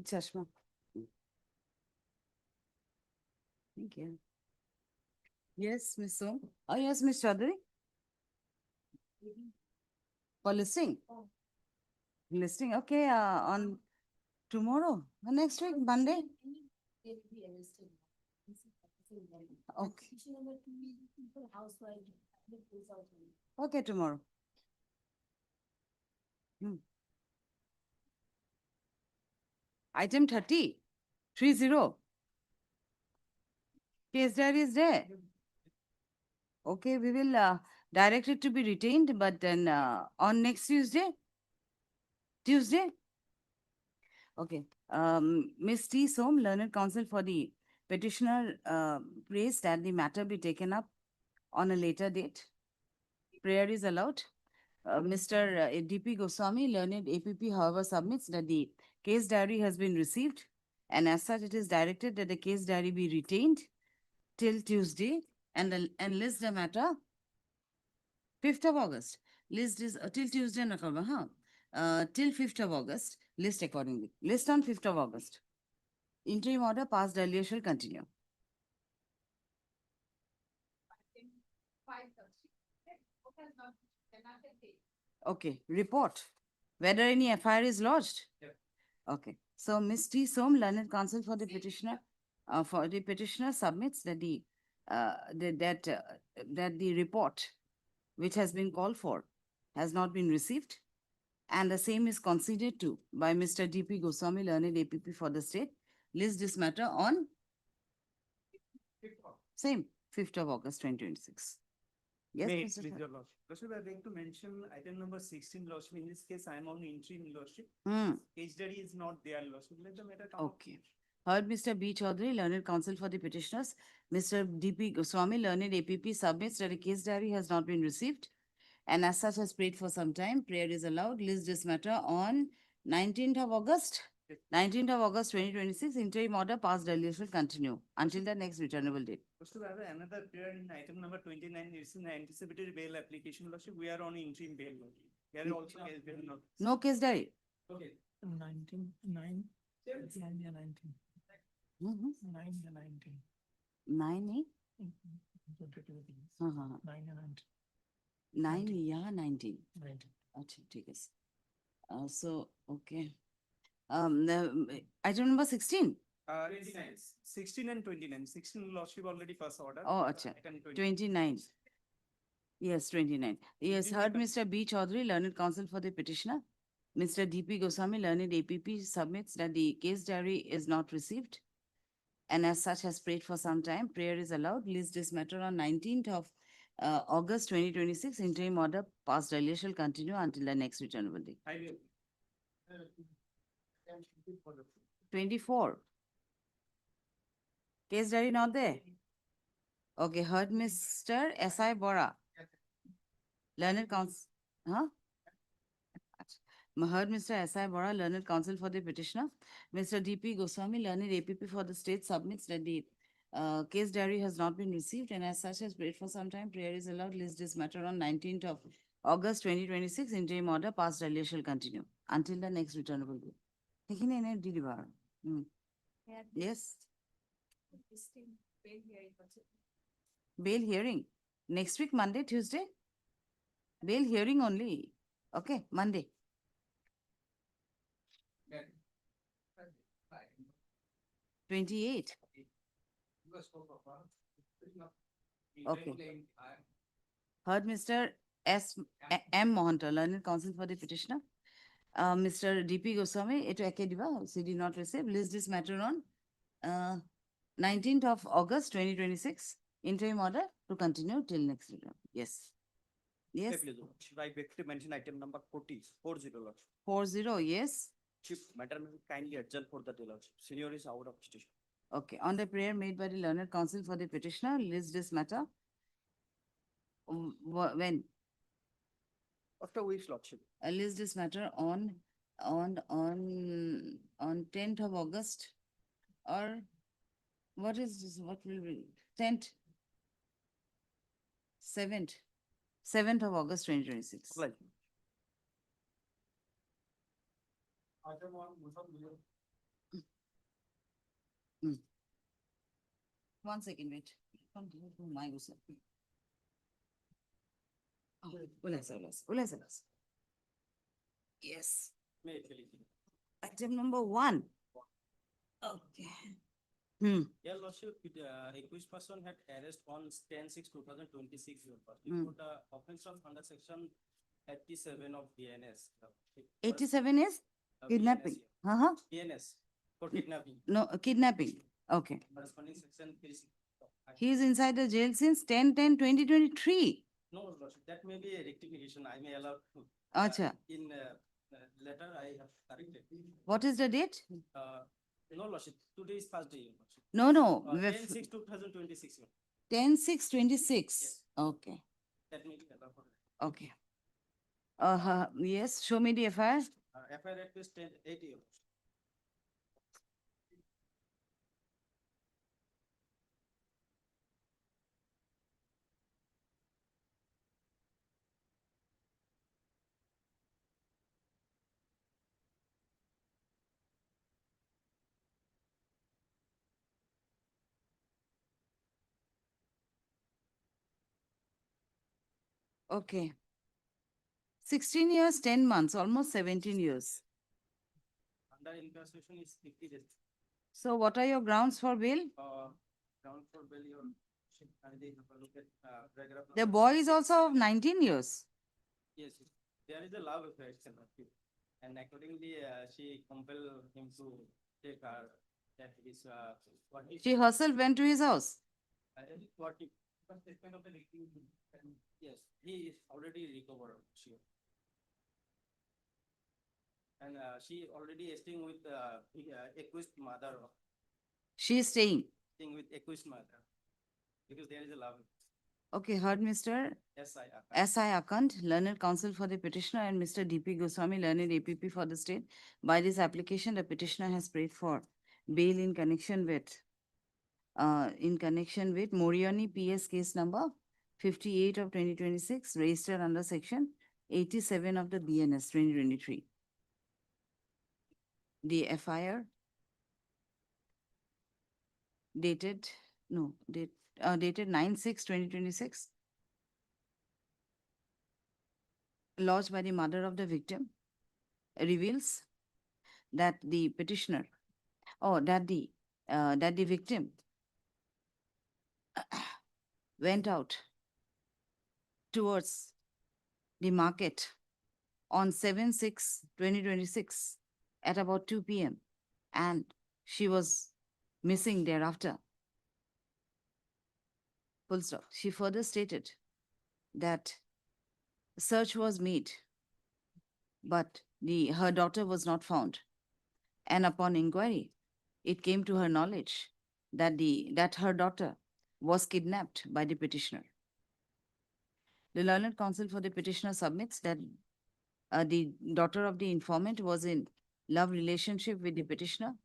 It's Ashma. Thank you. Yes, Miss Som. Oh, yes, Miss Chaudhary. For listing. Listing. Okay. On tomorrow, next week, Monday. Okay. Okay, tomorrow. Hmm. Item 30. 30. Case diary is there. Okay, we will direct it to be retained, but then on next Tuesday. Tuesday. Okay. Ms. T. Som, learned counsel for the petitioner, prays that the matter be taken up on a later date. Prayer is allowed. Mr. D.P. Goswami, learned APP, however, submits that the case diary has been received, and as such, it is directed that the case diary be retained till Tuesday and list the matter 5th of August. List is till Tuesday, na karba, huh? Till 5th of August, list accordingly. List on 5th of August. Interim order passed earlier shall continue. Okay, report. Whether any FIR is lodged? Okay. So Ms. T. Som, learned counsel for the petitioner submits that that the report which has been called for has not been received, and the same is conceded to by Mr. D.P. Goswami, learned APP for the state. List this matter on same 5th of August 2026. Yes, May Mr. please Shah. your lordship. Lordship, I would like to mention item number 16, lordship. In this case, I am on interim lordship. Hmm. Case diary is not there, lordship. Let the matter come up. Okay. Heard Mr. B. Chaudhary, learned counsel for the petitioners. Mr. D.P. Goswami, learned APP, submits that a case diary has not been received and as such has prayed for some time. Prayer is allowed. List this matter on 19th of August. 19th of August 2026, interim order passed earlier shall continue until the next returnable date. Lordship, I have another prayer in item number 29. It's an anticipated bail application, lordship. We are on interim bail, lordship. Here is also case bail not. No case diary. Okay. 19, 9, 9 and 19. Mhm. 9 and 19. 9, eh? हाँ, 9 and 19. 9 या 19. 19. अच्छा, ठीक है. So, okay. Item number 16. 29. 16 and 29. 16 lordship already first order. Oh, acha. Item 29. Yes, 29. Yes, heard Mr. B. Chaudhary, learned counsel for the petitioner. Mr. D.P. Goswami, learned APP, submits that the case diary is not received and as such has prayed for some time. Prayer is allowed. List this matter on 19th of August 2026. Interim order passed earlier shall continue until the next returnable date. I will. 24. Case diary not there. Okay, heard Mr. S.I. Bora. Learned counsel. Huh? Heard Mr. S.I. Bora, learned counsel for the petitioner. Mr. D.P. Goswami, learned APP for the state, submits that the case diary has not been received and as such has prayed for some time. Prayer is allowed. List this matter on 19th of August 2026. Interim order passed earlier shall continue until the next returnable date. সেইখিনি এনে দি দিবা আৰু। Yes. Bail hearing. Next week, Monday, Tuesday? Bail hearing only. Okay, Monday. 28. Okay. Heard Mr. M. Mohanta, learned counsel for the petitioner. Mr. D.P. Goswami, it Akediva, CD not received. List this matter on 19th of August 2026. Interim order to continue till next return. Yes. Yes. Please, lordship. I beg to mention item number 40. 40, lordship. 40, yes. Chief, matter may be kindly adjourned for the day, lordship. Senior is out of station. Okay. On the prayer made by the learned counsel for the petitioner, list this matter. When? After which, lordship? List this matter on 10th of August or what is this? What will be 10th? 7th of August 2026. Right. 1 second, wait. My user. Oh, ulas. Yes. Item number 1. Okay. Yeah, Lordship, accused person had arrest on 10/6/2026. Hmm. For the offense of under section 87 of BNS. 87 is kidnapping. Uh-huh. BNS for kidnapping. No, kidnapping. Okay. Corresponding section 36. He is inside the jail since 10/10/2023. No, Lordship, that may be a rectification. I may allow to. Acha. In letter, I have corrected. What is the date? No, Lordship, today is first day. Lordship. No. 10/6/2026. 10/6/26. Okay. That may be allowed for. Okay. Yes, show me the FIR. FIR request 10/8. Okay. 16 years, 10 months, almost 17 years. Under incarceration is 50 days. So what are your grounds for bail? Ground for bail, your and they have a look at paragraph. The boy is also of 19 years. Yes, there is a love affair, and accordingly, she compelled him to take her. That is what he. She herself went to his house. What he. Statement of the victim. Yes, he is already recovered. Sure. And she already staying with accused mother. She is staying. Staying with accused mother because there is a love. Okay, heard Mr. S.I. S.I. Akant, learned counsel for the petitioner, and Mr. D.P. Goswami, learned APP for the state. By this application, the petitioner has prayed for bail in connection with Moriani PS case number 58 of 2026, registered under section 87 of the BNS 2023. The FIR dated 9/6/2026, lodged by the mother of the victim, reveals that the petitioner, that the victim went out towards the market on 7/6/2026 at about 2 p.m. and she was missing thereafter. Full stop. She further stated that search was made, but her daughter was not found. And upon inquiry, it came to her knowledge that her daughter was kidnapped by the petitioner. The learned counsel for the petitioner submits that the daughter of the informant was in love relationship with the petitioner,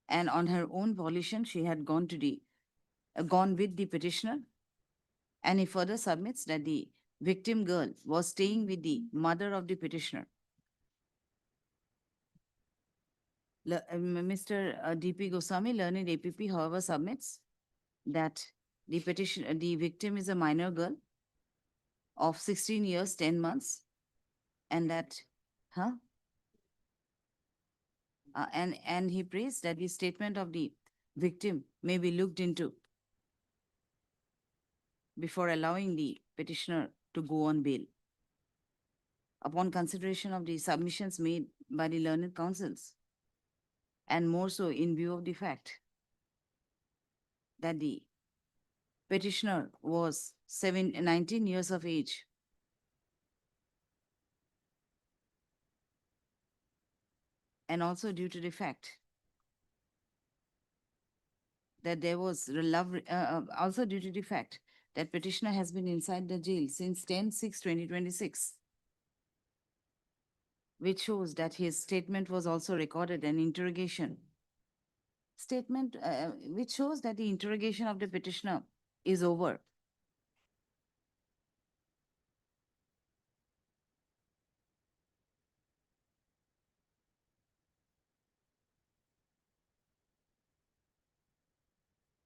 and on her own volition, she had gone with the petitioner. And he further submits that the victim girl was staying with the mother of the petitioner. Mr. D.P. Goswami, learned APP, however, submits that the victim is a minor girl of 16 years, 10 months, and that, and he prays that the statement of the victim may be looked into before allowing the petitioner to go on bail. Upon consideration of the submissions made by the learned counsels, and more so in view of the fact that the petitioner was 19 years of age, and also due to the fact that there was also due to the fact that petitioner has been inside the jail since 10/6/2026, which shows that his statement was also recorded, an interrogation statement, which shows that the interrogation of the petitioner is over.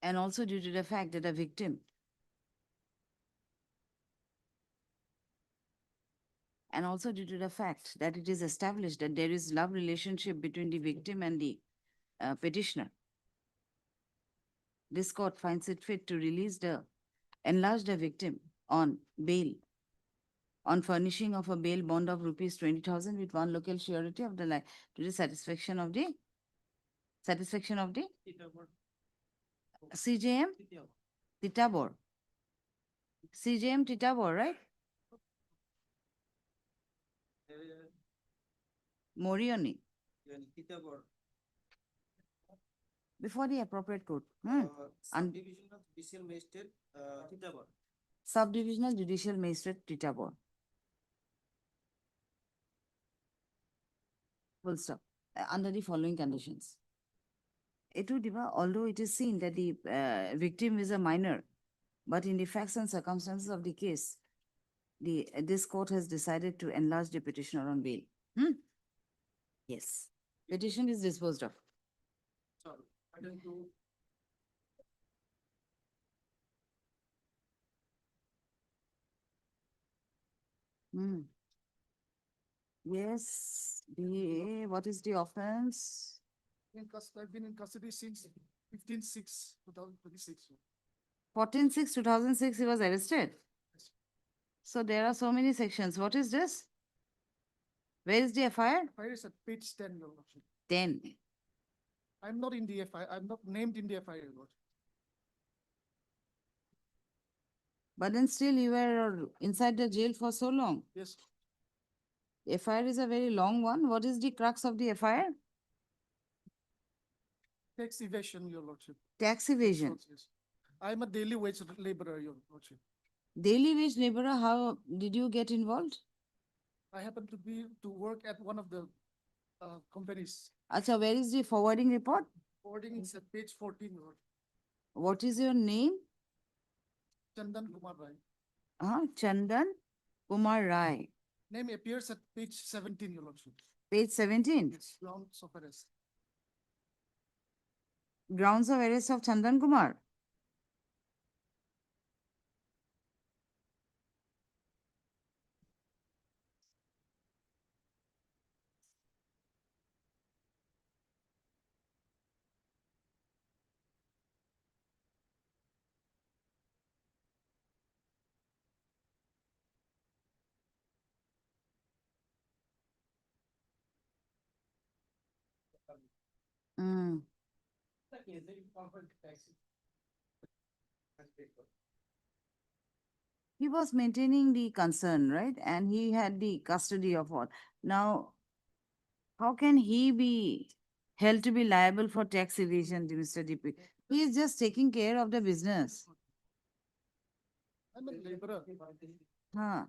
and also due to the fact that a victim and also due to the fact that it is established that there is love relationship between the victim and the petitioner. This court finds it fit to enlarge the victim on bail, on furnishing of a bail bond of rupees 20,000 with one local surety of the to the satisfaction of the CJM Titabor. CJM Titabor, right? Morioni. Before the appropriate court. Subdivision of Judicial Magistrate, Titabor. Subdivisional Judicial Magistrate Titabor. Full stop. Under the following conditions. Although it is seen that the victim is a minor, but in the facts and circumstances of the case, this court has decided to enlarge the petitioner on bail. Yes. Petition is disposed of. Sorry, I don't do. Yes. What is the offense? I've been in custody since 15/6/2026. 14/6/2006, he was arrested. So there are so many sections. What is this? Where is the FIR? FIR is at page 10, Your Lordship. 10. I'm not in the FIR. I'm not named in the FIR, Your Lordship. But then still you were inside the jail for so long. Yes. FIR is a very long one. What is the crux of the FIR? Tax evasion, Your Lordship. Tax evasion. Yes. I'm a daily wage laborer, Your Lordship. Daily wage laborer, how did you get involved? I happen to work at one of the companies. Acha, where is the forwarding report? Forwarding is at page 14, Your Lordship. What is your name? Chandan Kumar Rai. Chandan Kumar Rai. Name appears at page 17, Your Lordship. Page 17. It's grounds of arrest. Grounds of arrest of Chandan Kumar. Mm. He was maintaining the concern, right? And he had the custody of all. Now, how can he be held to be liable for tax evasion, Mr. DP? He is just taking care of the business. I'm a laborer. Huh.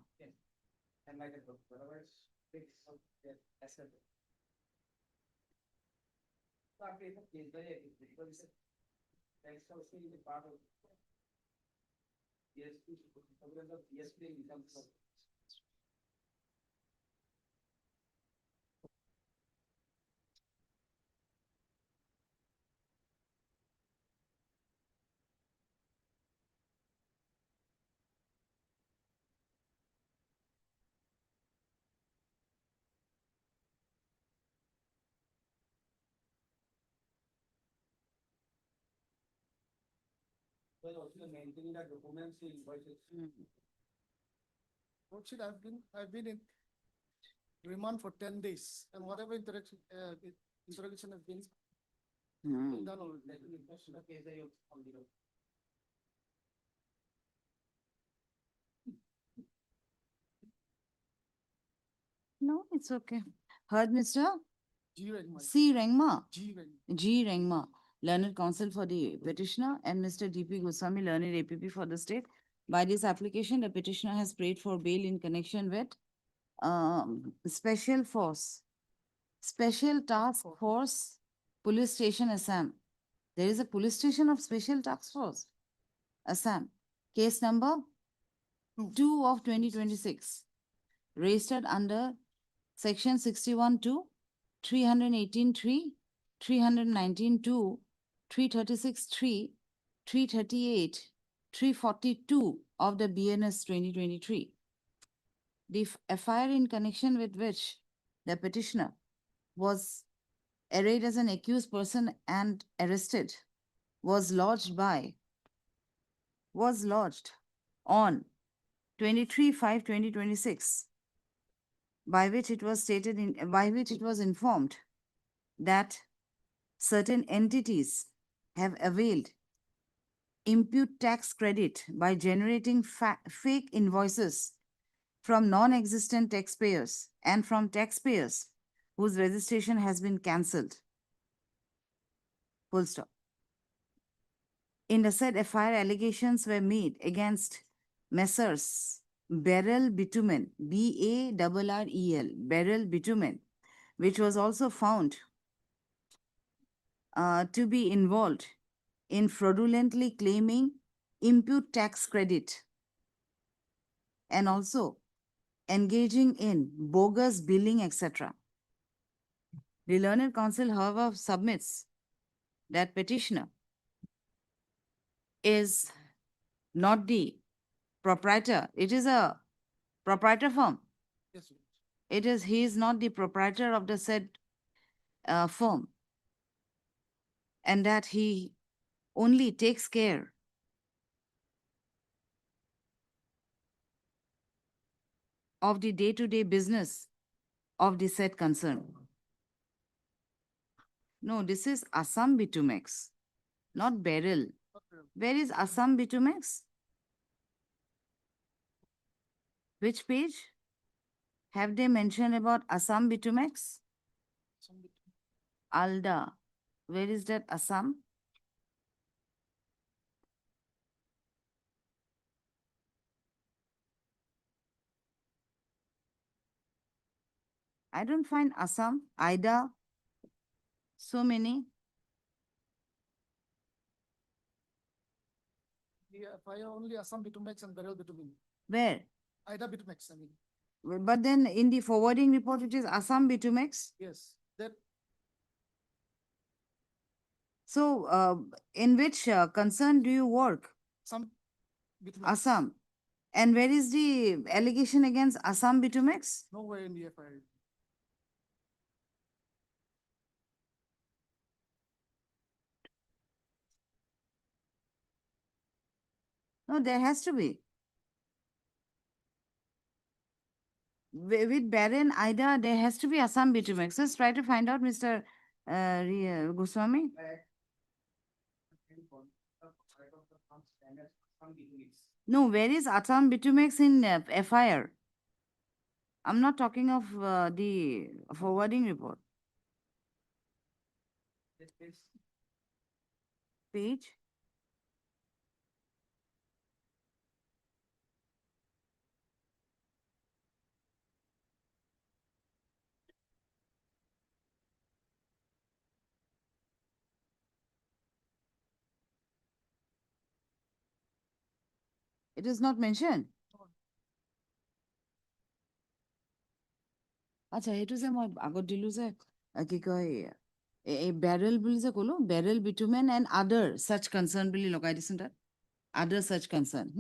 Maintaining the documents, invoices. Lordship, I've been in remand for 10 days, and whatever interrogation has been done already. No, it's okay. Heard, Mr. G. Rengma. C. Rengma. G. Rengma. G. Rengma, learned counsel for the petitioner, and Mr. D.P. Goswami, learned APP for the state. By this application, the petitioner has prayed for bail in connection with Special Task Force, Police Station, Assam. There is a police station of Special Task Force, Assam. Case number 2 of 2026, registered under Section 61(2), 318(3), 319(2), 336(3), 338, 342 of the BNS 2023. The FIR in connection with which the petitioner was arraigned as an accused person and arrested was lodged on 23/5/2026, by which it was informed that certain entities have availed impute tax credit by generating fake invoices from non-existent taxpayers and from taxpayers whose registration has been cancelled. Full stop. In the said FIR, allegations were made against Messrs. Beryl Bitumen, BARREL, Beryl Bitumen, which was also found to be involved in fraudulently claiming impute tax credit and also engaging in bogus billing, etc. The learned counsel, however, submits that petitioner is not the proprietor. It is a proprietor firm. Yes, Your Lordship. He is not the proprietor of the said firm, and that he only takes care of the day-to-day business of the said concern. No, this is Assam Bitumex, not Beryl. Okay. Where is Assam Bitumex? Which page? Have they mentioned about Assam Bitumex? Some bit- Alda. Where is that Assam? I don't find Assam, Ida, so many. The FIR only Assam Bitumex and Beryl Bitumen. Where? Ida Bitumex, I mean. But then in the forwarding report, it is Assam Bitumex. Yes, that So, in which concern do you work? some Bitumex. Assam. And where is the allegation against Assam Bitumex? Nowhere in the FIR. No, there has to be. With Baron Ida, there has to be Assam Bitumex. Let's try to find out, Mr. Goswami. No, where is Assam Bitumex in FIR? I'm not talking of the forwarding report. Page? It is not mentioned. আচ্ছা এইটো যে মই আগত দিলো যে কি কয় এই বেৰেল বুলি যে ক'লো barrel bitumen and other Shah concerned বুলি লগাই দিছোঁ তাত আদাৰ চাচ concerned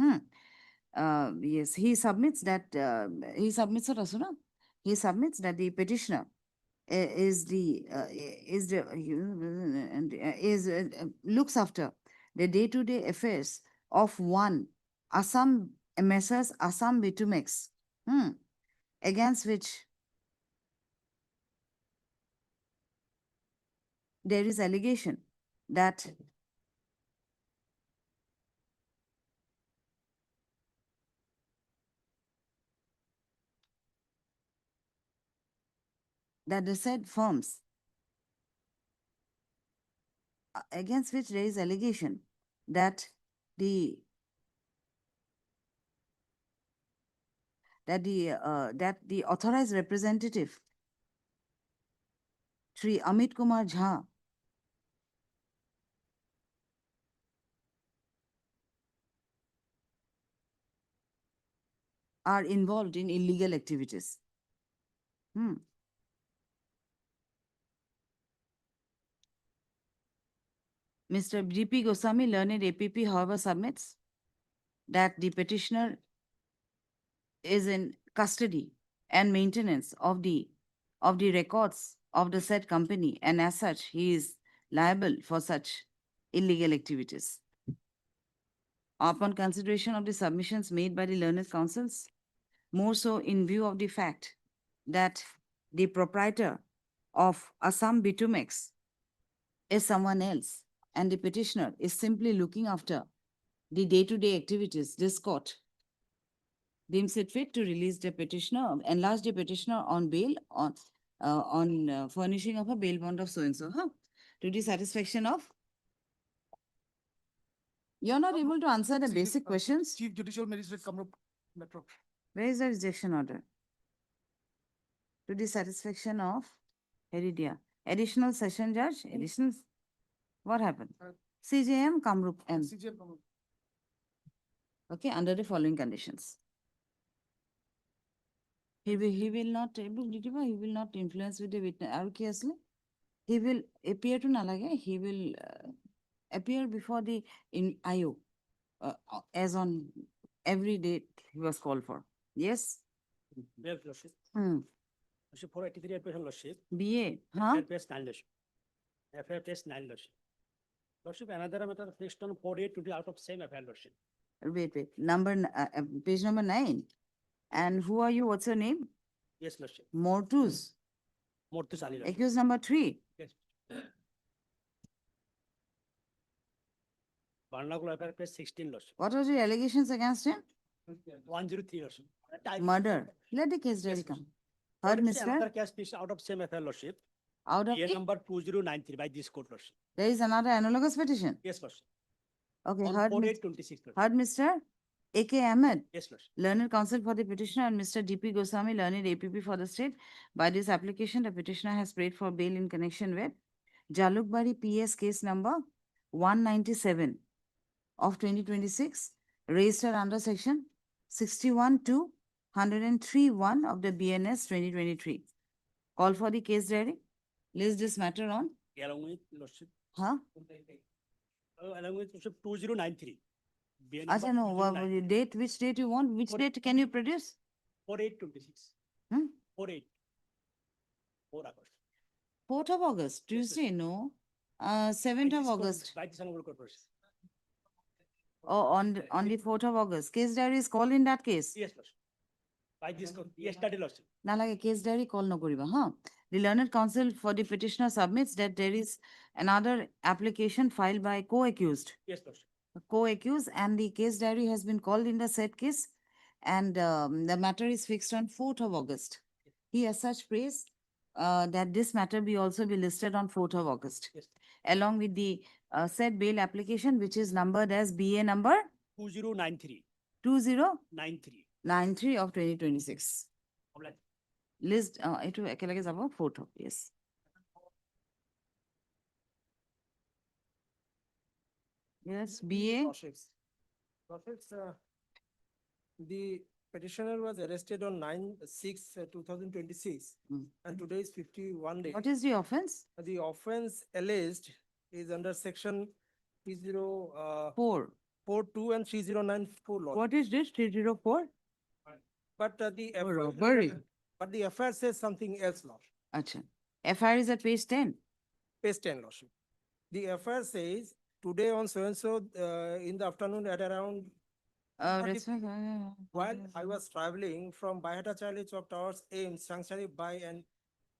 yes he submits that he submits it also no he submits that the petitioner is the looks after the day-to-day affairs of one Assam Messrs. Assam Bitumex, against which there is allegation that the said firms against which there is allegation that the authorized representative Sri Amit Kumar Jha are involved in illegal activities. Mr. GP Goswami, learned APP, however, submits that the petitioner is in custody and maintenance of the records of the said company, and as such, he is liable for such illegal activities. Upon consideration of the submissions made by the learned counsels, more so in view of the fact that the proprietor of Assam Bitumex is someone else, and the petitioner is simply looking after the day-to-day activities, this court deems it fit to release the petitioner, enlarge the petitioner on bail on furnishing of a bail bond of so and so, huh? To the satisfaction of. You're not able to answer the basic questions. Chief Judicial Magistrate Kamrup Metro. Where is the rejection order? To the satisfaction of Heredia. Additional session judge, additional. What happened? CJM Kamrup M. CJM Kamrup. Okay, under the following conditions. He will not able, he will not influence with the witness. Obviously, he will appear to Nalage, he will appear before the in IO as on every date he was called for. Yes? Well, Lordship. Hmm. Lordship, 483 application, Lordship. BA, huh? FIR test 9, Lordship. FIR test 9, Lordship. Lordship, another matter fixed on 4820 out of same FIR, Lordship. Wait. Page number 9. And who are you? What's your name? Yes, Lordship. Mortus. Mortus Ali, Lordship. Accused number 3. Yes. Barnacular FIR test 16, Lordship. What was your allegations against him? 103, Lordship. Murder. Let the case diary Yes, come. Lordship. Heard, Lordship, another mister? case fixed out of same FIR, Lordship. Out of Year it, number 2093 by this court, Lordship. there is another analogous petition. Yes, Lordship. Okay, On heard, 4826, Lordship. heard, Mr. A.K. Ahmed, Yes, Lordship. learned counsel for the petitioner, and Mr. D.P. Goswami, learned APP for the state. By this application, the petitioner has prayed for bail in connection with Jalukbari PS case number 197 of 2026, registered under section 61 to 103(1) of the BNS 2023. Call for the case diary. List this matter on. Along with Lordship. Huh? Along with Lordship 2093. BN Acha, number no, 2093. date, which date you want? Which date can you produce? 4826. Hmm? 48. 4 August. 4th of August, Yes, Tuesday, no? 7th of August. By this Honorable Court, Lordship. Oh, on the 4th of August. Case diary is called in that case. Yes, Lordship. By this court, yesterday, Lordship. Nalage case diary call no koriba, huh? The learned counsel for the petitioner submits that there is another application filed by co-accused. Yes, Lordship. Co-accused, and the case diary has been called in the said case, and the matter is fixed on 4th of August. He as such prays that this matter be also be listed on 4th of August, Yes. along with the said bail application, which is numbered as BA number 2093. 2093 93. of 2026. Alright. List, etu ekelage jabo photo, yes. Yes, BA. Lordships, the petitioner was arrested on 9/6/2026, Mm. and today is 51 days. What is the offense? The offense alleged is under section 4. 3042 and 3094 law. What is this? 304? But the Oh, robbery. but the affair says something else, Lord. Acha. FIR is at page 10. Page 10, Lordship. The affair says today on so-and-so in the afternoon at around while I was traveling from Baihata Charlie Chowk towards Ames, Sangsari by an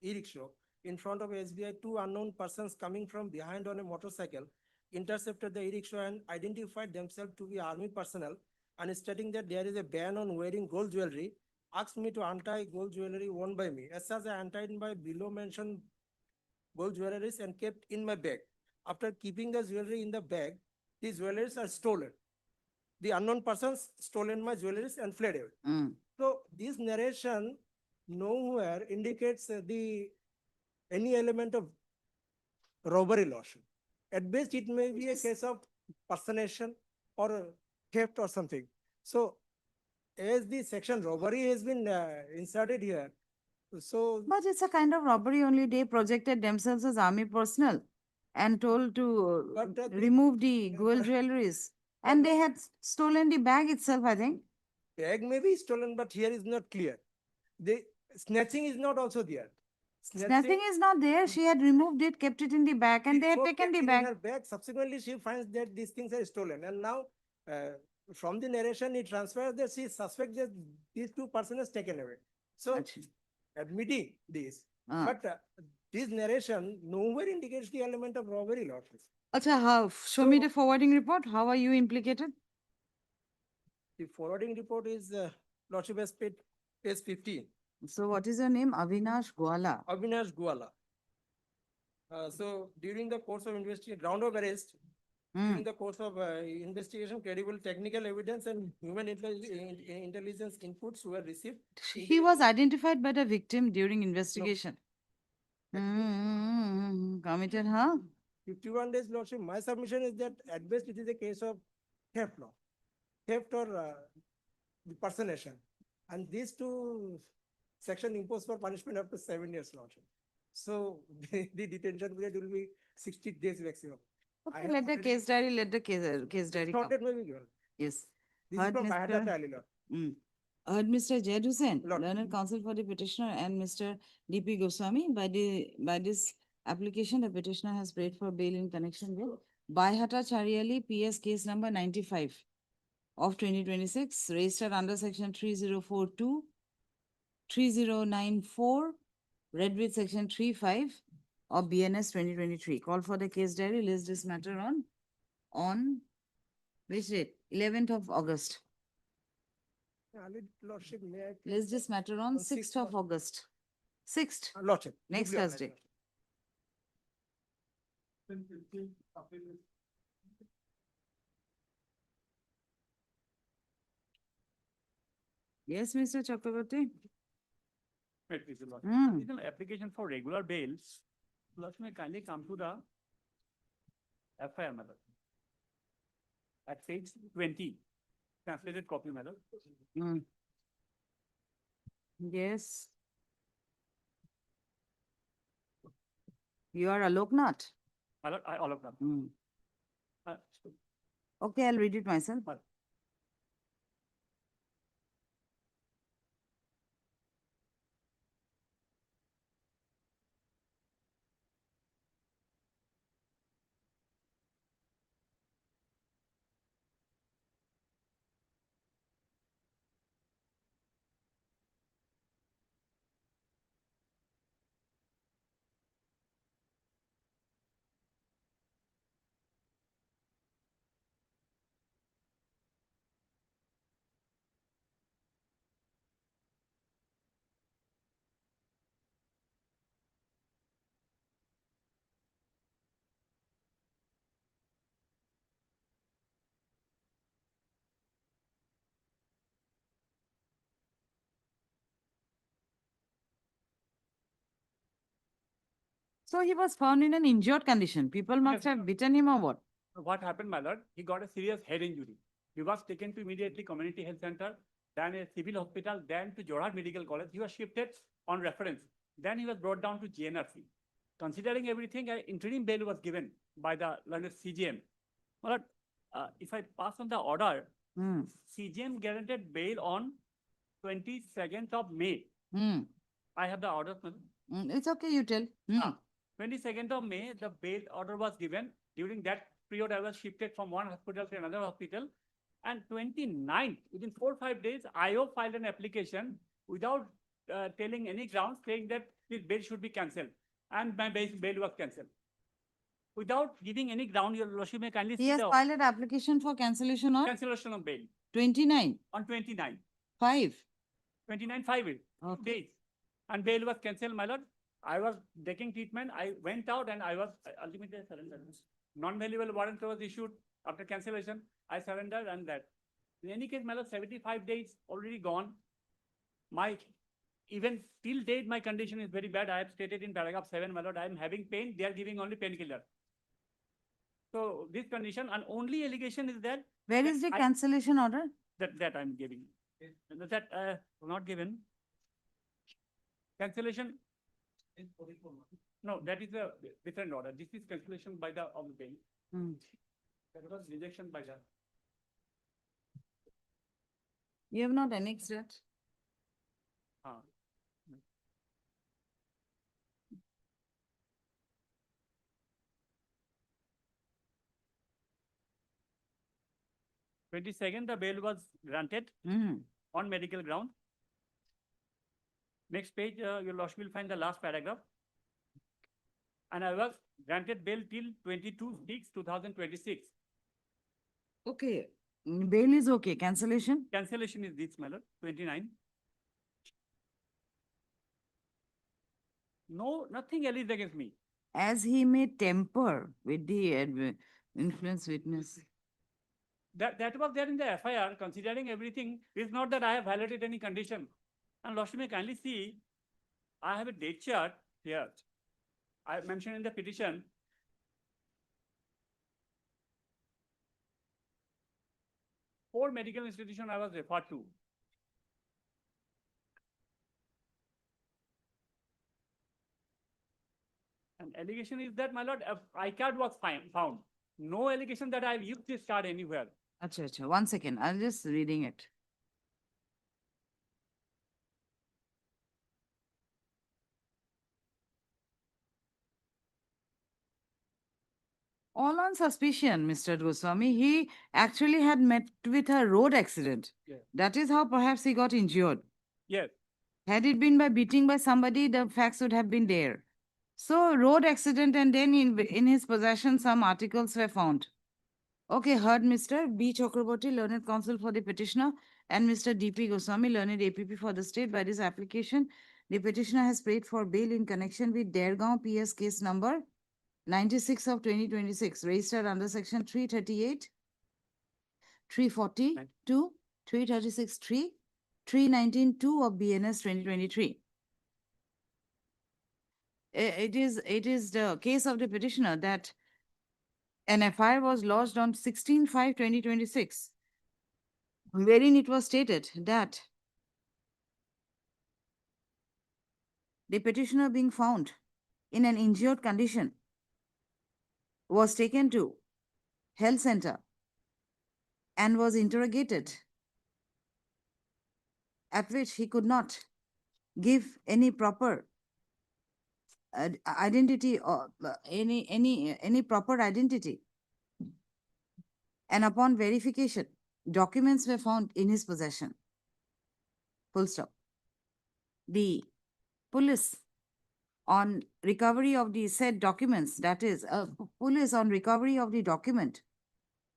e-rickshaw, in front of SBI, two unknown persons coming from behind on a motorcycle intercepted the e-rickshaw and identified themselves to be army personnel, and stating that there is a ban on wearing gold jewelry, asked me to untie gold jewelry worn by me. As such, I untied my below mentioned gold jewelries and kept in my bag. After keeping the jewelry in the bag, these jewelries are stolen. The unknown persons stolen my jewelries and fled away. Mm. So this narration nowhere indicates any element of robbery, Lordship. At best, it may be a case of personation or theft or something. So as the section robbery has been inserted here, so But it's a kind of robbery only. They projected themselves as army personnel. and told to But, remove the gold jewelries. And they had stolen the bag itself, I think. bag may be stolen, but here is not clear. The snatching is not also there. Nothing is not there. She had removed it, kept it in the bag, and they had before taken the kept it in bag. her bag. Subsequently, she finds that these things are stolen, and now from the narration, it transfers that she suspects that these two persons has taken away. So, Achha. admitting this, Ah. but this narration nowhere indicates the element of robbery, Lordship. Acha, how? Show me So- the forwarding report. How are you implicated? The forwarding report is Lordship has paid page 15. So, what is your name? Avinash Gwala. Avinash Guala. So during the course of investigation, ground of arrest, Hmm. during the course of investigation, credible technical evidence and human intelligence inputs were received. He was identified by the victim during investigation. Committed, huh? 51 days, Lordship. My submission is that at best it is a case of theft law, theft or impersonation. And these two sections impose for punishment up to 7 years, Lordship. So the detention period will be 60 days maximum. I Okay, have let the already- case diary, let the case diary come. Shorted may be given. Yes. This is Heard from Bahata Mr. Tally, Lord. Heard Mr. Jed Hussain, Lord. learned counsel for the petitioner, and Mr. D.P. Goswami. By this application, the petitioner has prayed for bail in connection with Baihata Chariali PS case number 95 of 2026, registered under section 3042, 3094, read with section 35 of BNS 2023. Call for the case diary, list this matter on which date? 11th of August. Lordship, may I? List this matter on On 6th 6th of August. 6th, Lordship. next duly honored, Thursday. Yes, Mr. Chakravarti? Wait, please, Lord. Hmm. This is an application for regular bails. Lord, may I kindly come to the FIR, madam. At page 20, translated copy, madam. Hmm. Yes. You are Aloknath. Madam, all of them. Hmm. Uh, Okay, I'll read it myself. Madam. So he was found in an injured condition. People must Yes, have ma'am. bitten him or what? What happened, my lord? He got a serious head injury. He was taken to immediately community health center, then a civil hospital, then to Jorhat Medical College. He was shifted on reference. Then he was brought down to GNRC. Considering everything, an interim bail was given by the learned CGM. My lord, if I pass on the order, Hmm. CGM granted bail on 22nd of May. Hmm. I have the order. It's okay, you tell. Hmm. 22nd of May, the bail order was given. During that period, I was shifted from one hospital to another hospital. And 29th, within 4 or 5 days, IO filed an application without telling any grounds, saying that this bail should be cancelled. And my bail was cancelled. Without giving any ground, your lordship may kindly He see has the filed an application for cancellation on cancellation of bail 29, on 29. 5. 29 5 Okay. days. And bail was cancelled, my lord. I was taking treatment. I went out and I was ultimately surrendered. Non-valuable warrant was issued after cancellation. I surrendered and that. In any case, my lord, 75 days already gone. My even till date, my condition is very bad. I have stated in paragraph 7, my lord, I am having pain. They are giving only painkiller. So this condition and only allegation is that Where that is the I- cancellation order? that I'm giving. That not given. Cancellation No, that is a different order. This is cancellation by the of the bail. Hmm. That was rejection by the. You have not annexed it? Uh, 22nd, the bail was granted Hmm. on medical ground. Next page, your lordship will find the last paragraph. And I was granted bail till 22/6/2026. Okay. Bail is okay. Cancellation? Cancellation is this, my lord, 29. No, nothing else against me. As he may temper with the influence witness. That was there in the FIR, considering everything. It's not that I have violated any condition. And lordship may kindly see, I have a date chart here. I mentioned in the petition. Four medical institution I was referred to. And allegation is that, my lord, I-card was found. No allegation that I've used this card anywhere. Acha, acha. 1 second. I'm just reading it. All on suspicion, Mr. Goswami. He actually had met with a road accident. Yeah. That is how perhaps he got injured. Yes. Had it been by beating by somebody, the facts would have been there. So, road accident, and then in his possession, some articles were found. Okay, heard Mr. B. Chakraborty, learned counsel for the petitioner, and Mr. D.P. Goswami, learned APP for the state. By this application, the petitioner has paid for bail in connection with Dergaon PS case number 96 of 2026, registered under section 338, 342, 336, 3, 319, 2 of BNS 2023. It is the case of the petitioner that an FIR was lodged on 16/5/2026, wherein it was stated that the petitioner being found in an injured condition was taken to health center and was interrogated, at which he could not give any proper identity or any proper identity. And upon verification, documents were found in his possession. Full stop. The police on recovery of the said documents, that is, police on recovery of the document,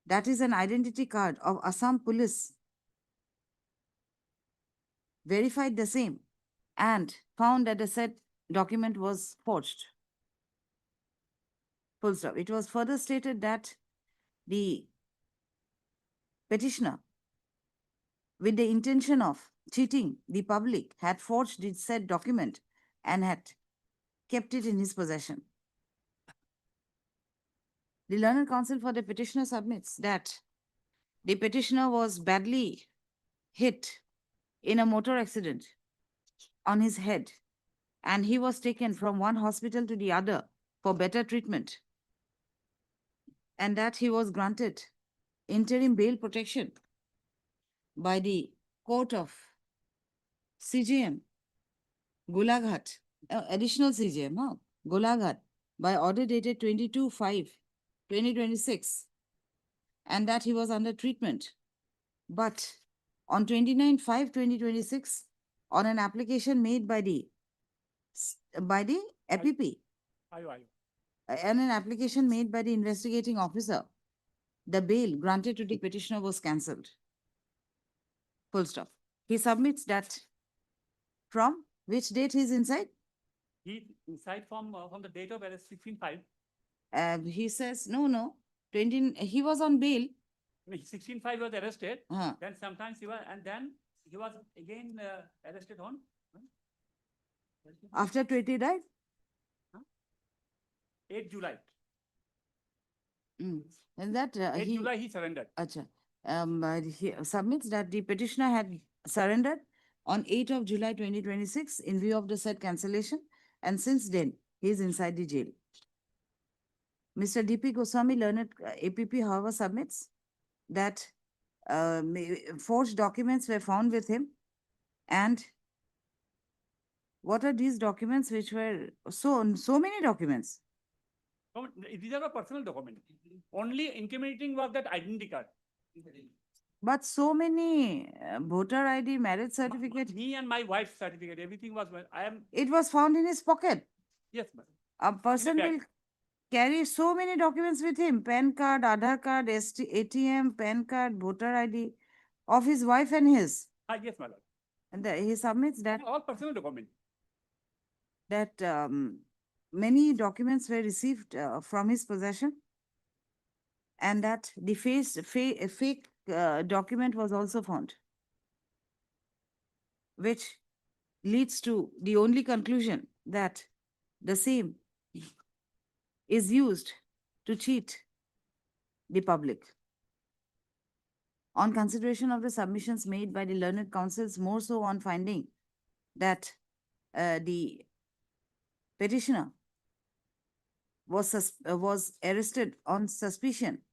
that is an identity card of Assam police, verified the same and found that the said document was forged. Full stop. It was further stated that the petitioner, with the intention of cheating the public, had forged the said document and had kept it in his possession. The learned counsel for the petitioner submits that the petitioner was badly hit in a motor accident on his head, and he was taken from one hospital to the other for better treatment, and that he was granted interim bail protection by the court of CJM, Golaghat, additional CJM, Golaghat, by order dated 22/5/2026, and that he was under treatment. But on 29/5/2026, on an application made by the APP, and an application made by the investigating officer, the bail granted to the petitioner was cancelled. Full stop. He submits that from which date he is inside? He inside from the date of arrest 16/5. He says, no, 20, he was on bail. 16/5 was arrested. Uh, Then sometimes he was, and then he was again arrested on. After 20 died? 8 July. And that 8 July he surrendered. Acha. He submits that the petitioner had surrendered on 8th of July 2026 in view of the said cancellation, and since then He is inside the jail. Mr. D.P. Goswami, learned APP, however, submits that forged documents were found with him. And what are these documents which were so many documents? No, these are a personal document. Only incriminating was that identity card. But so many voter ID, marriage certificate. Me and my wife's certificate, everything was. It was found in his pocket. Yes, ma'am. A person bag. will carry so many documents with him: PAN card, Aadhaar card, ATM, PAN card, voter ID of his wife and his. Yes, my lord. And he submits that All personal document. Many documents were received from his possession, and that the fake document was also found, which leads to the only conclusion that the same is used to cheat the public. On consideration of the submissions made by the learned counsels, more so on finding that the petitioner was arrested on suspicion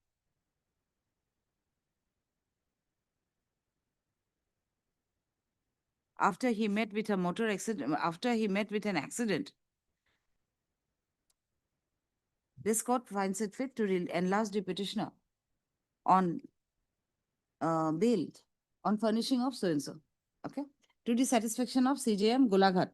after he met with an accident. This court finds it fit to enlarge the petitioner on bail on furnishing of so and so. Okay, to the satisfaction of CJM Golaghat.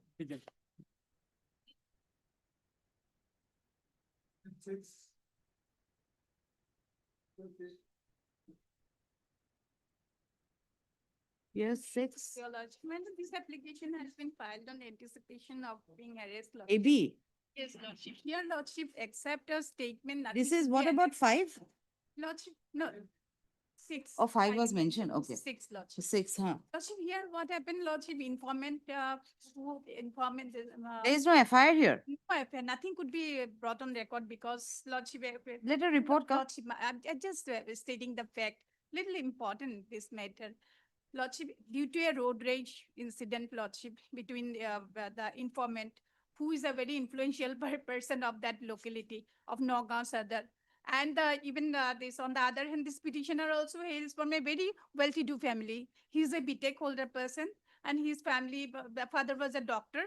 Yes, 6. Your Lordship, this application has been filed on anticipation of being arrested. AB. Yes, Lordship. Your Lordship, accept a statement. This is what about 5? Lordship, no. 6. Or 5 was mentioned. Okay. 6, Lordship. 6, huh? Lordship, here what happened, Lordship, informant, There is no FIR here. no affair, nothing could be brought on record because Lordship. Let a report come. Lordship, I'm just stating the fact. Little important this matter. Lordship, due to a road rage incident, Lordship, between the informant, who is a very influential person of that locality of Nagaon Sadar. And even this, on the other hand, this petitioner also hails from a very well-to-do family. He's a BTech holder person, and his family, the father was a doctor,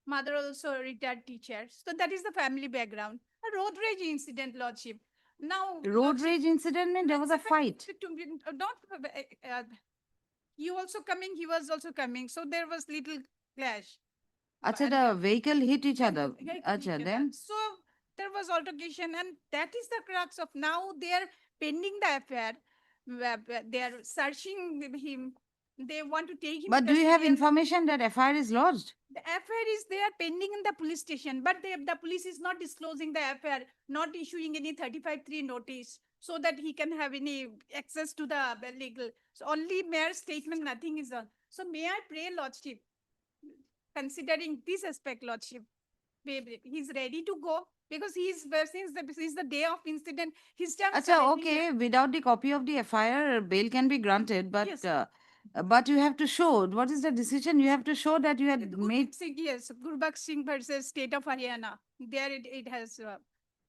mother also a retired teacher. So that is the family background. A road rage incident, Lordship. Now, Road rage incident means there was a fight. You also coming, he was also coming. So there was little clash. Acha, the vehicle hit each other. Acha, then? So there was altercation, and that is the crux of now they are pending the affair. They are searching him. They want to take him. But do you have custody and information that FIR is lodged? the affair is there pending in the police station, but the police is not disclosing the affair, not issuing any 35(3) notice so that he can have any access to the legal. So only mayor's statement, nothing is on. So may I pray, Lordship, considering this aspect, Lordship, he's ready to go because since the day of incident, he's just Acha, okay, without the copy of the FIR, bail can be granted, but Yes. But you have to show, what is the decision? You have to show that you had made. Yes, Gurbakh Singh versus State of Haryana. There it has.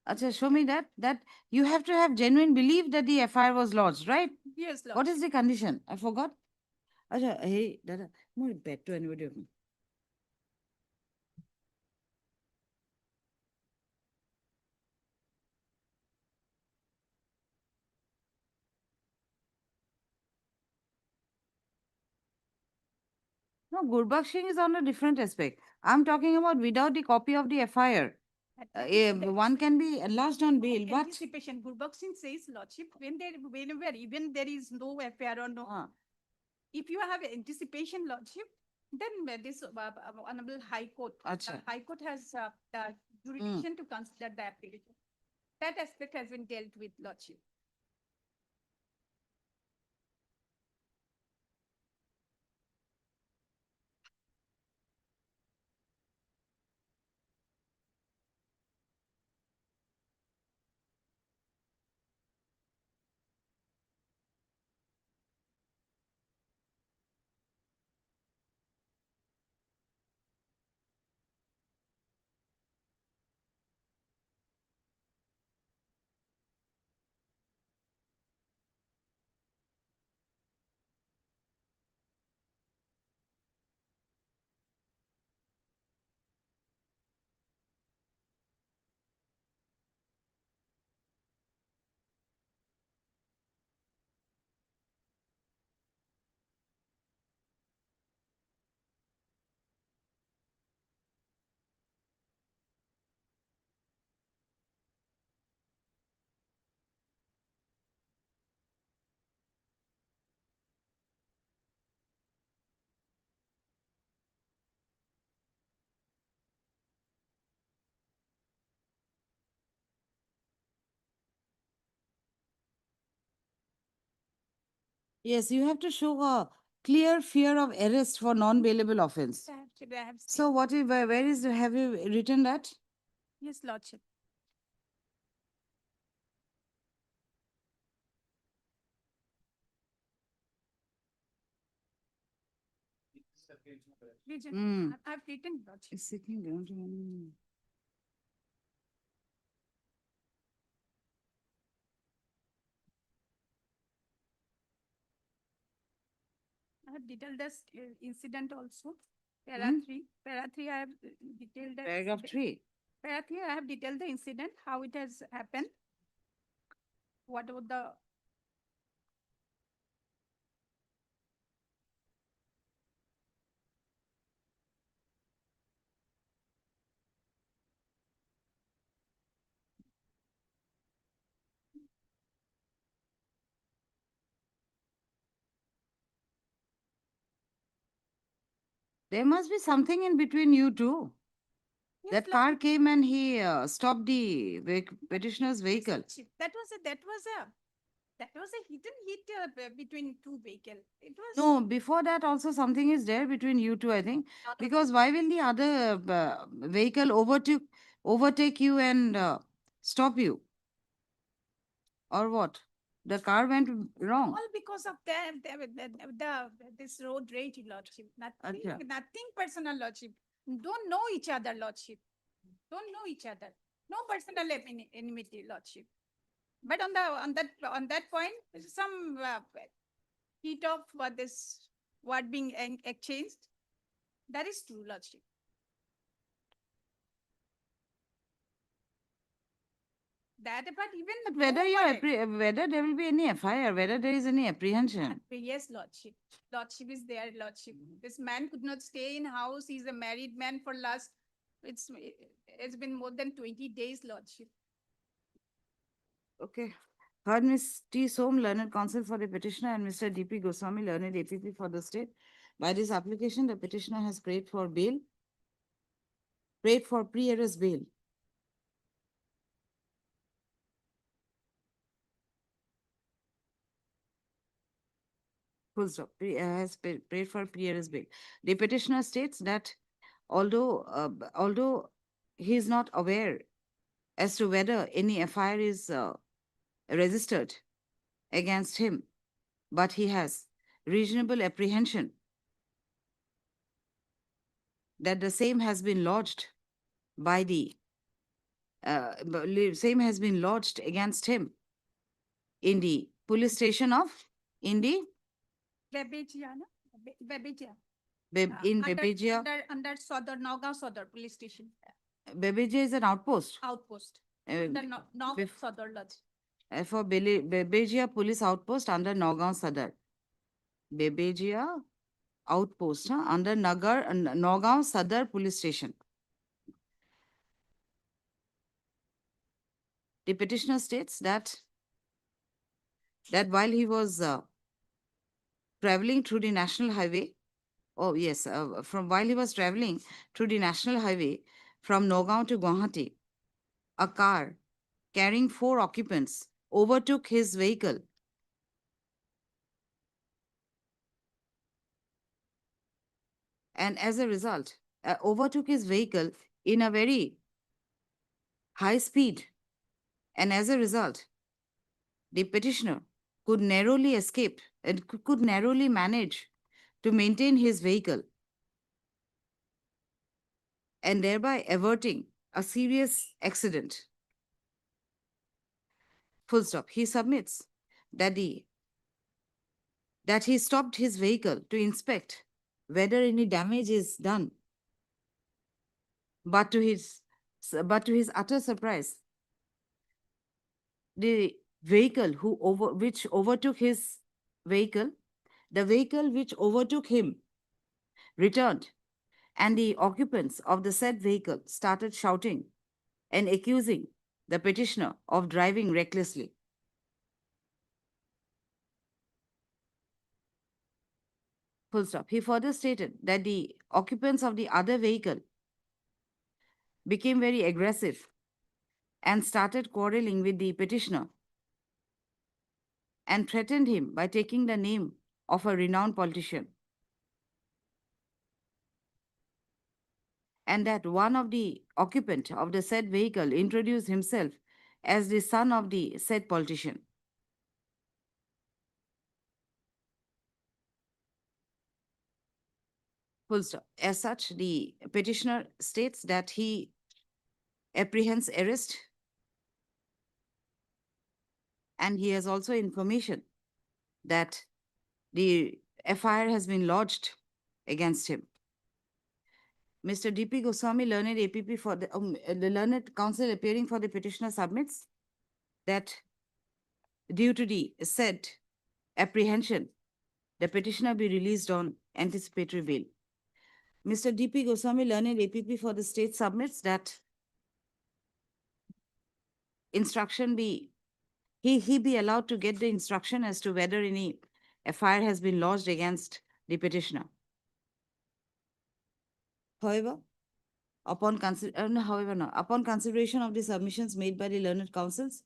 Acha, show me that you have to have genuine belief that the FIR was lodged, right? Yes, Lord. What is the condition? I forgot. Acha, hey, Dada, more bet to anybody of me. No, Gurbakh Singh is on a different aspect. I'm talking about without the copy of the FIR. One can be enlarged on bail, but Anticipation. Gurbakh Singh says, Lordship, whenever even there is no affair or no, if you have anticipation, Lordship, then this Honorable High Court, Acha. High Court has the jurisdiction to consider the application. That aspect has been dealt with, Lordship. Yes, you have to show a clear fear of arrest for non-bailable offense. Actually, I have So what is, where is, have you written that? yes, Lordship. Mm. I've written Lordship. It's seeking ground to- I have detailed this incident also. Hmm? Para 3, I have detailed the Paragraph incident. 3. Para 3, I have detailed the incident, how it has happened. What about the There must be something in between you two. yes, That car came and he stopped the petitioner's vehicle. Lordship. That was a hit and hit between two vehicles. It was No, before that also something is there between you two, I think. Because why will the other vehicle overtake you and stop you? Or what? The car went wrong. all because of this road rage, Lordship. Nothing, Acha. nothing personal, Lordship. Don't know each other, Lordship. Don't know each other. No personal enmity, Lordship. But on that point, some heat of what this word being exchanged. That is true, Lordship. That, but even But whether you over- whether there will be any FIR, whether there is any apprehension. Yes, Lordship. Lordship is there, Lordship. This man could not stay in house. He's a married man for last, it's been more than 20 days, Lordship. Okay. Heard Ms. T. Som, learned counsel for the petitioner, and Mr. D.P. Goswami, learned APP for the state. By this application, the petitioner has prayed for bail, prayed for pre-arrest bail. Full stop. Has prayed for pre-arrest bail. The petitioner states that although he is not aware as to whether any FIR is registered against him, but he has reasonable apprehension that the same has been lodged by the same has been lodged against him in the police station of in the Babejia, no? Babejia. in Bebegia. Under Sodar, Nagaon Sodar police station, Bebegia is an outpost. outpost. Uh, Under Nagaon bef- Sodar Lodge. for Bebegia police outpost under Nagaon Sadar. Bebegia outpost under Nagaon Sadar police station. The petitioner states that while he was traveling through the national highway, oh yes, from while he was traveling through the national highway from Nagaon to Gauhati, a car carrying 4 occupants overtook his vehicle. And as a result, overtook his vehicle in a very high speed. And as a result, the petitioner could narrowly escape and could narrowly manage to maintain his vehicle and thereby averting a serious accident. Full stop. He submits that he stopped his vehicle to inspect whether any damage is done. But to his utter surprise, the vehicle which overtook his vehicle, the vehicle which overtook him returned, and the occupants of the said vehicle started shouting and accusing the petitioner of driving recklessly. Full stop. He further stated that the occupants of the other vehicle became very aggressive and started quarreling with the petitioner. and threatened him by taking the name of a renowned politician, and that one of the occupant of the said vehicle introduced himself as the son of the said politician. Full stop. As such, the petitioner states that he apprehends arrest, and he has also information that the FIR has been lodged against him. Mr. D.P. Goswami, learned APP for the learned counsel appearing for the petitioner submits that due to the said apprehension, the petitioner be released on anticipatory bail. Mr. D.P. Goswami, learned APP for the state submits that instruction be, he be allowed to get the instruction as to whether any FIR has been lodged against the petitioner. However, upon consideration of the submissions made by the learned counsels,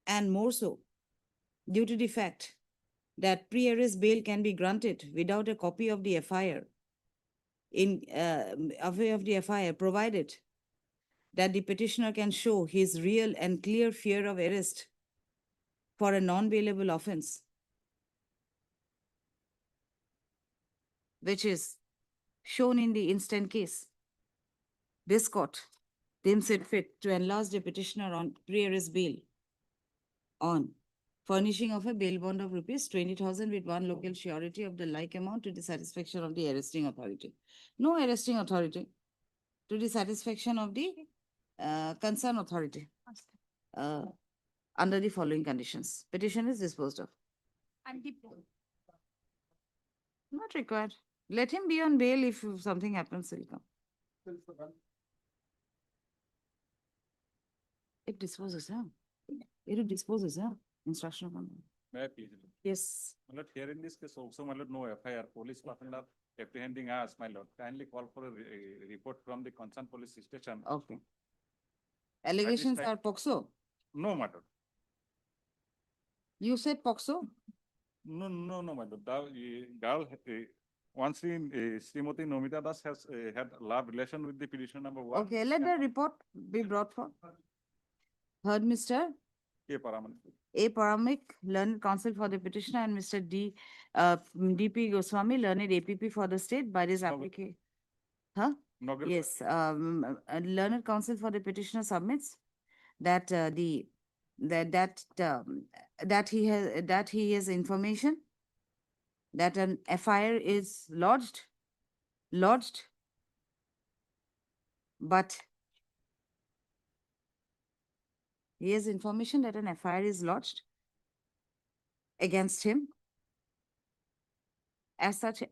and more so, due to the fact that pre-arrest bail can be granted without a copy of the FIR, provided that the petitioner can show his real and clear fear of arrest for a non-bailable offense, which is shown in the instant case. This court deems it fit to enlarge the petitioner on pre-arrest bail on furnishing of a bail bond of rupees 20,000 with one local surety of the like amount to the satisfaction of the arresting authority. No arresting authority, to the satisfaction of the concerned authority under the following conditions. Petition is disposed of. And depot. Not required. Let him be on bail. If something happens, he'll come. It disposes, huh? It disposes, huh? Instruction of May I please? Yes. My lord, here in this case also, my lord, no FIR. Police personnel are apprehending us, my lord. Kindly call for a report from the concerned police station. Okay. Allegations time- are POXO. No, my lord. You said POXO? No, my lord. The girl, once Srimati Nomita Das has had love relation with the petitioner number 1. Okay, let the report be brought for. Heard Mr. K. Paraman. A. Paramik, learned counsel for the petitioner, and Mr. D.P. Goswami, learned APP for the state by this application. Huh? Nagar- Yes, learned counsel for the petitioner submits that that he has information that an FIR is lodged, but he has information that an FIR is lodged against him. As such,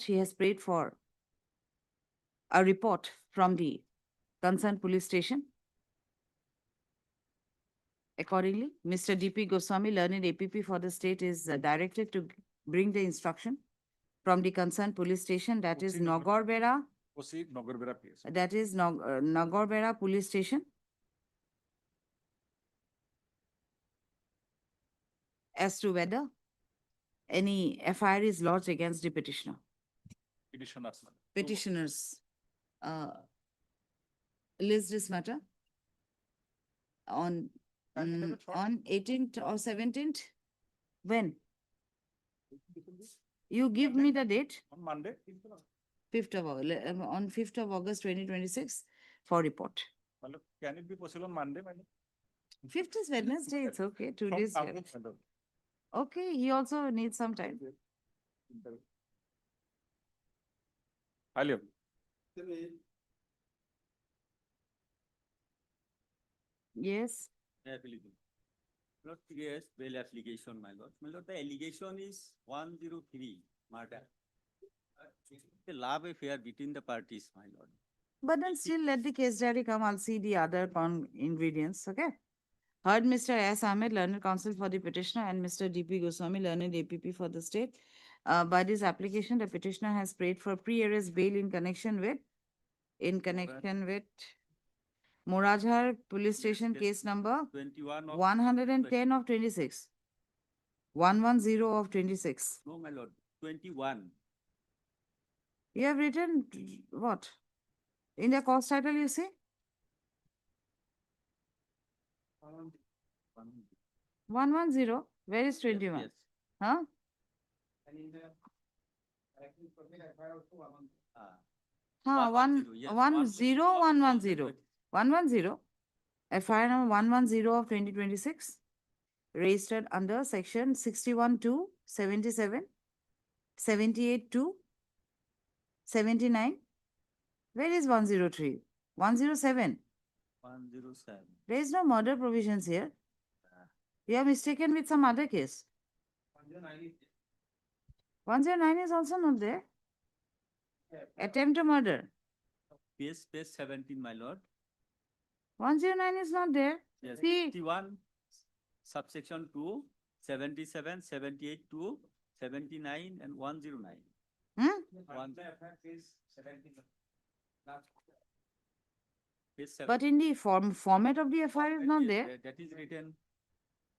he has prayed for a report from the concerned police station. Accordingly, Mr. D.P. Goswami, learned APP for the state, is directed to bring the instruction from the concerned police station, that is Nagorbera, Proceed Nagorbera PS. that is Nagorbera Police Station, as to whether any FIR is lodged against the petitioner. Petitioners. Petitioners list this matter on on 18th or 17th. When? You give me the date. On Monday. 5th of August, on 5th of August 2026 for report. My lord, can it be possible on Monday, my lord? 5th is Wednesday, it's okay, 2 From days. August, my lord. Okay, he also needs some time. Alia. Yes, Lord, yes, bail application, my lord. My lord, the allegation is 103 murder. The love affair between the parties, my lord. but then still let the case diary come, I'll see the other ingredients, okay? Heard Mr. S. Ahmed, learned counsel for the petitioner, and Mr. D.P. Goswami, learned APP for the state. By this application, the petitioner has prayed for pre-arrest bail in connection with Morajhar Police Station, Yes. case number 21 of. 110 of 26. 110 of 26. No, my lord, 21. You have written what? In the cause title, you see? One. 110. Where is Yes, 21? yes. Huh? And in the, correctly, probably FIR also one. Ah. Huh, 110, yes, 110, 110. 110. FIR number 110 of 2026. Registered under section 61 to 77, 78 to 79. Where is 103? 107. 107. There is no murder provisions here. Ah. You are mistaken with some other case. 109 is 109 is also not there. Attempt to murder. Page 17, my lord. 109 is not there. Yes, See, 61, subsection 2, 77, 78 to 79 and 109. hmm? One- the FIR is 17. Last. Page 7. But in the format of the FIR is not Yes, there. That is written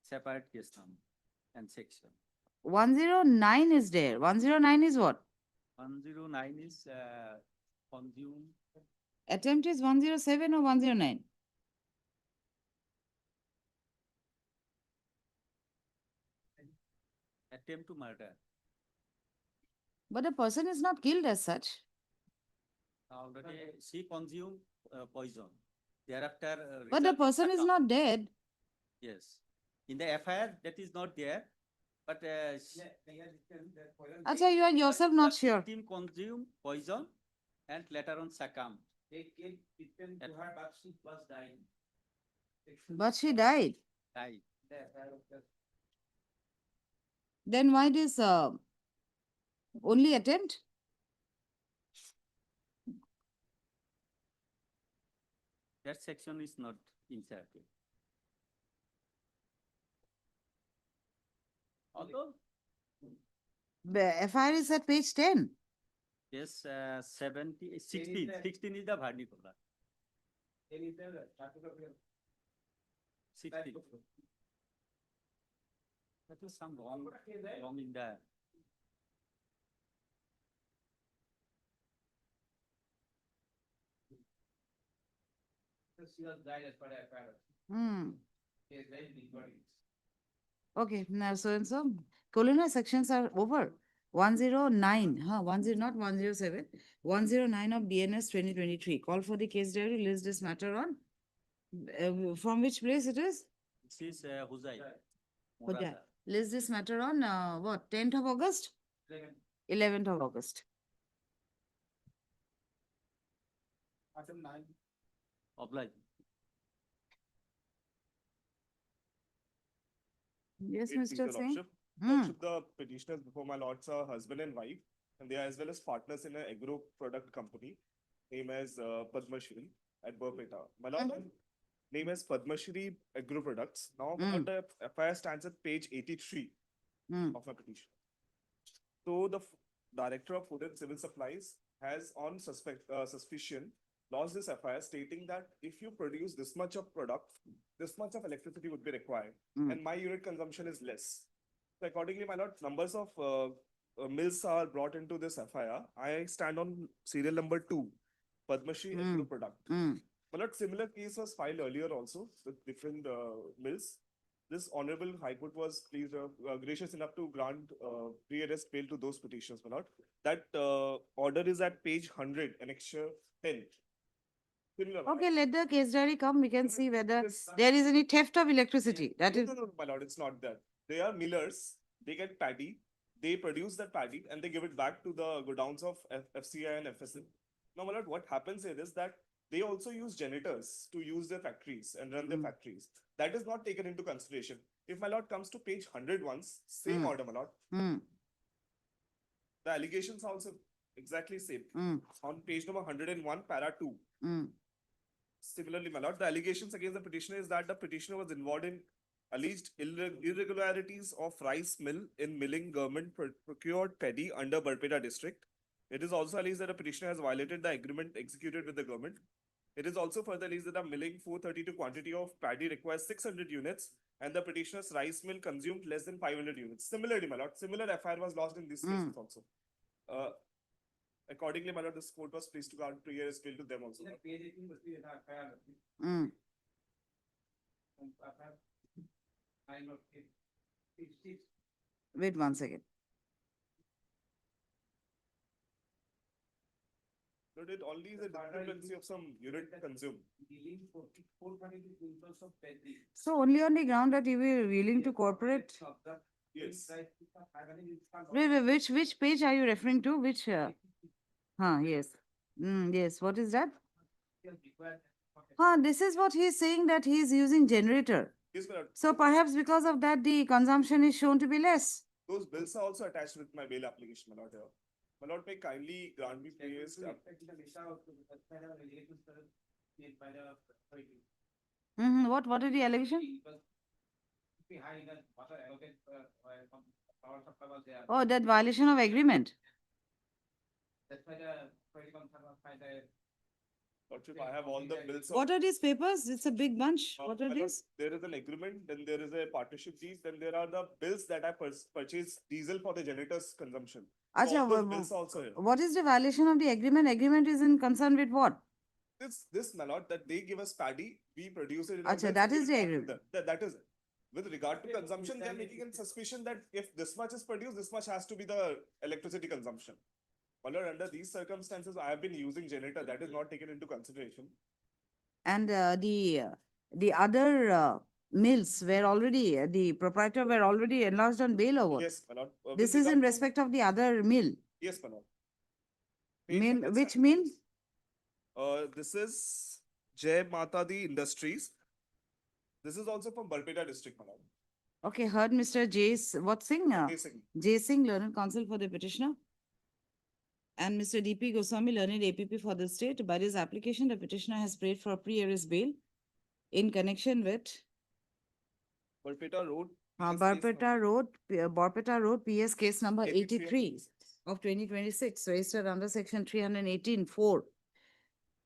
separate case number and section. 109 is there. 109 is what? 109 is consume. Attempt is 107 or 109? Attempt to murder. But the person is not killed as such. Already she consumed poison. Thereafter. But the result person is succumb. not dead. Yes. In the FIR, that is not there. But Acha, you are yourself not sure. Victim consumed poison and later on succumbed. They gave treatment to her, but she was dying. But she died. Died. The FIR of the Then why this only attempt? That section is not inserted. Although, The FIR is at page 10. yes, 70, 16, 16 is the vernacular. there is the article of 16. That is some wrong in the. she was died as per the FIR. Hmm. She is very big body. Okay, now so and so. Colonial sections are over. 109, huh? 10, not 107. 109 of BNS 2023. Call for the case diary, list this matter on. From which place it is? This is Huzai. Hujai. Morata. List this matter on what? 10th of August? 11th of August. Item 9. Oblige. Yes, Great, Mr. Mr. Singh. Lordship. Lordship, the petitioners before my lords are husband and wife, and they are as well as partners in an agro product company, name as Padmashri at Barpeta. My lord, name as Padmashri Agro Products. Now, my lord, the FIR stands at page 83 Hmm. of my petition. So, the Director of Food and Civil Supplies has, on suspicion, lodged this FIR stating that if you produce this much of product, this much of electricity would be required, and my unit consumption is less. So accordingly, my lord, numbers of mills are brought into this FIR. I stand on serial number 2, Padmashri Agro Product. My lord, similar case was filed earlier also with different mills. This Honorable High Court was pleased, gracious enough to grant pre-arrest bail to those petitions, my lord. That order is at page 100, annexure 10. Similar. Okay, let the case diary come. We can see whether This- there is any theft of electricity. That No, is. no, no, my lord, it's not that. They are millers. They get paddy. They produce that paddy and they give it back to the godowns of FCI and FSL. Now, my lord, what happens here is that they also use janitors to use their factories and run their factories. That is not taken into consideration. If my lord comes to page 100 once, same order, my lord. The allegations are also exactly same. On page number 101, para 2. Similarly, my lord, the allegations against the petitioner is that the petitioner was involved in alleged irregularities of rice mill in milling government procured paddy under Barpeta district. It is also alleged that the petitioner has violated the agreement executed with the government. It is also further alleged that the milling 432 quantity of paddy requires 600 units and the petitioner's rice mill consumed less than 500 units. Similarly, my lord, similar FIR was lodged in this case also. Accordingly, my lord, this court was pleased to grant 2 years bail to them also. Mm. Wait 1 second. But it only is a discrepancy of some unit consumed. So only on the ground that you were willing to cooperate? Yes. Which page are you referring to? Which? Yes. Yes. What is that? This is what he is saying, that he is using generator. Yes, my lord. So perhaps because of that, the consumption is shown to be less. Those bills are also attached with my bail application, my lord. Here. My lord, may kindly grant me 2 years. What is the allegation? Oh, that violation of agreement. Lordship, I have all the bills. What are these papers? It's a big bunch. What are my lord, these? there is an agreement, then there is a partnership deed, then there are the bills that I purchased diesel for the generator's consumption. So Acha, all those bills are also here. what is the violation of the agreement? Agreement is in concern with what? This, my lord, that they give us paddy, we produce it. In Acha, our that mills, is we the will pack agreement. That is it. With regard to consumption, they are making a suspicion that if this much is produced, this much has to be the electricity consumption. My lord, under these circumstances, I have been using generator. That is not taken into consideration. And the other mills were already, the proprietor were already enlarged on bail or what? Yes, my lord. With This is in regard to- respect of the other mill. Yes, my lord. Mill, which mill? This is Jai Matadi Industries. This is also from Barpeta district, my lord. Okay, heard Mr. What Singh? Jai Singh. J. Singh, learned counsel for the petitioner. And Mr. D.P. Goswami, learned APP for the state. By his application, the petitioner has prayed for pre-arrest bail in connection with Barpeta Road. Barpeta Road, PS case number 83 83 of 2026, registered under section 318(4),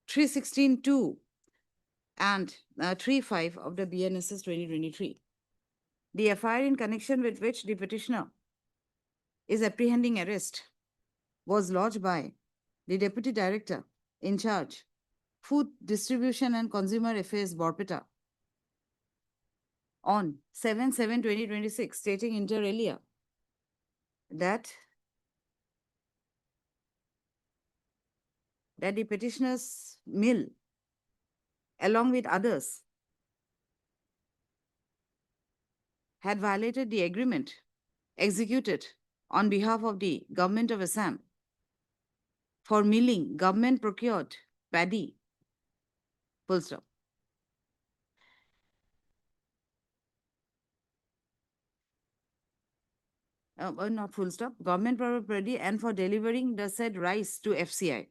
316(2), and 35 of the BNSS 2023. The FIR in connection with which the petitioner is apprehending arrest was lodged by the Deputy Director in charge, Food Distribution and Consumer Affairs, Barpeta, on 7/7/2026, stating inter alia that the petitioner's mill, along with others, had violated the agreement executed on behalf of the government of Assam for milling government procured paddy. Full stop. Not full stop. Government procured paddy and for delivering the said rice to FCI.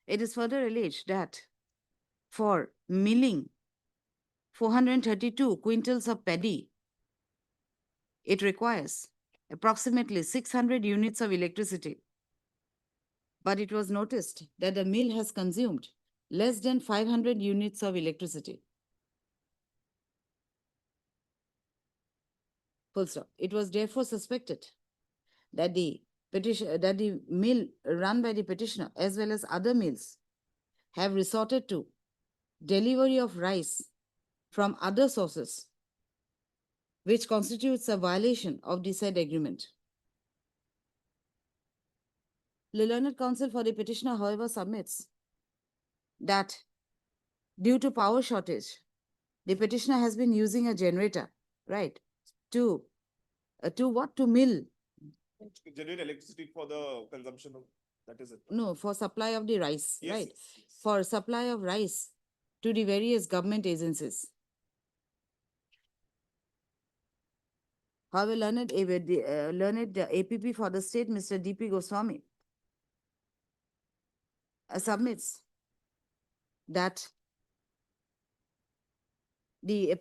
It is further alleged that for milling 432 quintals of paddy, it requires approximately 600 units of electricity. But it was noticed that the mill has consumed less than 500 units of electricity. Full stop. It was therefore suspected that the mill run by the petitioner as well as other mills have resorted to delivery of rice from other sources, which constitutes a violation of the said agreement. The learned counsel for the petitioner, however, submits that due to power shortage, the petitioner has been using a generator, right, to what? To mill. Generate electricity for the consumption of, that is it. No, for supply of the rice, Yes, right? yes, yes. For supply of rice to the various government agencies. However, learned APP for the state, Mr. D.P. Goswami, submits that the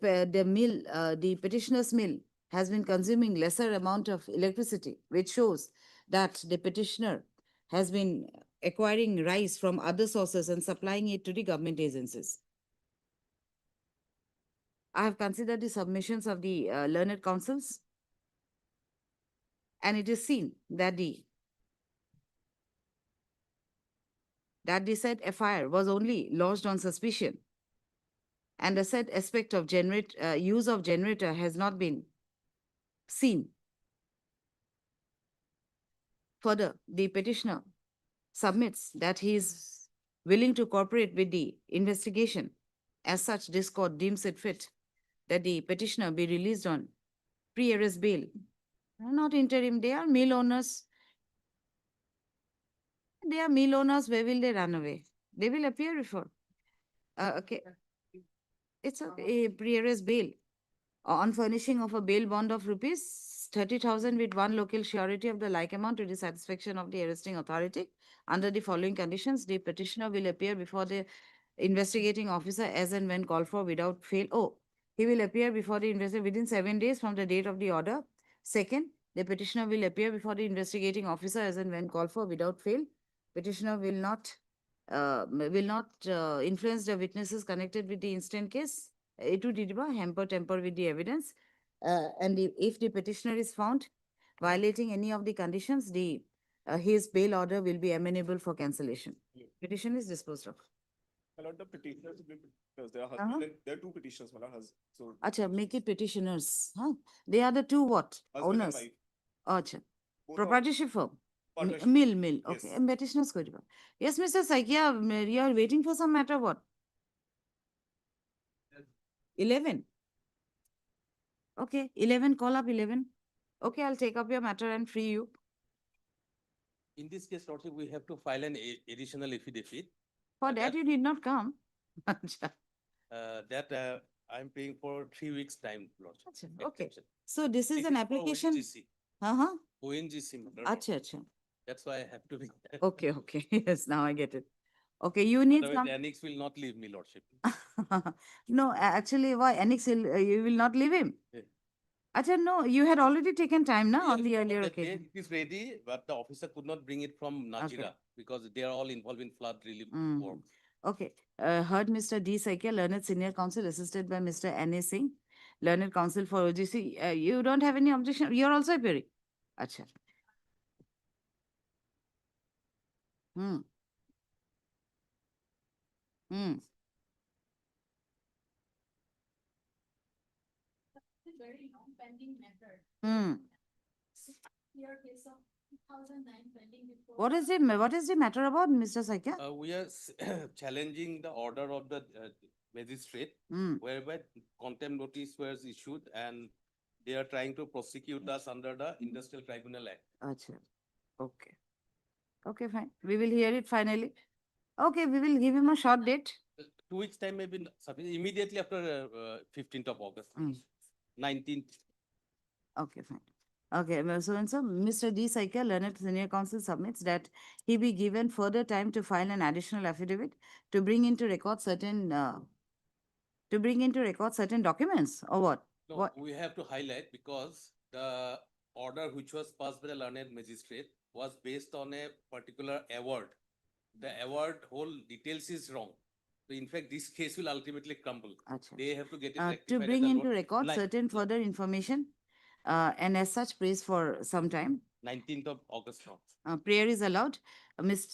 petitioner's mill has been consuming lesser amount of electricity, which shows that the petitioner has been acquiring rice from other sources and supplying it to the government agencies. I have considered the submissions of the learned counsels, and it is seen that the said FIR was only lodged on suspicion, and the said aspect of use of generator has not been seen. Further, the petitioner submits that he is willing to cooperate with the investigation. As such, this court deems it fit that the petitioner be released on pre-arrest bail. Not interim, they are mill owners. They are mill owners, where will they run away? They will appear before. Okay. It's a pre-arrest bail on furnishing of a bail bond of rupees 30,000 with one local surety of the like amount to the satisfaction of the arresting authority. Under the following conditions, the petitioner will appear before the investigating officer as and when called for without fail. Oh, he will appear before the investigator within 7 days from the date of the order. Second, the petitioner will appear before the investigating officer as and when called for without fail. Petitioner will not influence the witnesses connected with the instant case. It would hamper temper with the evidence. If the petitioner is found violating any of the conditions, his bail order will be amenable for cancellation. Petition is disposed of. My lord, the petitioners will be petitioners. There are, Uh-huh. there are two petitions, my lord. So Acha, make it petitioners. Huh? They are the two what? husband and Owners. wife, Acha. both are Proprietorship firm. partnership. Mill. Okay. Yes. And petitioners go. Yes, Mr. Saikia, you are waiting for some matter what? 11. Okay, 11, call up 11. Okay, I'll take up your matter and free you. In this case, Lordship, we have to file an additional affidavit For that, you did not come. Acha. that I'm paying for 3 weeks time, Lordship. Acha, okay. Extension. So this is This an for application. ONGC. Uh-huh. ONGC matter. Acha. That's why I have to be. Okay. Yes, now I get it. Okay, you need Otherwise, some. the annex will not leave me, Lordship. No, actually, why? Annex, you will not leave him. Yeah. Acha, no, you had already taken time now on the Yes, earlier the occasion. date is ready, but the officer could not bring it from Najira because they are all involved in flood relief work. Okay. Heard Mr. D. Saikia, Learned Senior Counsel, assisted by Mr. N.A. Singh, Learned Counsel for OGC. You don't have any objection? You're also appearing? Acha. Hmm. Very long pending matter. Your case of 2009 pending before. What is the matter about, Mr. Saikia? We are challenging the order of the magistrate whereby contempt notice was issued and they are trying to prosecute us under the Industrial Tribunal Act. Acha. Okay. Okay, fine. We will hear it finally. Okay, we will give him a short date. 2 weeks time may be sufficient. Immediately after 15th of August, 19th. Okay, fine. Okay, so Mr. D. Saikia, Learned Senior Counsel, submits that he be given further time to file an additional affidavit to bring into record certain documents, or what? No, What? we have to highlight because the order which was passed by the learned magistrate was based on a particular award. The award whole details is wrong. So in fact, this case will ultimately crumble. Acha. They have to get it To rectified at bring the into road. record certain further information, and as such, prays for some time. 19th of August now. Prayer is allowed. Miss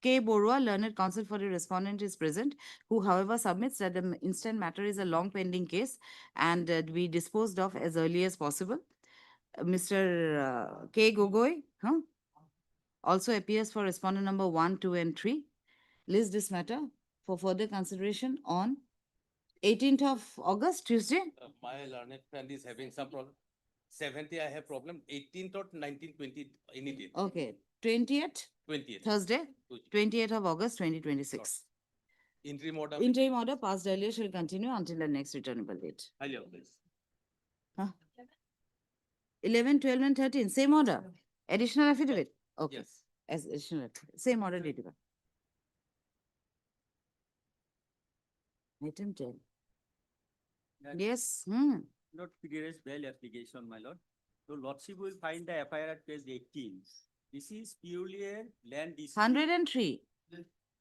K. Borua, Learned Counsel for the respondent, is present, who, however, submits that the instant matter is a long pending case and be disposed of as early as possible. Mr. K. Gogoi also appears for respondent number 1, 2, and 3. List this matter for further consideration on 18th of August, Tuesday. My learned friend is having some problem. 70th I have problem. 18th or 19th, 20th, any day. Okay. 20th? 20th. Thursday, 28th of August, 2026. Interim order. Interim order passed earlier shall continue until the next returnable date. Highly authorized. 11, 12, and 13, same order. Additional affidavit. Okay. Yes. As additional affidavit. Same order dated. Item 10. Yes. Not PDRS bail application, my lord. So lordship will find the FIR at page 18. This is purely a land dispute. 103.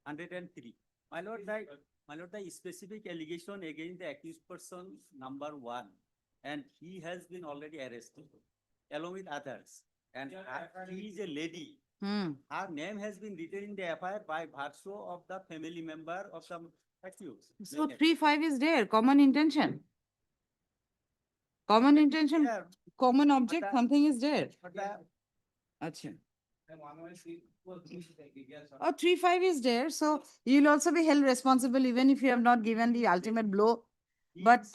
103. My lord, the specific allegation against the accused person number 1, and he has been already arrested along with others. And she is a lady. Her name has been written in the FIR by virtue of the family member of the accused. So 3-5 is there. Common intention. Common intention. Yeah, Common object. that- Something is there. but the Acha. Oh, 3-5 is there. So you'll also be held responsible even if you have not given the ultimate blow. But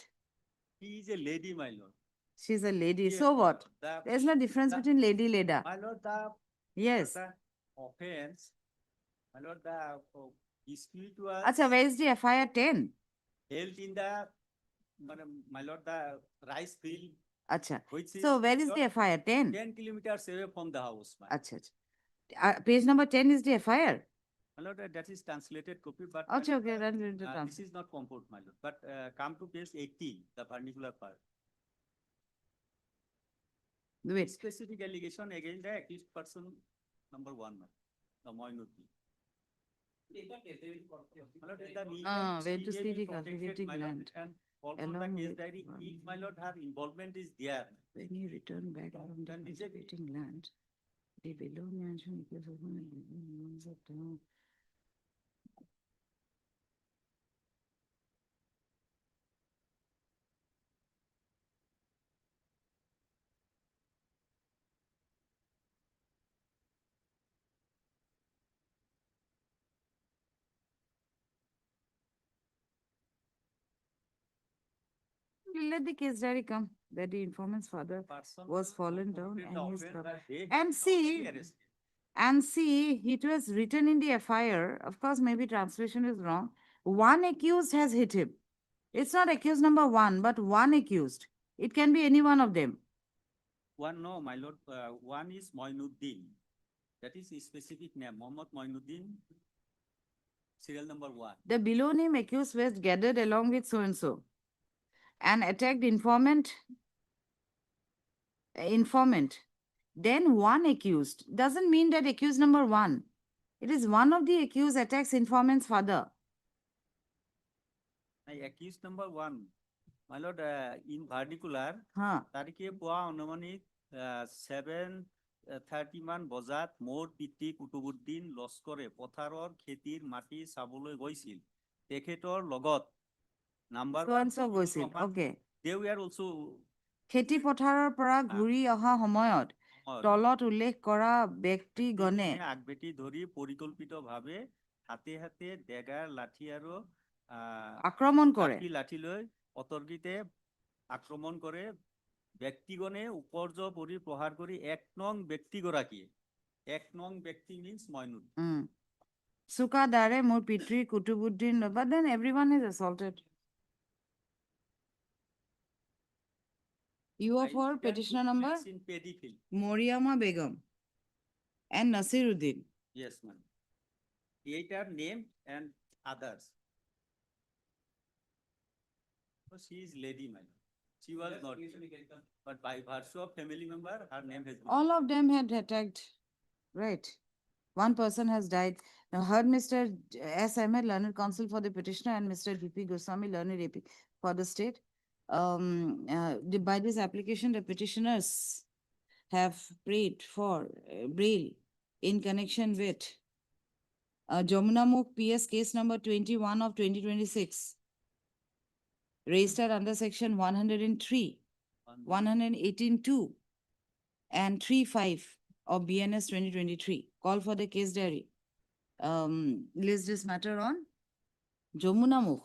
he is a lady, my lord. she's a lady. Yes, So my what? lord. The- There's no difference the- between lady, leda. My lord, Yes. the offense, my lord, the dispute was Acha, where is the FIR 10? held in the, my lord, the rice field, Acha. which is So where is my the lord, FIR 10? 10 kilometers away from the house. My Acha. Page number 10 is the FIR. lord, that is translated copy, but Okay, okay. Then we'll this transfer. is not comfort, my lord. But come to page 18, the particular part. Wait. Specific allegation against the accused person number 1, the Moinuddin. Where to see the protected, cultivating my lord, land and all from the along case with diary, one if my lord her involvement is there, when you return back from the Then is it- cultivating land, the below mentioned because of let the case diary come that the informant's father person was who fallen down committed the and his offense, prop- they and is see- already arrested. and see, it was written in the FIR. Of course, maybe translation is wrong. One accused has hit him. It's not accused number 1, but one accused. It can be any one of them. One, no, my lord, one is Moinuddin. That is a specific name, Mohammad Moinuddin, serial number 1. The below name accused was gathered along with so and so and attacked informant. Then one accused doesn't mean that accused number 1. It is one of the accused attacks informant's father. Accused number 1, my lord, in particular, Huh. তারিখে পোৱা অনুমানিক 7:30 মান বজাত মোৰ পিতৃ কুতুবুদ্দিন লস্কৰে পথাৰৰ খেতিৰ মাটি চাবলৈ গৈছিল। তেখেতৰ লগত নাম্বাৰ So and so গৈছিল. Okay. they were also খেতি পথাৰৰ পৰা ঘূৰি অহা সময়ত তলত উল্লেখ কৰা ব্যক্তিগণে আগবেটি ধৰি পৰিকল্পিতভাৱে হাতে হাতে ডেগাৰ লাঠি আৰু আক্ৰমণ কৰে। লাঠি লৈ অতৰ্কিতে আক্ৰমণ কৰে। ব্যক্তিগণে উপৰ্য পৰি প্ৰহাৰ কৰি 1 নং ব্যক্তিগৰাকীয়ে 1 নং ব্যক্তি means Moinuddin. চুকাদাৰে মোৰ পিতৃ Qutubuddin, but then everyone is assaulted. You are for Can petitioner put number? this in paddy field. Moriama Begum and Nasiruddin. Yes, ma'am. 8 are named and others. So she is lady, ma'am. She was not, but by virtue of family member, her name has been. All of them had attacked. Right. One person has died. Now, heard Mr. S. Ahmed, learned counsel for the petitioner, and Mr. D.P. Goswami, learned AP for the state. By this application, the petitioners have prayed for bail in connection with Jamunamukh PS case number 21 of 2026, registered under section 103, 118(2), and 3(5) of BNS 2023. Call for the case diary. List this matter on Jamunamukh.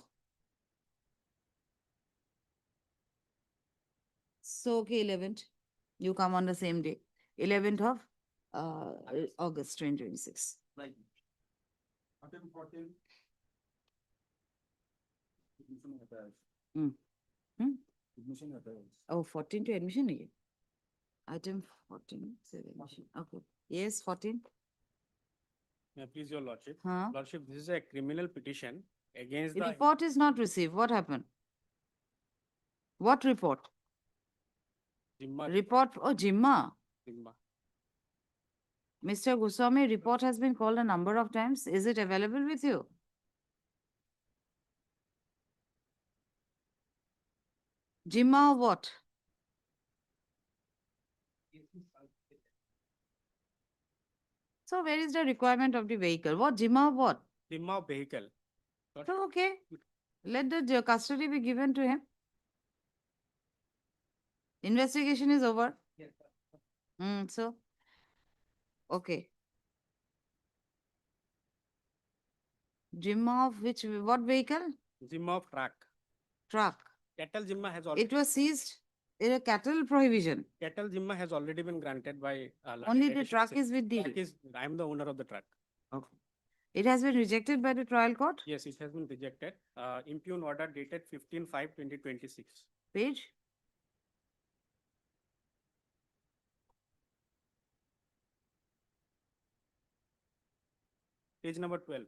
So, okay, 11th, you come on the same day, 11th of August 2026. Like, item 14. Admission matters. Admission matters. Oh, 14 to admission again. Item 14, say admission. Okay. Yes, 14. Please, your lordship. Huh? Lordship, this is a criminal petition against The the report is not received. What happened? What report? Jimma, Report, oh, Jimma. Jimma. Mr. Goswami, report has been called a number of times. Is it available with you? Jimma what? So where is the requirement of the vehicle? What Jimma what? Jimma of vehicle. So okay, let the custody be given to him. Investigation is over. So, okay. Jimma of what vehicle? Jimma of truck. Truck. Cattle Jimma has already. It was seized in a cattle prohibition. Cattle Jimma has already been granted by. Only the truck is with Truck the. is, I am the owner of the truck. Okay. It has been rejected by the trial court. Yes, it has been rejected. Impugn order dated 15/5/2026. Page. Page number 12.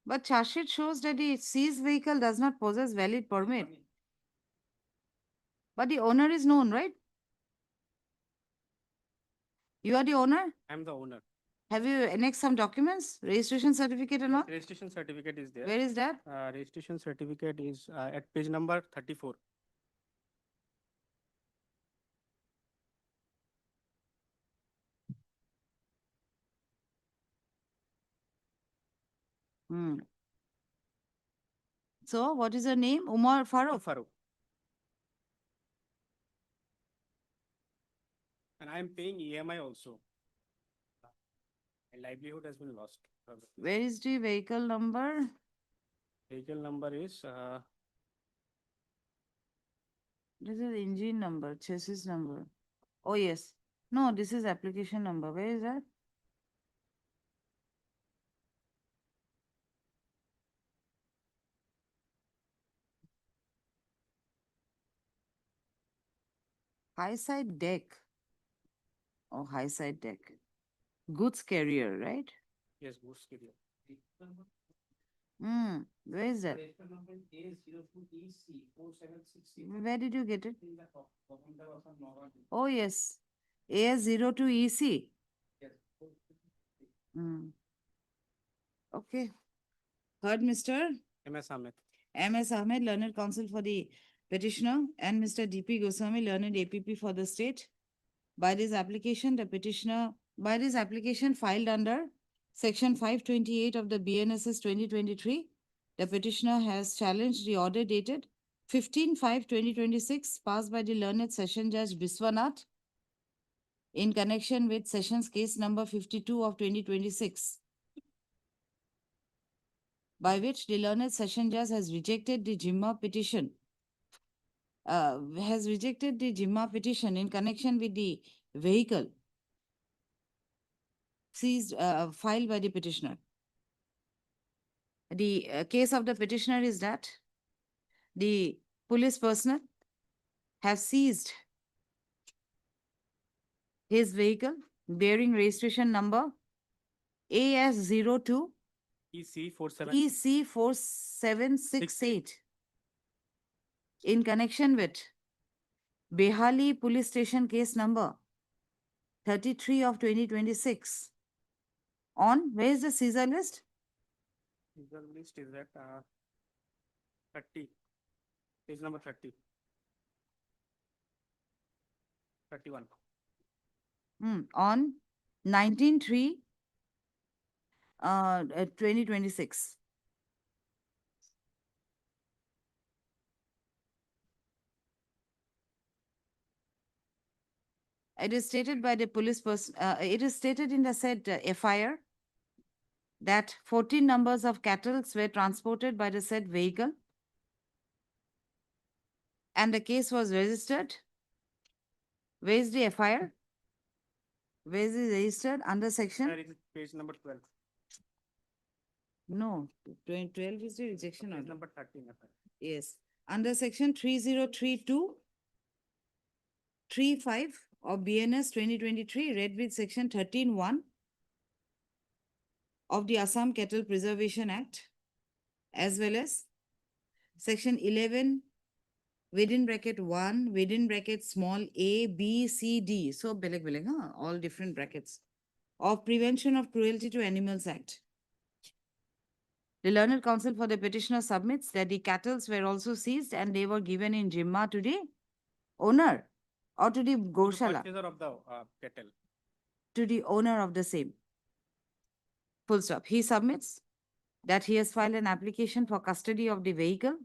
But charge sheet shows that the seized vehicle does not possess valid permit. But the owner is known, right? You are the owner? I am the owner. Have you annexed some documents? Registration certificate or not? Registration certificate is there. Where is that? Registration certificate is at page number 34. Hmm. So, what is your name? Umar Farooq. Farooq. And I am paying EMI also. My livelihood has been lost. Where is the vehicle number? Vehicle number is This is engine number, chassis number. Oh, yes. No, this is application number. Where is that? High side deck. Oh, high side deck. Goods carrier, right? yes, goods carrier. Where is that? Where did you get it? Oh, yes. AS02EC. Okay. Heard, Mr. MS Ahmed. MS Ahmed, learned counsel for the petitioner, and Mr. DP Goswami, learned APP for the state. By this application, filed under Section 528 of the BNSS 2023, the petitioner has challenged the order dated 15/5/2026 passed by the learned Session Judge Biswanath in connection with Sessions Case number 52 of 2026, by which the learned Session Judge has rejected the Jimma petition in connection with the vehicle seized, filed by the petitioner. The case of the petitioner is that the police personnel have seized his vehicle bearing registration number AS02 EC47. EC4768 in connection with Behali Police Station case number 33 of 2026 on, where is the seizure list? User list is at 30. Page number 30. 31. On 19/3 2026. It is stated by the police person, it is stated in the said FIR that 14 numbers of cattle were transported by the said vehicle and the case was registered. Where is the FIR? Where is it registered? Under section? There is page number 12. No, 12 is the rejection Page order. number 13. Yes. Under section 3032/35 of BNS 2023, read with section 13(1), of the Assam Cattle Preservation Act, as well as Section 11 within bracket 1 within bracket small a, b, c, d. So, beleg, huh? All different brackets. Of Prevention of Cruelty to Animals Act. The Learned Counsel for the petitioner submits that the cattle were also seized and they were given in Jimma to the owner or to the Goshala, Purchaser of the cattle. to the owner of the same. Full stop. He submits that he has filed an application for custody of the vehicle,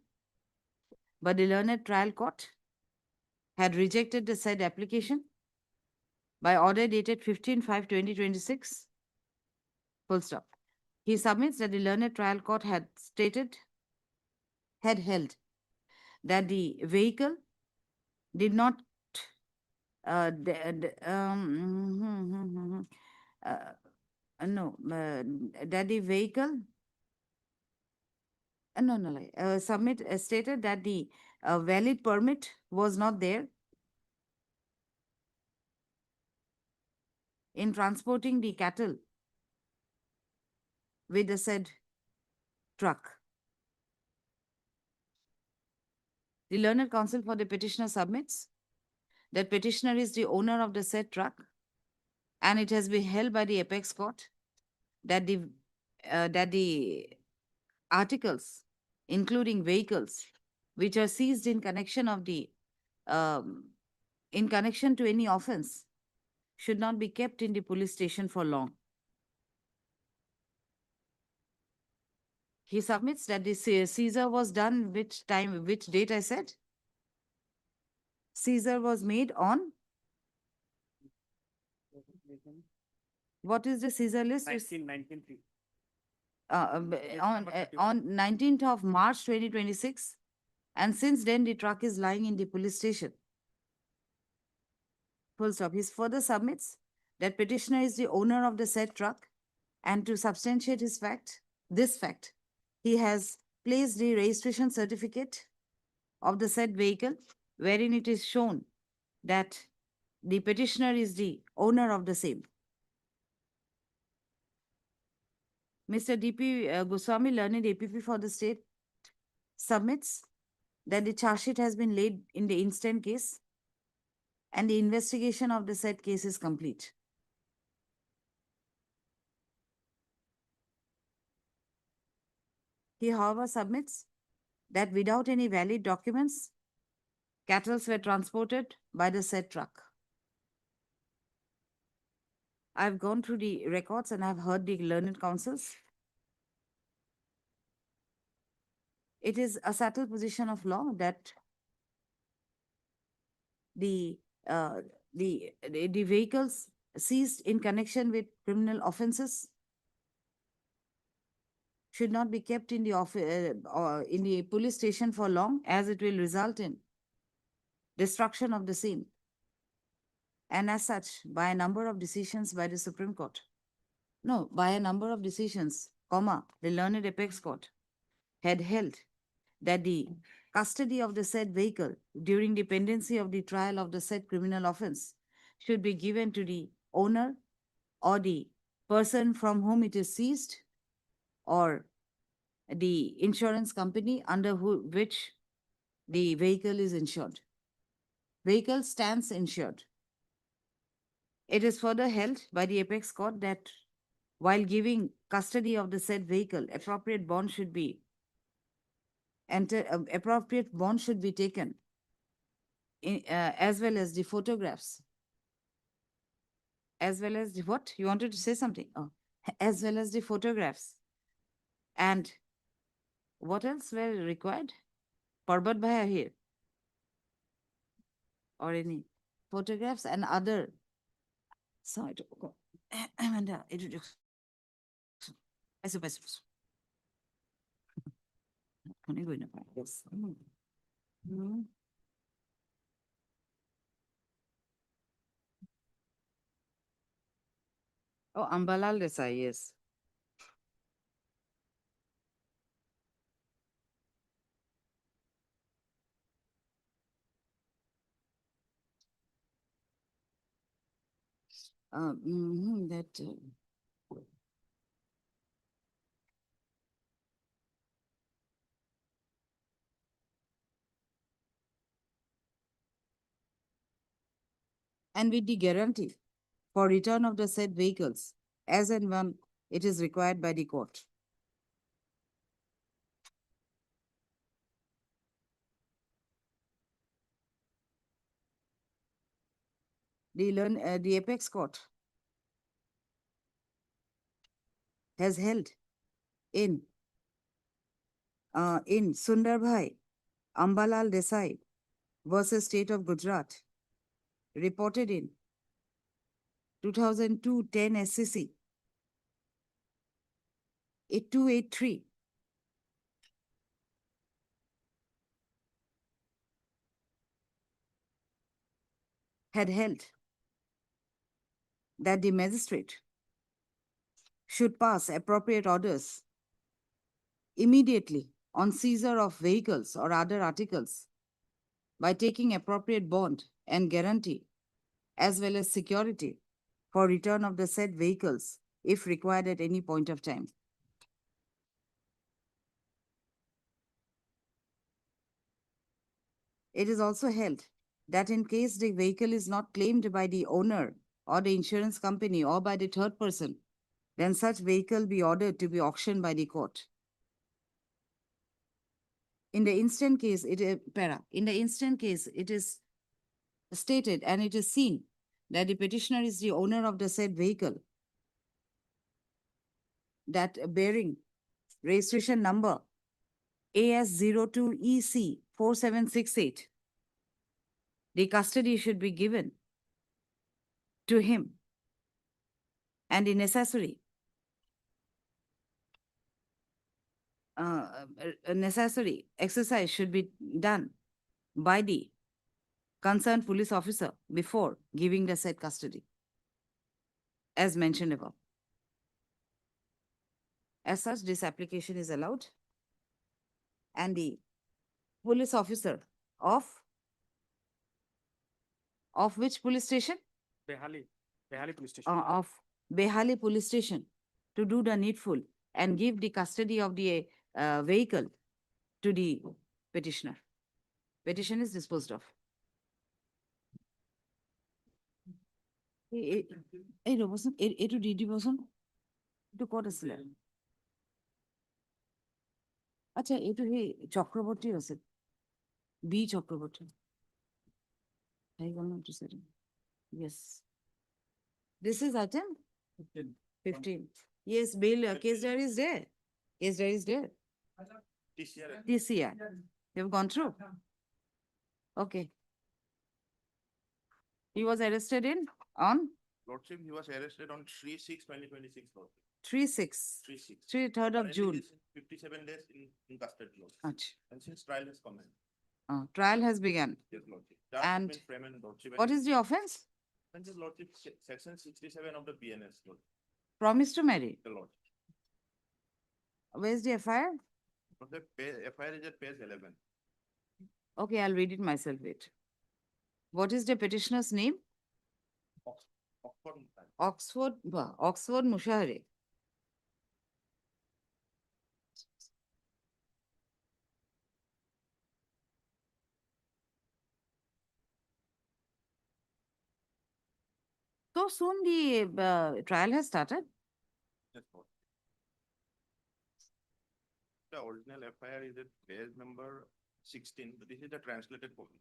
but the learned trial court had rejected the said application by order dated 15/5/2026. Full stop. He submits that the learned trial court had held that the vehicle did not that the vehicle stated that the valid permit was not there in transporting the cattle with the said truck. The learned counsel for the petitioner submits that petitioner is the owner of the said truck, and it has been held by the apex court that the articles, including vehicles, which are seized in connection to any offense, should not be kept in the police station for long. He submits that the seizure was done which date I said? Seizure was made on, what is the seizure list? 1993. On 19th of March 2026, and since then the truck is lying in the police station. Full stop. He further submits that petitioner is the owner of the said truck, and to substantiate this fact, he has placed the registration certificate of the said vehicle, wherein it is shown that the petitioner is the owner of the same. Mr. D.P. Goswami, learned APP for the state, submits that the charge sheet has been laid in the instant case and the investigation of the said case is complete. He, however, submits that without any valid documents, cattle were transported by the said truck. I've gone through the records and I've heard the learned counsels. It is a settled position of law that the vehicles seized in connection with criminal offenses should not be kept in the or in the police station for long, as it will result in destruction of the same. And as such, by a number of decisions by the Supreme Court, no, by a number of decisions, the learned apex court had held that the custody of the said vehicle during the pendency of the trial of the said criminal offense should be given to the owner or the person from whom it is seized, or the insurance company under which the vehicle is insured. Vehicle stands insured. It is further held by the apex court that while giving custody of the said vehicle, appropriate bond should be taken, as well as the photographs, as well as the what? You wanted to say something? Oh, as well as the photographs. And what else were required? Parbat Bhaiya here. Or any photographs and other. Sorry to go. Amanda, introduce. Yes. Oh, Ambalal Desai, yes. That and with the guarantee for return of the said vehicles as and when it is required by the court. The apex court has held in Sundarbhai Ambalal Desai versus State of Gujarat, reported in 2002-10 SCC 8283, had held that the magistrate should pass appropriate orders immediately on seizure of vehicles or other articles by taking appropriate bond and guarantee as well as security for return of the said vehicles if required at any point of time. It is also held that in case the vehicle is not claimed by the owner or the insurance company or by the third person, then such vehicle be ordered to be auctioned by the court. In the instant case, it is stated and it is seen that the petitioner is the owner of the said vehicle, that bearing registration number AS02EC 4768, the custody should be given to him and the necessary exercise should be done by the concerned police officer before giving the said custody, as mentioned above. As such, this application is allowed, and the police officer of which police station? Behali police station. Of Behali police station, to do the needful and give the custody of the vehicle to the petitioner. Petition is disposed of. এই ৰবচোন এইটো দি দিবচোন, এইটো ক'ত আছিলে? আচ্ছা, এইটো সেই চক্ৰৱৰ্তী আছিল, B Chakraborty. Yes. This is item 15. Yes, bail case diary is there. Case diary is there. TCR. You have gone through? Okay. He was arrested on Lordship, he was arrested on 3/6/2026, Lordship. 3/6. 3/6. 3rd of Currently, June. this is 57 days in custody, Lordship. Achha. And since trial has commenced. Trial has begun. Yes, Lordship. Charge And has been framed, Lordship. What is the offense? Offense is, Lordship, section 67 of the BNS, Lordship. Promise to marry. The Lordship. Where's the FIR? The FIR is at page 11. Okay, I'll read it myself. Wait. What is the petitioner's name? Oxford Mushahare. So soon the trial has started. Yes, Lord. The original FIR is at page number 16, but this is the translated copy.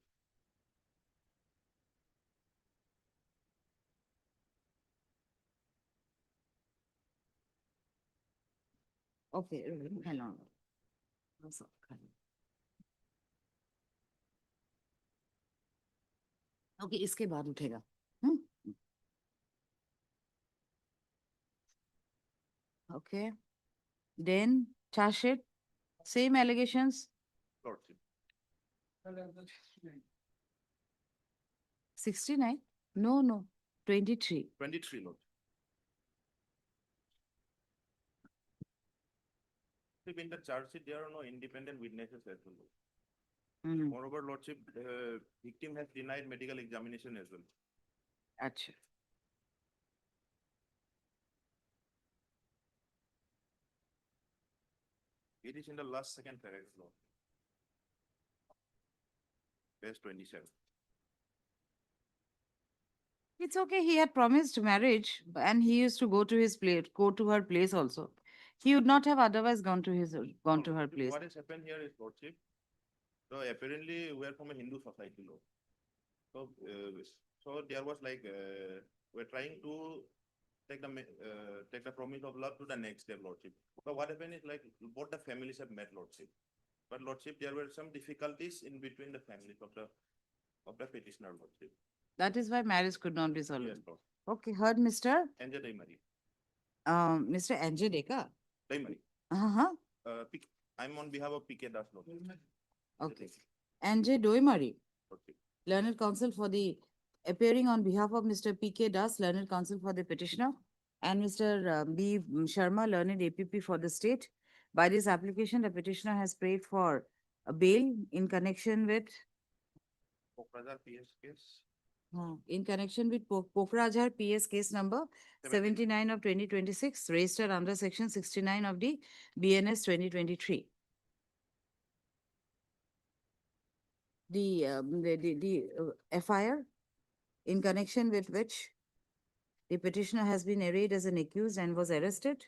Okay, hang on. Okay, इसके बाद उठेगा. Okay. Then charge sheet, same allegations. Lordship. 69? No. 23. 23, Lord. In the charge sheet, there are no independent witnesses as well. Mhm. Moreover, Lordship, victim has denied medical examination as well. Achha. It is in the last second paragraph, Lord. Page 27. It's okay. He had promised marriage and he used to go to his place, go to her place also. He would not have otherwise gone to his gone to her place. What has happened here is lordship. So apparently we are from a Hindu society law. So there was like we're trying to take the promise of love to the next step, lordship. But what happened is like both the families have met, lordship. But lordship, there were some difficulties in between the families of the petitioner, lordship. That is why marriage could not be solemn. Yes, lord. Okay, heard Mr. Anja Daimari. Mr. Anjay Deka. Daimari. Uh-huh. I'm on behalf of PK Das, lordship. Okay. Anjay Doimari, Lordship. learned counsel for the appearing on behalf of Mr. P.K. Das, learned counsel for the petitioner, and Mr. B. Sharma, learned APP for the state. By this application, the petitioner has prayed for a bail in connection with Pokrajar PS case. in connection with Pokrajar PS case number 79 of 2026, registered under section 69 of the BNS 2023. The FIR in connection with which the petitioner has been arraigned as an accused and was arrested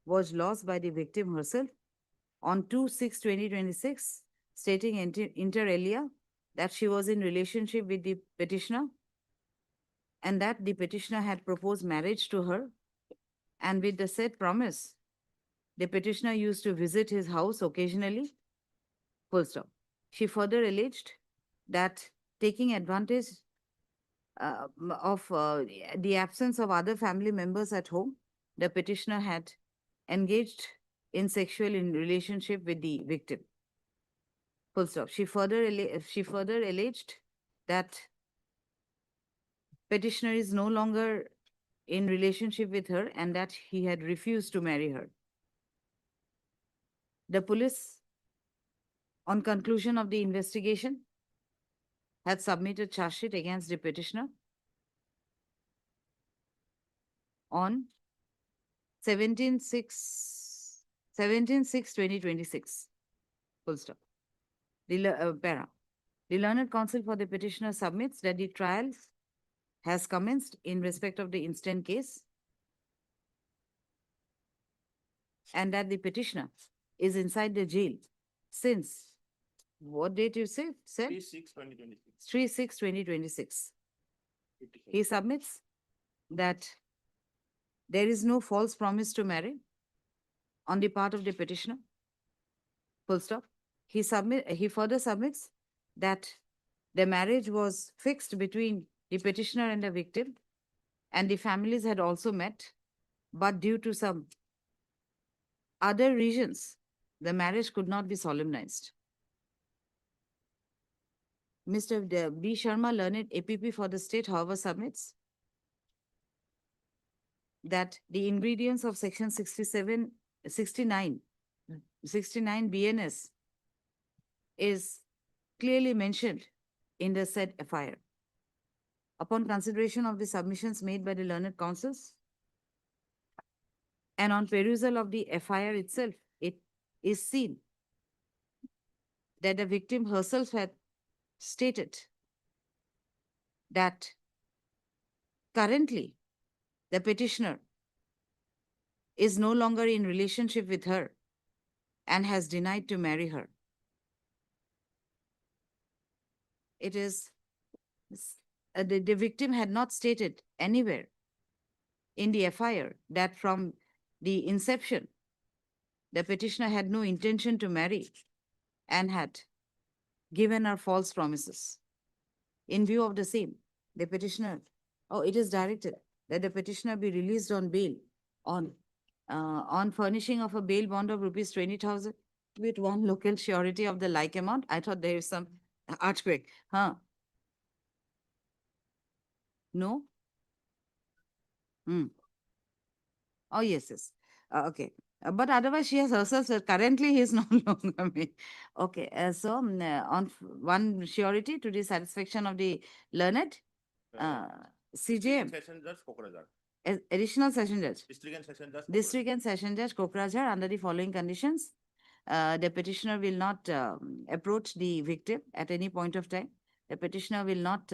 was lost by the victim herself on 2/6/2026, stating inter alia that she was in relationship with the petitioner and that the petitioner had proposed marriage to her, and with the said promise, the petitioner used to visit his house occasionally. Full stop. She further alleged that taking advantage of the absence of other family members at home, the petitioner had engaged in sexual relationship with the victim. Full stop. She further alleged that petitioner is no longer in relationship with her and that he had refused to marry her. The police, on conclusion of the investigation, had submitted charge sheet against the petitioner on 17/6/2026. Full stop. The learned counsel for the petitioner submits that the trial has commenced in respect of the instant case and that the petitioner is inside the jail since what date you said? 3/6/2026. 3/6/2026. He submits that there is no false promise to marry on the part of the petitioner. Full stop. He further submits that the marriage was fixed between the petitioner and the victim, and the families had also met, but due to some other reasons, the marriage could not be solemnized. Mr. B. Sharma, learned APP for the state, however, submits that the ingredients of section 69 BNS is clearly mentioned in the said FIR. Upon consideration of the submissions made by the learned counsels and on perusal of the FIR itself, it is seen that the victim herself had stated that currently the petitioner is no longer in relationship with her and has denied to marry her. It is the victim had not stated anywhere in the FIR that from the inception, the petitioner had no intention to marry and had given her false promises. In view of the same, the petitioner, it is directed that the petitioner be released on bail on furnishing of a bail bond of rupees 20,000 with one local surety of the like amount. I thought there is some earthquake. No? Oh, yes, yes. Okay. But otherwise, she has herself said currently he is no longer me. Okay. On one surety to the satisfaction of the learned, CJM, Session Judge Pokrajar. Additional Session Judge, District and Session Judge. District and Session Judge Kokrajhar, under the following conditions. The petitioner will not approach the victim at any point of time. The petitioner will not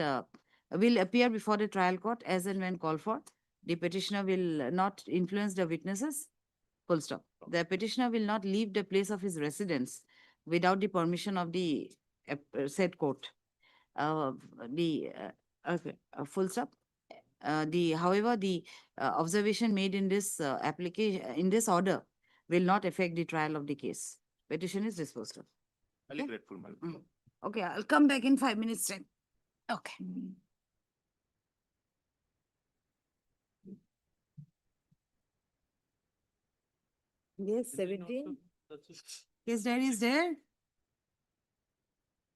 will appear before the trial court as and when called for. The petitioner will not influence the witnesses. Full stop. The petitioner will not leave the place of his residence without the permission of the said court. Okay, full stop. However, the observation made in this application, in this order, will not affect the trial of the case. Petition is disposed of. Highly Okay. grateful, madam. Okay, I'll come back in 5 minutes time. Okay. Yes, 17. Case diary is there.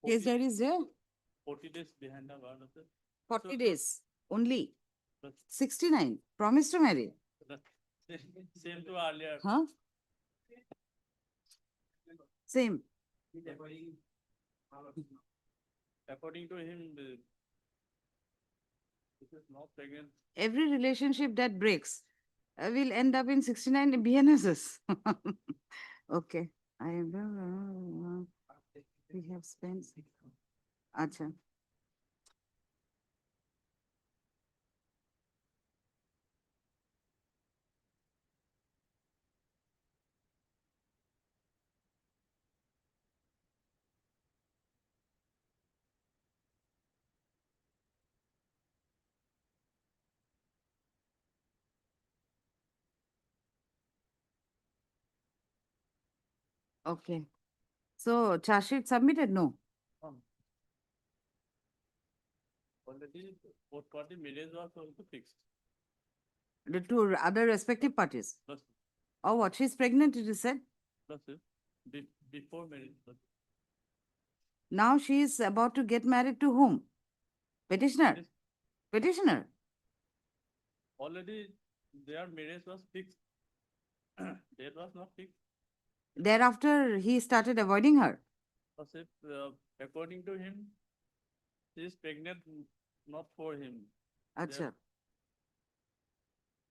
Case diary is there. 40 days behind the word of the. 40 days only. 69. Promise to marry. Same to earlier. Huh? Same. According to him, this is not pregnant. Every relationship that breaks will end up in 69 BNSs. Okay. We have spent. Acha. Okay. So, charge sheet submitted? No. Already, 40 million was also fixed. The two other respective parties. Plus, Oh, what? She's pregnant, it is said. plus, before marriage. Now she is about to get married to whom? Petitioner. Yes. Petitioner. Already, their marriage was fixed. That was not fixed. Thereafter, he started avoiding her. Because if, according to him, she is pregnant not for him. Acha.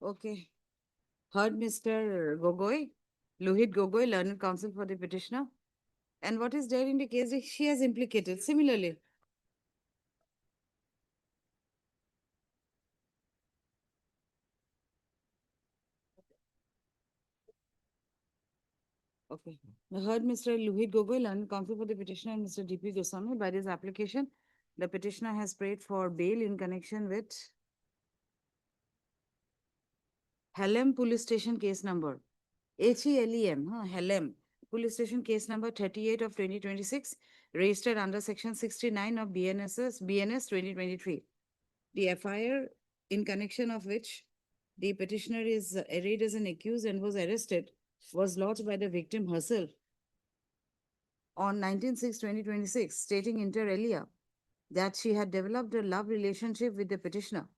Okay. Heard Mr. Gogoi, Lohit Gogoi, learned counsel for the petitioner. And what is there in the case that she has implicated similarly? Okay. I heard Mr. Lohit Gogoi, learned counsel for the petitioner, and Mr. D.P. Goswami. By this application, the petitioner has prayed for bail in connection with Halem Police Station case number HELEM, Halem Police Station case number 38 of 2026, registered under section 69 of BNS 2023. The FIR in connection of which the petitioner is arraigned as an accused and was arrested was lodged by the victim herself on 19/6/2026, stating inter alia that she had developed a love relationship with the petitioner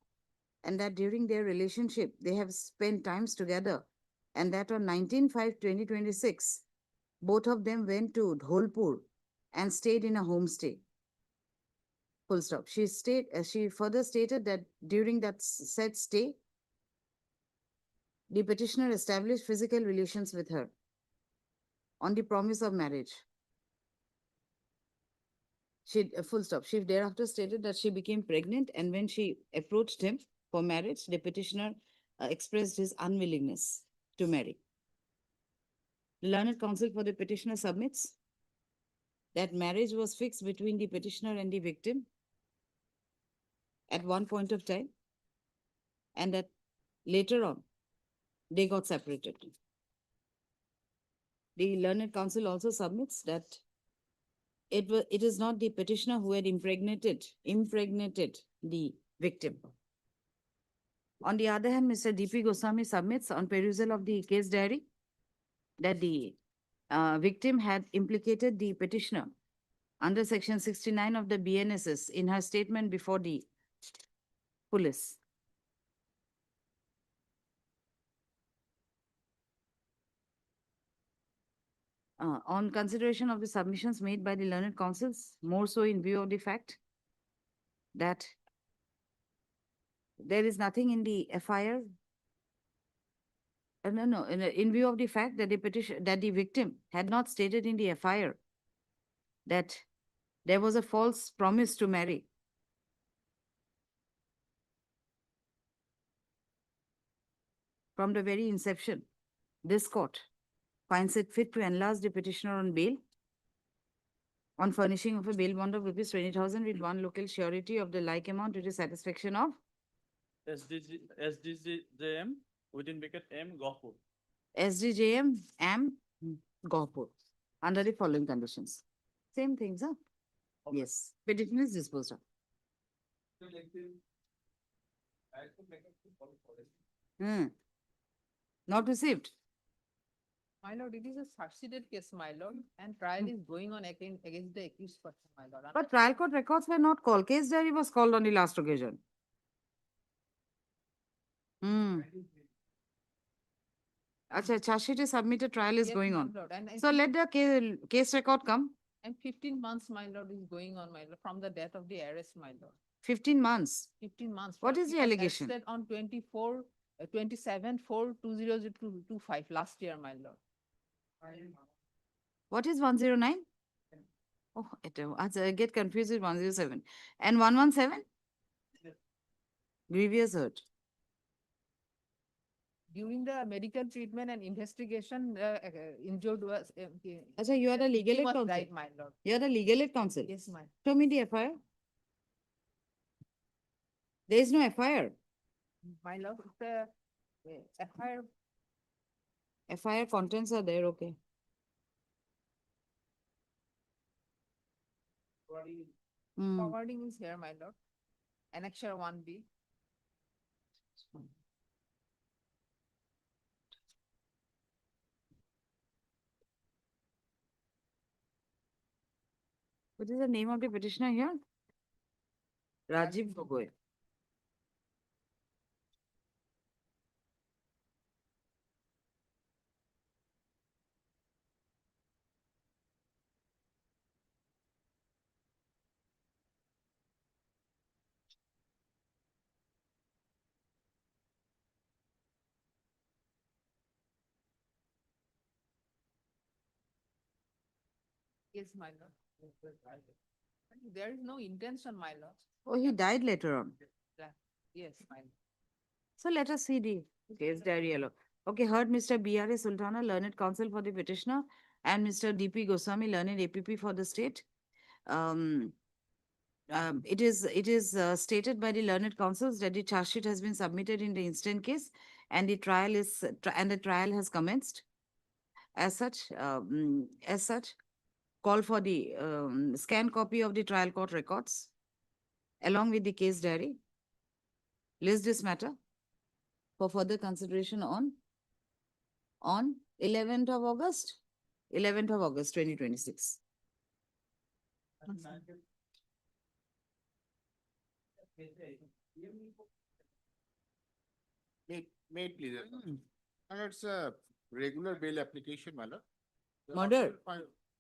and that during their relationship they have spent times together, and that on 19/5/2026 both of them went to Dholpur and stayed in a homestay. Full stop. She further stated that during that said stay, the petitioner established physical relations with her on the promise of marriage. Full stop. She thereafter stated that she became pregnant, and when she approached him for marriage, the petitioner expressed his unwillingness to marry. The learned counsel for the petitioner submits that marriage was fixed between the petitioner and the victim at one point of time, and that later on they got separated. The learned counsel also submits that it is not the petitioner who had impregnated the victim. On the other hand, Mr. D.P. Goswami submits on perusal of the case diary that the victim had implicated the petitioner under section 69 of the BNSS in her statement before the police. On consideration of the submissions made by the learned counsels, more so in view of the fact that there is nothing in the FIR. In view of the fact that the victim had not stated in the FIR that there was a false promise to marry. from the very inception, this court finds it fit to enlarge the petitioner on bail on furnishing of a bail bond of rupees 20,000 with one local surety of the like amount to the satisfaction of SDGM within bracket M Gauhati. SDJM M Gauhati under the following conditions. Same things, huh? Yes. Petition is disposed of. Hmm. Not received. My lord, it is a succeeded case, my lord, and trial is going on against the accused person, my lord. But trial court records were not called. Case diary was called on the last occasion. Hmm. Acha, charge sheet is submitted, trial is Yes, going my on. lord, and So let the case record come. and 15 months, my lord, is going on, my lord, from the date of the arrest, my lord. 15 months. 15 months. What for- is the he was allegation? arrested on 27/4/200225 last year, my lord. What is 109? Oh, I get confused with 107. And 117? Grievous hurt. During the medical treatment and investigation, injured was. Acha, you are the legal he aid was counsel. died, my lord. You are the legal aid counsel. Yes, my. Show me the FIR. There is no FIR. My lord, the FIR FIR contents are there, okay. Hmm. forwarding is here, my lord. Annexure 1B. What is the name of the petitioner here? Rajiv Gogoi. Yes, my lord. There is no intention, my lord. Oh, he died later on. Yes, my lord. So let us see the case diary alone. Okay, heard Mr. B.R.A. Sultana, learned counsel for the petitioner, and Mr. D.P. Goswami, learned APP for the state. It is stated by the learned counsels that the charge sheet has been submitted in the instant case, and the trial has commenced. As such, call for the scanned copy of the trial court records, along with the case diary. List this matter for further consideration on 11th of August, 2026. Made please. And it's a regular bail application, my lord. The Murder.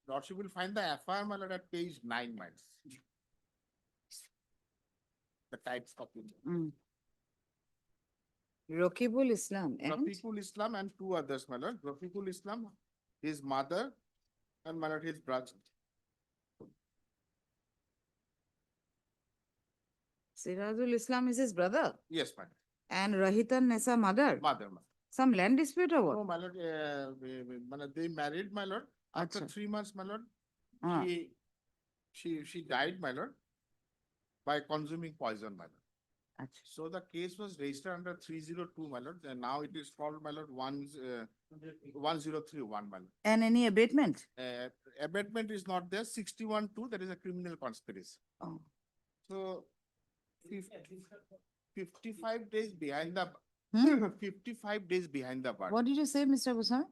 Lordship will find the FIR, my lord, at page 9, my lord. The types copy. Raqibul Islam and Rafiqul Islam and two others, my lord. Rafiqul Islam, his mother, and my lord, his brother. Sirajul Islam is his brother, Yes, my lord. and Rahitan Nessa mother. Mother. Some land dispute or what? No, my lord, my lord, they married, my lord. After Acha. 3 months, my lord, Ah. she died, my lord, by consuming poison, my lord. Acha. So the case was registered under 302, my lord, and now it is called, my lord, 1031, my lord. And any abatement? Abatement is not there. 61-2, that is a criminal conspiracy. Oh. So 55 days behind the 55 days behind the bar. What did you say, Mr. Goswami?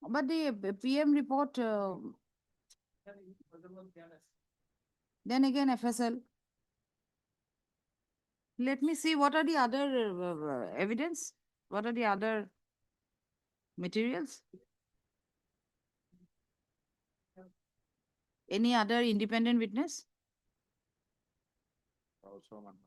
But the PM report, then again FSL. Let me see what are the other evidence. What are the other materials? Any other independent witness? Also, one must-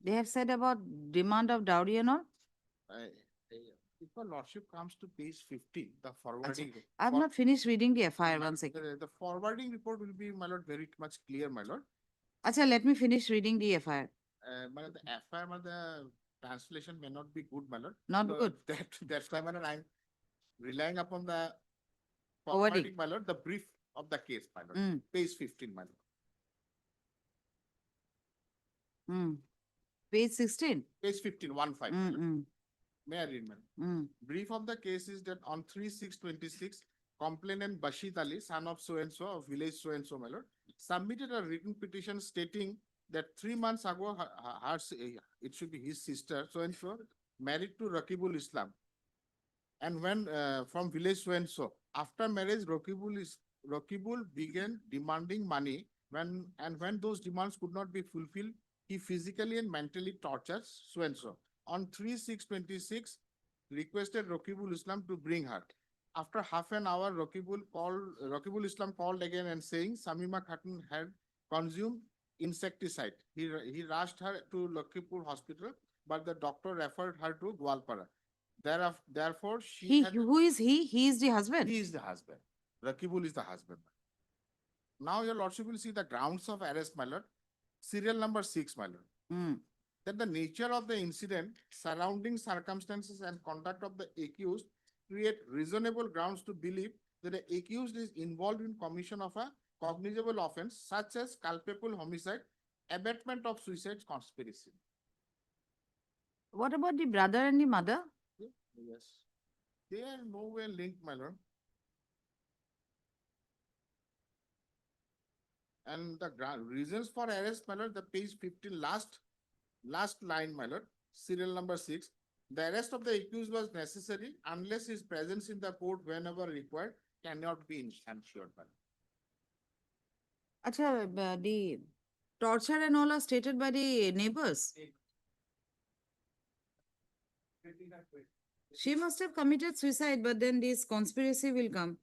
They have said about demand of dowry and all? If your lordship comes to page 15, the forwarding. I've for- not finished reading the FIR, one second. The forwarding report will be, my lord, very much clear, my lord. Acha, let me finish reading the FIR. My lord, the FIR, my lord, the translation may not be good, my lord. Not So good. That's why, my lord, I'm relying upon the Forwarding. forwarding, my lord, the brief of the case, my lord. Mm. Page 15, my lord. Page 16. Page 15, 1-5. Mm. May I read, madam? Mm. Brief of the case is that on 3/6/26, complainant Bashir Ali, son of so-and-so of village so-and-so, my lord, submitted a written petition stating that 3 months ago, it should be his sister, so-and-so, married to Rakibul Islam. And when, from village so-and-so, after marriage, Rakibul began demanding money when those demands could not be fulfilled, he physically and mentally tortures so-and-so. On 3/6/26, requested Rakibul Islam to bring her. After half an hour, Rakibul Islam called again and saying Samima Khatun had consumed insecticide. He rushed her to Lakhimpur hospital, but the doctor referred her to Gwalpara. Therefore, Who is he? He is the husband. he is the husband. Rakibul is the husband. Now your lordship will see the grounds of arrest, my lord. Serial number 6, my lord. Mm. That the nature of the incident, surrounding circumstances and conduct of the accused create reasonable grounds to believe that the accused is involved in commission of a cognizable offense such as culpable homicide, abatement of suicide, conspiracy. What about the brother and the mother? Yes. They are nowhere linked, my lord. And the reasons for arrest, my lord, the page 15, last line, my lord, serial number 6. The arrest of the accused was necessary unless his presence in the court whenever required cannot be ensured, my lord. Acha, the torture and all are stated by the neighbors. She must have committed suicide, but then this conspiracy will come.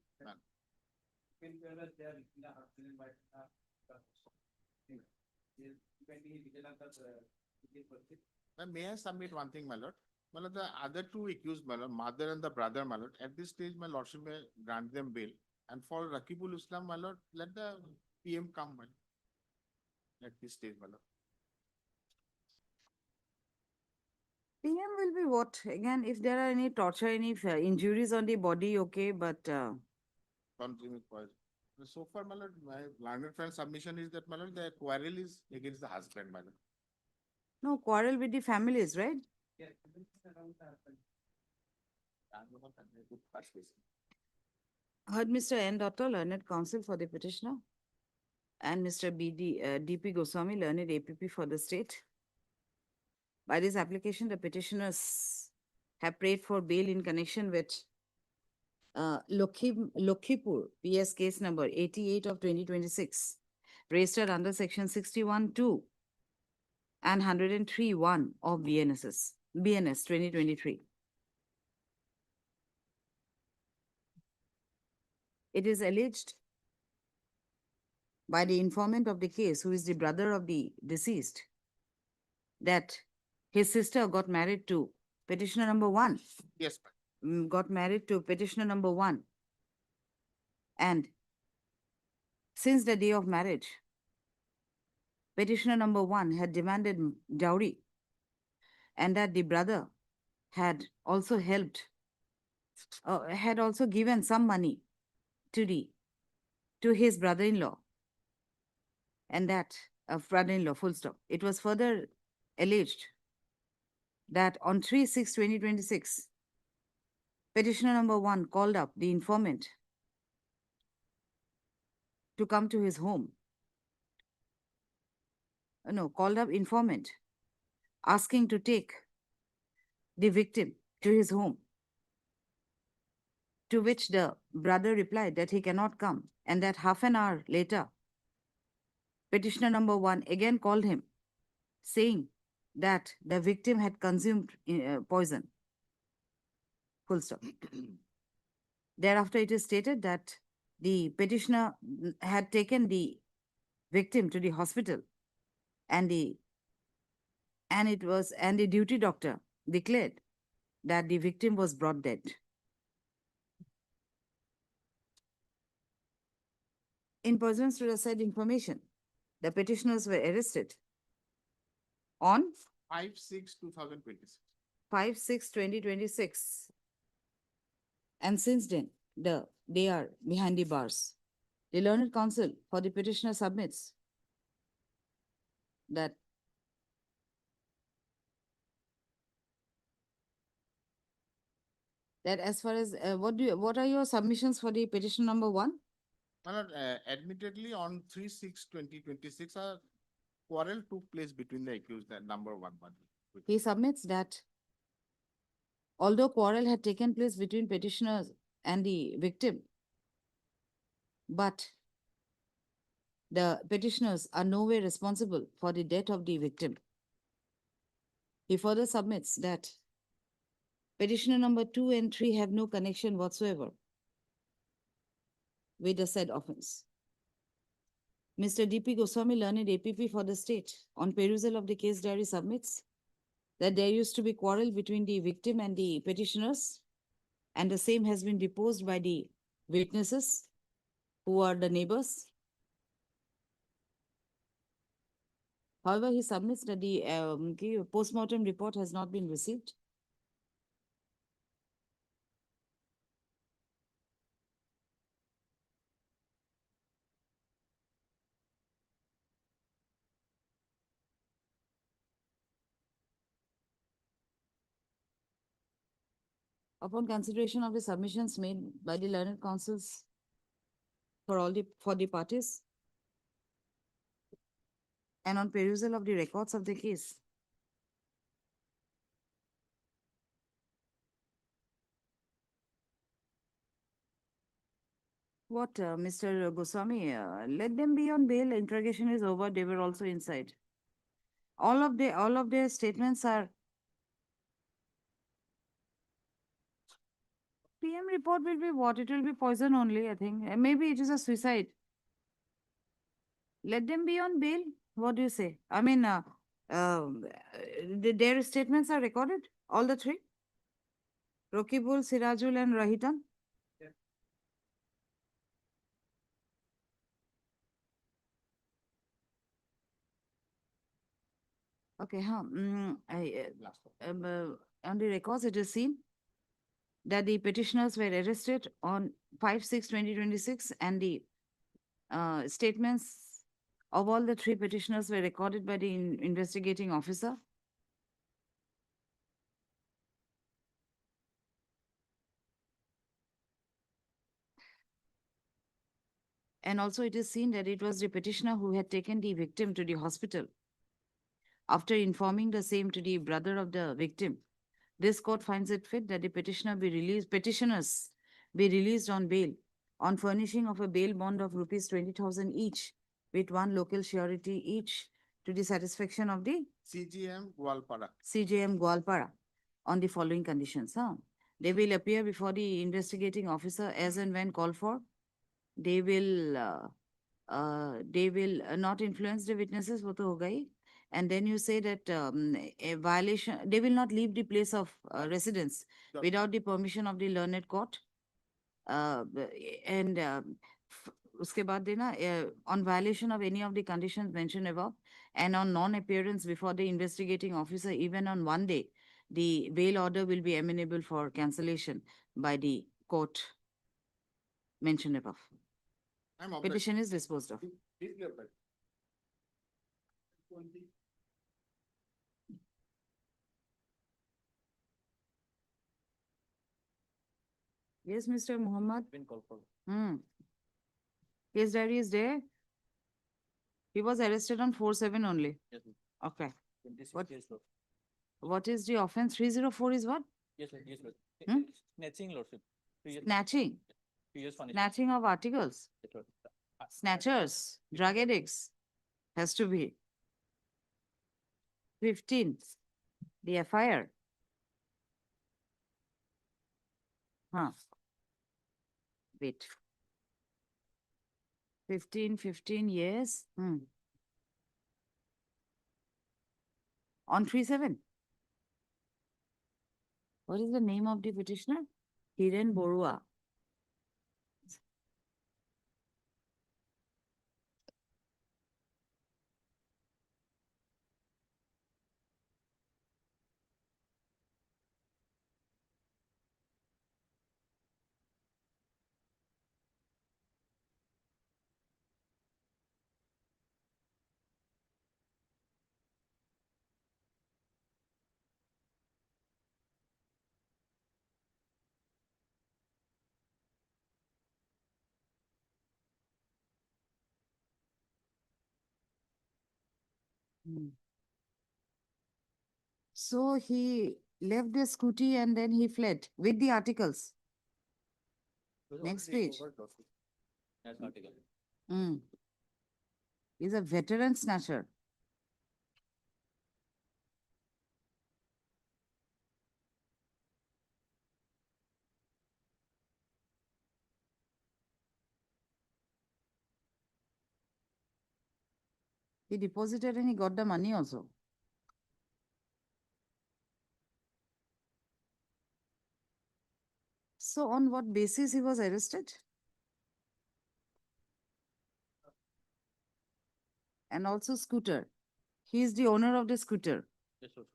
May I submit one thing, my lord? My lord, the other two accused, my lord, mother and the brother, my lord, at this stage, my lordship may grant them bail. And for Rakibul Islam, my lord, let the PM come, my lord. At this stage, my lord. PM will be what? Again, if there are any torture, any injuries on the body, okay, but Continue poison. So far, my lord, my learned friend submission is that, my lord, the quarrel is against the husband, my lord. no quarrel with the families, right? Heard Mr. N. Dotto, learned counsel for the petitioner, and Mr. D.P. Goswami, learned APP for the state. By this application, the petitioners have prayed for bail in connection with Lokhipur PS case number 88 of 2026, registered under section 61(2) and 103(1) of BNS 2023. It is alleged by the informant of the case, who is the brother of the deceased, that his sister got married to petitioner number 1. Yes, Got married to petitioner number 1. And since the day of marriage, petitioner number 1 had demanded dowry, and that the brother had also helped, had also given some money to his brother-in-law, and that brother-in-law, full stop. It was further alleged that on 3/6/2026, petitioner number 1 called up the informant to come to his home. Called up informant asking to take the victim to his home, to which the brother replied that he cannot come, and that half an hour later, petitioner number 1 again called him, saying that the victim had consumed poison. Full stop. Thereafter, it is stated that the petitioner had taken the victim to the hospital, and the and the duty doctor declared that the victim was brought dead. In pursuance to the said information, the petitioners were arrested on 5/6/2026. 5/6/2026. And since then, they are behind the bars. The learned counsel for the petitioner submits that as far as what are your submissions for the petition number 1? My lord, admittedly, on 3/6/2026, a quarrel took place between the accused and number 1 party. He submits that although quarrel had taken place between petitioners and the victim, but the petitioners are no way responsible for the death of the victim. He further submits that petitioner number 2 and 3 have no connection whatsoever with the said offense. Mr. D.P. Goswami, learned APP for the state, on perusal of the case diary, submits that there used to be quarrel between the victim and the petitioners, and the same has been deposed by the witnesses who are the neighbors. However, he submits that the post-mortem report has not been received. Upon consideration of the submissions made by the learned counsels for the parties, and on perusal of the records of the case, what, Mr. Goswami, let them be on bail. Interrogation is over. They were also inside. All of their statements are PM report will be what? It will be poison only, I think. Maybe it is a suicide. Let them be on bail. What do you say? I mean, their statements are recorded, all the three? Rokibul, Sirajul, and Rahitan? Okay, on the records, it is seen that the petitioners were arrested on 5/6/2026, and the statements of all the three petitioners were recorded by the investigating officer. And also it is seen that it was the petitioner who had taken the victim to the hospital. After informing the same to the brother of the victim, this court finds it fit that the petitioners be released on bail on furnishing of a bail bond of rupees 20,000 each, with one local surety each, to the satisfaction of the CGM Gwalpara on the following conditions. They will appear before the investigating officer as and when called for. They will not influence the witnesses, wo to hoga hi. And then you say that a violation, they will not leave the place of residence without the permission of the learned court. And uske baad dena, on violation of any of the conditions mentioned above, and on non-appearance before the investigating officer, even on one day, the bail order will be amenable for cancellation by the court mentioned above. Petition is disposed of. Yes, Mr. Muhammad. Case diary is there. He was arrested on 4/7 only. Yes, ma'am. Okay. 26 years old. What is the offense? 304 is what? Yes, ma'am. Yes, ma'am. Hmm? Snatching, lordship. 2 years. Snatching. 2 years punishment. Snatching of articles. Yes, lord. Snatchers. Drug addicts. Has to be. 15. The FIR. Wait. 15 years. on 3/7. What is the name of the petitioner? Hiren Borua. Hmm. So he left the scooty and then he fled with the articles. Next page. That's article. Hmm. He's a veteran snatcher. He deposited and he got the money also. So on what basis he was arrested? And also scooter. He is the owner of the scooter. Yes, sir.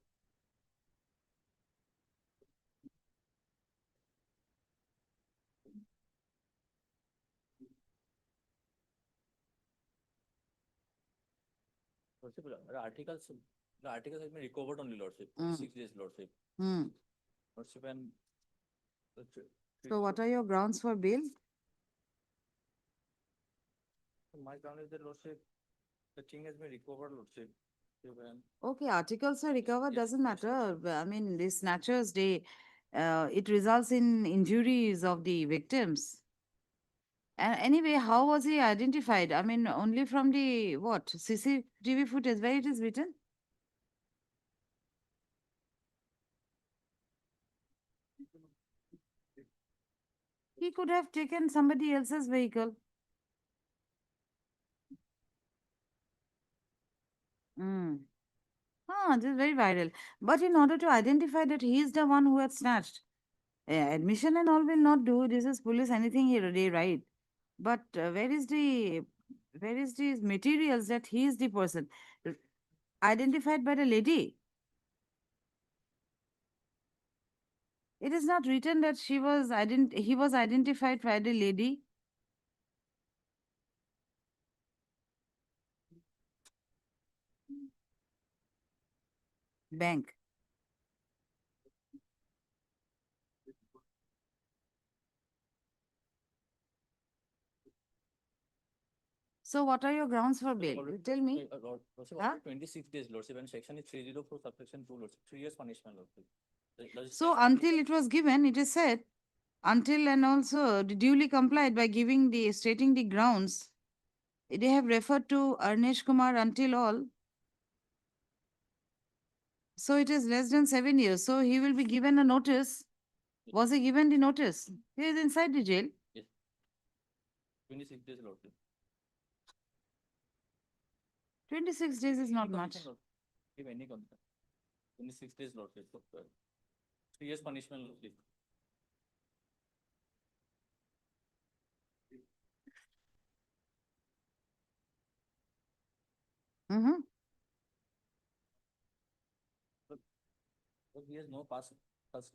Lordship, the articles have been recovered only, Lordship, 6 days, Lordship. Hmm. Lordship and. So what are your grounds for bail? My ground is that, Lordship, the thing has been recovered, Lordship. Okay, articles are recovered, Yes, doesn't yes, matter. I mean, these snatchers, it results in injuries of the victims. And anyway, how was he identified? I mean, only from the what? CCTV footage where it is written? He could have taken somebody else's vehicle. Mm. Ah, this is very viral. But in order to identify that he is the one who had snatched, admission and all will not do. This is police, anything they write. But where is the materials that he is the person identified by the lady? It is not written that he was identified by the lady. Bank. So what are your grounds for bail? You tell me. Lordship, Huh? 26 days, Lordship, and section is 304, subsection 2, Lordship, 3 years punishment, Lordship. So until it was given, it is said, until and also duly complied by giving the stating the grounds. They have referred to Arnesh Kumar until all. So it is less than 7 years. So he will be given a notice. Was he given the notice? He is inside the jail. Yes. 26 days, Lordship. 26 days is not much. Give any consent. 26 days, Lordship. 3 years punishment, Lordship. Mm-hmm. But he has no past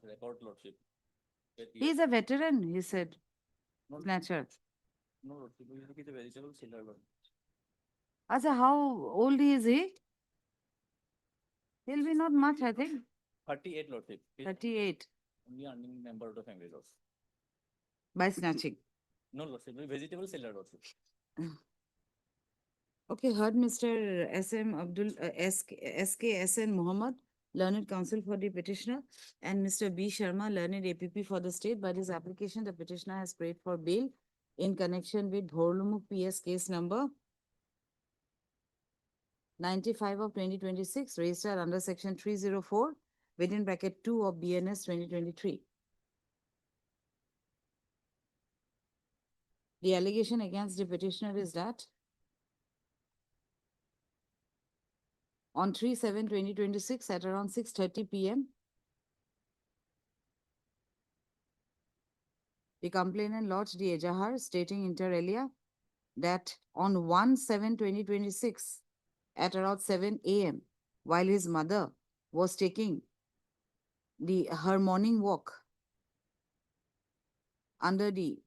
record, Lordship. He is a veteran, he said. No, Snatcher. no, Lordship, he is a vegetable seller, Lordship. Asa, how old is he? He'll be not much, I think. 38, Lordship. He's 38 only earning member of the family, Lordship. by snatching. No, Lordship, vegetable seller, Lordship. Okay, heard Mr. S.M. S.K.S.N. Muhammad, learned counsel for the petitioner, and Mr. B. Sharma, learned APP for the state. By this application, the petitioner has prayed for bail in connection with Bhorlumuk PS case number 95 of 2026, registered under section 304, within bracket 2 of BNS 2023. The allegation against the petitioner is that on 3/7/2026 at around 6:30 p.m. The complainant lodged the Ejahar stating inter alia that on 1/7/2026 at around 7 a.m. while his mother was taking her morning walk under the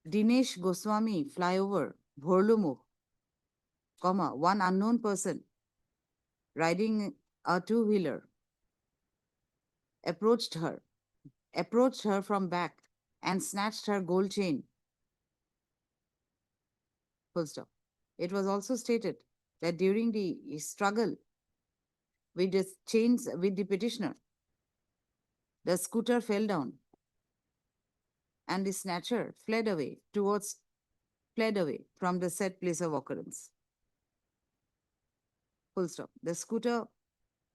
Dinesh Goswami flyover, Bhorlumu, one unknown person riding a two-wheeler approached her from back and snatched her gold chain. Full stop. It was also stated that during the struggle with the chains with the petitioner, the scooter fell down and the snatcher fled away from the said place of occurrence. Full stop. The scooter,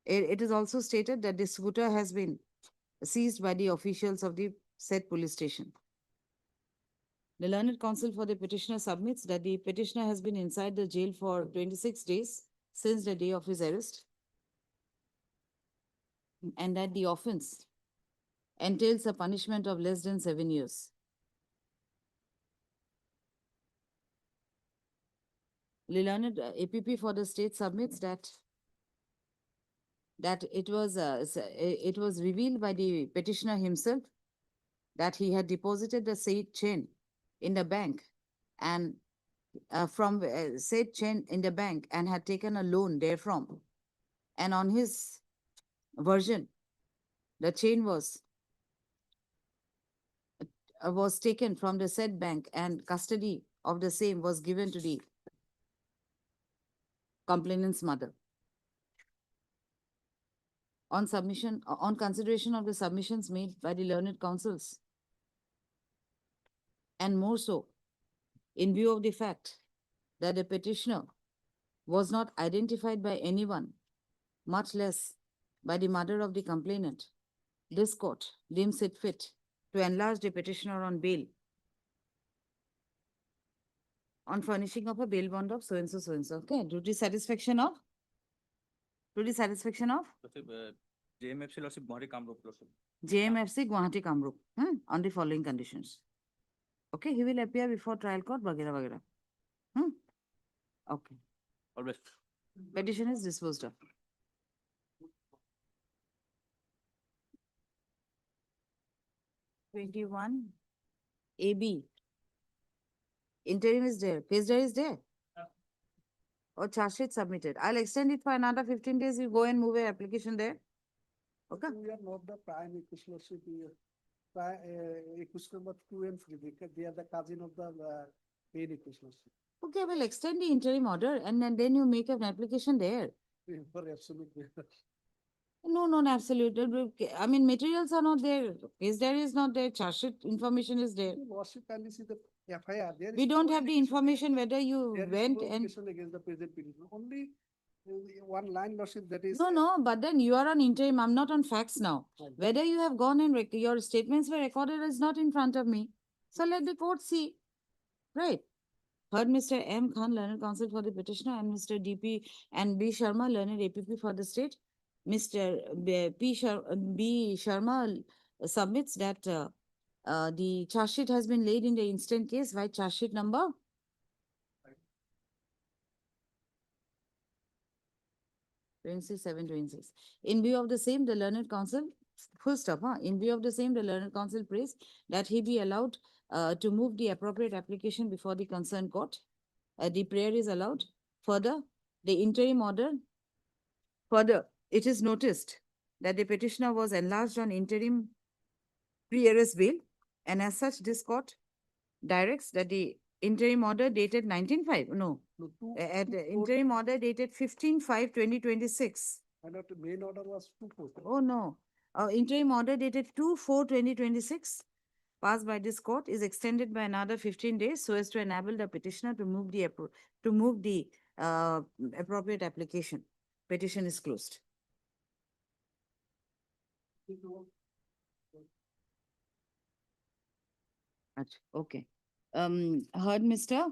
it is also stated that the scooter has been seized by the officials of the said police station. The learned counsel for the petitioner submits that the petitioner has been inside the jail for 26 days since the day of his arrest, and that the offense entails a punishment of less than 7 years. The learned APP for the state submits that it was revealed by the petitioner himself that he had deposited the said chain in the bank and from said chain in the bank and had taken a loan therefrom. And on his version, the chain was taken from the said bank and custody of the same was given to the complainant's mother. On consideration of the submissions made by the learned counsels, and more so, in view of the fact that the petitioner was not identified by anyone, much less by the mother of the complainant, this court deems it fit to enlarge the petitioner on bail on furnishing of a bail bond of so and so, so and so. Okay, to the satisfaction of? JMFC Lordship Guwahati Kamrup Lordship. JMFC Guwahati Kamrup, on the following conditions. Okay, he will appear before trial court, vagera vagera. Okay. Always. Petition is disposed of. AB. Interim is there. Case there is there. Or charge sheet submitted. I'll extend it for another 15 days. You go and move your application there. Okay. We are not the prime equity. Equity number 2 and 3 because they are the cousin of the paid equity. Okay, well, extend the interim order and then you make an application there. For absolute. No, absolute. I mean, materials are not there. Case there is not there. Charge sheet information is there. Lordship can see the FIR. We don't have the information whether you went and. Against the present petition. Only one line lordship that is. No, but then you are on interim. I'm not on facts now. Whether you have gone and your statements were recorded is not in front of me. So let the court see. Right. Heard Mr. M. Khan, learned counsel for the petitioner, and Mr. D.P. and B. Sharma, learned APP for the state. Mr. B. Sharma submits that the charge sheet has been laid in the instant case by charge sheet number 26. In view of the same, the learned counsel, full stop, in view of the same, the learned counsel prays that he be allowed to move the appropriate application before the concerned court. The prayer is allowed. Further, the interim order. Further, it is noticed that the petitioner was enlarged on interim pre-arrest bail, and as such, this court directs that the interim order dated 19/5, interim order dated 15/5/2026. And the main order was 2/4. Oh, no. Interim order dated 2/4/2026, passed by this court, is extended by another 15 days so as to enable the petitioner to move the appropriate application. Petition is closed. Okay. Heard Mr.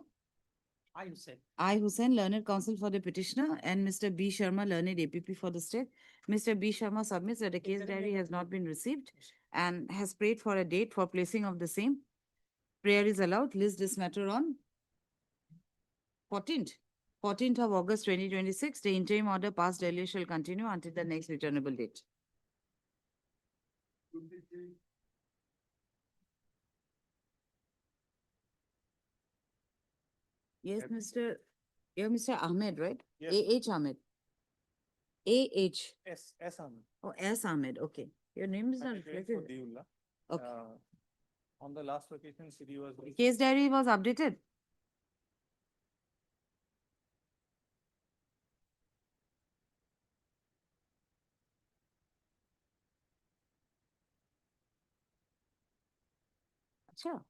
I Hussain. I, Hussain, learned counsel for the petitioner, and Mr. B. Sharma, learned APP for the state. Mr. B. Sharma submits that the case diary has not been received and has prayed for a date for placing of the same. Prayer is allowed. List this matter on 14th. 14th of August 2026. The interim order passed earlier shall continue until the next returnable date. Yes, Mr. You're Mr. Ahmed, right? Yes. A.H. Ahmed. A.H. S Ahmed. Oh, S. Ahmed. Okay. Your name is not I'm appearing for reflected. Diullah. Okay. On the last occasion, CD was. Case diary was updated. Sure.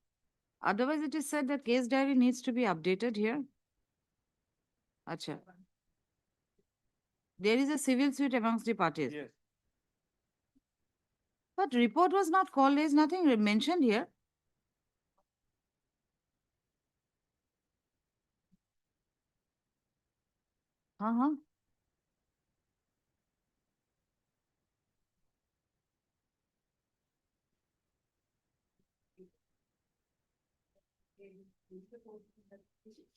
Otherwise, it is said that case diary needs to be updated here. Acha. There is a civil suit amongst the parties. Yes. But report was not called. There is nothing mentioned here. Uh-huh.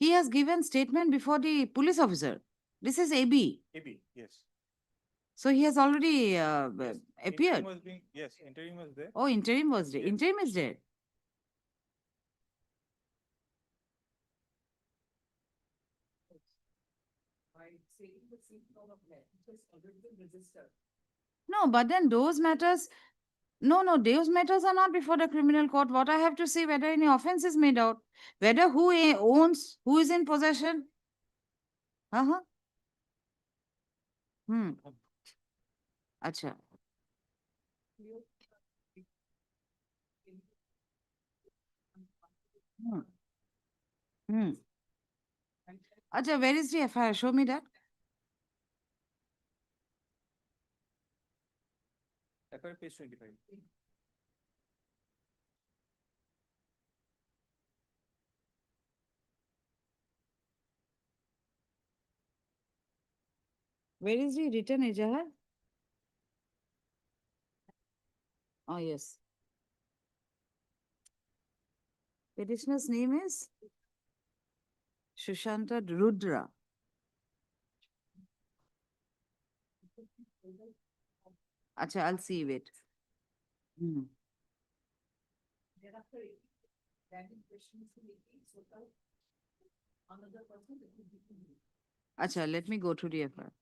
He has given statement before the police officer. This is AB. AB, yes. So he has already Yes. appeared. Interim was being, yes, interim was there. Oh, interim was there. Yes. Interim is there. No, but then those matters, no, those matters are not before the criminal court. What I have to see whether any offense is made out, whether who owns, who is in possession. Uh-huh. Hmm. Acha. Hmm. Hmm. Acha, where is the FIR? Show me that. FIR page 25. Where is the written Ejahar? Oh, yes. Petitioner's name is Shushanta Rudra. Acha, I'll see. Wait. Hmm. Acha, let me go to the FIR.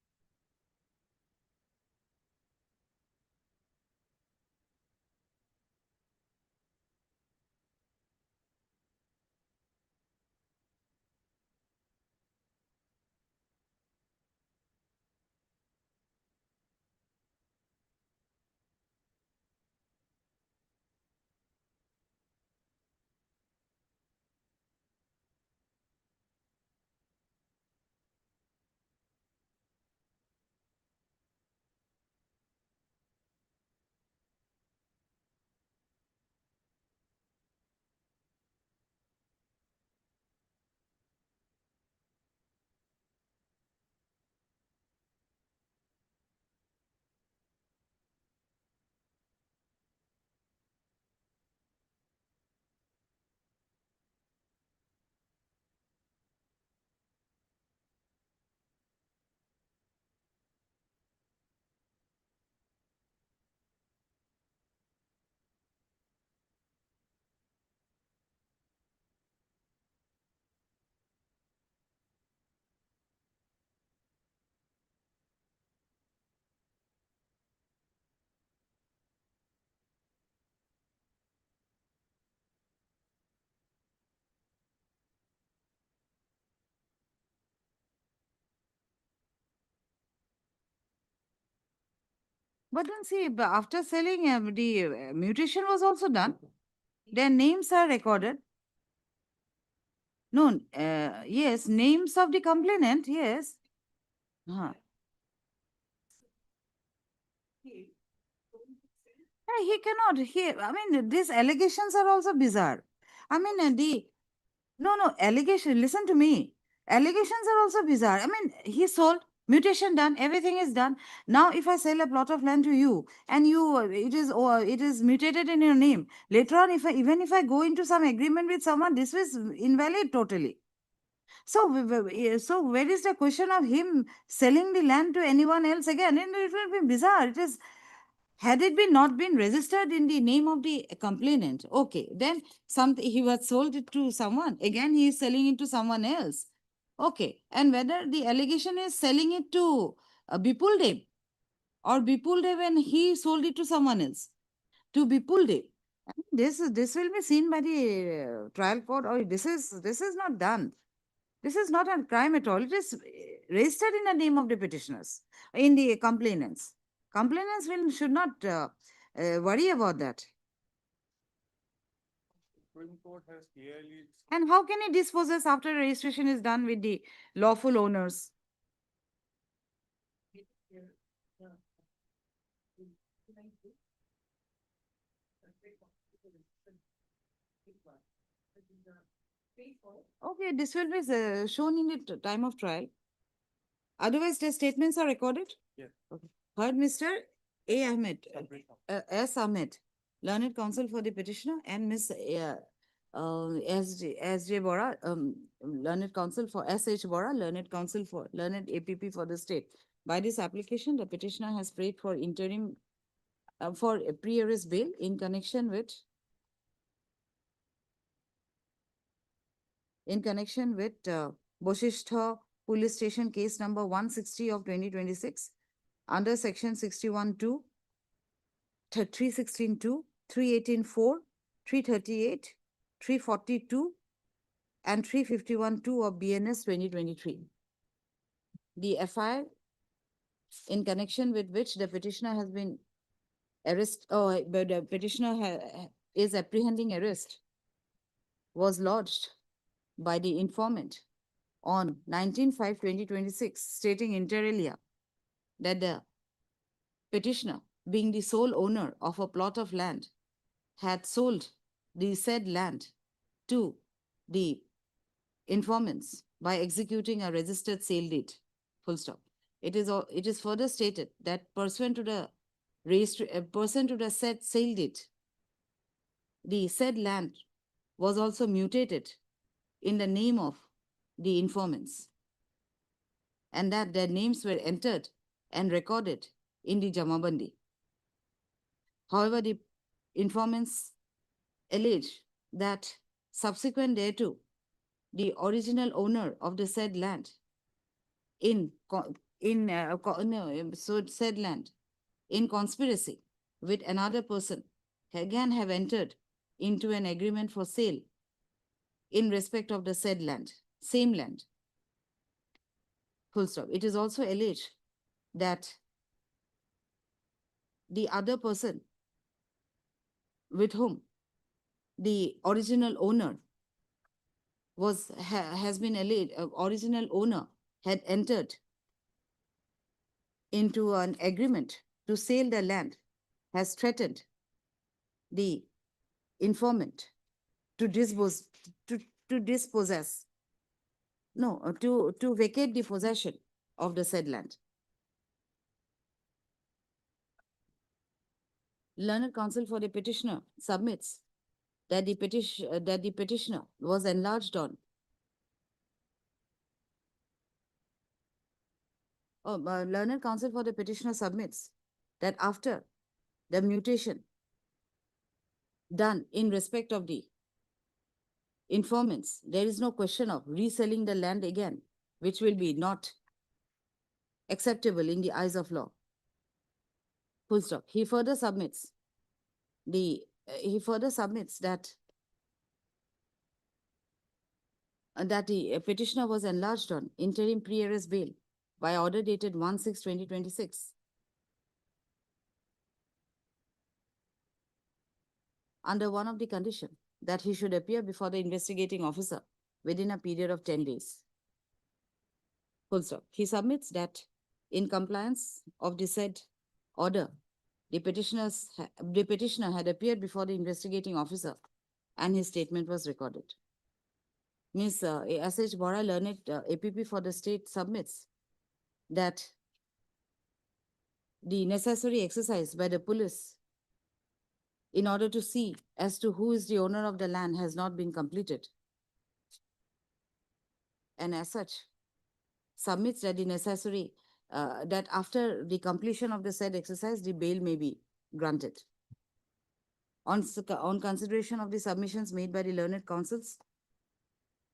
But then see, after selling, the mutation was also done. Their names are recorded. No, yes, names of the complainant, yes. Huh. He cannot. I mean, these allegations are also bizarre. I mean, no, allegation. Listen to me. Allegations are also bizarre. I mean, he sold, mutation done, everything is done. Now, if I sell a plot of land to you and it is mutated in your name, later on, even if I go into some agreement with someone, this is invalid totally. So, so where is the question of him selling the land to anyone else again? And it will be bizarre. It is, had it been not been registered in the name of the complainant, okay, then something he was sold it to someone. Again, he is selling it to someone else. Okay, and whether the allegation is selling it to Bipul Dev or Bipul Dev and he sold it to someone else, to Bipul Dev. I mean, this will be seen by the trial court, or this is not done. This is not a crime at all. It is registered in the name of the petitioners, in the complainants. Complainants should not worry about that. Supreme Court has clearly And how can he dispossess after registration is done with the lawful owners? Okay, this will be shown in the time of trial. Otherwise, the statements are recorded? Yes. Okay. Heard Mr. A. Ahmed, S. Ahmed, learned counsel for the petitioner, and Ms. S.J. Bora, learned counsel for S.H. Bora, learned counsel for learned APP for the state. By this application, the petitioner has prayed for interim, for a pre-arrest bail in connection with Boshishtha Police Station case number 160 of 2026 under section 61(2), 316(2), 318(4), 338, 342, and 351(2) of BNS 2023. The FIR in connection with which the petitioner has been arrested, but the petitioner is apprehending arrest, was lodged by the informant on 19/5/2026, stating inter alia that the petitioner, being the sole owner of a plot of land, had sold the said land to the informants by executing a registered sale deed. Full stop. It is further stated that pursuant to the said sale deed, the said land was also mutated in the name of the informants, and that their names were entered and recorded in the Jamabandi. However, the informants allege that subsequent thereto, the original owner of the said land said land in conspiracy with another person again have entered into an agreement for sale in respect of the said land, same land. Full stop. It is also alleged that the other person with whom the original owner has been alleged, original owner had entered into an agreement to sell the land, has threatened the informant to dispossess, no, to vacate the possession of the said land. Learned counsel for the petitioner submits that the petitioner was enlarged on. Learned counsel for the petitioner submits that after the mutation done in respect of the informants, there is no question of reselling the land again, which will be not acceptable in the eyes of law. Full stop. He further submits that the petitioner was enlarged on interim pre-arrest bail by order dated 1/6/2026 under one of the condition that he should appear before the investigating officer within a period of 10 days. Full stop. He submits that in compliance of the said order, the petitioner had appeared before the investigating officer and his statement was recorded. Ms. S.H. Bora, learned APP for the state, submits that the necessary exercise by the police in order to see as to who is the owner of the land has not been completed. And as such, submits that the necessary, that after the completion of the said exercise, the bail may be granted. On consideration of the submissions made by the learned counsels,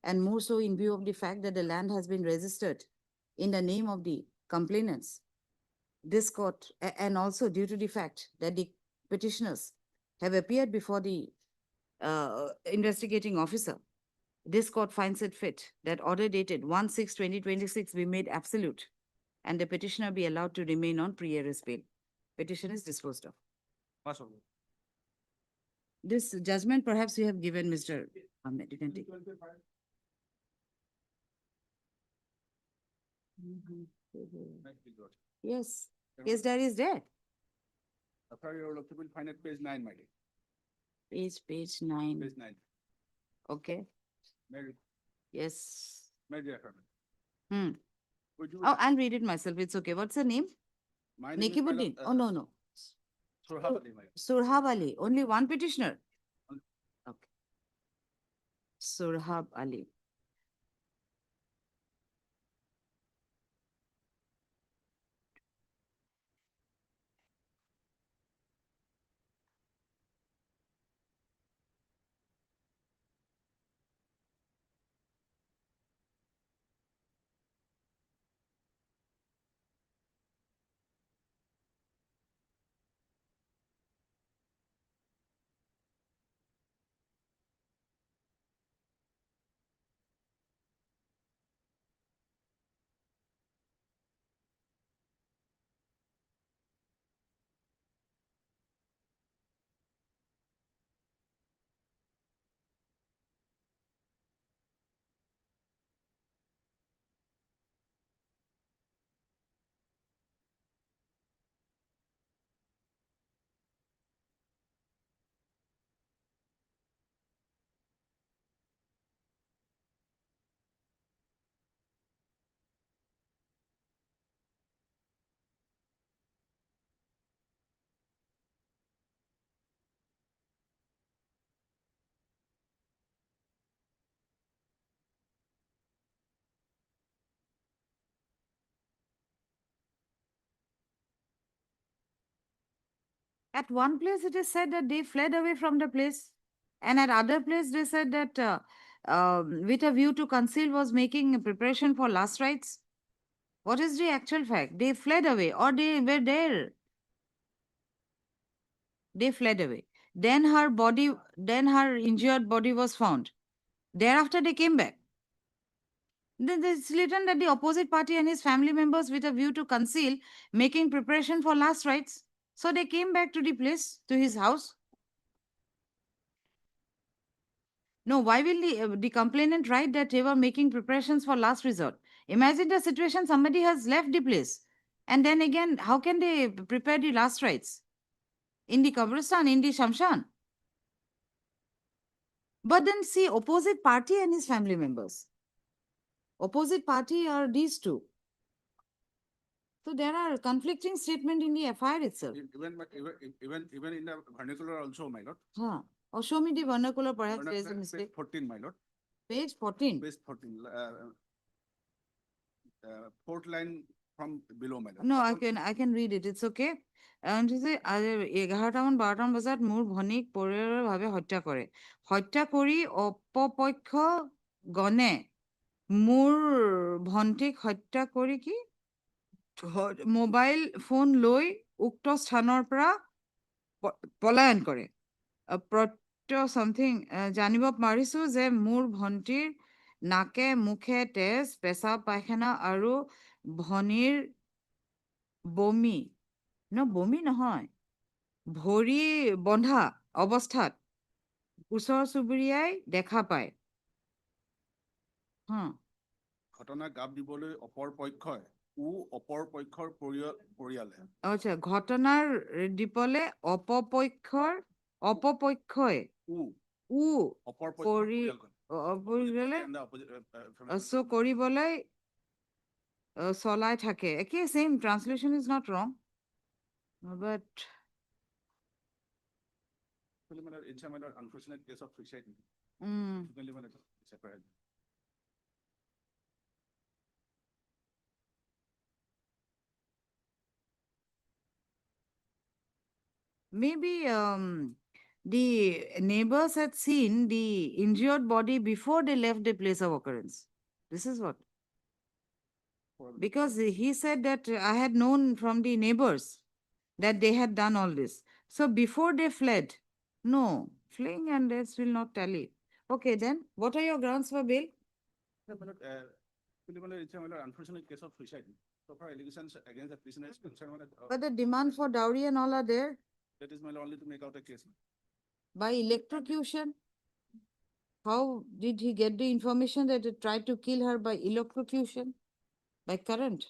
and more so in view of the fact that the land has been registered in the name of the complainants, this court, and also due to the fact that the petitioners have appeared before the investigating officer, this court finds it fit that order dated 1/6/2026 be made absolute and the petitioner be allowed to remain on pre-arrest bail. Petition is disposed of. This judgment perhaps you have given, Mr. Ahmed. You can take. Yes, case diary is there. Will find at page 9, my dear. Page 9. Page 9. Okay. Mary, Yes. my dear friend. Hmm. Would you? Oh, I'll read it myself. It's okay. What's her name? My name is Nikibuddin. Oh, no. Surhab Ali, my dear. Surhab Ali. Only one petitioner. Okay. Surhab Ali. At one place, it is said that they fled away from the place. And at other place, they said that with a view to conceal was making a preparation for last rites. What is the actual fact? They fled away or they were there? They fled away. Then her injured body was found. Thereafter, they came back. Then it's written that the opposite party and his family members with a view to conceal making preparation for last rites. So they came back to the place, to his house. No, why will the complainant write that they were making preparations for last resort? Imagine the situation, somebody has left the place. And then again, how can they prepare the last rites? In the Kabristan, in the Shamshan. But then see, opposite party and his family members. Opposite party are these two. So there are conflicting statements in the FIR itself. Even in the vernacular also, my lord. Huh. Or show me the vernacular, perhaps there is a Page mistake. 14, my lord. Page 14. Page 14. Fourth line from below, my lord. No, I can read it. It's okay. And to say, 11টা মান 12টা মান বজাত মোৰ ভনীক পৰিয়ালভাৱে হত্যা কৰে। হত্যা কৰি অপপক্ষ গণে মোৰ ভণ্টিক হত্যা কৰি কি মোবাইল ফোন লৈ উক্ত স্থানৰ পৰা পলায়ন কৰে। something জানিব পাৰিছো যে মোৰ ভণ্টিৰ নাকে মুখে তেজ পেচাব পায়খানা আৰু ভনীৰ বমি বমি নহয় ভৰি বন্ধা অৱস্থাত ওচৰ চুবুৰীয়াই দেখা পায় ঘটনা গাপ দিবলৈ অপৰ পক্ষই অপৰ পক্ষৰ পৰিয়ালে আচ্ছা ঘটনাৰ দিপলে অপপক্ষই অপৰ অপৰিবলে And the opposite, from so কৰিবলৈ চলাই থাকে একে same translation is not wrong but it's a unfortunate case of suicide. mm, Separate. maybe the neighbors had seen the injured body before they left the place of occurrence. This is what. Because he said that I had known from the neighbors that they had done all this. So before they fled, no, fleeing and this will not tally. Okay, then what are your grounds for bail? It's a unfortunate case of suicide. So far allegations against the prisoner is concerned with, But the demand for dowry and all are there that is my only to make out a case. by electrocution. How did he get the information that it tried to kill her by electrocution? By current?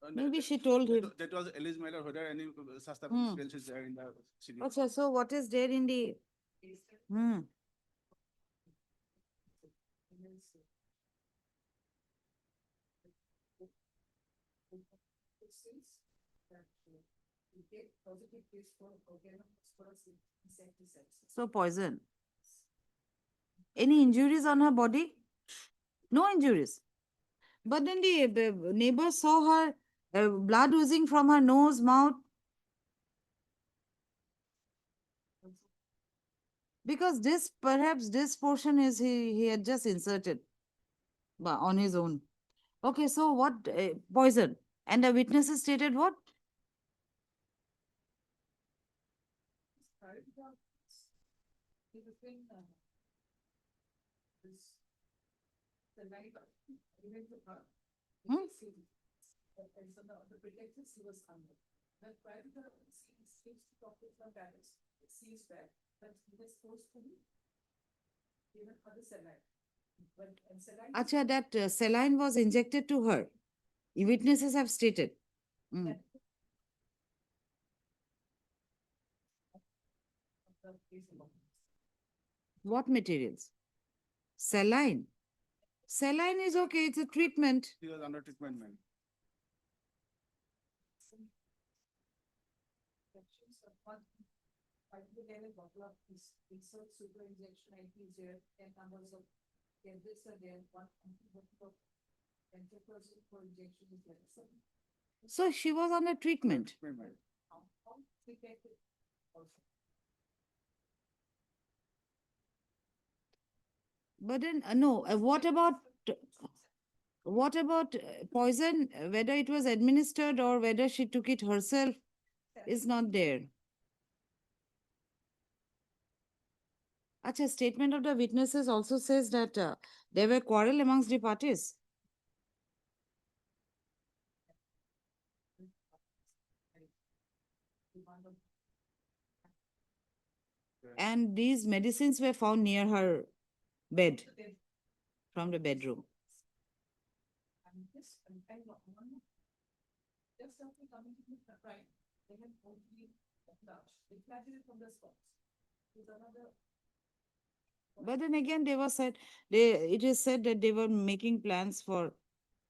And Maybe that- she told him. That was alleged matter, whether any such type Hmm. of evidence is there in the CD. Okay, so what is there in the hmm. So poison. Any injuries on her body? No injuries. But then the neighbors saw her blood oozing from her nose, mouth. Because this, perhaps this portion is he had just inserted on his own. Okay, so what? Poison. And the witnesses stated what? Hmm? Acha, that saline was injected to her. Witnesses have stated. Mm. What materials? Saline. Saline is okay, it's a treatment. He was under treatment, man. So she was under treatment. Treatment, man. But then, no, what about poison, whether it was administered or whether she took it herself is not there. Acha, statement of the witnesses also says that there were quarrel amongst the parties. And these medicines were found near her bed from the bedroom. But then again, they were said it is said that they were making plans for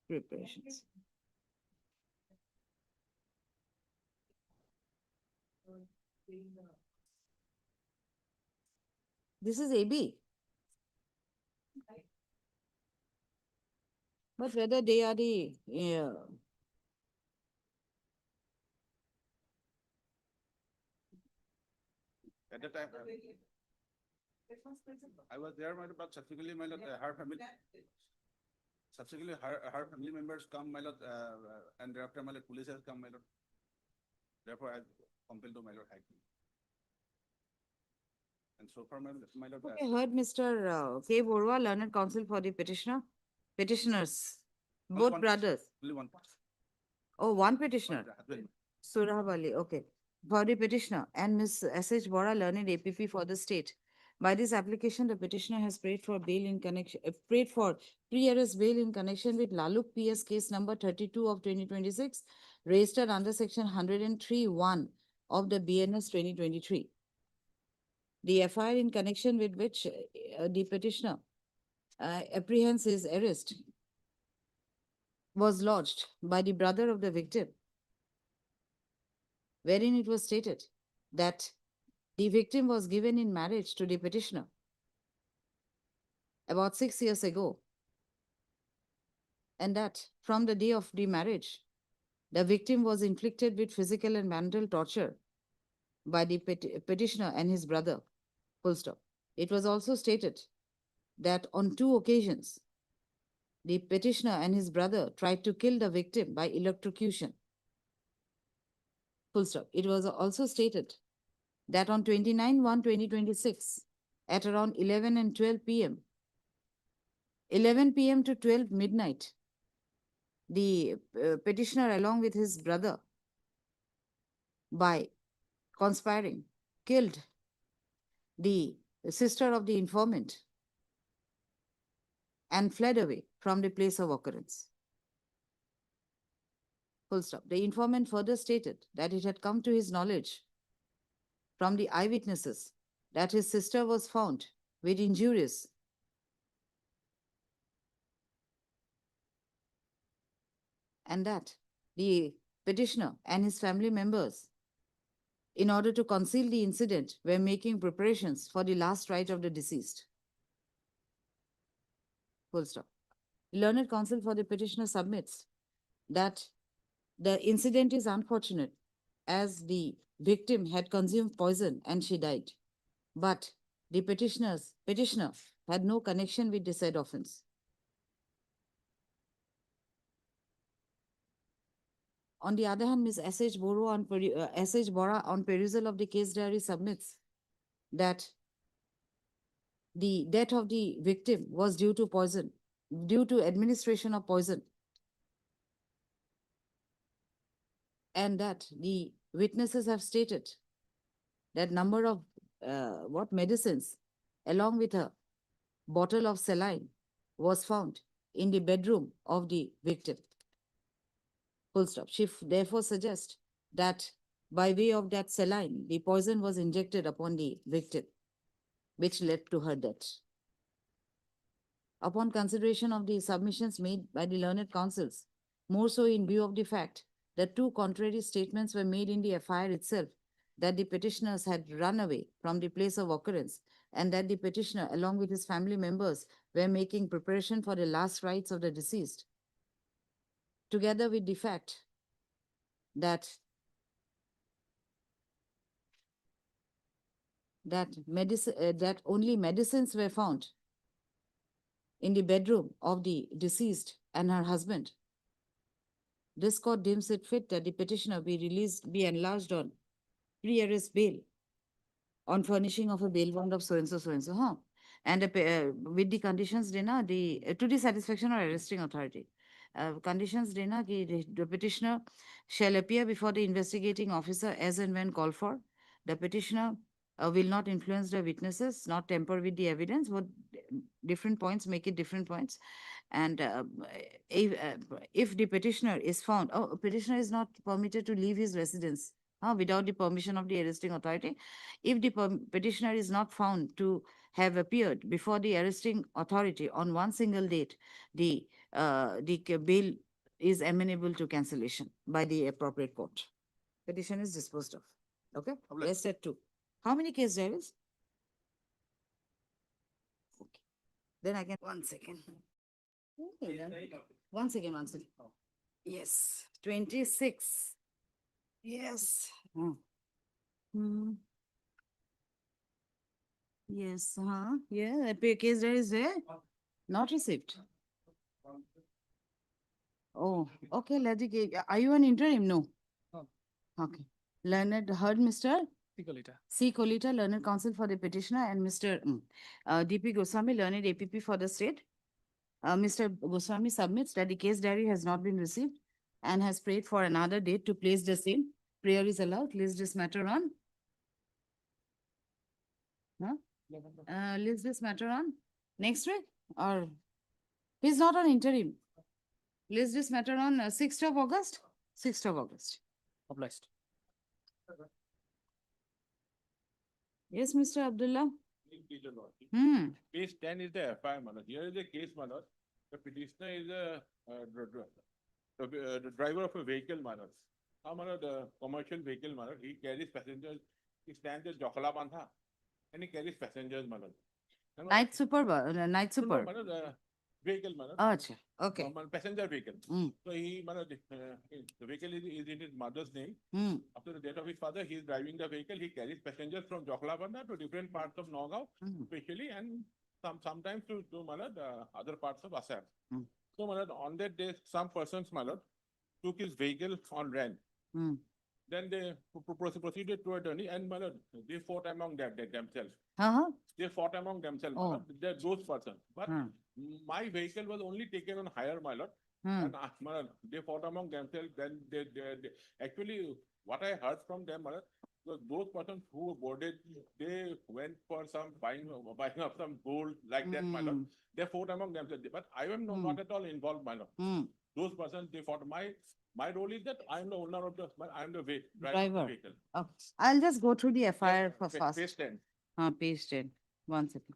preparations. This is AB. But whether they are the At the time, I was there, but subsequently, my lord, her family, subsequently, her family members come, my lord, and thereafter, my lord, police has come, my lord. Therefore, I compelled to my lord hike. And so far, my lord. I heard Mr. K. Borwa, learned counsel for the petitioners, both one- brothers. Only one. Oh, one petitioner. Husband. Surah Ali, okay. For the petitioner and Ms. S.H. Bora, learned APP for the state. By this application, the petitioner has prayed for bail in connection, prayed for pre-arrest bail in connection with Laluk PS case number 32 of 2026, registered under section 103(1) of the BNS 2023. The FIR in connection with which the petitioner apprehends his arrest was lodged by the brother of the victim, wherein it was stated that the victim was given in marriage to the petitioner about 6 years ago, and that from the day of the marriage, the victim was inflicted with physical and mental torture by the petitioner and his brother. Full stop. It was also stated that on 2 occasions, the petitioner and his brother tried to kill the victim by electrocution. Full stop. It was also stated that on 29/1/2026, at around 11 and 12 p.m., 11 p.m. to 12 midnight, the petitioner, along with his brother, by conspiring, killed the sister of the informant and fled away from the place of occurrence. Full stop. The informant further stated that it had come to his knowledge from the eyewitnesses that his sister was found with injuries and that the petitioner and his family members, in order to conceal the incident, were making preparations for the last rite of the deceased. Full stop. Learned counsel for the petitioner submits that the incident is unfortunate as the victim had consumed poison and she died. But the petitioner had no connection with the said offense. On the other hand, Ms. S.H. Bora on perusal of the case diary submits that the death of the victim was due to poison, due to administration of poison, and that the witnesses have stated that number of medicines along with a bottle of saline was found in the bedroom of the victim. Full stop. She therefore suggests that by way of that saline, the poison was injected upon the victim, which led to her death. Upon consideration of the submissions made by the learned counsels, more so in view of the fact that 2 contrary statements were made in the FIR itself, that the petitioners had run away from the place of occurrence and that the petitioner, along with his family members, were making preparation for the last rites of the deceased, together with the fact that that only medicines were found in the bedroom of the deceased and her husband. This court deems it fit that the petitioner be enlarged on pre-arrest bail on furnishing of a bail bond of so and so, huh? And with the conditions, to the satisfaction of arresting authority. Conditions, the petitioner shall appear before the investigating officer as and when called for. The petitioner will not influence the witnesses, not tamper with the evidence. What different points, make it different points. And if the petitioner is found, petitioner is not permitted to leave his residence without the permission of the arresting authority. If the petitioner is not found to have appeared before the arresting authority on one single date, the bail is amenable to cancellation by the appropriate court. Petition is disposed of. Okay? Rest at 2. How many case diaries? Okay. Then I can, 1 second. Okay, then. 1 second, 1 second. Yes, 26. Yes. Yes, yeah, the case diary is there. Not received. Oh, okay, are you an interim? No. Okay. Learned heard Mr. C. Kolita, learned counsel for the petitioner, and Mr. D.P. Goswami, learned APP for the state. Mr. Goswami submits that the case diary has not been received and has prayed for another date to place the same. Prayer is allowed. List this matter on. List this matter on next week, or he's not on interim. List this matter on 6th of August. 6th of August. Obliged. Yes, Mr. Abdullah. Please, your lordship. Hmm. Page 10 is the FIR, my lord. Here is a case, my lord. The petitioner is the driver of a vehicle, my lord. My lord, the commercial vehicle, my lord. He carries passengers. He stands at Jokhala Bandha and he carries passengers, my lord. And, my lord, Night super, night no, no, super. my lord, vehicle, my lord. Acha, okay. Passenger vehicle. Hmm. So he, my lord, the vehicle is in his mother's name. Hmm. After the death of his father, he is driving the vehicle. He carries passengers from Jokhalabanda to different parts of Nagaon, Hmm. especially, and sometimes to Malad, other parts of Assam. Hmm. So, Malad, on that day, some persons, Malad, took his vehicle on rent. Hmm. Then they proceeded to attorney, and Malad, they fought among themselves. Uh-huh. They fought among themselves, Oh. Malad. They're those persons. But Hmm. my vehicle was only taken on hire, Malad. Hmm. And Malad, they fought among themselves. Then they actually, what I heard from them, Malad, those persons who boarded, they went for some buying of some gold like that, my lord. Hmm. They fought among themselves. But I am not at all involved, my lord. Hmm. Those persons, they fought. My role is that I am the owner of the, I am the driver of the Driver. vehicle. Okay. I'll just go through the FIR for Page fast. 10. Page 10. 1 second.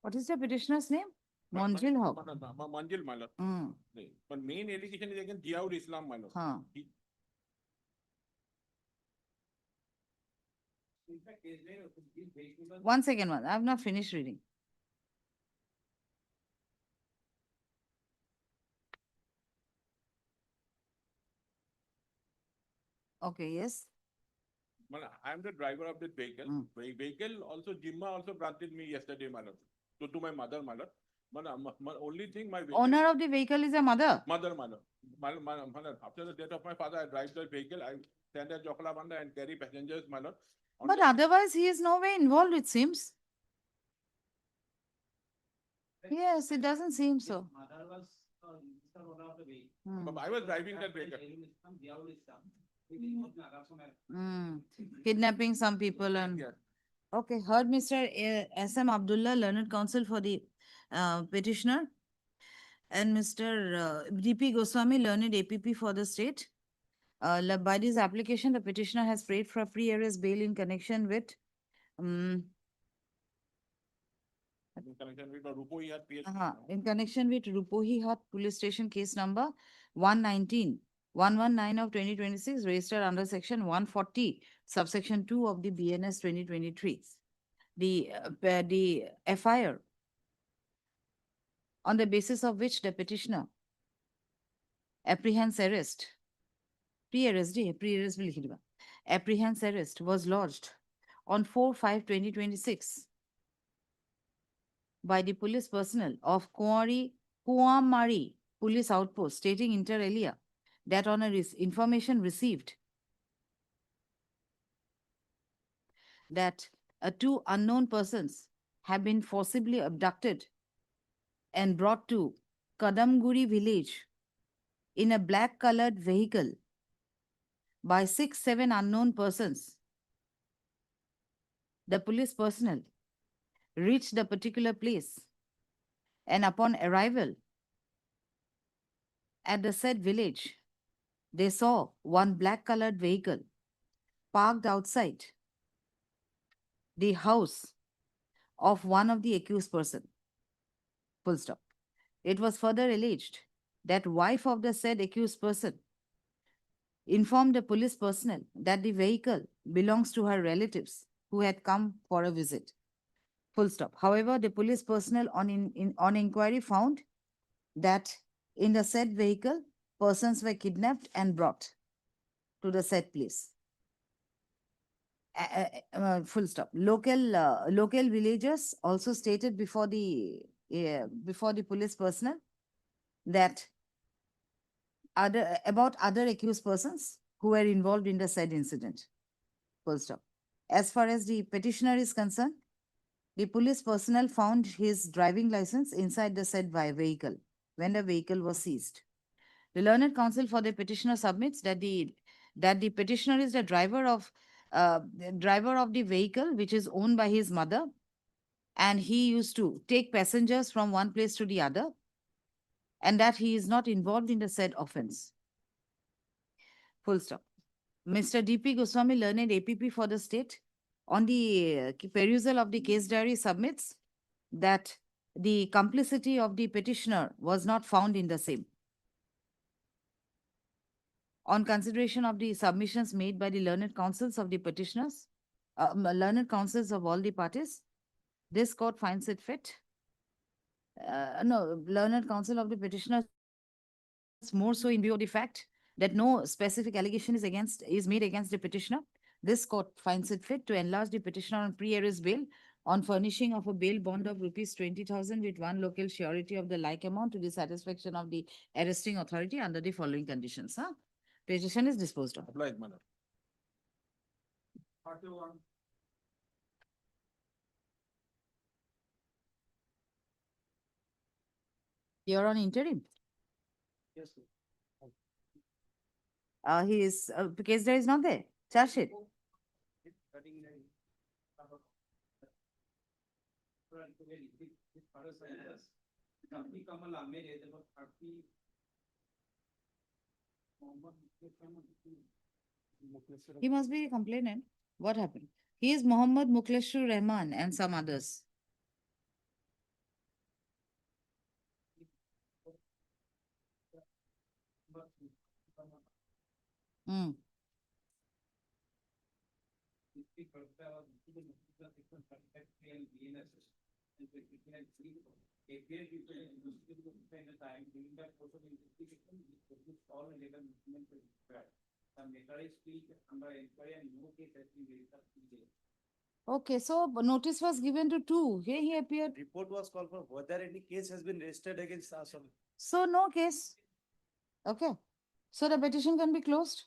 What is the petitioner's name? Monjil Haq. Manjil, my lord. Hmm. But main allegation is against Ziaur Islam, my lord. Huh. In fact, is there these vehicles? 1 second, one. I've not finished reading. Okay, yes. I am the driver of this vehicle. Mm. Vehicle also, Jimma also granted me yesterday, my lord. To my mother, my lord. My only thing, my vehicle. Owner of the vehicle is a mother. Mother, my lord. My lord. After the death of my father, I drive the vehicle. I stand at Jokhalabanda and carry passengers, my lord. On But the- otherwise, he is no way involved, it seems. Yes, it doesn't seem so. Mother was owner of the vehicle. Hmm. I was driving that vehicle. Hmm. Kidnapping some people and. Yes. Okay, heard Mr. S.M. Abdullah, learned counsel for the petitioner, and Mr. D.P. Goswami, learned APP for the state. By this application, the petitioner has prayed for pre-arrest bail in connection with um, In connection with the Rupo Yat PL. in connection with Rupohi Hat Police Station case number 119, 119 of 2026, registered under section 140, subsection 2 of the BNS 2023. The FIR, on the basis of which the petitioner apprehends arrest, apprehends arrest was lodged on 4/5/2026 by the police personnel of Kuamari Police Outpost, stating inter alia that on a information received that two unknown persons have been forcibly abducted and brought to Kadamguri village in a black colored vehicle by 6-7 unknown persons. the police personnel reached the particular place, and upon arrival at the said village, they saw one black colored vehicle parked outside the house of one of the accused person. Full stop. It was further alleged that wife of the said accused person informed the police personnel that the vehicle belongs to her relatives who had come for a visit. Full stop. However, the police personnel on inquiry found that in the said vehicle, persons were kidnapped and brought to the said place. Full stop. Local villagers also stated before the police personnel that other accused persons who were involved in the said incident. Full stop. As far as the petitioner is concerned, the police personnel found his driving license inside the said vehicle when the vehicle was seized. The learned counsel for the petitioner submits that the petitioner is the driver of the vehicle which is owned by his mother, and he used to take passengers from one place to the other, and that he is not involved in the said offense. Full stop. Mr. D.P. Goswami, learned APP for the state, on the perusal of the case diary, submits that the complicity of the petitioner was not found in the same. On consideration of the submissions made by the learned counsels of the petitioners, learned counsels of all the parties, this court finds it fit. Learned counsel of the petitioners, more so in view of the fact that no specific allegation is made against the petitioner. This court finds it fit to enlarge the petitioner on pre-arrest bail on furnishing of a bail bond of rupees 20,000 with one local surety of the like amount to the satisfaction of the arresting authority under the following conditions. Petition is disposed of. Obliged, my lord. You're on interim. Yes, sir. His case there is not there. Charge sheet. He must be a complainant. What happened? He is Mohammed Mukleshur Rahman and some others. Hmm. Okay, so notice was given to two. Here he appeared. Report was called for whether any case has been registered against us. So no case. Okay. So the petition can be closed.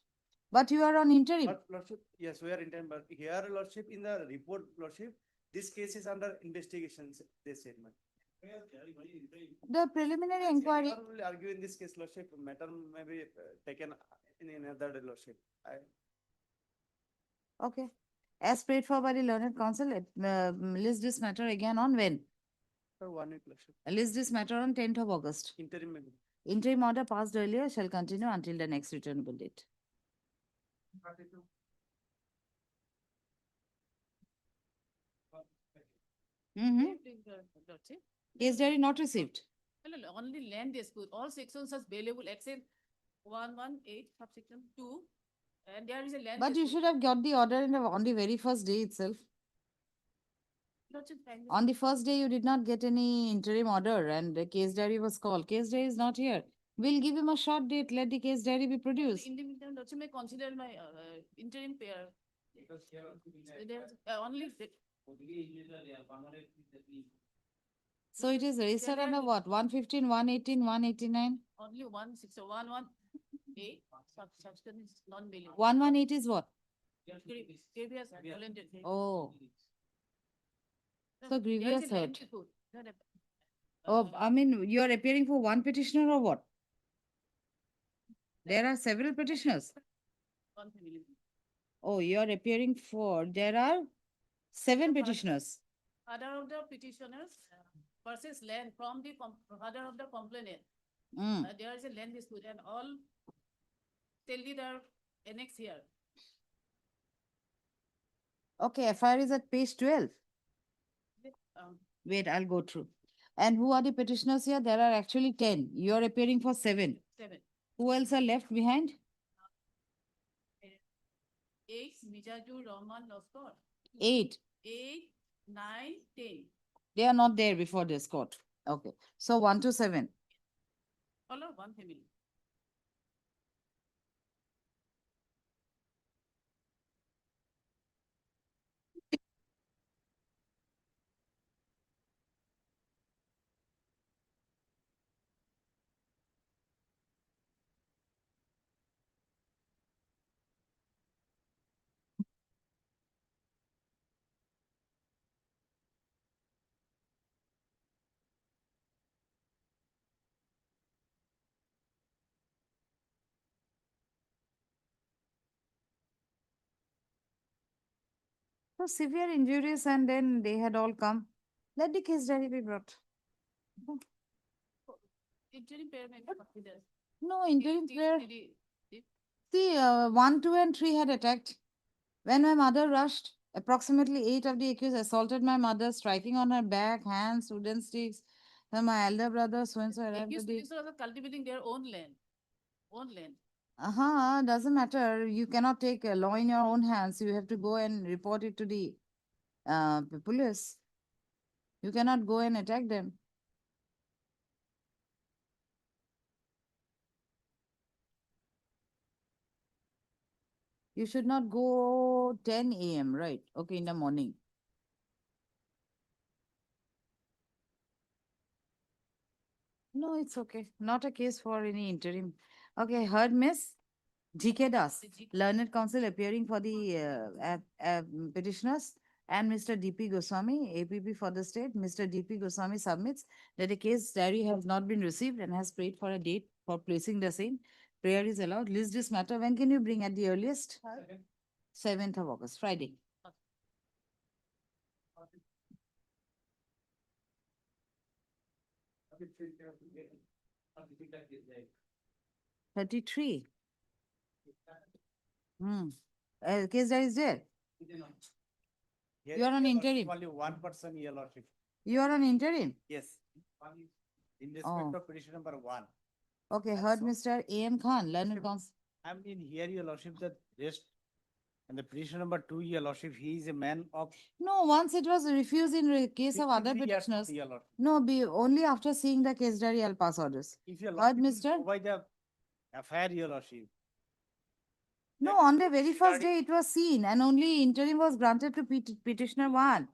But you are on interim. But Lordship, yes, we are in time, but here, Lordship, in the report, Lordship, this case is under investigation, they said, ma'am. The preliminary inquiry. I will argue in this case, Lordship, matter may be taken in another day, Lordship. Okay. As prayed for by the learned counsel, list this matter again on when? For 1 week, Lordship. List this matter on 10th of August. Interim, maybe. Interim order passed earlier shall continue until the next returnable date. Case diary not received. Only land dispute, all sections are bailable except 118 subsection 2. And there is a land. But you should have got the order on the very first day itself. On the first day, you did not get any interim order and the case diary was called. Case diary is not here. We'll give him a short date. Let the case diary be produced. In the meantime, Lordship may consider my interim pair. Only. So it is registered under what? 115, 118, 189? Only 118 subsection is non-bailable. 118 is what? Grievous volunteer. Oh. So grievous hurt. Dispute. Oh, I mean, you are appearing for one petitioner or what? There are several petitioners. One family. Oh, you are appearing for, there are 7 petitioners. Father of the petitioners versus land from the father of the complainant. Mm. There is a land dispute and all tell the annex here. Okay, FIR is at page 12. Um, Wait, I'll go through. And who are the petitioners here? There are actually 10. You're appearing for 7. 7. Who else are left behind? 8, Mijaju Rahman Loskor. 8. 8, 9, 10. They are not there before this court. Okay. So 1 to 7. All are one family. So severe injuries and then they had all come. Let the case diary be brought. Interim payment considered. No, interim prayer. The- See, 1, 2, and 3 had attacked. When my mother rushed, approximately 8 of the accused assaulted my mother, striking on her back, hands, wooden sticks. Then my elder brother, so and so arrived. Accused petitioners are cultivating their own land. Own land. Doesn't matter. You cannot take a law in your own hands. You have to go and report it to the police. You cannot go and attack them. You should not go 10 a.m., right? Okay, in the morning. No, it's okay. Not a case for any interim. Okay, heard, Miss G.K. Das, learned counsel appearing for the petitioners, and Mr. D.P. Goswami, APP for the state. Mr. D.P. Goswami submits that a case diary has not been received and has prayed for a date for placing the same. Prayer is allowed. List this matter. When can you bring at the earliest? 7th of August, Friday. $33. Case diary is there. You are on interim. Only one person, Your Lordship. You are on interim. Yes. In respect Oh. of petition number 1. Okay, heard Mr. A.M. Khan, learned counsel. I'm in here, Your Lordship, that rest. And the petition number 2, Your Lordship, he is a man of. No, once it was refused in case of other 53 years, petitioners. Your Lord. No, be only after seeing the case diary, I'll pass orders. If Your Heard, Lordship will Mr. provide the FIR, Your Lordship. No, on the very first day it was seen and only interim was granted to petitioner 1.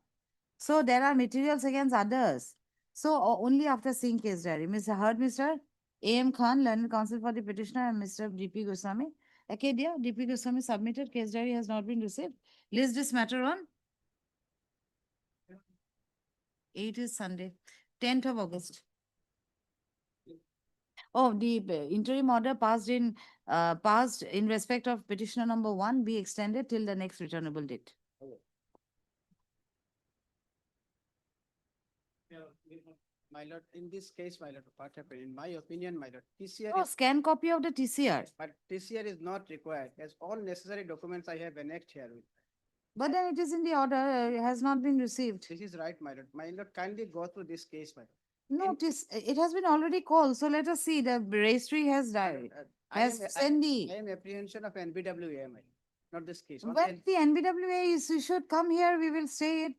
So there are materials against others. So only after seeing case diary. Heard, Mr. A.M. Khan, learned counsel for the petitioner, and Mr. D.P. Goswami. Acadia, D.P. Goswami submitted, case diary has not been received. List this matter on 8 is Sunday, 10th of August. Oh, the interim order passed in respect of petitioner number 1 be extended till the next returnable date. My lord, in this case, my lord, what happened, in my opinion, my lord, TCR Oh, is, scan copy of the TCR. but TCR is not required, as all necessary documents I have annexed here with. But then it is in the order, has not been received. This is right, my lord. My lord, kindly go through this case, my lord. Notice, it has been already called, so let us see, the registry has died. Has sent the, I am apprehension of NBWA, my lord, not this case. when Only the NBWA is, you should come here, we will say it.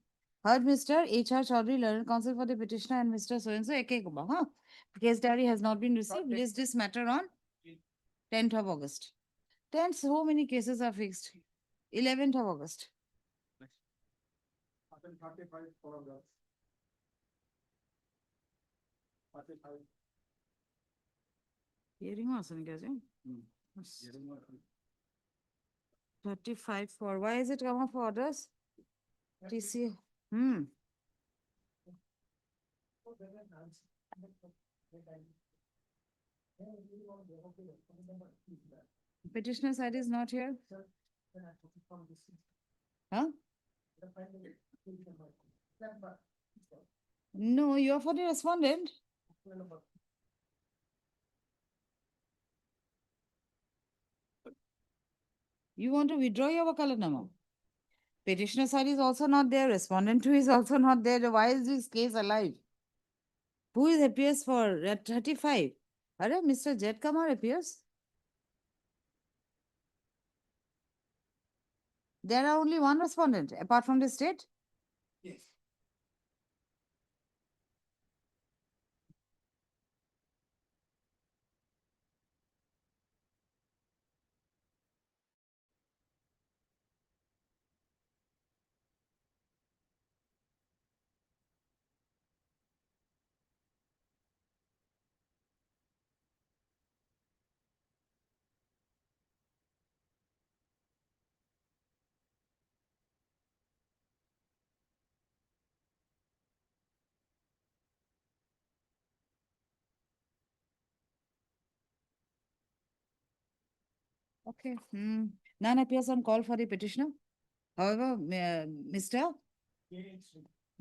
Heard Mr. H.R. Chaudhary, learned counsel for the petitioner, and Mr. So-and-so, A.K. Kuba, huh? Case diary has not been received, list this matter on 10th of August. 10th, so many cases are fixed. 11th of August. Hearing was on, guys. 35 for, why is it come up for orders? TC, Petitioner side is not here. Huh? No, you are for the respondent. You want to withdraw your wakalatnama. Petitioner side is also not there. Respondent 2 is also not there. Why is this case alive? Who is appears for 35? Are Mr. Jet Kamar appears? There are only one respondent apart from the state. Yes. Okay. None appears on call for the petitioner. However, Mr.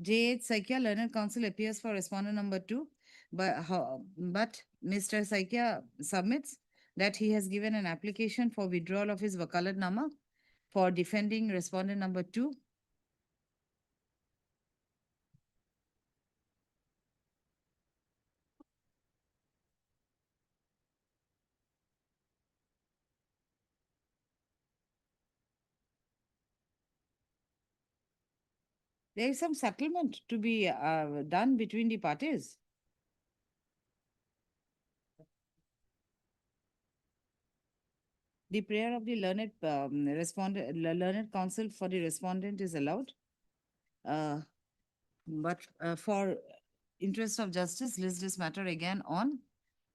J.H. Saikia, Learned Counsel appears for respondent number 2, but Mr. Saikia submits that he has given an application for withdrawal of his wakalatnama for defending respondent number 2. There is some settlement to be done between the parties. The prayer of the learned learned counsel for the respondent is allowed. But for interest of justice, list this matter again on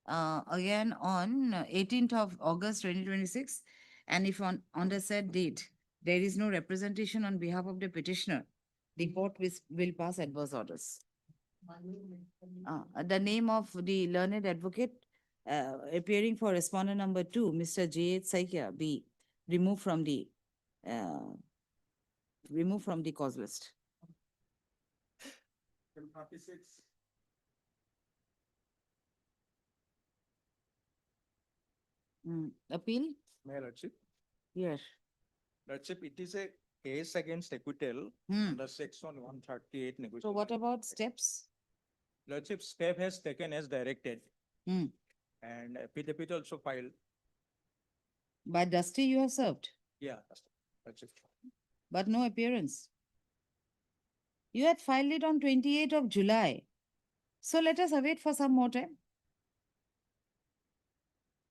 18th of August 2026. And if on the said date, there is no representation on behalf of the petitioner, the court will pass adverse orders. The name of the learned advocate appearing for respondent number 2, Mr. J.H. Saikia, be removed from the cause list. 36. Appeal? My Lordship, Yes. Lordship, it is a case against acquittal under section 138 negotiation. So what about steps? Lordship, step has taken as directed. And affidavit also filed. By Dusty you have served, Yeah, Lordship. but no appearance. You had filed it on 28th of July. So let us await for some more time.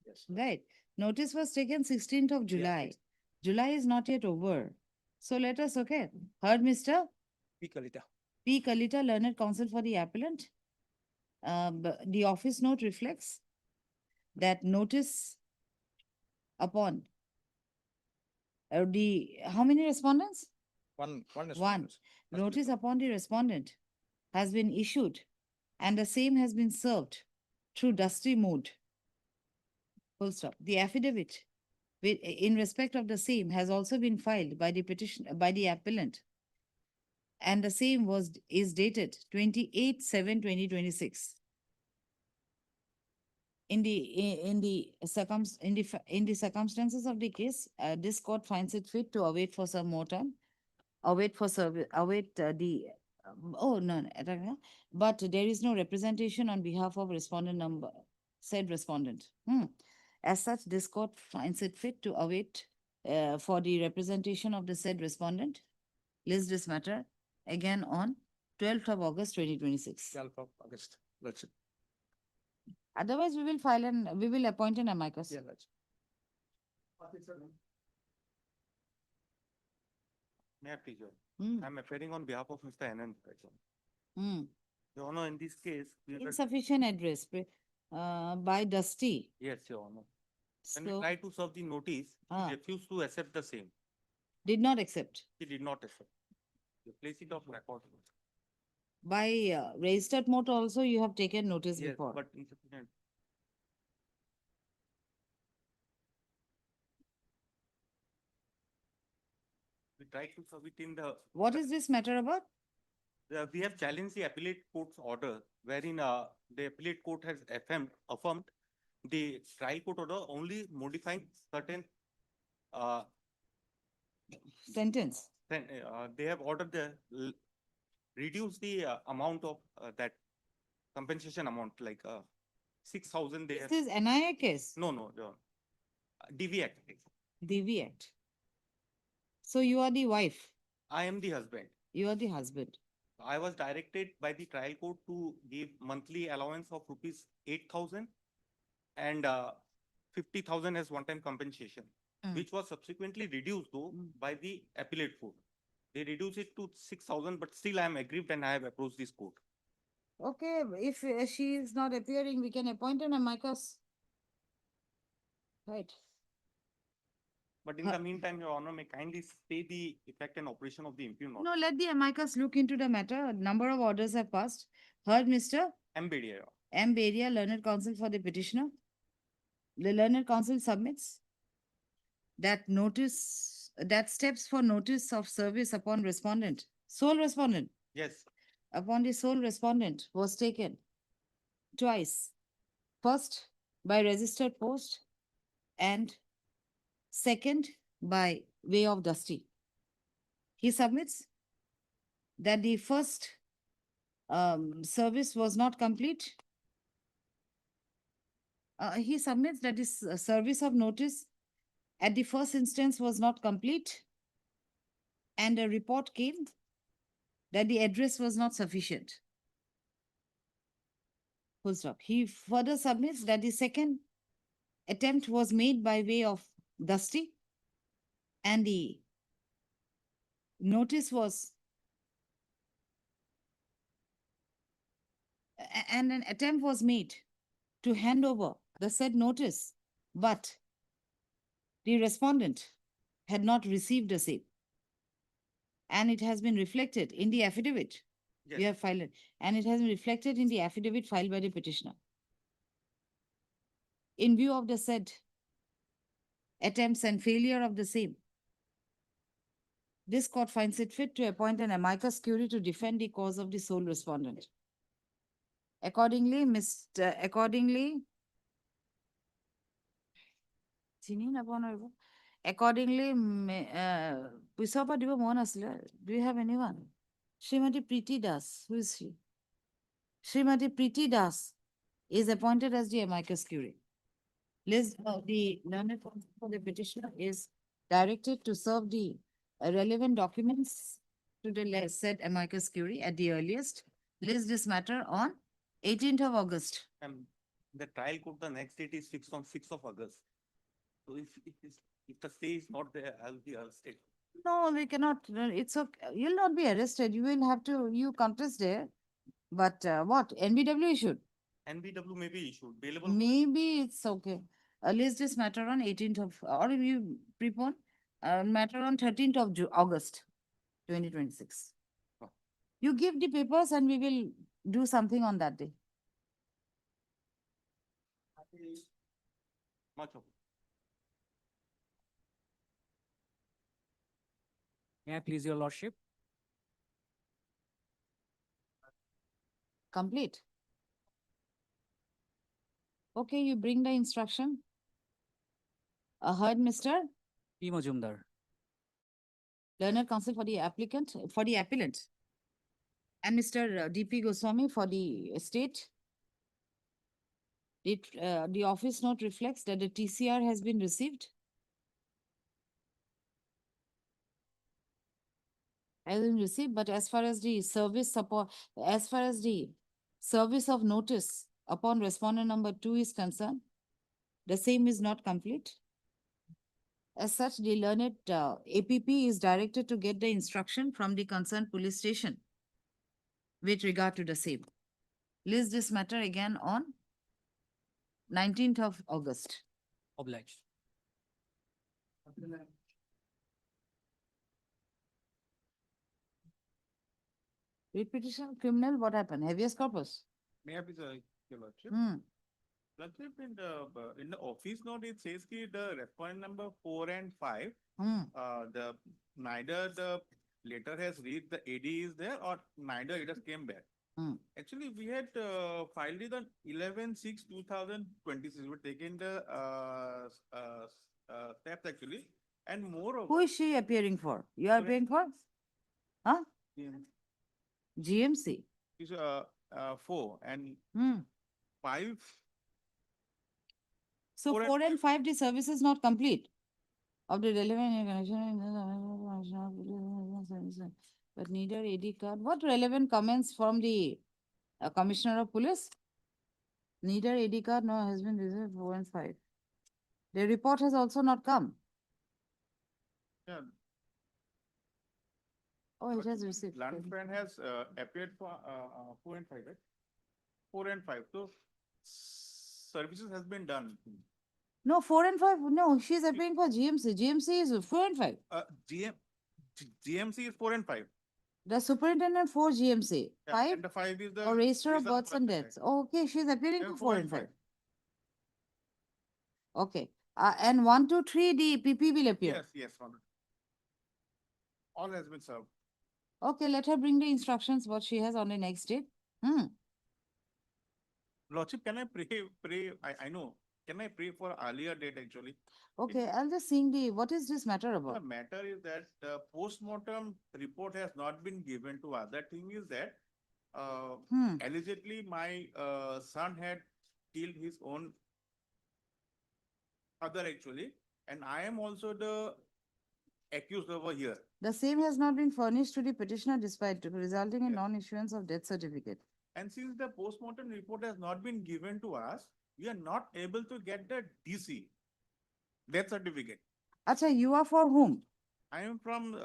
Yes. Right. Notice was taken 16th of July. yes. July is not yet over. So let us, okay. Heard Mr. P. Kalita. P. Kalita, Learned Counsel for the appellant. The office note reflects that notice upon how many respondents? One. One. Notice upon the respondent has been issued and the same has been served through Dusty mode. Full stop. The affidavit in respect of the same has also been filed by the appellant, and the same is dated 28/7/2026. In the circumstances of the case, this court finds it fit to await for some more time, but there is no representation on behalf of said respondent. As such, this court finds it fit to await for the representation of the said respondent. List this matter again on 12th of August 2026. 12th of August, Lordship. Otherwise, we will appoint an amicus. Yeah, Lordship. May I please, Your Hmm. I'm appearing on behalf of Mr. Anand. Hmm. Your Honor, in this case, we were, Insufficient address by Dusty. yes, Your Honor. When we So, tried to serve the notice, Ah. he refused to accept the same. did not accept. He did not accept. You place it off record. By registered mode also, you have taken notice Yes, before. but insufficient. We tried to submit in the. What is this matter about? We have challenged the appellate court's order wherein the appellate court has affirmed the trial court order only modifying certain uh, Sentence. then they have ordered reduce the amount of that compensation amount like 6,000 they This have. is NIA case, No, DV Act. DV Act. So you are the wife, I am the husband. you are the husband. I was directed by the trial court to give monthly allowance of rupees 8,000 and 50,000 as one-time compensation, Mm. which was subsequently reduced though by the appellate court. They reduced it to 6,000, but still I am aggrieved and I have approached this court. Okay, if she is not appearing, we can appoint an amicus. Right. But in the meantime, Your Honor, may kindly stay the effect and operation of the impugned order. No, let the amicus look into the matter. A number of orders have passed. Heard Mr. MBDA. M. Beria, learned counsel for the petitioner. The learned counsel submits that notice, that steps for notice of service upon respondent, sole respondent, Yes, upon the sole respondent was taken twice. First, by registered post and second, by way of dusty. He submits that the first service was not complete. He submits that his service of notice at the first instance was not complete, and a report came that the address was not sufficient. Full stop. He further submits that the second attempt was made by way of dusty, and the notice was and an attempt was made to hand over the said notice, but the respondent had not received the same. And it has been reflected in the affidavit. yes. We have filed it, and it has been reflected in the affidavit filed by the petitioner. In view of the said attempts and failure of the same, this court finds it fit to appoint an amicus curiae to defend the cause of the sole respondent. Accordingly, চিনি নাপাওঁ নহয় এইবোৰ। Accordingly, পিছৰ পৰা দিব মন আছিলে। Do you have anyone? Srimati Preeti Das, who is she? Srimati Preeti Das is appointed as the amicus curiae. List of the learned counsel for the petitioner is directed to serve the relevant documents to the said amicus curiae at the earliest. List this matter on 18th of August. The trial court, the next date is fixed on 6th of August. So if the stay is not there, I'll be arrested. No, we cannot. It's okay. You'll not be arrested. You will have to, you contest there. But what? NBW issued? NBW may be issued, bailable. Maybe it's okay. List this matter on 18th of, or you prepone matter on 13th of August, 2026. Oh. You give the papers and we will do something on that day. Much of. May I please your lordship? Complete. Okay, you bring the instruction. Heard, Mr. P. Majumdar. Learned counsel for the applicant, for the appellant. And Mr. D.P. Goswami for the state. The office note reflects that the TCR has been received. Has been received, but as far as the service support, as far as the service of notice upon respondent number 2 is concerned, the same is not complete. As such, the learned APP is directed to get the instruction from the concerned police station with regard to the same. List this matter again on 19th of August. Obliged. Repetition criminal, what happened? Habeas corpus? May I please, your lordship? Hmm. Lordship, in the office note, it says ki the respondent number 4 and 5, the neither the letter has reached the AD is there or neither it has came back. Actually, we had filed it on 11/6/2026. We're taking the steps actually, and moreover. Who is she appearing for? You are appearing for? Huh? GMC. Is 4 and 5. So 4 and 5, the service is not complete of the relevant connection, but neither AD card. What relevant comments from the Commissioner of Police? Neither AD card nor has been received 4 and 5. The report has also not come. Yeah. Oh, it has received. Land friend has appeared for 4 and 5, right? 4 and 5. So services has been done. No, 4 and 5. No, she is appearing for GMC. GMC is 4 and 5. GMC is 4 and 5. The superintendent for GMC. Yeah, 5 and the 5 is the or register of register births and deaths. Oh, okay, she is appearing Yeah, for 4 4 and 5. Okay. And 1, 2, 3, the PP will appear. Yes, yes. All has been served. Okay, let her bring the instructions what she has on the next date. Lordship, can I pray? I know. Can I pray for earlier date actually? Okay, I'll just seeing the what is this matter The about? matter is that the post-mortem report has not been given to us. That thing is that allegedly my son had killed his own father actually, and I am also the accused over here. The same has not been furnished to the petitioner despite resulting in non-issuance of death certificate. And since the post-mortem report has not been given to us, we are not able to get the DC, death certificate. Acha, you are for whom? I am from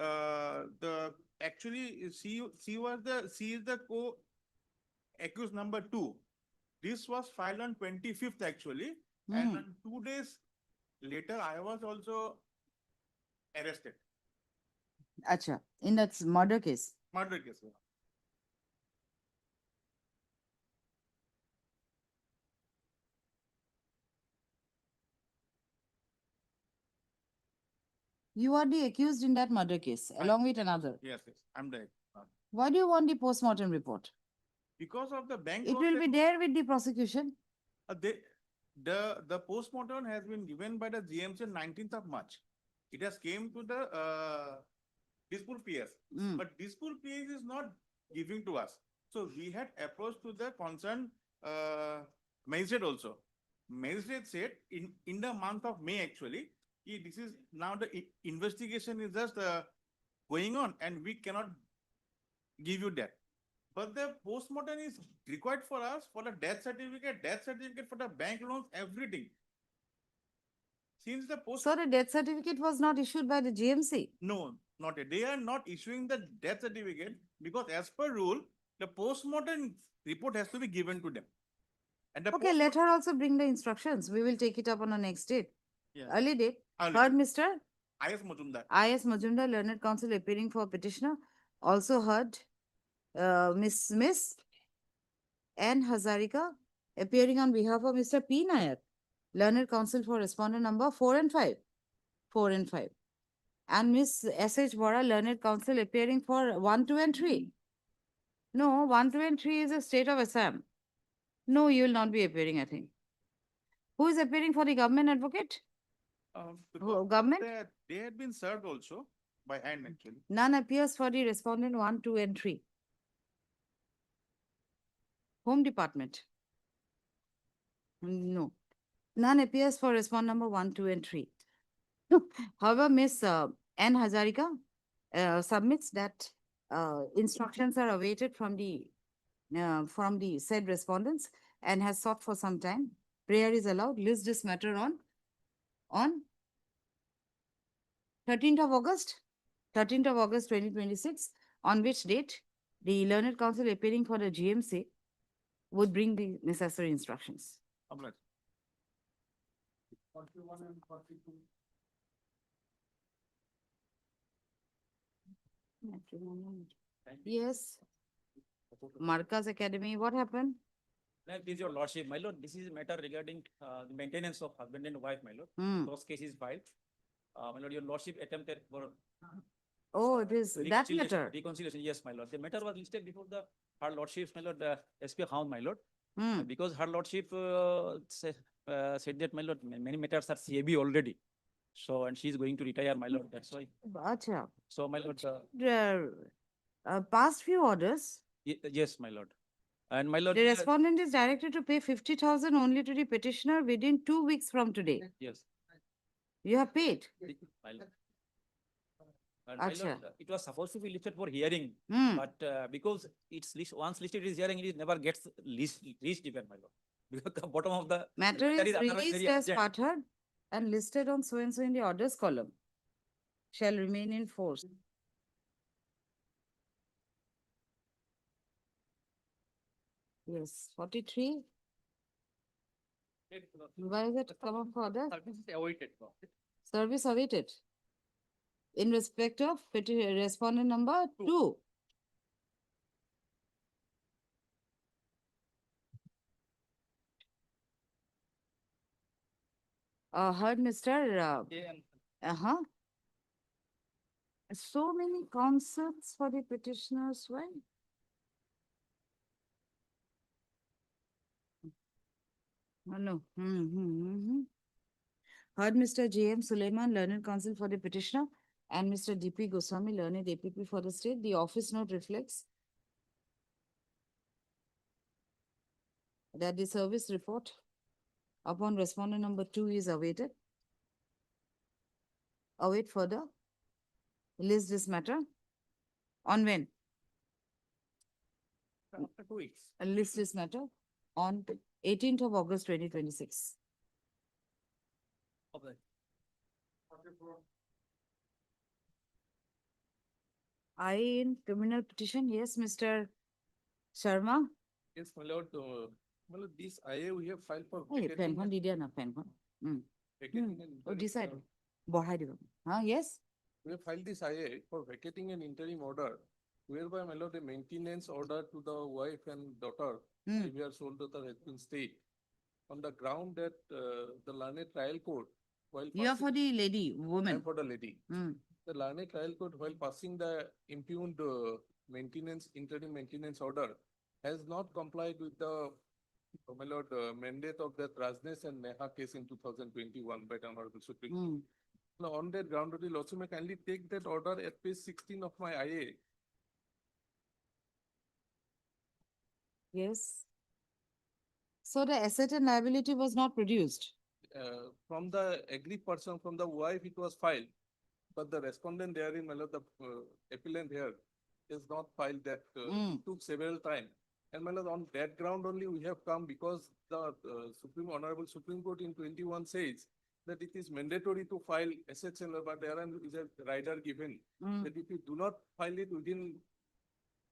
actually she is the co-accused number 2. This was filed on 25th actually, and on 2 days later I was also arrested. Acha, in that murder case. Murder case. You are the accused in that murder case, along with another. Yes, I'm the. Why do you want the post-mortem report? Because of the bank. It will be there with the prosecution. The post-mortem has been given by the GMC on 19th of March. It has came to the Dispur PS, but Dispur PS is not giving to us. So we had approached to the concerned magistrate also. Magistrate said in the month of May actually, this is now the investigation is just going on and we cannot give you that. But the post-mortem is required for us for the death certificate for the bank loans, everything. Since the So the death certificate was not issued by the GMC? No, not yet. They are not issuing the death certificate because as per rule, the post-mortem report has to be given to them. And the Okay, let her also bring the instructions. We will take it up on the next date. Yeah. Early date. Early Heard, date. Mr. I.S. Majumdar. I.S. Majumdar, Learned Counsel appearing for petitioner. Also heard Miss N. Hazarika appearing on behalf of Mr. P. Nayak, Learned Counsel for respondent number 4 and 5. 4 and 5. And Miss S.H. Bora, Learned Counsel appearing for 1, 2, and 3. No, 1, 2, and 3 is a state of Assam. No, you will not be appearing, I think. Who is appearing for the government advocate? Government? They had been served also by hand actually. None appears for the respondent 1, 2, and 3. Home Department? No. None appears for respondent number 1, 2, and 3. However, Miss N. Hazarika submits that instructions are awaited from the said respondents and has sought for some time. Prayer is allowed. List this matter on 13th of August 2026, on which date the Learned Counsel appearing for the GMC would bring the necessary instructions. 41 and 42. Yes. Marcus Academy, what happened? Please your lordship, my lord, this is a matter regarding the maintenance of husband and wife, my lord. Hmm. Those cases filed. My lord, your lordship attempted for Oh, it is that reconciliation, matter. reconciliation, yes, my lord. The matter was listed before the her lordship, my lord, SP Hound, my lord. Hmm. Because her lordship said that, my lord, many matters are CAB already. So, and she is going to retire, my lord, that's why. Acha. So, my lord, Past few orders, yes, my lord. And my lord, the respondent is directed to pay 50,000 only to the petitioner within 2 weeks from today. yes, You have paid. my lord. And my lord, Acha. it was supposed to be listed for hearing, Hmm. but because it's once listed is hearing, it never gets reached even, my lord. Because the bottom of the Matter is otherwise released very as urgent. part heard and listed on so and so in the orders column. Shall remain in force. Yes, 43. Why is it come up for order? Service is awaited. Service awaited. In respect of respondent number 2. Heard Mr. Uh-huh. So many concepts for the petitioners, why? Oh, no. Heard Mr. J.M. Suleiman, Learned Counsel for the petitioner, and Mr. D.P. Goswami, Learned APP for the state. The office note reflects that the service report upon respondent number 2 is awaited. Await further. List this matter. On when? After 2 weeks. List this matter on 18th of August 2026. Okay. I in criminal petition, yes, Mr. Sharma. Yes, my lord, this IA we have filed for Hey, vacating pen and- did na pen vacating and Oh, interim decide. order. Bahai diba. Huh? Yes. We have filed this IA for vacating an interim order whereby, my lord, a maintenance order to the wife and daughter, Hmm. if your sole daughter has been stayed on the ground that the learned trial court, while You are for passing, the lady, I am woman. for the lady. Hmm. The learned trial court, while passing the impugned maintenance, interim maintenance order, has not complied with the, my lord, mandate of that Rajnesh and Neha case in 2021 by the Honorable Supreme Court. Hmm. Now, on that ground, the Lordship may kindly take that order at page 16 of my IA. Yes. So the asset and liability was not produced. From the agreed person, from the wife, it was filed. But the respondent therein, my lord, the appellant here, is not filed that. It took several time. And my lord, on that ground only we have come because the Honorable Supreme Court in 21 says that it is mandatory to file assets and but there is a rider given that if you do not file it within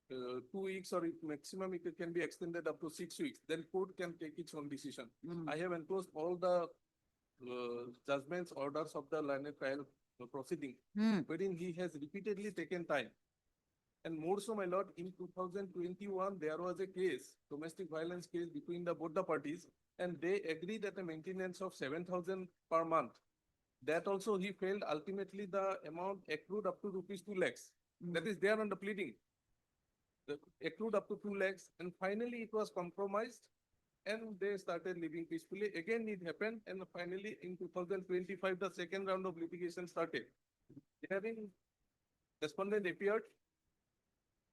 2 weeks or maximum it can be extended up to 6 weeks, then court can take its own decision. I have enclosed all the judgments, orders of the learned trial proceeding, wherein he has repeatedly taken time. And more so, my lord, in 2021, there was a case, domestic violence case between both the parties, and they agreed at a maintenance of 7,000 per month. That also he failed. Ultimately, the amount accrued up to rupees 2 lakhs. That is there on the pleading. Accrued up to 2 lakhs, and finally it was compromised, and they started living peacefully. Again, it happened, and finally in 2025, the second round of litigation started. Hearing respondent appeared.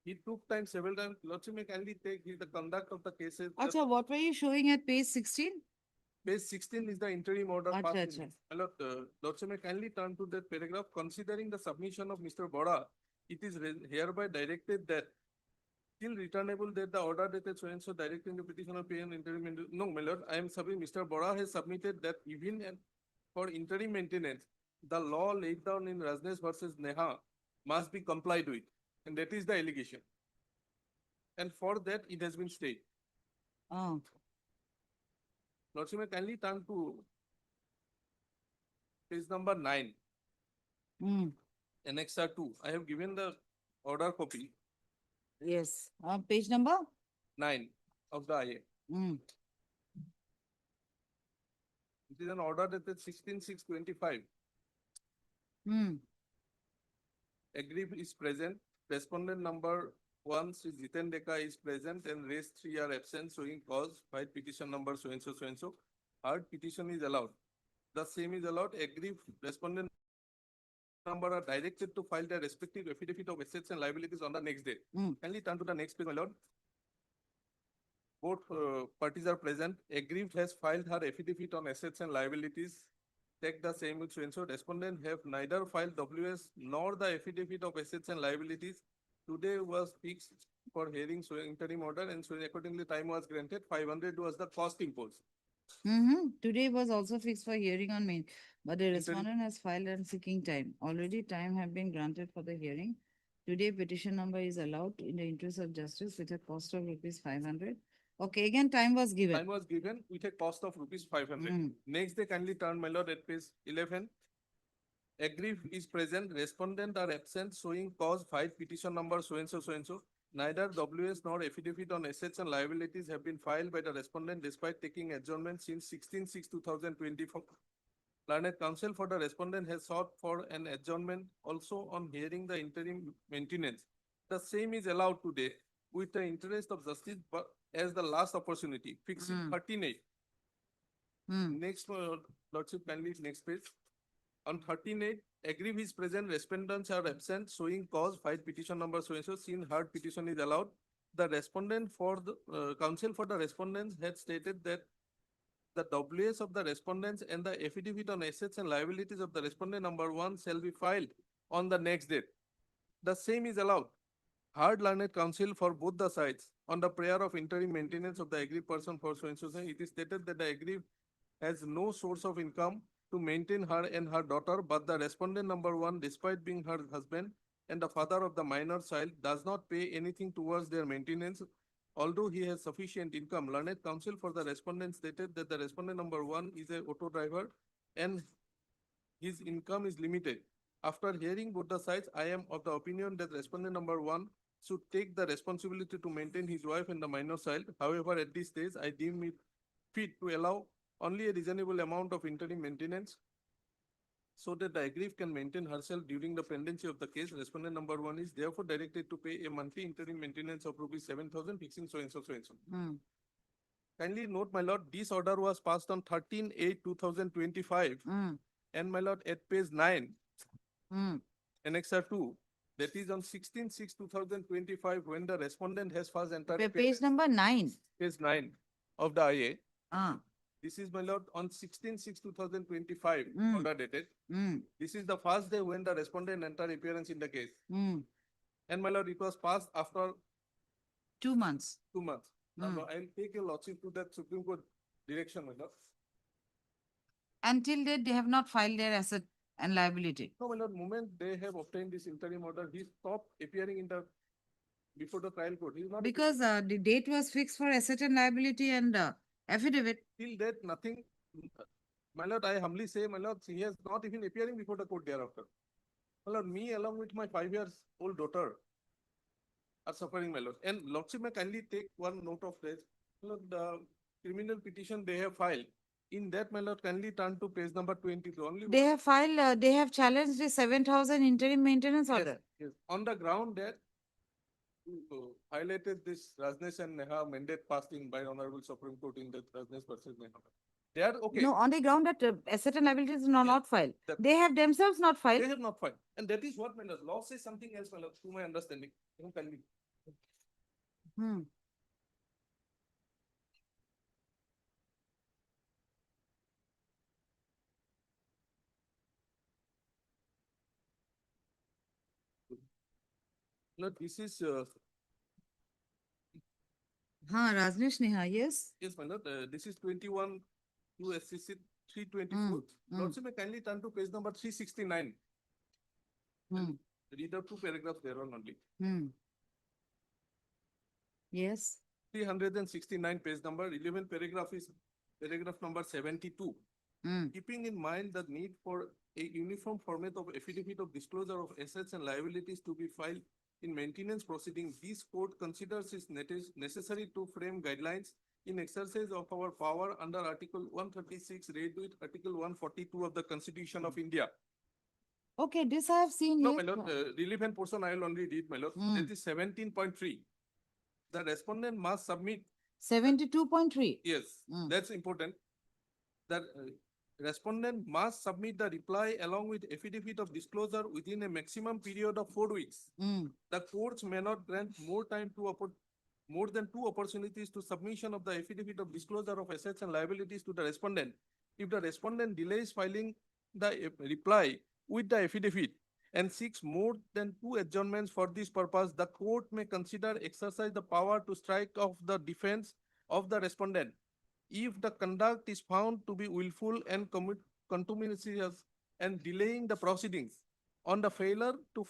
He took time several times. Lordship may kindly take the conduct of the cases. Acha, what were you showing at page 16? Page 16 is the interim order. Acha, passed acha. in. My lord, Lordship may kindly turn to that paragraph. Considering the submission of Mr. Bora, it is hereby directed that still returnable that the order dated so and so directing the petition of pay and interim. No, my lord, I am submitting. Mr. Bora has submitted that even for interim maintenance, the law laid down in Rajnesh versus Neha must be complied with. And that is the allegation. And for that, it has been stayed. Oh. Lordship may kindly turn to page number 9, Annexure 2. I have given the order copy. Yes. Page number? 9 of the IA. Mm. It is an order dated 16/6/25. Mm. Aggrieved is present. Respondent number 1, Sri Jiten Deka, is present and rest 3 are absent, showing cause. Filed petition number so and so so and so. Heard petition is allowed. The same is allowed. Aggrieved respondent number are directed to file their respective affidavit of assets and liabilities on the next day. Mm. Kindly turn to the next page, my lord. Both parties are present. Aggrieved has filed her affidavit on assets and liabilities. Take the same with so and so. Respondent have neither filed WS nor the affidavit of assets and liabilities. Today was fixed for hearing, so interim order, and so accordingly time was granted. 500 was the cost imposed. Today was also fixed for hearing on main, but the Interim- respondent has filed and seeking time. Already time have been granted for the hearing. Today petition number is allowed in the interest of justice with a cost of rupees 500. Okay, again time was given. Time was given with a cost of rupees 500. Mm. Next day, kindly turn, my lord, at page 11. Aggrieved is present, respondent are absent, showing cause, filed petition number so and so so and so. Neither WS nor affidavit on assets and liabilities have been filed by the respondent despite taking adjournment since 16/6/2024. Learned counsel for the respondent has sought for an adjournment also on hearing the interim maintenance. The same is allowed today with the interest of justice but as the last opportunity, fixing Mm. 13/8. Mm. Next, lordship, kindly next page. On 13/8, aggrieved is present, respondents are absent, showing cause, filed petition number so and so, seen heard petition is allowed. The respondent for the counsel for the respondents had stated that the WS of the respondents and the affidavit on assets and liabilities of the respondent number 1 shall be filed on the next date. The same is allowed. Hard learned counsel for both the sides on the prayer of interim maintenance of the aggrieved person for so and so. It is stated that the aggrieved has no source of income to maintain her and her daughter, but the respondent number 1, despite being her husband and the father of the minor child, does not pay anything towards their maintenance. Although he has sufficient income, learned counsel for the respondent stated that the respondent number 1 is a auto driver and his income is limited. After hearing both the sides, I am of the opinion that respondent number 1 should take the responsibility to maintain his wife and the minor child. However, at this stage, I deem it fit to allow only a reasonable amount of interim maintenance so that the aggrieved can maintain herself during the pendency of the case. Respondent number 1 is therefore directed to pay a monthly interim maintenance of rupees 7,000, fixing so and so so and so. Mm. Kindly note, my lord, this order was passed on 13/8/2025, Mm. and my lord, at page 9, Mm. Annexure 2, that is on 16/6/2025, when the respondent has first entered Page number 9. page 9 of the IA. Ah. This is, my lord, on 16/6/2025, Mm. order dated. Mm. This is the first day when the respondent entered appearance in the case. Mm. And my lord, it was passed after 2 months. 2 months. Now, Mm. I'll take your lordship to that Supreme Court direction, my lord. Until date, they have not filed their asset and liability. No, my lord, moment they have obtained this interim order, he stopped appearing in the before the trial court. He is not Because the date was fixed for asset and liability and affidavit. till that nothing. My lord, I humbly say, my lord, he has not even appearing before the court thereafter. My lord, me along with my 5-year-old daughter are suffering, my lord. And lordship may kindly take one note of this. My lord, the criminal petition they have filed. In that, my lord, kindly turn to page number 22. Only They have filed, they have challenged the 7,000 interim maintenance yes, order. yes. On the ground that highlighted this Rajnesh and Neha mandate passed in by Honorable Supreme Court in the Rajnesh versus Neha. They are okay. No, on the ground that asset and liabilities are not filed. That- They have themselves not filed. They have not filed. And that is what, my lord, law says something else, my lord, to my understanding. You can kindly. Hmm. No, this is, Rajnesh Neha, yes. yes, my lord, this is 21 to SCC 324. Lordship may kindly turn to page number 369. Hmm. Read out 2 paragraphs there on only. Hmm. Yes. 369 page number, 11 paragraph is paragraph number 72. Hmm. Keeping in mind the need for a uniform format of affidavit of disclosure of assets and liabilities to be filed in maintenance proceedings, this court considers it necessary to frame guidelines in exercise of our power under Article 136, read with Article 142 of the Constitution of India. Okay, this I have seen. No, yes. my lord, relevant portion I will only read, my lord. Hmm. That is 17.3. The respondent must submit, 72.3. yes, Hmm. that's important. The respondent must submit the reply along with affidavit of disclosure within a maximum period of 4 weeks. Hmm. The courts may not grant more than 2 opportunities to submission of the affidavit of disclosure of assets and liabilities to the respondent. If the respondent delays filing the reply with the affidavit and seeks more than 2 adjournments for this purpose, the court may consider exercise the power to strike off the defense of the respondent. If the conduct is found to be willful and contumacious and delaying the proceedings, on the failure to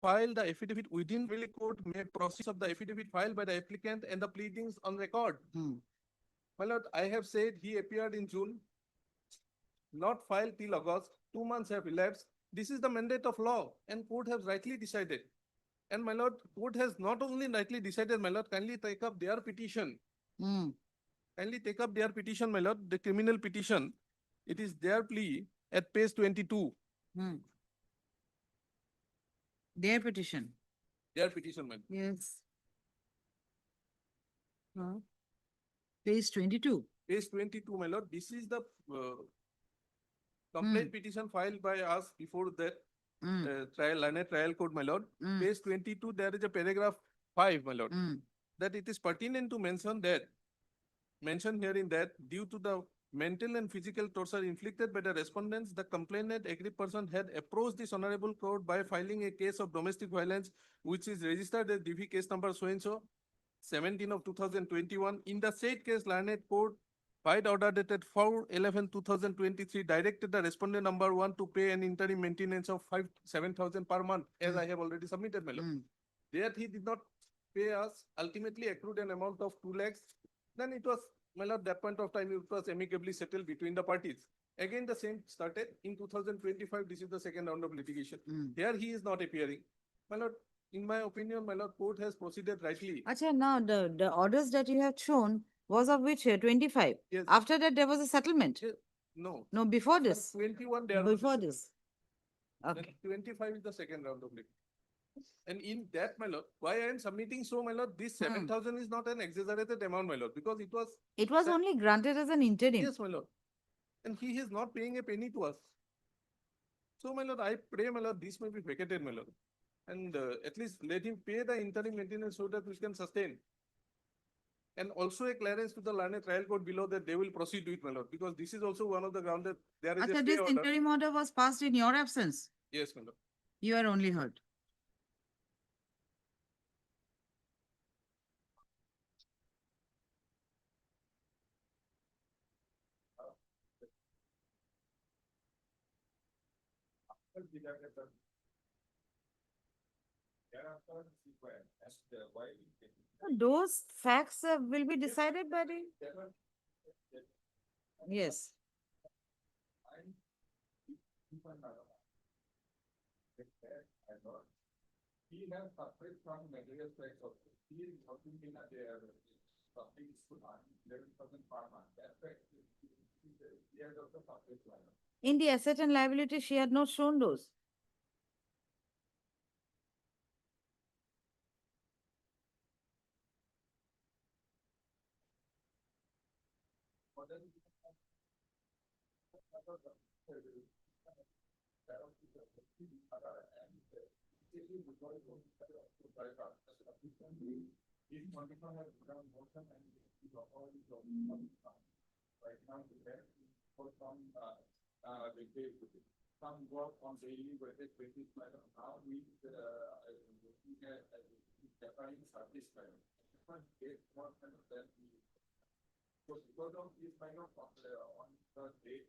file the affidavit within family court may proceed of the affidavit filed by the applicant and the pleadings on record. Hmm. My lord, I have said he appeared in June, not filed till August, 2 months have elapsed. This is the mandate of law and court has rightly decided. And my lord, court has not only rightly decided, my lord, kindly take up their petition. Hmm. Kindly take up their petition, my lord, the criminal petition. It is their plea at page 22. Hmm. Their petition. Their petition, my lord. Yes. Huh? Page 22. Page 22, my lord. This is the complaint petition filed by us before that trial court, my lord. Page 22, there is a paragraph 5, my lord, that it is pertinent to mention that, herein that due to the mental and physical torture inflicted by the respondents, the complainant aggrieved person had approached this honorable court by filing a case of domestic violence, which is registered as DV case number so and so, 17 of 2021. In the said case, learned court filed order dated 4/11/2023 directed the respondent number 1 to pay an interim maintenance of 7,000 per month, as I have already submitted, my lord. There he did not pay us, ultimately accrued an amount of 2 lakhs. Then it was, my lord, that point of time it was amicably settled between the parties. Again, the same started in 2025. This is the second round of litigation. Here he is not appearing. My lord, in my opinion, my lord, court has proceeded rightly. Acha, now the orders that you have shown was of which 25. Yes. After that, there was a settlement. Yes. No. No, before this. 21 there was Before a this. settlement. Okay. 25 is the second round of litigation. And in that, my lord, why I am submitting so, my lord, this 7,000 is not an exaggerated amount, my lord, because it was. It was only granted as an interim. Yes, my lord. And he is not paying a penny to us. So, my lord, I pray, my lord, this may be vacated, my lord. And at least let him pay the interim maintenance so that we can sustain. And also a clearance to the learned trial court below that they will proceed with, my lord, because this is also one of the ground that there is a Acha, stay this order. interim order was passed in your absence. Yes, my lord. You are only heard. Those facts will be decided by the. Yes. He has suffered from material strikes also. He is working in a public school on 11,000 per month. That's why he has also suffered from. In the asset and liability, she had not shown those. Right now, for some work on daily basis, now we looking at defining service plan. So because of this kind of on the date,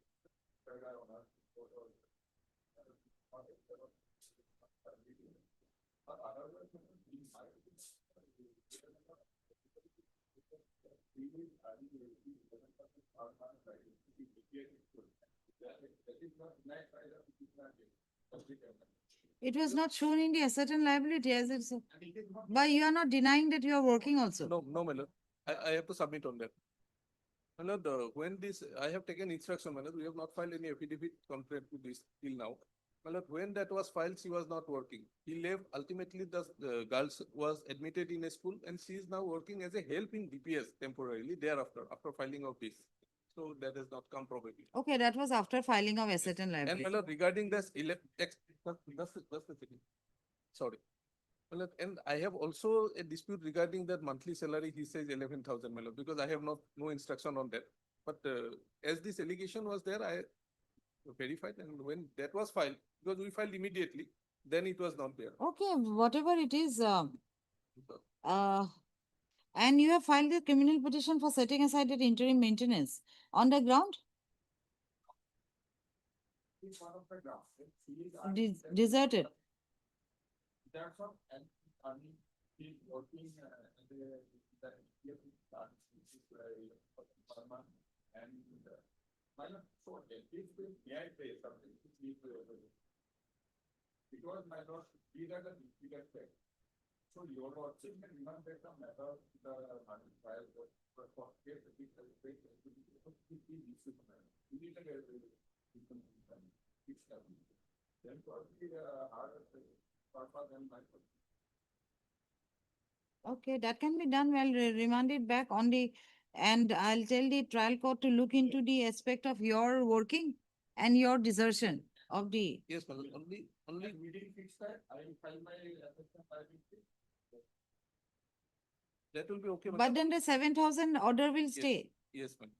It was not shown in the asset and liability as it's, but you are not denying that you are working also. No, my lord. I have to submit on that. My lord, when this, I have taken instruction, my lord, we have not filed any affidavit complaint to this till now. My lord, when that was filed, she was not working. He left, ultimately the girls was admitted in a school and she is now working as a help in DPS temporarily thereafter, after filing of this. So that has not come probably. Okay, that was after filing of asset and And liability. my lord, regarding this, that's the thing. Sorry. Well, and I have also a dispute regarding that monthly salary. He says 11,000, my lord, because I have no instruction on that. But as this allegation was there, I verified, and when that was filed, because we filed immediately, then it was not there. Okay, whatever it is, uh, and you have filed a criminal petition for setting aside that interim maintenance on the ground? Deserted. That's what, and he's working and my lord, so this will may I say something? Because my lord, these are the difficult facts. So your lordship can remember the matter of the trial for case the big fake you need a then probably harder than my. Okay, that can be done. Well, remand it back on the, and I'll tell the trial court to look into the aspect of your working and your desertion of the. Yes, madam. Only meeting fix that. I will file my assessment liability. That will be okay. But then the 7,000 order will stay. Yes, ma'am.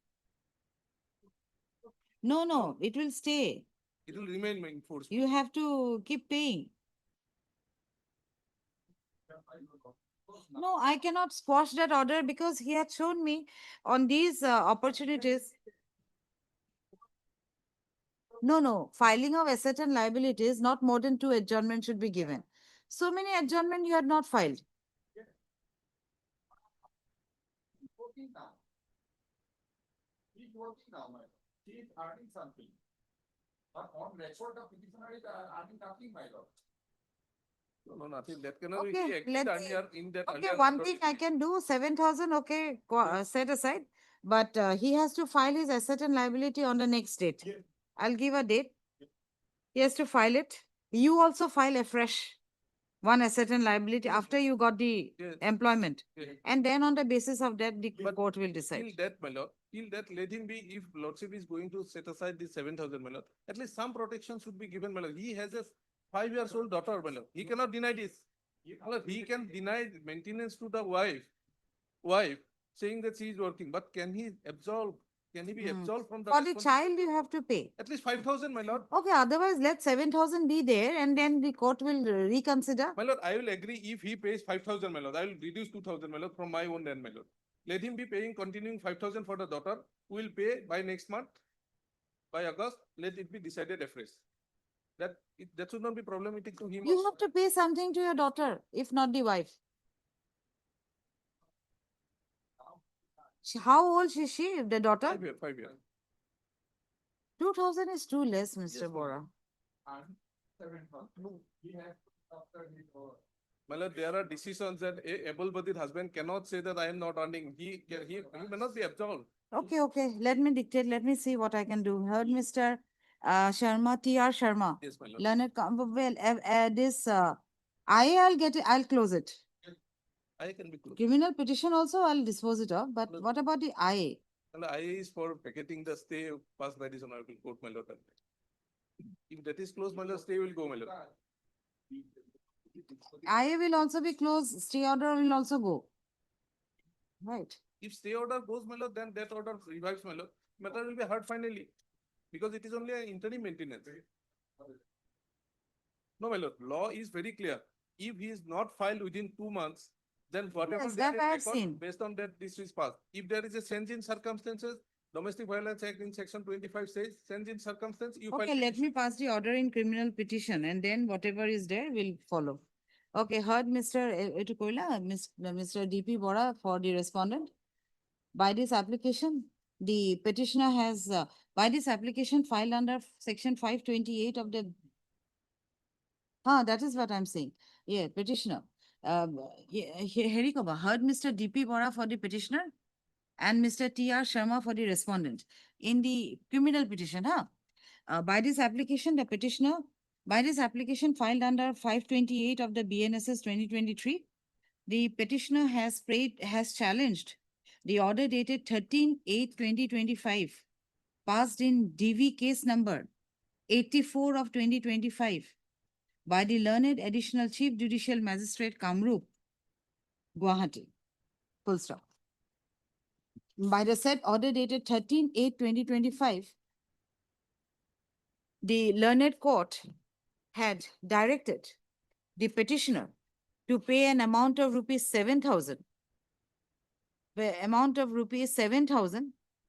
No, it will stay. It will remain in force. You have to keep paying. No, I cannot squash that order because he had shown me on these opportunities. No, filing of asset and liabilities, not more than 2 adjournments should be given. So many adjournment you had not filed. Working now. He's working now, my lord. He is earning something. But on record, the petitioner is earning nothing, my lord. No, nothing. That cannot be. He Okay, agreed let's earlier in that okay, earlier one order. thing I can do, 7,000, okay, set aside. But he has to file his asset and liability on the next date. Yeah. I'll give a date. He has to file it. You also file a fresh one asset and liability after you got the Yes. employment. Yes. And then on the basis of that, the But court will decide. Till that, my lord, till that, let him be, if lordship is going to set aside the 7,000, my lord, at least some protection should be given, my lord. He has a 5 years old daughter, my lord. He cannot deny this. My lord, he can deny maintenance to the wife, saying that she is working, but can he absolve? Can he be absolved from the For the child, you have to pay. At least 5,000, my lord. Okay, otherwise let 7,000 be there and then the court will reconsider. My lord, I will agree if he pays 5,000, my lord. I will reduce 2,000, my lord, from my own end, my lord. Let him be paying, continuing 5,000 for the daughter, who will pay by next month, by August. Let it be decided afresh. That should not be problematic to him. You have to pay something to your daughter, if not the wife. How old is she, the daughter? 5 years, 5 years. 2,000 is too less, Mr. Bora. And 7,000. No, he has after his my lord, there are decisions that a able-bodied husband cannot say that I am not earning. He may not be absolved. Okay. Let me dictate. Let me see what I can do. Heard Mr. Sharma, T.R. Sharma. Yes, my lord. Learned, this, I'll get it. I'll close it. I can be closed. Criminal petition also I'll dispose it of. But what about the IA? And IA is for vacating the stay passed by this honorable court, my lord. If that is closed, my lord, stay will go, my lord. IA will also be closed. Stay order will also go. Right. If stay order goes, my lord, then that order revives, my lord. Matter will be heard finally, because it is only an interim maintenance. No, my lord, law is very clear. If he is not filed within 2 months, then whatever Yes, there that is I have record, seen. based on that, this is passed. If there is a change in circumstances, Domestic Violence Act in section 25 says, change in circumstance, you Okay, file let me pass the order in criminal petition and then whatever is there will follow. Okay, heard Mr. Etukoila, Mr. D.P. Bora for the respondent. By this application, the petitioner has, by this application filed under section 528 of the That is what I'm saying. Yeah, petitioner. Heri Koba, heard Mr. D.P. Bora for the petitioner and Mr. T.R. Sharma for the respondent in the criminal petition, by this application filed under 528 of the BNSS 2023, the petitioner has challenged the order dated 13/8/2025, passed in DV case number 84 of 2025 by the learned Additional Chief Judicial Magistrate Kamrup, Gauhati. Full stop. By the said order dated 13/8/2025, the learned court had directed the petitioner to pay an amount of rupees 7,000,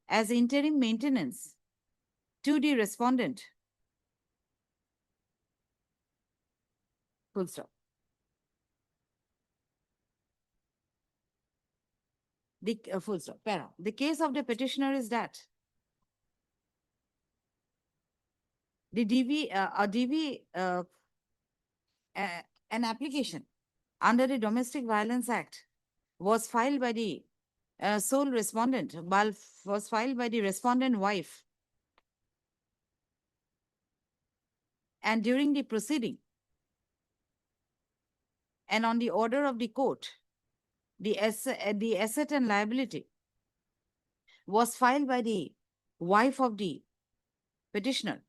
as interim maintenance to the respondent. Full stop. Full stop. Para. The case of the petitioner is that the an application under the Domestic Violence Act was filed by the sole respondent, was filed by the respondent wife. And during the proceeding, and on the order of the court, the asset and liability was filed by the wife of the petitioner.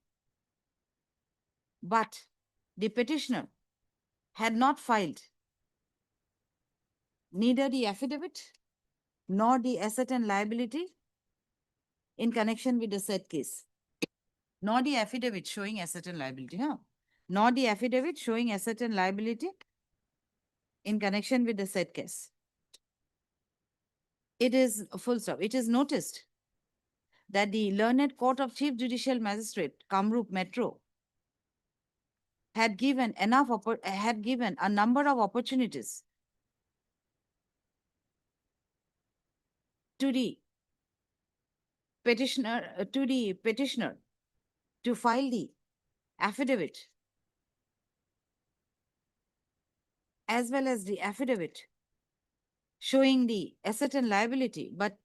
But the petitioner had not filed neither the affidavit nor the asset and liability in connection with the said case. Nor the affidavit showing asset and liability, nor the affidavit showing asset and liability in connection with the said case. It is full stop. It is noticed that the learned Court of Chief Judicial Magistrate, Kamrup Metro, had given a number of opportunities to the petitioner to file the affidavit as well as the affidavit showing the asset and liability, but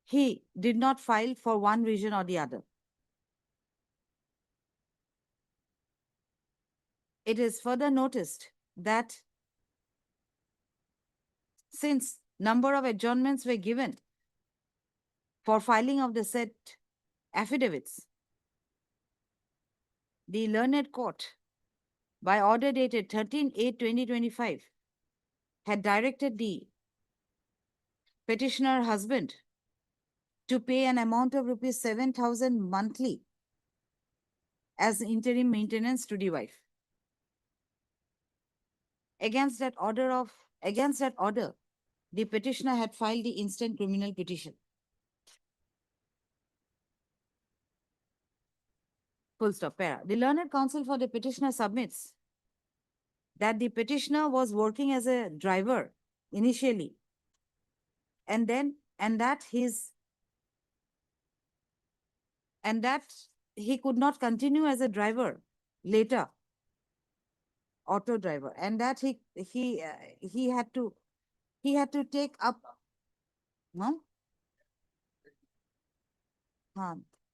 he did not file for one reason or the other. It is further noticed that since number of adjournments were given for filing of the said affidavits, the learned court, by order dated 13/8/2025, had directed the petitioner husband to pay an amount of rupees 7,000 monthly as interim maintenance to the wife. Against that order, the petitioner had filed the instant criminal petition. Full stop. Para. The learned counsel for the petitioner submits that the petitioner was working as a driver initially, and that he could not continue as a driver later, auto driver, and that he had to take up.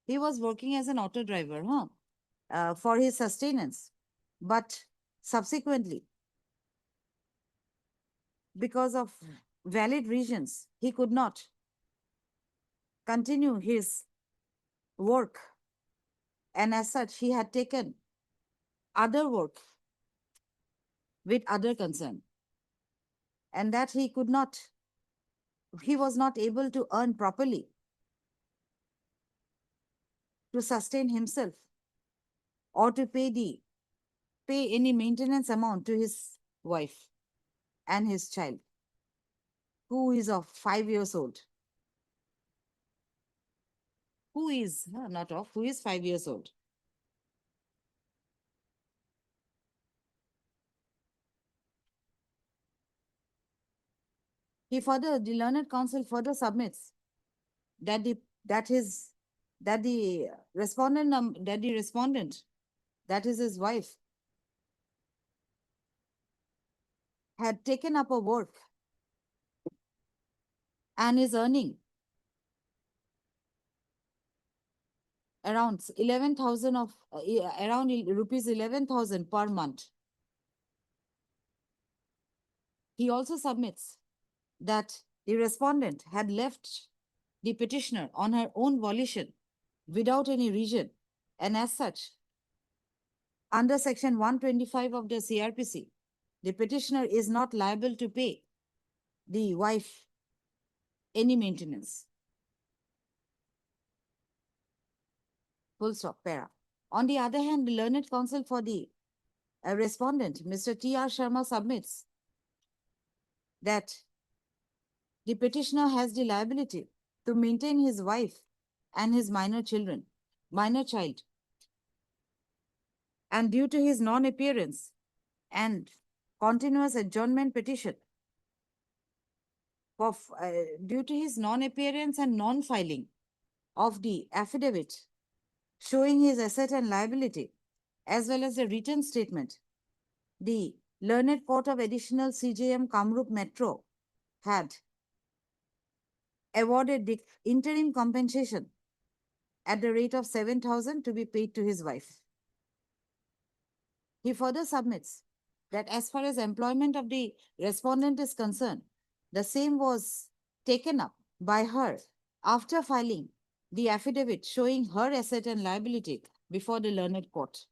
He was working as an auto driver, for his sustenance, but subsequently, because of valid reasons, he could not continue his work, and as such, he had taken other work with other concern, and that he was not able to earn properly to sustain himself or to pay any maintenance amount to his wife and his child, who is of 5 years old. Who is 5 years old. The learned counsel further submits that the respondent, that is his wife, had taken up a work and is earning around 11,000 of around rupees 11,000 per month. He also submits that the respondent had left the petitioner on her own volition without any reason, and as such, under section 125 of the CRPC, the petitioner is not liable to pay the wife any maintenance. Full stop, para. On the other hand, the learned counsel for the respondent, Mr. T.R. Sharma, submits that the petitioner has the liability to maintain his wife and his minor child. And due to his non-appearance and continuous adjournment petition, due to his non-appearance and non-filing of the affidavit showing his asset and liability, as well as the written statement, the Learned Court of Additional CJM Kamrup Metro had awarded the interim compensation at the rate of 7,000 to be paid to his wife. He further submits that as far as employment of the respondent is concerned, the same was taken up by her after filing the affidavit showing her asset and liability before the learned court.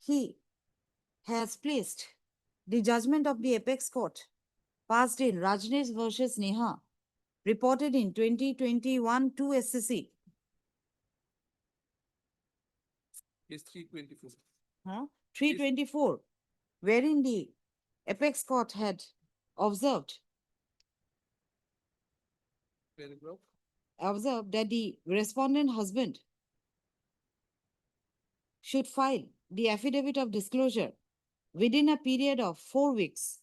He has placed the judgment of the apex court passed in Rajnesh versus Neha, reported in 2021 2 SCC. Is 324. 324, wherein the apex court had observed that the respondent husband should file the affidavit of disclosure within a period of 4 weeks,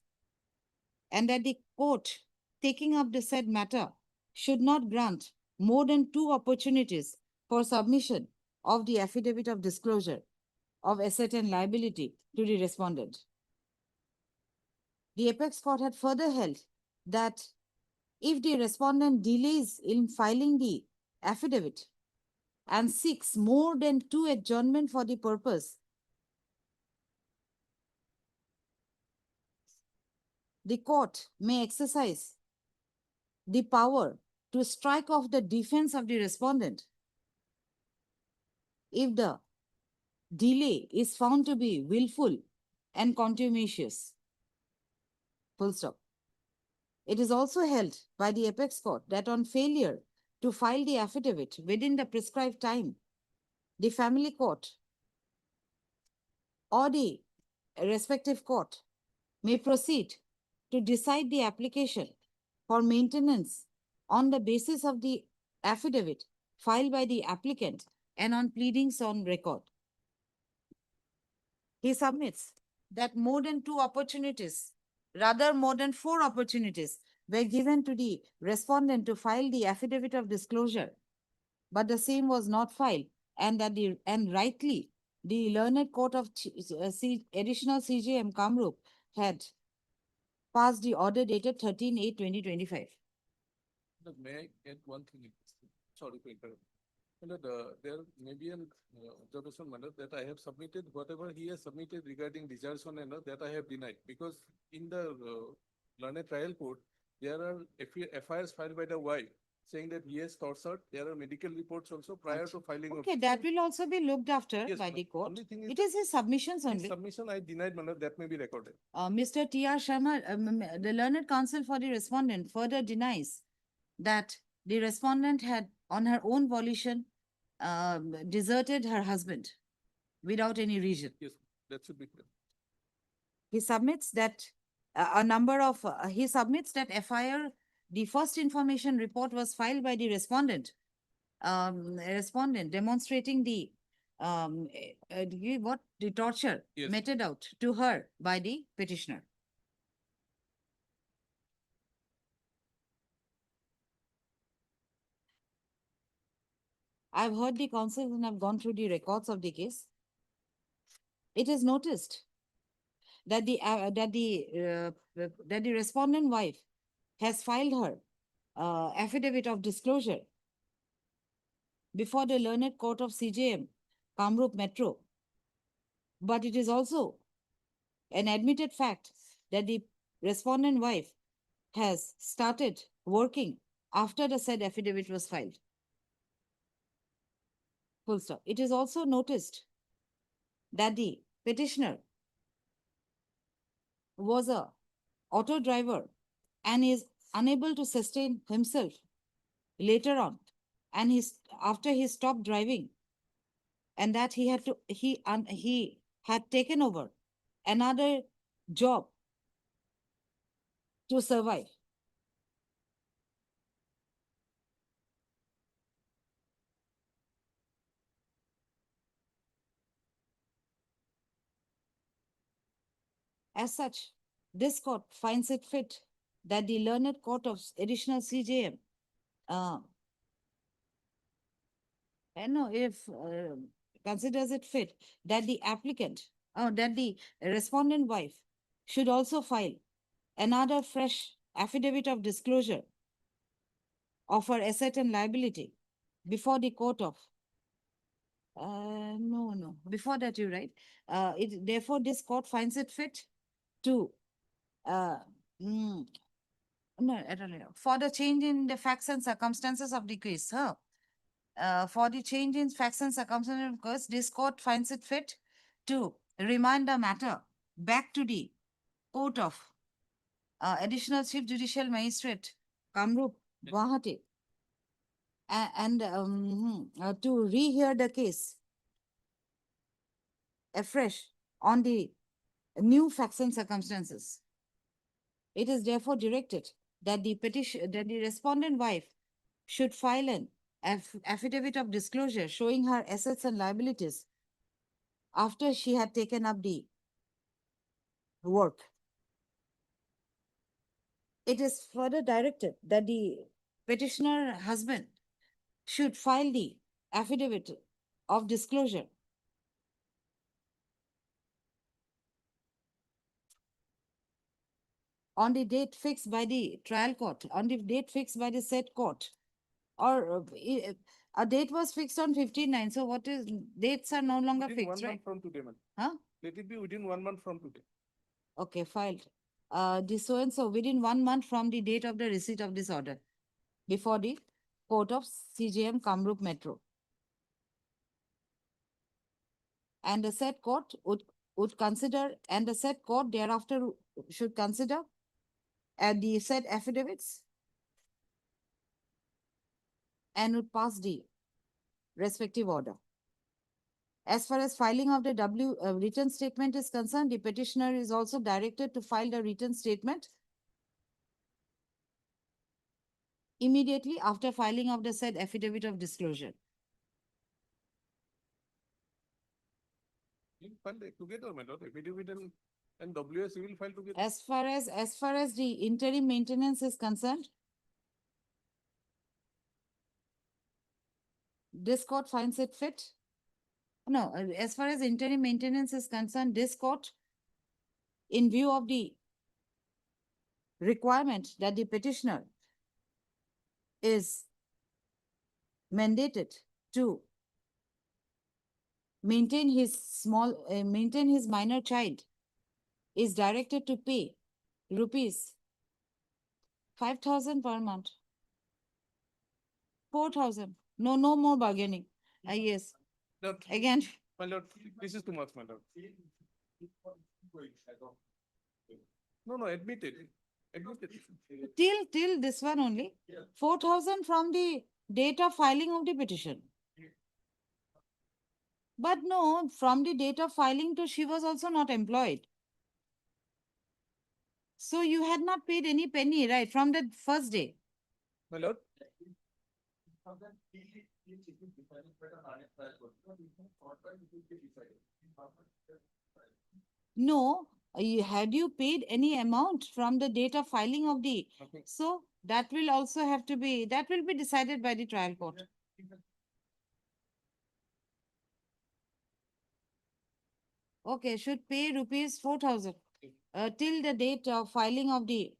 and that the court taking up the said matter should not grant more than 2 opportunities for submission of the affidavit of disclosure of asset and liability to the respondent. The apex court had further held that if the respondent delays in filing the affidavit and seeks more than 2 adjournment for the purpose, the court may exercise the power to strike off the defense of the respondent if the delay is found to be willful and contumacious. Full stop. It is also held by the apex court that on failure to file the affidavit within the prescribed time, the family court or the respective court may proceed to decide the application for maintenance on the basis of the affidavit filed by the applicant and on pleadings on record. He submits that more than 2 opportunities, rather more than 4 opportunities were given to the respondent to file the affidavit of disclosure, but the same was not filed, and that rightly the Learned Court of Additional CJM Kamrup had passed the order dated 13/8/2025. May I add one thing? Sorry to interrupt. There may be an observation, that I have submitted whatever he has submitted regarding desertion and that I have denied, because in the learned trial court, there are FIRs filed by the wife saying that he has tortured. There are medical reports also prior to filing. Okay, that will also be looked after by the court. It is his submissions only. Submission I denied, that may be recorded. Mr. T.R. Sharma, the learned counsel for the respondent, further denies that the respondent had, on her own volition, deserted her husband without any reason. Yes, that should be clear. He submits that he submits that FIR, the first information report was filed by the respondent, demonstrating the the torture meted out to her by the petitioner. I've heard the counsel and I've gone through the records of the case. It is noticed that the respondent wife has filed her affidavit of disclosure before the learned court of CJM, Kamrup Metro. But it is also an admitted fact that the respondent wife has started working after the said affidavit was filed. Full stop. It is also noticed that the petitioner was a auto driver and is unable to sustain himself later on, and after he stopped driving, and that he had taken over another job to survive. As such, this court finds it fit that the learned court of additional CJM, considers it fit that the applicant, that the respondent wife should also file another fresh affidavit of disclosure of her asset and liability before the court of before that you write, therefore this court finds it fit to for the change in the facts and circumstances of the case, for the change in facts and circumstances of the case, this court finds it fit to remand the matter back to the court of additional chief judicial magistrate, Kamrup, Gauhati, and to rehear the case afresh on the new facts and circumstances. It is therefore directed that the respondent wife should file an affidavit of disclosure showing her assets and liabilities after she had taken up the work. It is further directed that the petitioner husband should file the affidavit of disclosure on the date fixed by the trial court, on the date fixed by the said court, or a date was fixed on 15/9. So what is, dates are no longer Within fixed, 1 right? month from today, ma'am. Huh? Let it be within 1 month from today. Okay, filed. This so and so within 1 month from the date of the receipt of this order before the court of CJM Kamrup Metro. And the said court would consider, and the said court thereafter should consider the said affidavits and would pass the respective order. As far as filing of the written statement is concerned, the petitioner is also directed to file the written statement immediately after filing of the said affidavit of disclosure. You'll file together, madam. Affidavit and WS, you will file together. As far as the interim maintenance is concerned, this court finds it fit. No, as far as interim maintenance is concerned, this court, in view of the requirement that the petitioner is mandated to maintain his minor child, is directed to pay rupees 5,000 per month. 4,000. No more bargaining. Yes. No, Again, my lord, this is too much, my lord. No, admit it. Admit it. till this one only. 4,000 from the date of filing of the petition. But no, from the date of filing to she was also not employed. So you had not paid any penny, right, from the first day. My lord. No, had you paid any amount from the date of filing of the, so that will also have to be, that will be decided by the trial court. Okay, should pay rupees 4,000 till the date of filing of the.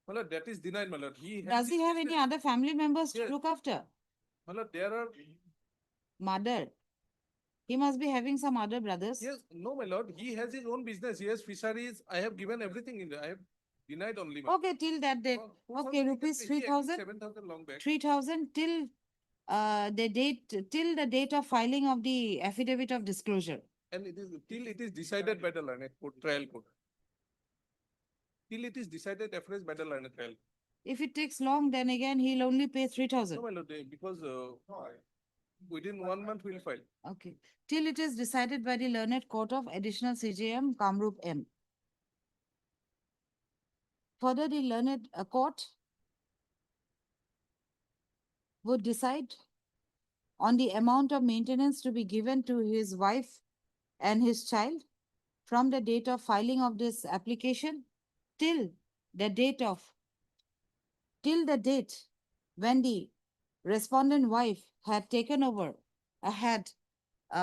My lord, that is denied, my lord. He Does he have any other family members to Yes. look after? My lord, there are, Mother. He must be having some other brothers. yes, no, my lord, he has his own business. He has fisheries. I have given everything in there. I have denied only. My Okay, till that date. lord. Okay, rupees 3,000. 7,000 long back. 3,000 till till the date of filing of the affidavit of disclosure. And it is till it is decided by the learned court, trial court. Till it is decided afresh by the learned trial. If it takes long, then again he'll only pay 3,000. No, my lord, because within 1 month we'll file. Okay. Till it is decided by the learned court of additional CJM Kamrup M. Further, the learned court would decide on the amount of maintenance to be given to his wife and his child from the date of filing of this application till the date when the respondent wife had taken over, had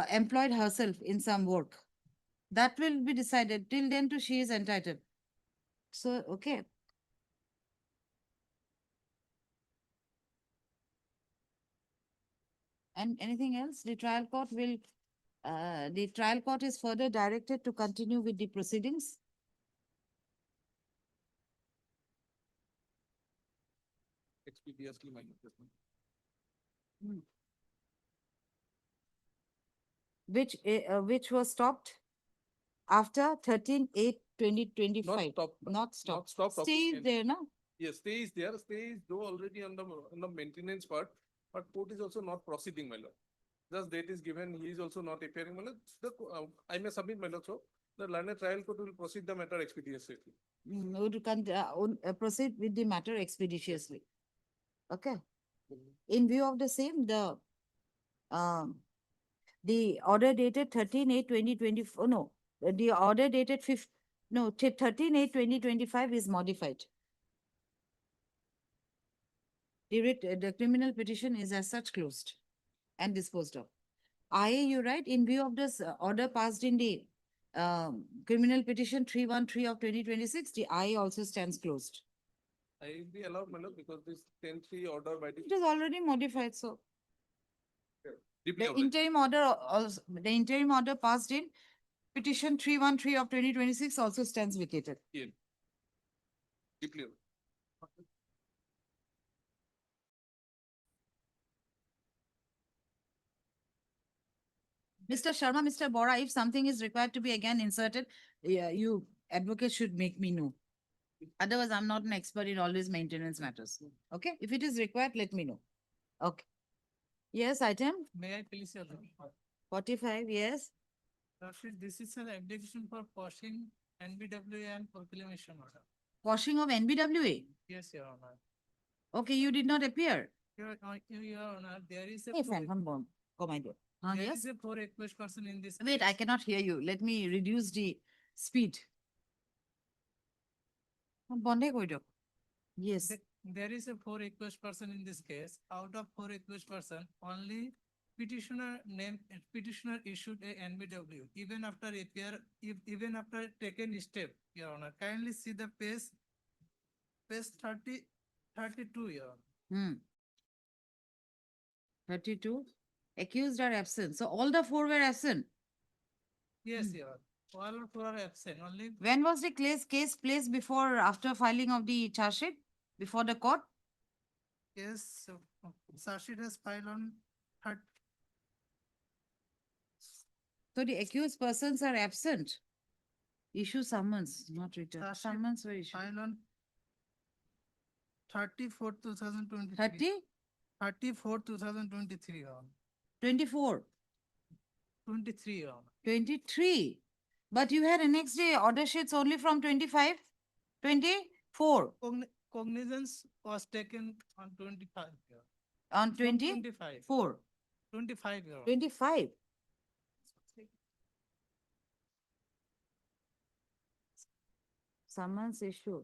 employed herself in some work. That will be decided. Till then, too, she is entitled. So, okay. And anything else? The trial court is further directed to continue with the proceedings. Expeditiously, my lord. Which was stopped after 13/8/2025. Not stopped. Not stopped. Not stopped. Stay And- there, no? Yes, stay is there. Stay is though already on the maintenance part, but court is also not proceeding, my lord. Just date is given, he is also not appearing, my lord. I may submit, my lord, so the learned trial court will proceed the matter expeditiously. Would proceed with the matter expeditiously. Okay. In view of the same, the order dated 13/8/2024, no, the order dated 13/8/2025 is modified. The criminal petition is as such closed and disposed of. IA, you right, in view of this order passed in the criminal petition 313 of 2026, the IA also stands closed. I will be allowed, my lord, because this 10-3 order by the. It is already modified, so. Deeply The already. interim order passed in petition 313 of 2026 also stands vacated. Yeah. Deeply already. Mr. Sharma, Mr. Bora, if something is required to be again inserted, you advocates should make me know. Otherwise, I'm not an expert in all these maintenance matters. Okay? If it is required, let me know. Okay. Yes, item May I please have 45, yes. this is an application for quashing NBWA and proclamation order. Washing of NBWA. Yes, Your Honor. Okay, you did not appear. Your Honor, there is a Hey, friend, come on. Come on. there Yes. is a four request person in this. Wait, I cannot hear you. Let me reduce the speed. Bonde koi diok. Yes. There is a four request person in this case. Out of four request person, only petitioner issued a NBW even after even after taken step, Your Honor. Kindly see the page 32, Your Honor. 32. Accused are absent. So all the four were absent. Yes, Your Honor. All four are absent. Only When was the case placed before, after filing of the charge sheet? Before the court? yes, charge sheet has filed on So the accused persons are absent. Issue summons, not return. Charge sheet Summons were issued. filed on 34, 2023. 30? 34, 2023, Your Honor. 24. 23, Your Honor. 23. But you had the next day order sheets only from 25? 24. Cognizance was taken on 25, Your Honor. On From 24. 25, Your Honor. 25. Summons issued.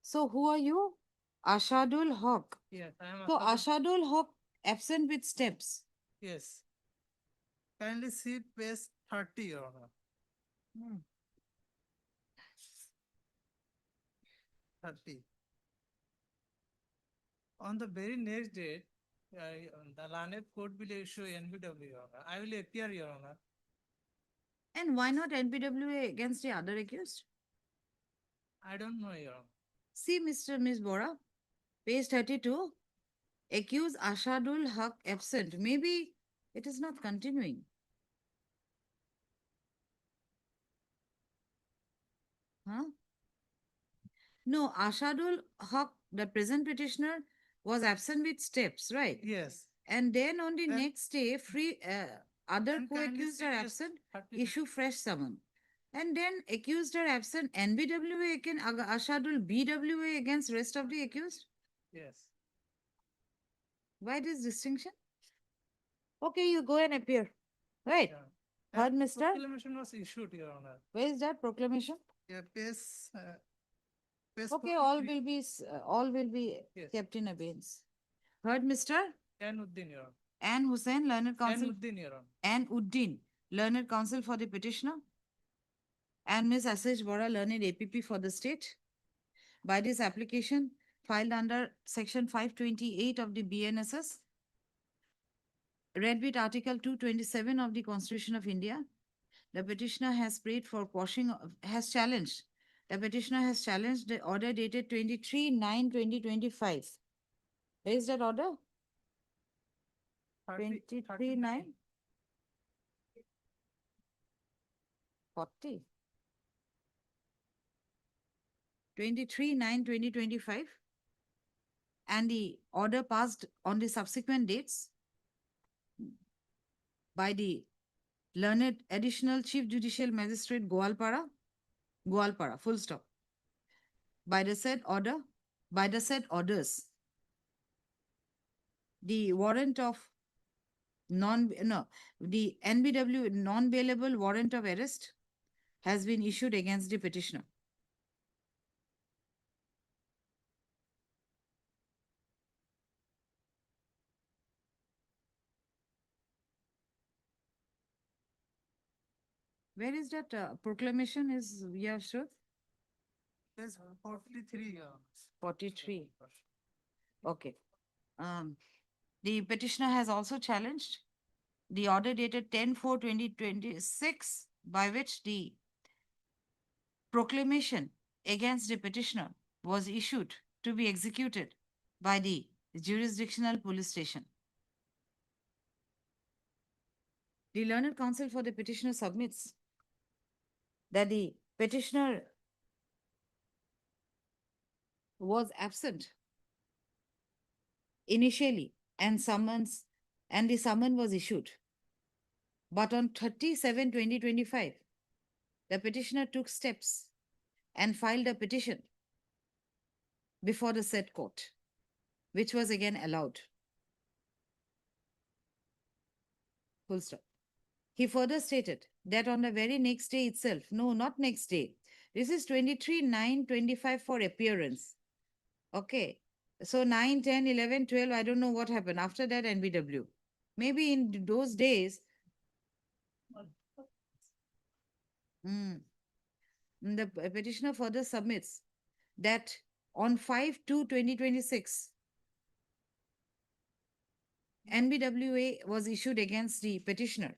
So who are you? Ashadul Haq. Yes, I am. So Ashadul Haq absent with steps. Yes. Kindly see page 30, Your Honor. 30. On the very next date, the learned court will issue NBW, Your Honor. I will appear, Your Honor. And why not NPWA against the other accused? I don't know, Your Honor. See, Miss Bora, page 32, accused Ashadul Haq absent. Maybe it is not continuing. Huh? No, Ashadul Haq, the present petitioner, was absent with steps, right? Yes. And then on the Then- next day, other Then kindly co-accused see are page absent, 32. issue fresh summon. And then accused are absent, NBWA against Ashadul BWA against rest of the accused. Yes. Why this distinction? Okay, you go and appear. Right. Yeah. Heard, And mister? proclamation was issued, Your Honor. Where is that proclamation? Yeah, page Okay, all 43. will be all will be Yes. kept in abeyance. Heard, mister? And Uddin, Your Honor. Ann Hussain, learned And counsel. Uddin, Your Honor. Ann Uddin, learned counsel for the petitioner. And Ms. Ashish Bora, learned APP for the state. By this application, filed under Section 528 of the BNSS, read with Article 227 of the Constitution of India, the petitioner has prayed for quashing, has challenged. The petitioner has challenged the order dated 23/9/2025. Where is that order? 23/9? 40. 23/9/2025. And the order passed on the subsequent dates by the learned additional Chief Judicial Magistrate Goalpara, full stop. By the said order, by the said orders, the warrant of the NBW non-bailable warrant of arrest has been issued against the petitioner. Where is that proclamation? Is yeah, sure? Page 43, Your Honor. 43. Okay. The petitioner has also challenged the order dated 10/4/2026, by which the proclamation against the petitioner was issued to be executed by the jurisdictional police station. The learned counsel for the petitioner submits that the petitioner was absent initially and the summon was issued. But on 30/7/2025, the petitioner took steps and filed a petition before the said court, which was again allowed. Full stop. He further stated that on the very next day itself, no, not next day, this is 23/9/25 for appearance. Okay. So 9, 10, 11, 12, I don't know what happened. After that, NBW. Maybe in those days, the petitioner further submits that on 5/2/2026, NBWA was issued against the petitioner.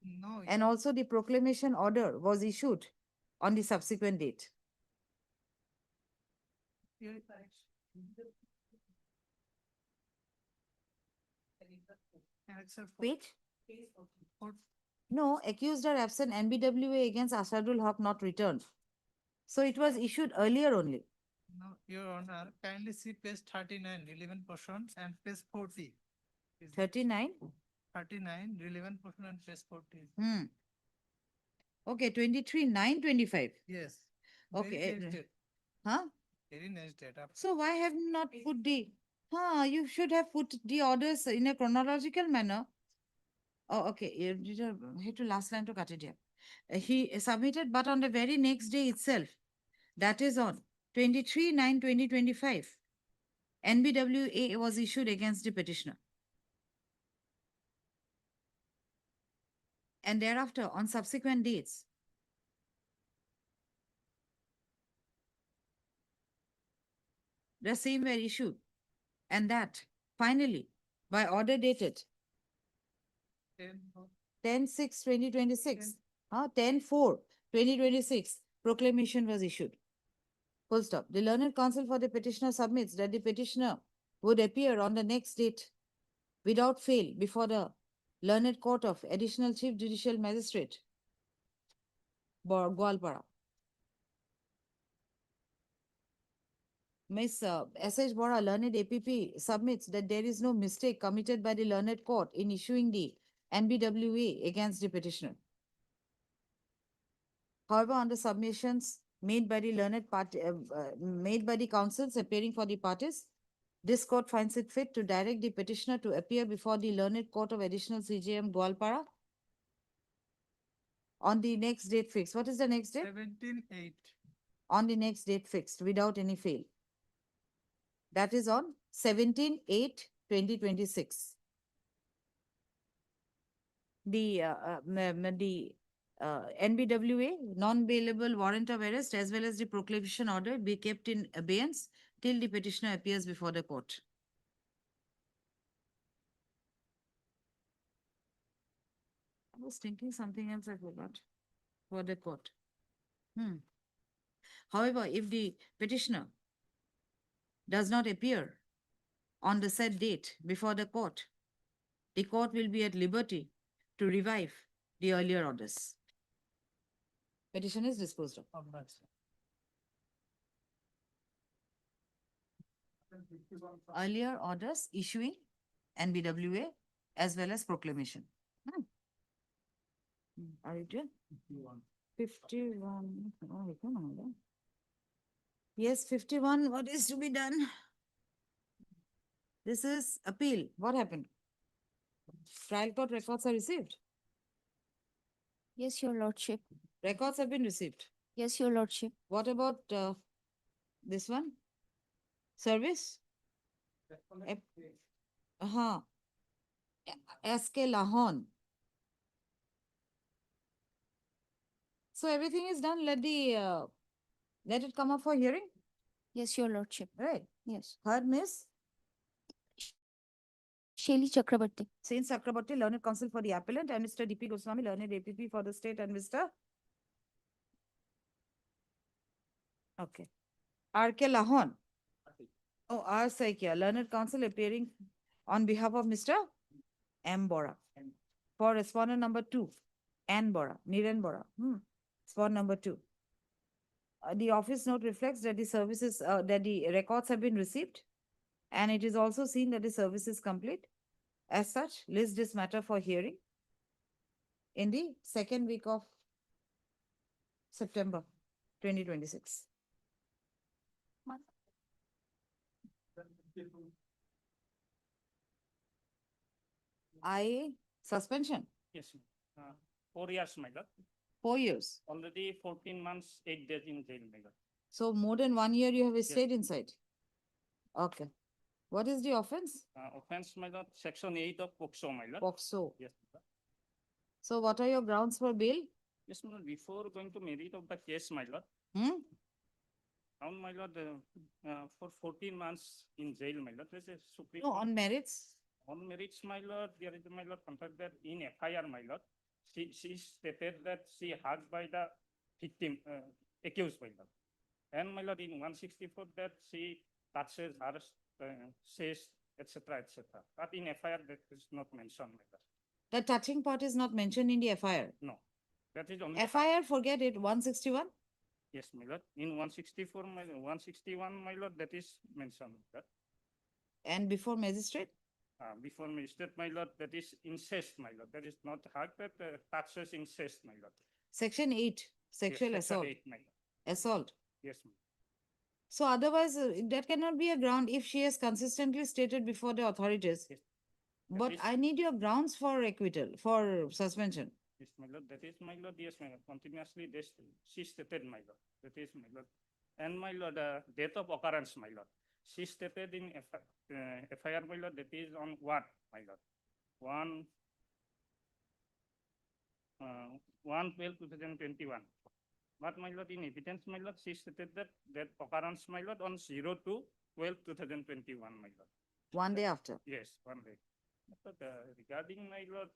No. And also the proclamation order was issued on the subsequent date. Here is correction. Correction for- Wait. for- No, accused are absent, NBWA against Asadul Haq not returned. So it was issued earlier only. No, Your Honor, kindly see page 39, relevant portions, and page 40. 39? 39, relevant portion, and page 40. Okay, 23/9/25. Yes. Okay, Very next date. Huh? Very next date. So why have you not put the, you should have put the orders in a chronological manner. Oh, okay. Here to last line to cut it here. He submitted, but on the very next day itself, that is on 23/9/2025, NBWA was issued against the petitioner. and thereafter on subsequent dates, the same were issued, and that finally, by order dated 10/6/2026, 10/4/2026, proclamation was issued. Full stop. The learned counsel for the petitioner submits that the petitioner would appear on the next date without fail before the learned court of additional chief judicial magistrate, Gwalpara. Ms. S.H. Bora, learned APP, submits that there is no mistake committed by the learned court in issuing the NBWA against the petitioner. However, on the submissions made by the learned party, made by the counsels appearing for the parties, this court finds it fit to direct the petitioner to appear before the learned court of additional CJM Gwalpara on the next date fixed. What is the next date? 17/8. On the next date fixed without any fail. That is on 17/8/2026. The NBWA, non-bailable warrant of arrest, as well as the proclamation order be kept in abeyance till the petitioner appears before the court. I was thinking something else, I forgot. For the court. However, if the petitioner does not appear on the said date before the court will be at liberty to revive the earlier orders. Petition is disposed of. Earlier orders issuing NBWA as well as proclamation. Are you done? 51. Oh, come on. Yes, 51. What is to be done? This is appeal. What happened? Trial court records are received. Yes, your lordship. Records have been received. Yes, your lordship. What about this one? Service? SK Lahon. So everything is done. Let it come up for hearing. Yes, your lordship. Right. Yes. Heard, Miss Shaili Chakrabarti. Saint Chakrabarti, learned counsel for the appellant, and Mr. D.P. Goswami, learned APP for the state, and Mr. Okay. R.K. Lahon. Oh, R. Saikia, learned counsel appearing on behalf of Mr. M. Bora. For respondent number 2, N. Bora, Niren Bora. Respondent number 2. The office note reflects that the services, that the records have been received, and it is also seen that the service is complete. As such, list this matter for hearing in the second week of September 2026. Suspension. Yes, 4 years, my lord. 4 years. Already 14 months, 8 days in jail, my lord. So more than 1 year you have stayed inside. Okay. What is the offense? Offense, my lord, section 8 of POCSO, my lord. POCSO. Yes, my lord. So what are your grounds for bail? Yes, my lord, before going to merit of the case, my lord. On my lord, for 14 months in jail, my lord, there's a Supreme No, on merits. On merits, my lord, there is, my lord, contact that in FIR, my lord. She stated that she hugged by the victim, accused, my lord. And my lord, in 164, that she touches her, says, etc., etc. But in FIR, that is not mentioned, my lord. The touching part is not mentioned in the FIR. No, that is only. FIR, forget it, 161? Yes, my lord. In 164, 161, my lord, that is mentioned, my lord. And before magistrate? Before magistrate, my lord, that is incest, my lord. That is not hug, but touches incest, my lord. Section 8, sexual Yes, section assault. 8, my lord. Assault. Yes, ma'am. So otherwise, that cannot be a ground if she has consistently stated before the authorities. Yes. But is- I need your grounds for acquittal, for suspension. Yes, my lord. That is, my lord. Yes, my lord. Continuously, this she stated, my lord. That is, my lord. And my lord, date of occurrence, my lord. She stated in FIR, my lord. That is on what, my lord? 1/12/2021. But my lord, in evidence, my lord, she stated that occurrence, my lord, on 02/12/2021, my lord. 1 day after. Yes, 1 day. But regarding my lord,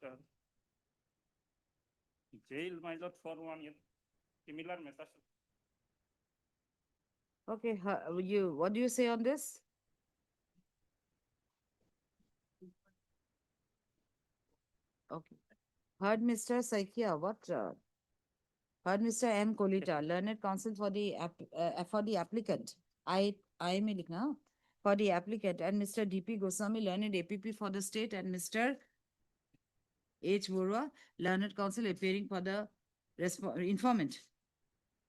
jail, my lord, for 1 year, similar matters. Okay, what do you say on this? Okay. Heard Mr. Saikia, heard Mr. M. Kolita, learned counsel for the applicant. I may likhna, for the applicant, and Mr. D.P. Goswami, learned APP for the state, and Mr. H. Borua, learned counsel appearing for the informant,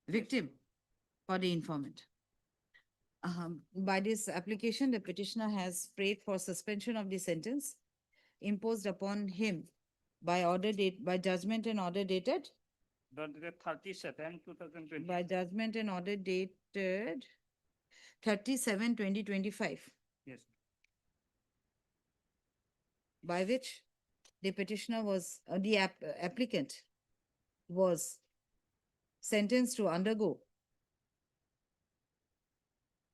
victim for the informant. By this application, the petitioner has prayed for suspension of the sentence imposed upon him by judgment and order dated. The 37, 2020. By judgment and order dated 37/2025. Yes. By which the petitioner was, applicant was sentenced to undergo.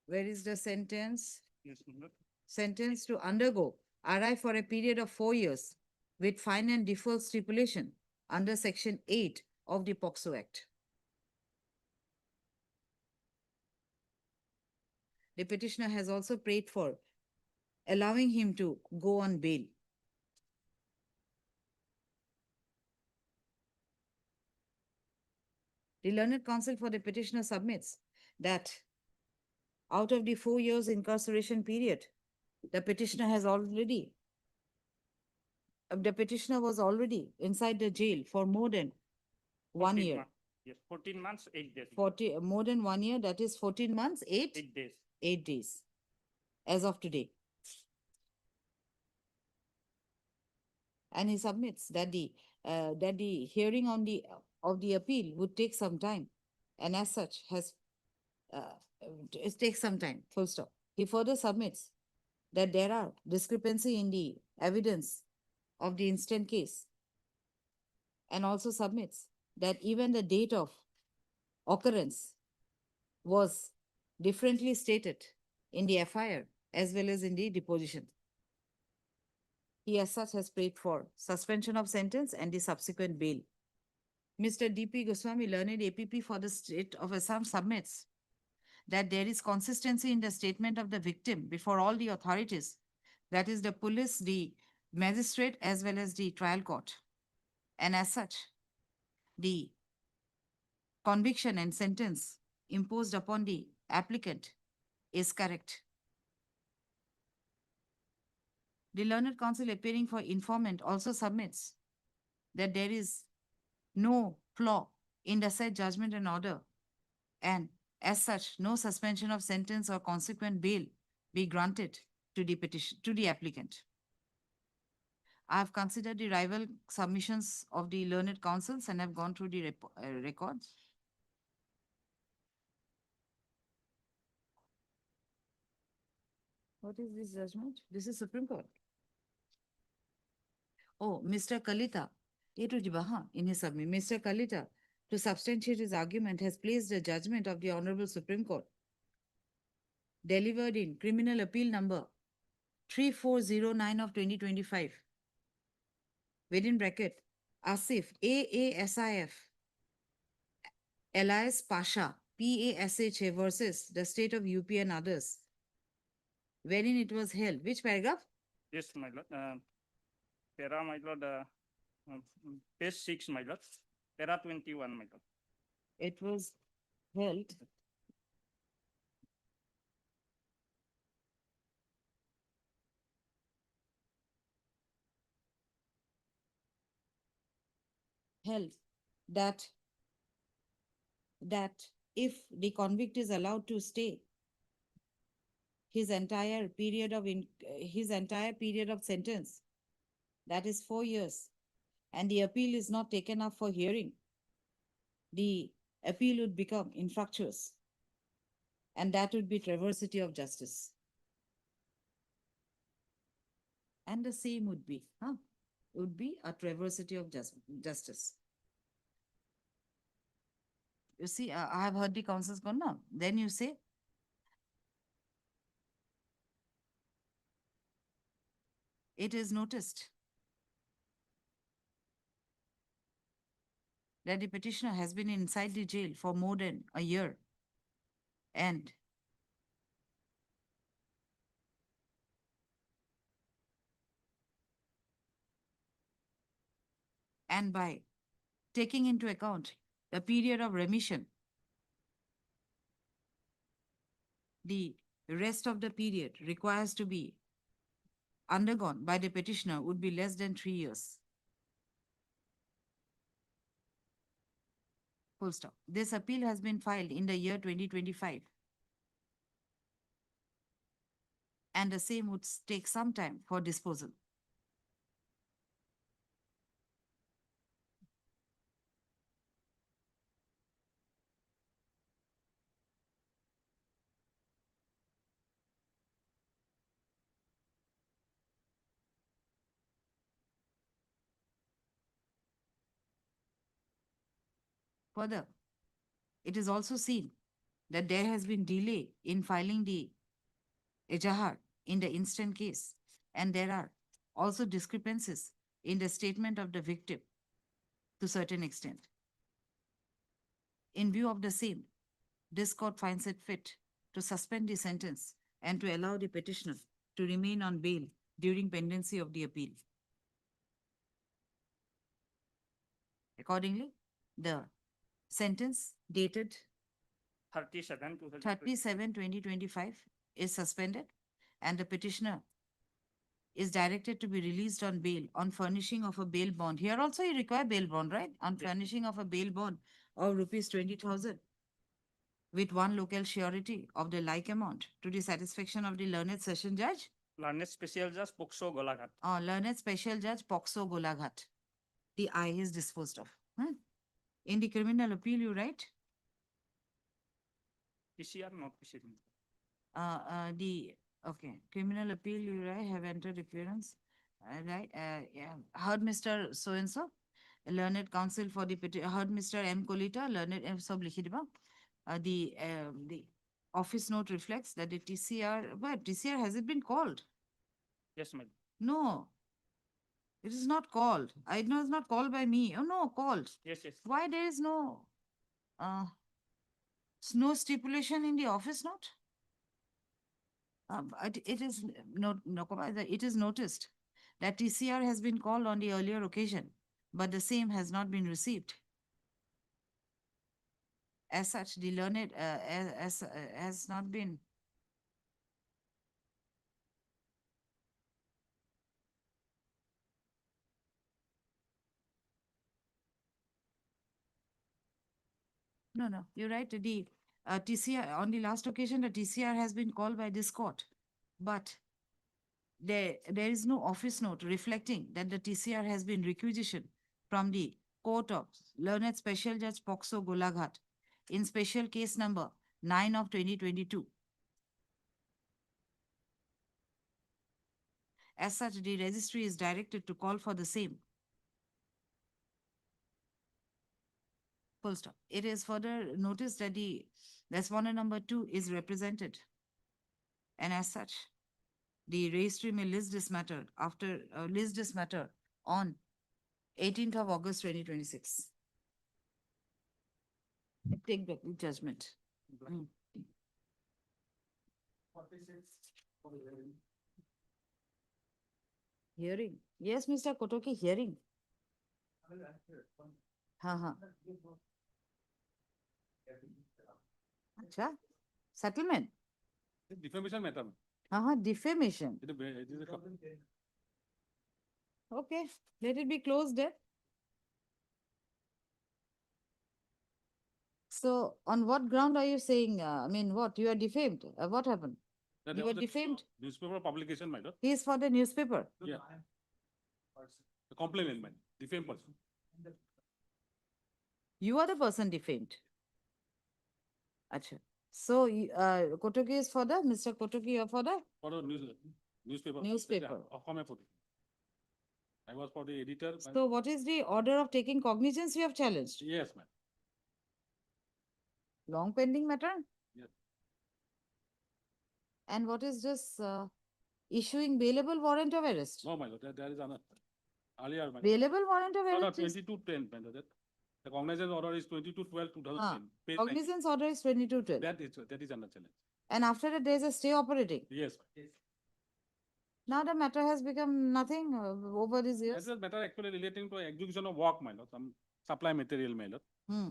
Where is the sentence? Yes, my lord. Sentenced to undergo RI for a period of 4 years with fine and default stipulation under Section 8 of the POCSO Act. The petitioner has also prayed for allowing him to go on bail. The learned counsel for the petitioner submits that out of the 4 years incarceration period, the petitioner was already inside the jail for more than 1 year. Yes, 14 months, 8 days. More than 1 year, that is 14 months, 8 days. 8 days, as of today. And he submits that the hearing of the appeal would take some time, and as such it takes some time, full stop. He further submits that there are discrepancy in the evidence of the instant case, and also submits that even the date of occurrence was differently stated in the FIR as well as in the deposition. He as such has prayed for suspension of sentence and the subsequent bail. Mr. D.P. Goswami, learned APP for the state of Assam, submits that there is consistency in the statement of the victim before all the authorities, that is the police, the magistrate, as well as the trial court. And as such, the conviction and sentence imposed upon the applicant is correct. The learned counsel appearing for informant also submits that there is no flaw in the said judgment and order, and as such, no suspension of sentence or consequent bail be granted to the applicant. I have considered the rival submissions of the learned counsels and have gone through the records. What is this judgment? This is Supreme Court. Oh, Mr. Kalita, in his submission, Mr. Kalita, to substantiate his argument, has placed the judgment of the Honorable Supreme Court, delivered in Criminal Appeal Number 3409 of 2025, within bracket, Asif, AASIF, Elias Pasha, PASHA versus the state of UP and others, wherein it was held. Which paragraph? Yes, my lord. Para, my lord, page 6, my lord. Para 21, my lord. It was held that if the convict is allowed to stay his entire period of sentence, that is 4 years, and the appeal is not taken up for hearing, the appeal would become infructuous, and that would be traversity of justice. And the same would be a traversity of justice. You see, I have heard the counsels gone now. Then you say, it is noticed that the petitioner has been inside the jail for more than a year and by taking into account the period of remission, the rest of the period requires to be undergone by the petitioner would be less than 3 years. Full stop. This appeal has been filed in the year 2025. And the same would take some time for disposal. Further, it is also seen that there has been delay in filing the ejahar in the instant case, and there are also discrepancies in the statement of the victim to certain extent. In view of the same, this court finds it fit to suspend the sentence and to allow the petitioner to remain on bail during pendency of the appeal. Accordingly, the sentence dated 30/7/2025 is suspended and the petitioner is directed to be released on bail on furnishing of a bail bond. Here also you require bail bond, right? On furnishing of a bail bond of rupees 20,000 with one local surety of the like amount to the satisfaction of the learned session judge. Learned Special Judge Pokso Golaghat. Learned Special Judge Pokso Golaghat. The I is disposed of. In the criminal appeal, you write? PCR not proceeding. Okay, criminal appeal, you write, have entered appearance. Right, yeah. Heard Mr. So-and-so, learned counsel for the heard Mr. M. Kolita, learned M. Sab Likhidiba. The office note reflects that the TCR, but TCR, has it been called? Yes, madam. No, it is not called. I know it's not called by me. Oh, no, called. Yes, yes. Why there is no stipulation in the office note? It is it is noticed that TCR has been called on the earlier occasion, but the same has not been received. As such, the learned has not been. No, you're right. The TCR, on the last occasion, the TCR has been called by this court, but there is no office note reflecting that the TCR has been requisitioned from the court of Learned Special Judge Pokso Golaghat in special case number 9 of 2022. As such, the registry is directed to call for the same. Full stop. It is further noticed that the respondent number 2 is represented, and as such, the registry may list this matter on 18th of August 2026. I take back the judgment. Hearing. Yes, Mr. Kotoki, hearing. Acha, settlement. Defamation matter. Defamation. Okay, let it be closed there. So, on what ground are you saying? I mean, what? You are defamed? What happened? You were defamed? Newspaper publication, my lord. He is for the newspaper. Yeah. The complainant, man. Defamed person. You are the person defamed. Acha. So, Kotoki is for the, Mr. Kotoki, you are for the? For the newspaper. Newspaper. I was for the editor. So, what is the order of taking cognizance you have challenged? Yes, ma'am. Long pending matter? Yes. And what is this issuing bailable warrant of arrest? No, my lord, there is another. Earlier, my lord. Bailable warrant of No, no, arrest is 2210, my lord. The cognizance order is 22/12/2010. Page 90. cognizance order is 2212. That is under challenge. And after that, there is a stay operating. Yes. Now the matter has become nothing over these This years. is matter actually relating to execution of work, my lord, some supply material, my lord. Hmm.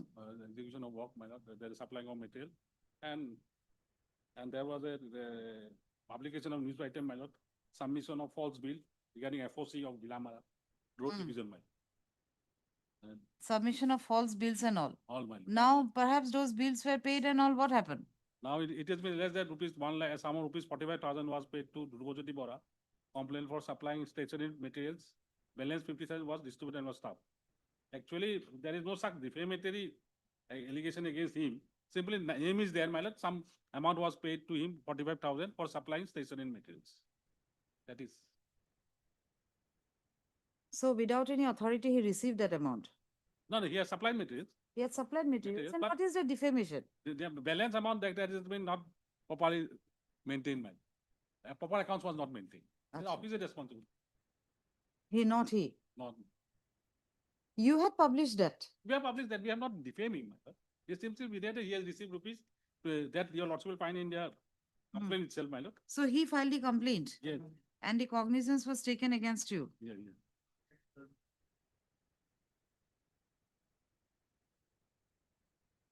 Execution of work, my lord, there is supplying of material. And there was the publication of news item, my lord, submission of false bill regarding FOC of Vilamara Road Hmm. Division, my lord. And Submission of false bills and all. all, my lord. Now perhaps those bills were paid and all. What happened? Now it has been less than rupees 1 lakh, a sum of rupees 45,000 was paid to Dhruv Bora, complaint for supplying stationery materials. Balance 50,000 was distributed and was stopped. Actually, there is no such defamatory allegation against him. Simply name is there, my lord. Some amount was paid to him, 45,000 for supplying stationery materials. That is. So without any authority, he received that amount. No, he has supplied materials. He had supplied materials. Materials, And but- what is the defamation? The balance amount that has been not properly maintained, man. Proper accounts was not maintained. The Achha. office is responsible, Not he. not. You had published that. We have published that we have not defamed him. He seems to be there, he has received rupees that your lordship will find in their complaint itself, my lord. So he filed the complaint. Yes, And the cognizance was taken against you. yeah.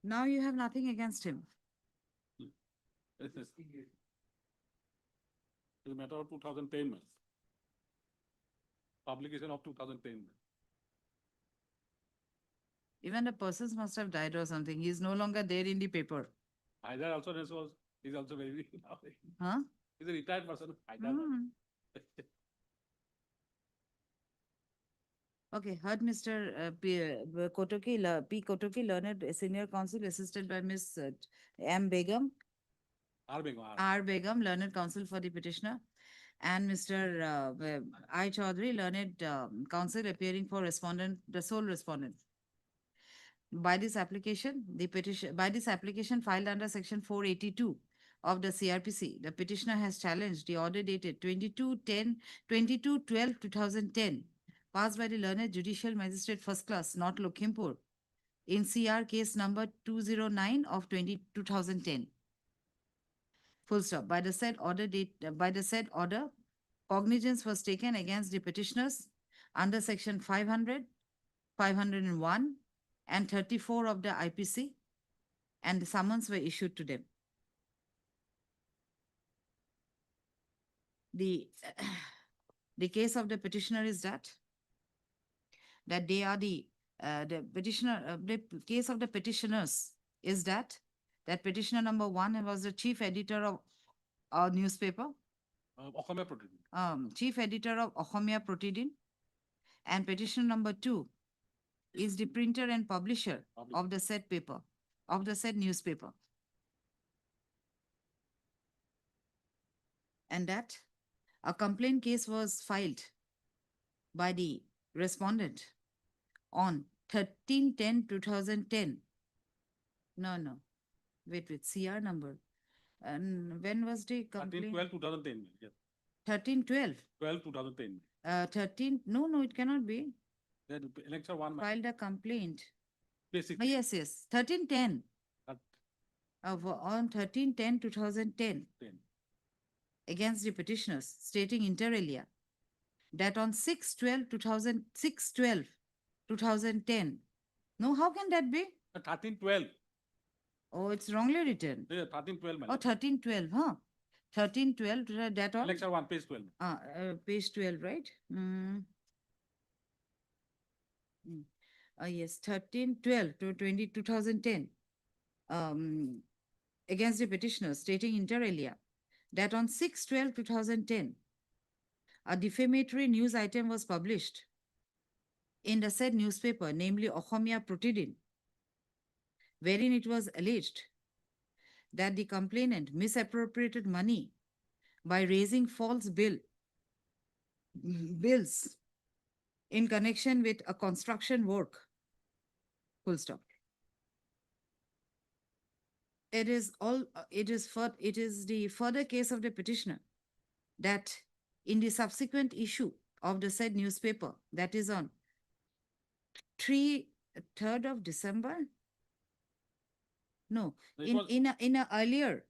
Now you have nothing against him. Yes, yes. It's a matter of 2010, man. Publication of 2010. Even the persons must have died or something. He is no longer there in the paper. Haidar also is also very, Huh? he's a retired person. Haidar. Hmm. Okay, heard Mr. P. Kotoki, learned senior counsel, assisted by Ms. M. Begum, R. Bengal. R. Begum, learned counsel for the petitioner, and Mr. I. Chaudhary, learned counsel appearing for respondent, the sole respondent. By this application, filed under section 482 of the CRPC, the petitioner has challenged the order dated 22/12/2010, passed by the learned judicial magistrate first class, not Lokhimpur, in CR case number 209 of 2010. Full stop. By the said order, cognizance was taken against the petitioners under section 500, 501, and 34 of the IPC, and the summons were issued to them. The case of the petitioner is that they are the case of the petitioners is that petitioner number 1 was the chief editor of our newspaper, Okhame Protein. chief editor of Ohomia Proceeding, and petitioner number 2 is the printer and publisher of the said paper, of the said newspaper. And that a complaint case was filed by the respondent on 13/10/2010. No. Wait, CR number. And when was the complaint? 13/12/2010. Yes. 13/12. 12/2010. 13, no, it cannot be. Then lecture 1. Filed a complaint. Basic. Yes. 13/10. That- On 13/10/2010. 10. Against the petitioners, stating inter alia that on 6/12/2010. No, how can that be? 13/12. Oh, it's wrongly written. Yeah, 13/12. Oh, 13/12, huh? 13/12, that on? Lecture 1, page 12. Page 12, right? Yes, 13/12/2010. Against the petitioners, stating inter alia that on 6/12/2010, a defamatory news item was published in the said newspaper, namely Ohomia Proceeding, wherein it was alleged that the complainant misappropriated money by raising false bills in connection with a construction work. Full stop. it is all, it is the further case of the petitioner that in the subsequent issue of the said newspaper, that is on 3rd of December? No, It in, was- in a earlier,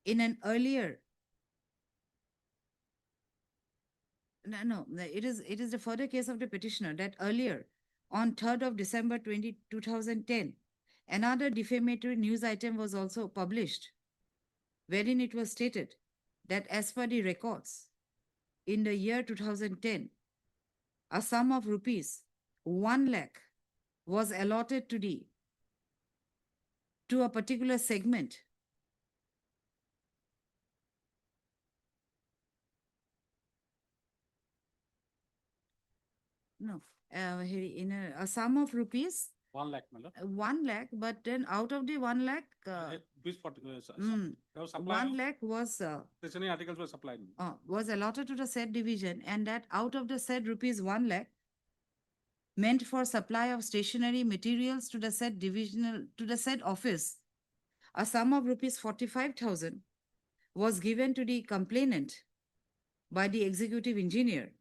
in an earlier, no, it is the further case of the petitioner that earlier, on 3rd of December 2010, another defamatory news item was also published, wherein it was stated that as per the records, in the year 2010, a sum of rupees 1 lakh was allotted to a particular segment. No, in a sum of rupees 1 lakh, my lord. 1 lakh, but then out of the 1 lakh, This particular, mm, there was supply 1 of lakh stationery articles were supplied. was allotted to the said division, and that out of the said rupees 1 lakh meant for supply of stationery materials to the said divisional, to the said office, a sum of rupees 45,000 was given to the complainant by the executive engineer,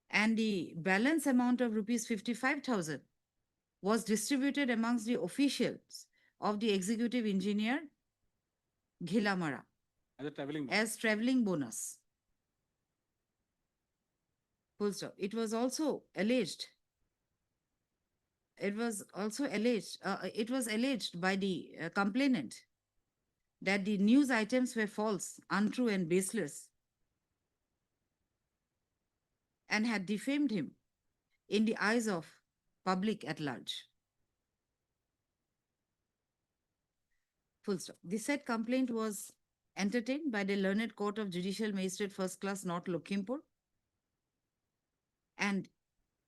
and the balance amount of rupees 55,000 was distributed amongst the officials of the executive engineer Ghilamara As a traveling. as traveling bonus. Full stop. It was also alleged by the complainant that the news items were false, untrue, and baseless, and had defamed him in the eyes of public at large. Full stop. The said complaint was entertained by the learned court of Judicial Magistrate First Class North Lakhimpur, and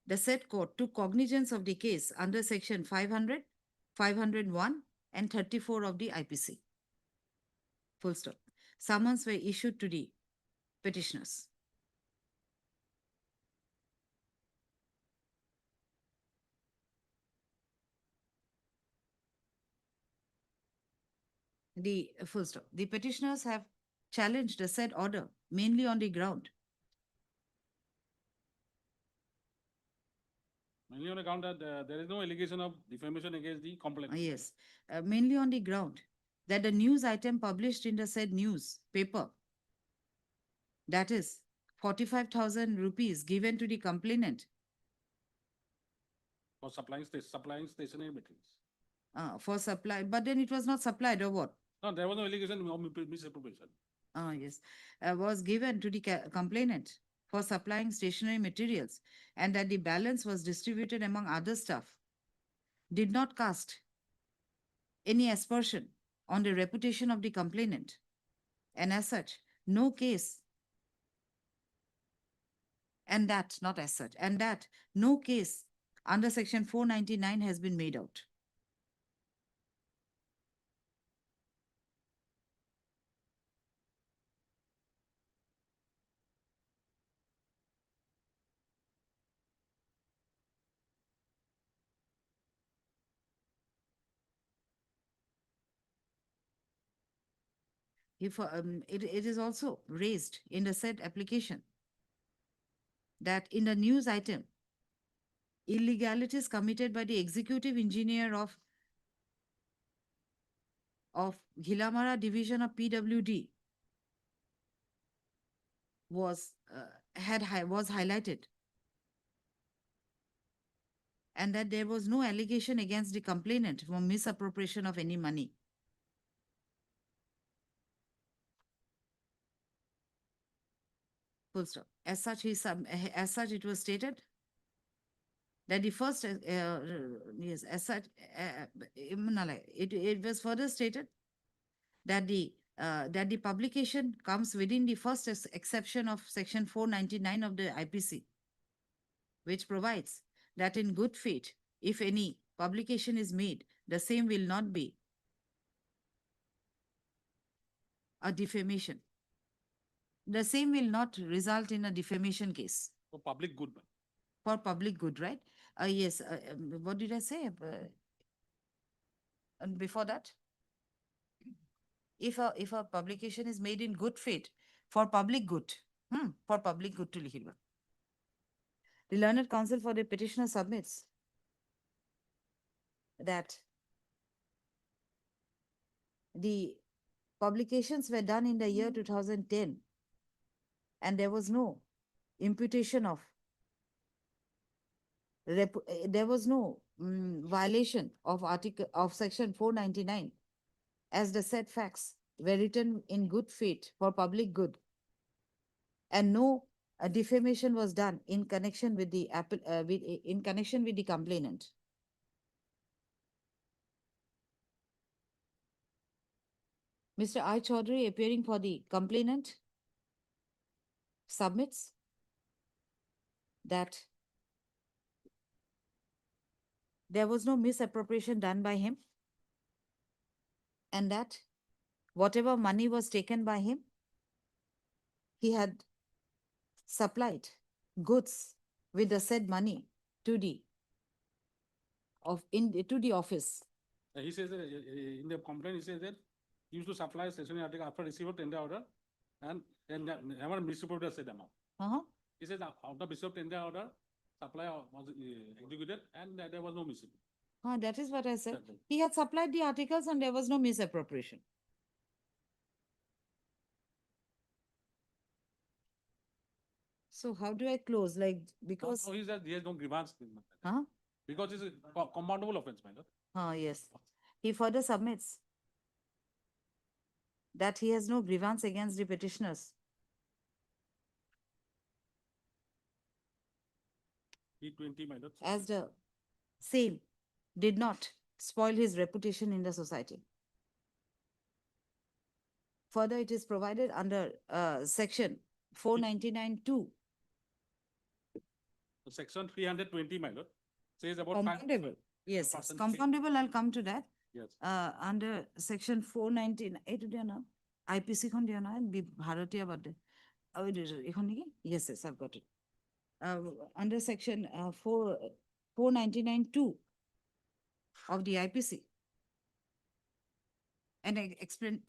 the said court took cognizance of the case under section 500, 501, and 34 of the IPC. Full stop. Summons were issued to the petitioners. The full stop. The petitioners have challenged the said order mainly on the ground. Mainly on account that there is no allegation of defamation against the complainant. Yes, mainly on the ground that the news item published in the said newspaper, that is 45,000 rupees given to the complainant For supplying stationery materials. for supply, but then it was not supplied or what? No, there was no allegation of misappropriation. Yes, was given to the complainant for supplying stationery materials, and that the balance was distributed among other staff, did not cast any aspersion on the reputation of the complainant, and as such, no case, and that, not as such, and that no case under section 499 has been made out. If it is also raised in the said application that in the news item, illegalities committed by the executive engineer of Ghilamara division of PWD was highlighted, and that there was no allegation against the complainant for misappropriation of any money. Full stop. As such, it was stated that the first, yes, as such, it was further stated that the publication comes within the first exception of section 499 of the IPC, which provides that in good faith, if any publication is made, the same will not be a defamation. The same will not result in a defamation case. For public good. For public good, right? Yes, what did I say? And before that? if a publication is made in good faith for public good, for public good to লিখিব. The learned counsel for the petitioner submits that the publications were done in the year 2010 and there was no imputation of there was no violation of article of section 499 as the said facts were written in good faith for public good and no defamation was done in connection with the in connection with the complainant. Mr. I. Chaudhary, appearing for the complainant, submits that there was no misappropriation done by him and that whatever money was taken by him, he had supplied goods with the said money to the to the office. He says that in the complaint, he says that he used to supply stationery article after receipt of tender order and never misreported said amount. He says after receipt of tender order, supply was executed and there was no misreport. That is what I said. He had supplied the articles and there was no misappropriation. So how do I close? Like, because No, he says he has no grievance. Huh? Because it's a compoundable offense, my lord. Yes. He further submits that he has no grievance against the petitioners. E20, my lord. As the same did not spoil his reputation in the society. Further, it is provided under section 499(2). Section 320, my lord, says about Compoundable. Yes, person compoundable. I'll come to that. Yes. Under section 499, IPC kon diya na, Bharatiya bade. Yes, yes, I've got it. Under section 499(2) of the IPC. And I explain,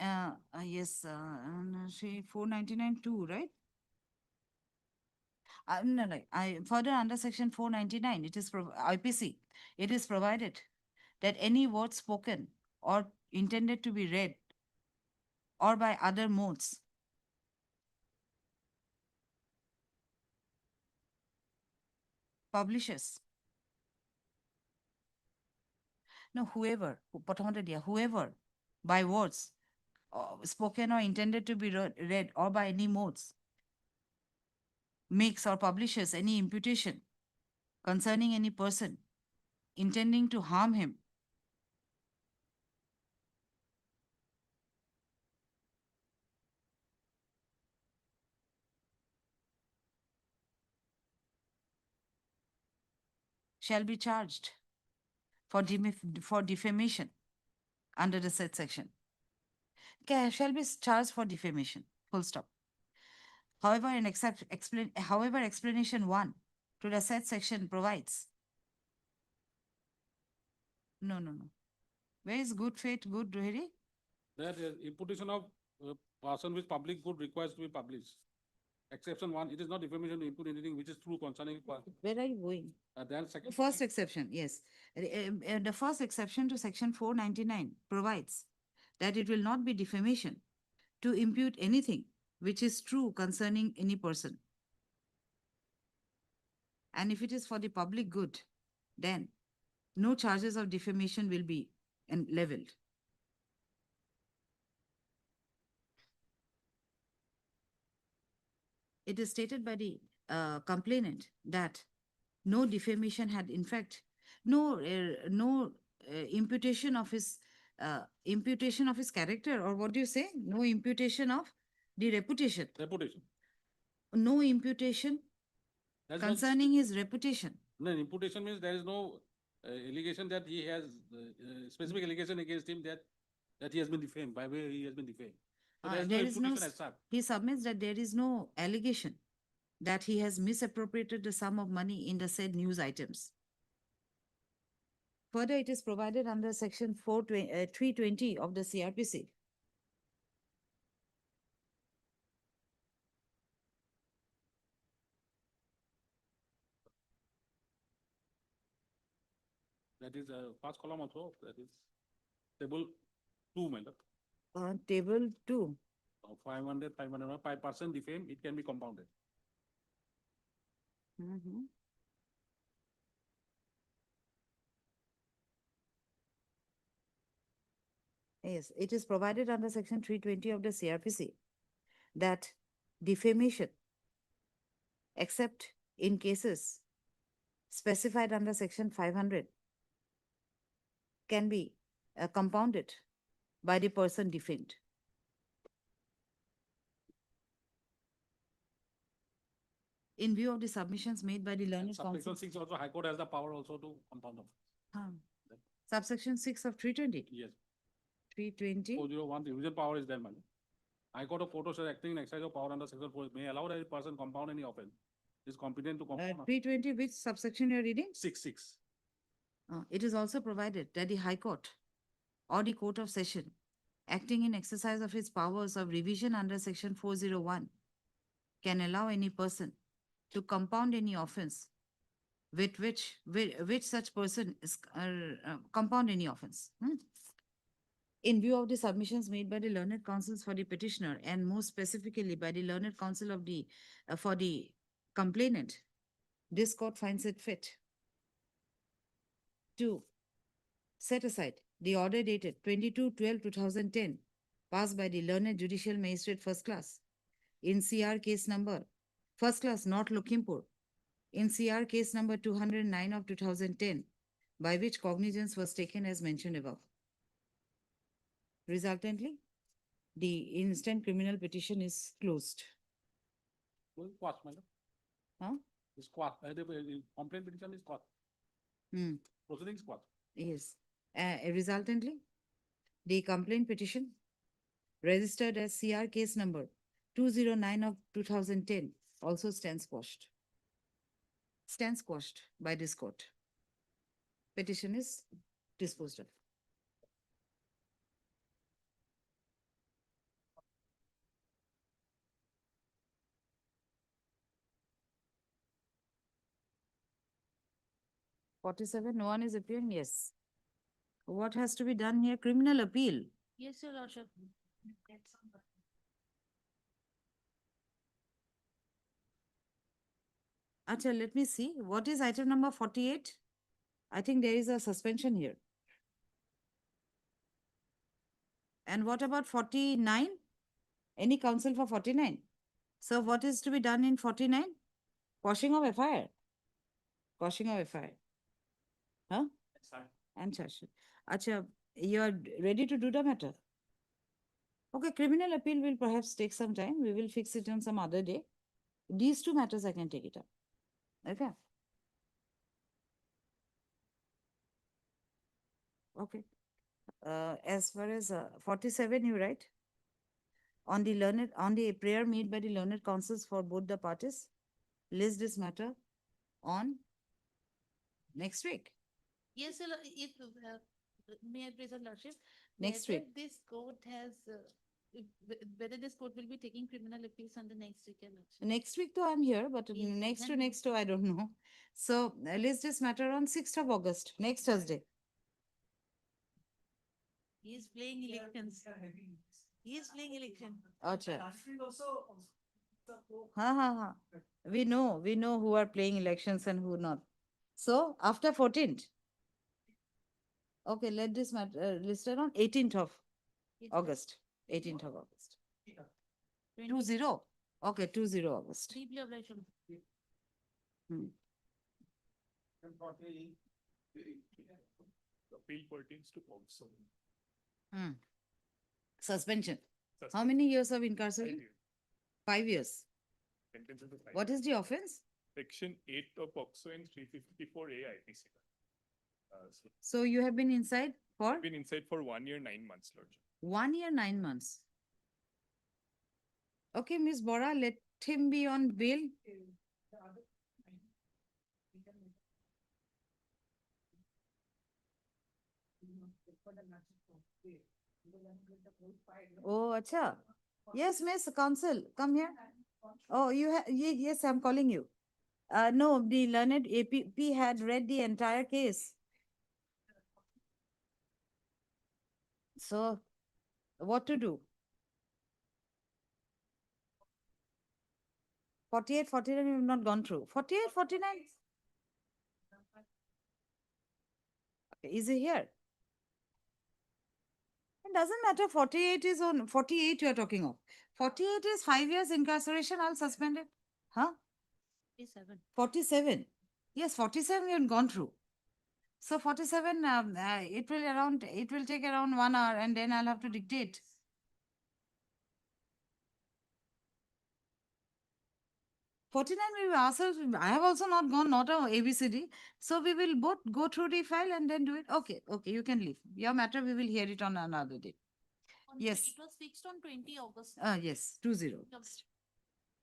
yes, 499(2), right? No, further under section 499, it is IPC, it is provided that any word spoken or intended to be read or by other modes publishes. No, whoever by words spoken or intended to be read or by any modes makes or publishes any imputation concerning any person intending to harm him shall be charged for defamation under the said section. Shall be charged for defamation. Full stop. However, explanation 1 to the said section provides. No. Where is good faith, good Rohiri? That imputation of person with public good requires to be published. Exception 1, it is not defamation to impute anything which is true concerning. Where are you going? Then second. First exception, yes. The first exception to section 499 provides that it will not be defamation to impute anything which is true concerning any person. And if it is for the public good, then no charges of defamation will be leveled. It is stated by the complainant that no defamation had, in fact, no imputation of his character, or what do you say? No imputation of the reputation. No imputation concerning his reputation. No, imputation means there is no allegation that he has specific allegation against him that he has been defamed, by way he has been defamed. So there is no imputation as such. He submits that there is no allegation that he has misappropriated the sum of money in the said news items. Further, it is provided under section 320 of the CRPC that is first column also, that is table 2, my lord. Table 2. 500, 5%, defame, it can be compounded. Mhm. Yes, it is provided under section 320 of the CRPC that defamation, except in cases specified under section 500, can be compounded by the person defamed. In view of the submissions made by the learned Subsection counsel. 6 also, High Court has the power also to compound them. Subsection 6 of 320. Yes. 320. 401, the revision power is there, madam. High Court of Photo says acting in exercise of power under section 4 may allow a person compound any offense. Is competent to compound. 320, which subsection you are reading? 6. It is also provided that the High Court or the Court of Session, acting in exercise of its powers of revision under section 401, can allow any person to compound any offense with which such person is compound any offense. In view of the submissions made by the learned counsels for the petitioner and more specifically by the learned counsel of the for the complainant, this court finds it fit to set aside the order dated 22/12/2010 passed by the learned judicial magistrate first class in CR case number first class North Lakhimpur in CR case number 209 of 2010, by which cognizance was taken as mentioned above. Resultantly, the instant criminal petition is closed. Quash, madam. Huh? Is quash. The complaint petition is quash. Proceedings quash. Yes. Resultantly, the complaint petition registered as CR case number 209 of 2010 also stands quashed. Stands quashed by this court. Petition is disposed of. (47) No one is appearing. Yes. What has to be done here? Criminal appeal. Yes, your lordship. Acha, let me see. What is item number 48? I think there is a suspension here. And what about 49? Any counsel for 49? So what is to be done in 49? Quashing of FIR. Quashing of FIR. Huh? And charge. Acha, you are ready to do the matter? Okay, criminal appeal will perhaps take some time. We will fix it on some other day. These two matters I can take it up. Okay. Okay. As far as 47, you write? On the prayer made by the learned counsels for both the parties, list this matter on next week. Yes, sir, if, may I present lordship? Next Whether week. This court has, whether this court will be taking criminal appeals on the next weekend. Next week, though, I'm here, but Yes, next to then- next to, I don't know. So list this matter on 6th of August, next Thursday. He is playing elections. He is playing election. Acha. Ha. We know who are playing elections and who not. So after 14th. Okay, let this matter listed on 18th of Yes, August. 18th of August. 20. Okay, 20 August. Deeply obliged. Hmm. Appeal pertains to also. Suspension. How many years of incarceration? 5 years. What is the offense? Section 8 of POCSO and 354A IPC. So you have been inside for Been inside for 1 year, 9 months, Lordship. 1 year, 9 months. Okay, Miss Bora, let him be on bail. Oh, acha. Yes, Miss Counsel, come here. Oh, yes, I'm calling you. No, the learned APP had read the entire case. So what to do? 48, 49, we have not gone through. 48, 49. Okay, is he here? It doesn't matter. 48 is on 48 you are talking of. 48 is 5 years incarceration. I'll suspend it. Huh? 47. Yes, 47 we have gone through. So 47, it will take around 1 hour and then I'll have to dictate. Forty-nine, we will ourselves, I have also not gone, not a ABCD. So we will both go through the file and then do it. Okay, okay, you can leave. Your matter, we will hear it on another day. Yes. It was fixed on 20 August. Yes, 20.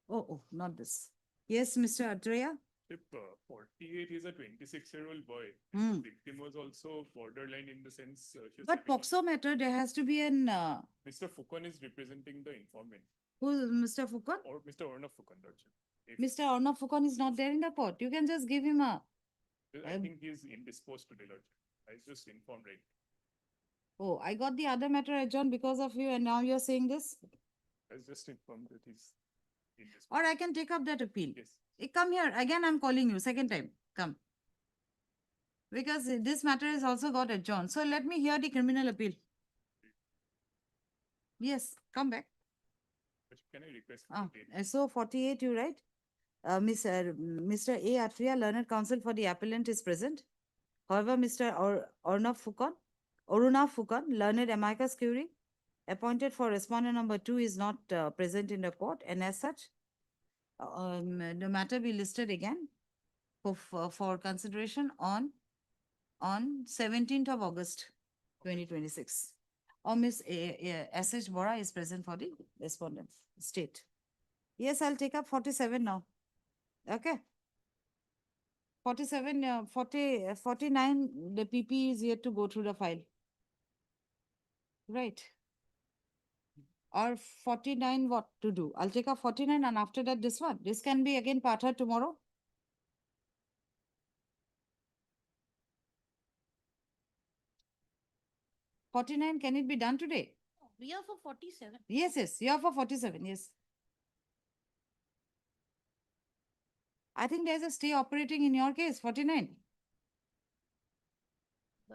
Oh, not this. Yes, Mr. Atreya? If 48 is a 26-year-old boy, Hmm. the victim was also borderline in the sense. But POXO matter, there has to be an. Mr. Fukon is representing the informant. Who is Mr. Fukon? Or Mr. Ornav Fukon, Lordship. Mr. Arnav Fukon is not there in the court. You can just give him a. I think he is indisposed today, Lordship. I just informed right. Oh, I got the other matter adjourned because of you, and now you're saying this? I was just informed that he's indisposed. Or I can take up that appeal. Yes. Come here. Again, I'm calling you. Second time. Come. Because this matter has also got adjourned. So let me hear the criminal appeal. Yes, come back. Can I request? So 48, you right? Mr. A. Atria, learned counsel for the appellant is present. However, Mr. Aruna Fukon, learned amicus curiae, appointed for respondent number 2 is not present in the court, and as such, the matter be listed again for consideration on 17th of August 2026. Or Ms. S.H. Bora is present for the respondent state. Yes, I'll take up 47 now. Okay. 47, 49, the PP is yet to go through the file. Right. Or 49, what to do? I'll take up 49 and after that this one. This can be again parted tomorrow. Forty-nine, can it be done today? We are for 47. Yes, you are for 47, yes. I think there's a stay operating in your case, 49.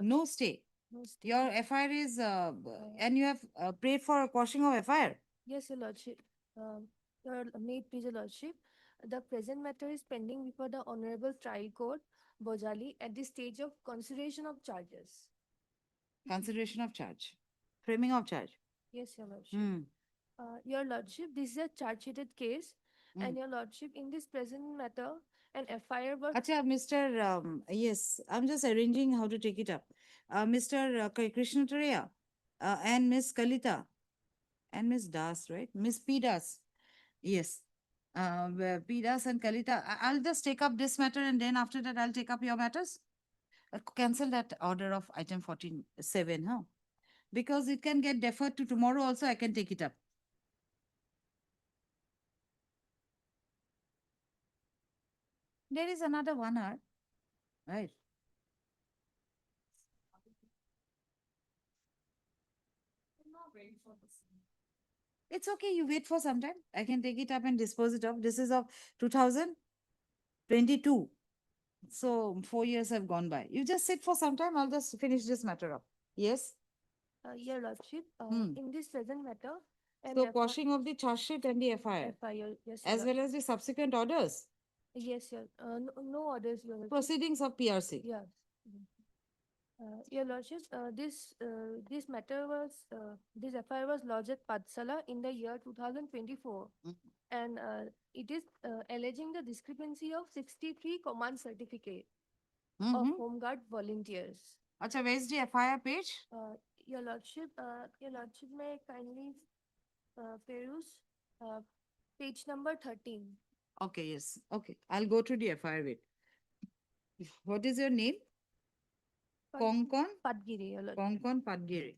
No stay. No stay. Your FIR is, and you have prayed for a quashing of FIR. Yes, Your Lordship. Your please, Your Lordship. The present matter is pending before the Honorable Trial Court, Bojali, at the stage of consideration of charges. Consideration of charge. Framing of charge. Yes, Your Lordship. Hmm. Your Lordship, this is a charge-sheeted case, and Your Lordship, in this present matter, an FIR was. Acha, Mr. Yes, I'm just arranging how to take it up. Mr. Krishna Tareya and Miss Kalita and Miss Das, right? Miss P. Das. Yes. P. Das and Kalita. I'll just take up this matter and then after that I'll take up your matters. Cancel that order of item 47, huh? Because it can get deferred to tomorrow also, I can take it up. There is another 1 hour, right? It's okay, you wait for some time. I can take it up and dispose it of. This is of 2022. So 4 years have gone by. You just sit for some time, I'll just finish this matter up. Yes? Your Lordship, in this present matter. So quashing of the charge sheet and the FIR. FIR, yes. As well as the subsequent orders. Yes, sir. No orders, Your Lordship. Proceedings of PRC. Yes. Your Lordship, this matter was, this FIR was lodged at Patsala in the year 2024. And it is alleging the discrepancy of 63 command certificate of Home Guard volunteers. Acha, where is the FIR page? Your Lordship, may kindly peruse page number 13. Okay, yes. Okay, I'll go to the FIR. Wait. What is your name? Konkon? Padgiri, Your Lordship. Konkon Padgiri.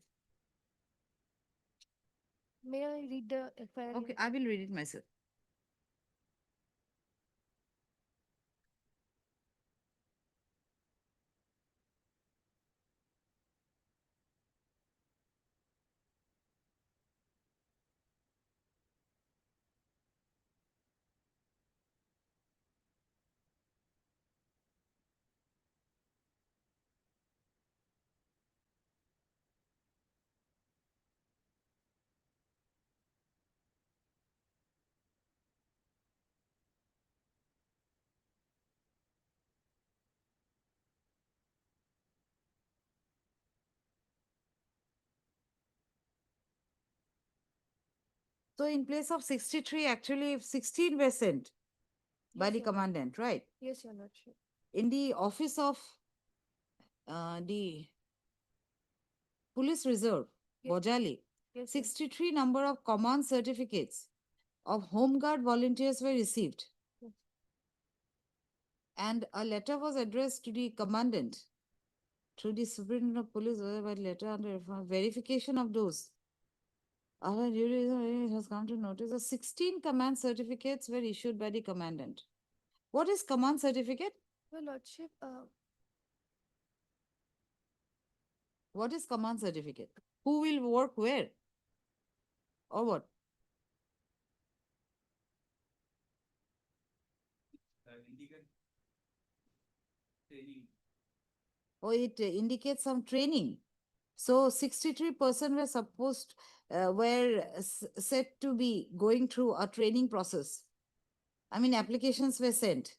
May I read the FIR? Okay, I will read it myself. So in place of 63, actually 16 were sent by Yes, the Your Lordship. commandant, right? Yes, Your Lordship. In the office of the Police Reserve, Yes. Bojali, Yes, 63 number of command certificates of Home Guard volunteers were received. Yes. And a letter was addressed to the commandant through the superintendent of police, by letter under verification of those. Our duty has come to notice that 16 command certificates were issued by the commandant. What is command certificate? Your Lordship, What is command certificate? Who will work where? Or what? Oh, it indicates some training. So 63% were supposed, said to be going through a training process. I mean, applications were sent.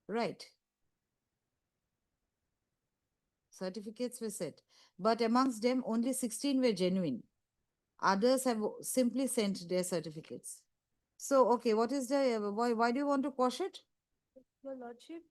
Right. Certificates were sent. But amongst them, only 16 were genuine. Others have simply sent their certificates. So, okay, what is the, why do you want to quash it? Your Lordship,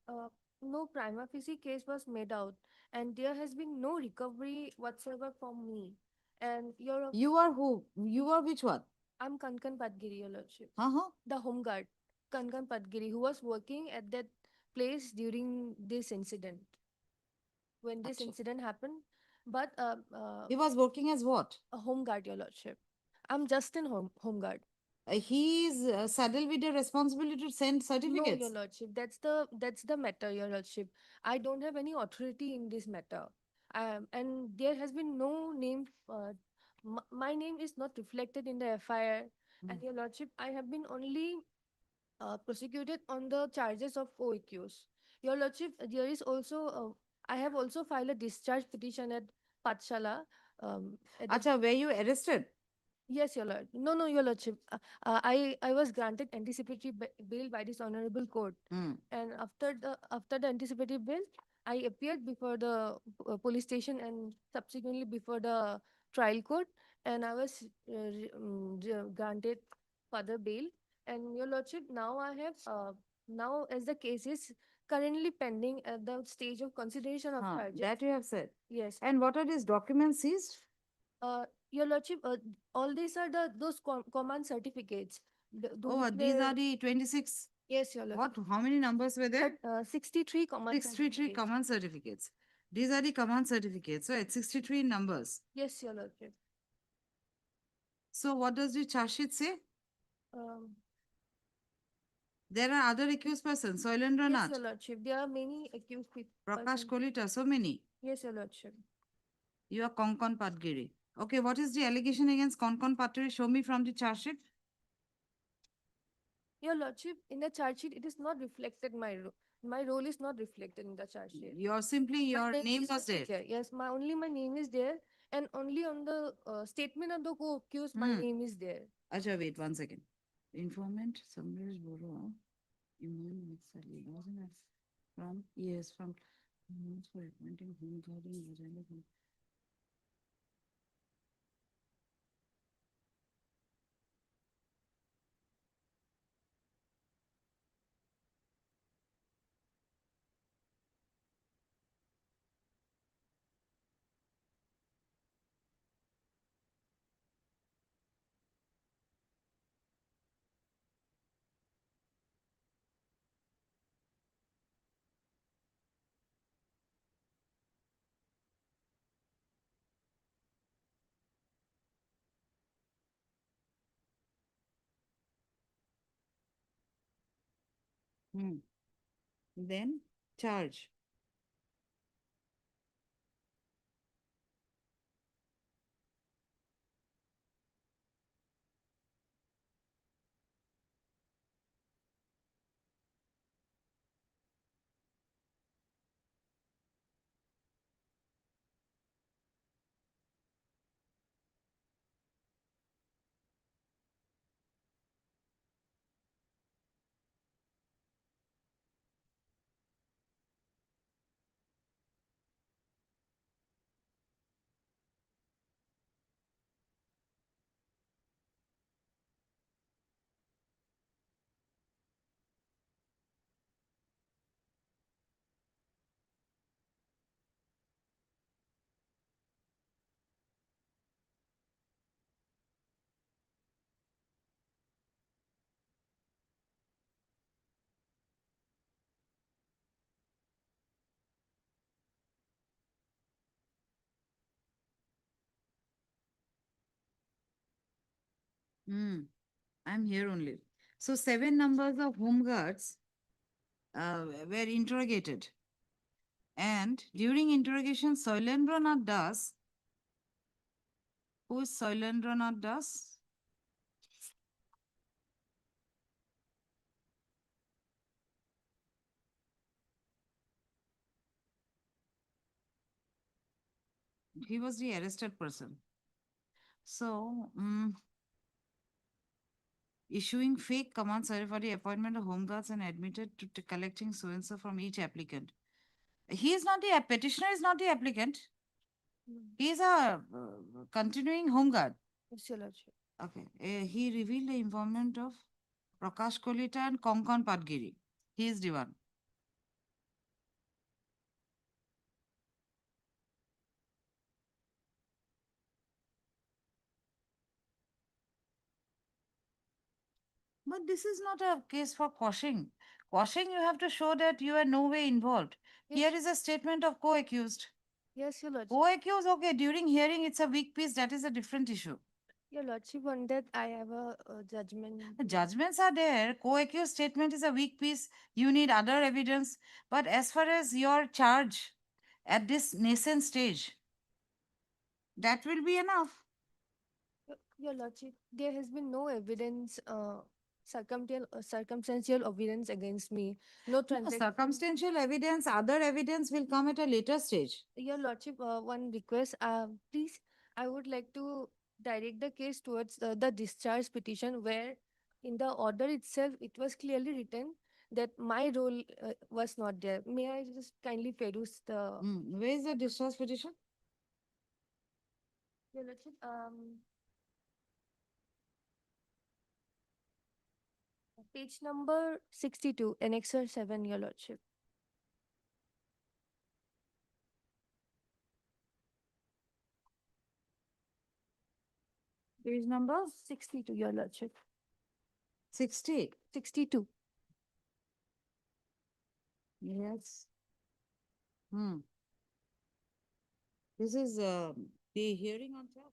no prima facie case was made out, and there has been no recovery whatsoever from me. And You are who? You are which one? I'm Kankan Padgiri, Your Lordship. Uh-huh. The home guard, Kankan Padgiri, who was working at that place during this incident. When this incident happened, but He was working as what? a home guard, Your Lordship. I'm just in home guard. He is saddled with the responsibility to send No, certificates. Your Lordship. That's the matter, Your Lordship. I don't have any authority in this matter. And there has been no name. My name is not reflected in the FIR. And Your Lordship, I have been only prosecuted on the charges of co-accused. Your Lordship, there is also I have also filed a discharge petition at Patshala. Acha, were you arrested? Yes, Your Lord. No, Your Lordship. I was granted anticipatory bail by this honorable court, and after the anticipatory bail, I appeared before the police station and subsequently before the trial court, and I was granted further bail. And Your Lordship, now I have now as the case is currently pending at the stage of consideration of charges. That you have said. Yes. And what are these documents seized? Your Lordship, all these are those command certificates. Oh, these are the 26. Yes, Your Lordship. What? How many numbers were there? 63 command 63 certificates. command certificates. These are the command certificates. So it's 63 numbers. Yes, Your Lordship. So what does the charge sheet say? Um, There are other accused persons. Soilendra yes, Nath, Your Lordship. There are many accused people. Prakash Kolita, so many. Yes, Your Lordship. You are Konkon Patgiri. Okay, what is the allegation against Konkon Patgiri? Show me from the charge sheet. Your Lordship, in the charge sheet, it is not reflected my role. My role is not reflected in the charge sheet. Your name is was there. Yes, only my name is there, and only on the statement of the co-accused, my name is there. Acha, wait 1 second. Informant, Samresh Bora, Iman Matsali, wasn't it? From, yes, from, for appointing home guarding, Then charge. I'm here only. So 7 numbers of home guards were interrogated. And during interrogation, Soilendranath Das, who is Soilendranath Das? He was the arrested person. So, issuing fake commands for the appointment of home guards and admitted to collecting so and so from each applicant. He is not the petitioner, is not the applicant. He is a continuing home guard. Yes, Your Lordship. Okay. He revealed the involvement of Prakash Kolita and Konkan Padgiri. He is the one. But this is not a case for quashing. Quashing, you have to show that you are no way involved. Here is a statement of co-accused. Yes, Your Lordship. Co-accused, okay, during hearing, it's a weak piece. That is a different issue. Your Lordship, on that I have a judgment. The judgments are there. Co-accused statement is a weak piece. You need other evidence. But as far as your charge at this nascent stage, that will be enough. Your Lordship, there has been no evidence, circumstantial evidence against me. No No, transaction. circumstantial evidence, other evidence will come at a later stage. Your Lordship, one request, please, I would like to direct the case towards the discharge petition, where in the order itself it was clearly written that my role was not there. May I just kindly peruse the Where is the discharge petition? Your Lordship, page number 62, annexure 7, Your Lordship. Page number 62, Your Lordship. 60. 62. Yes. This is the hearing on top.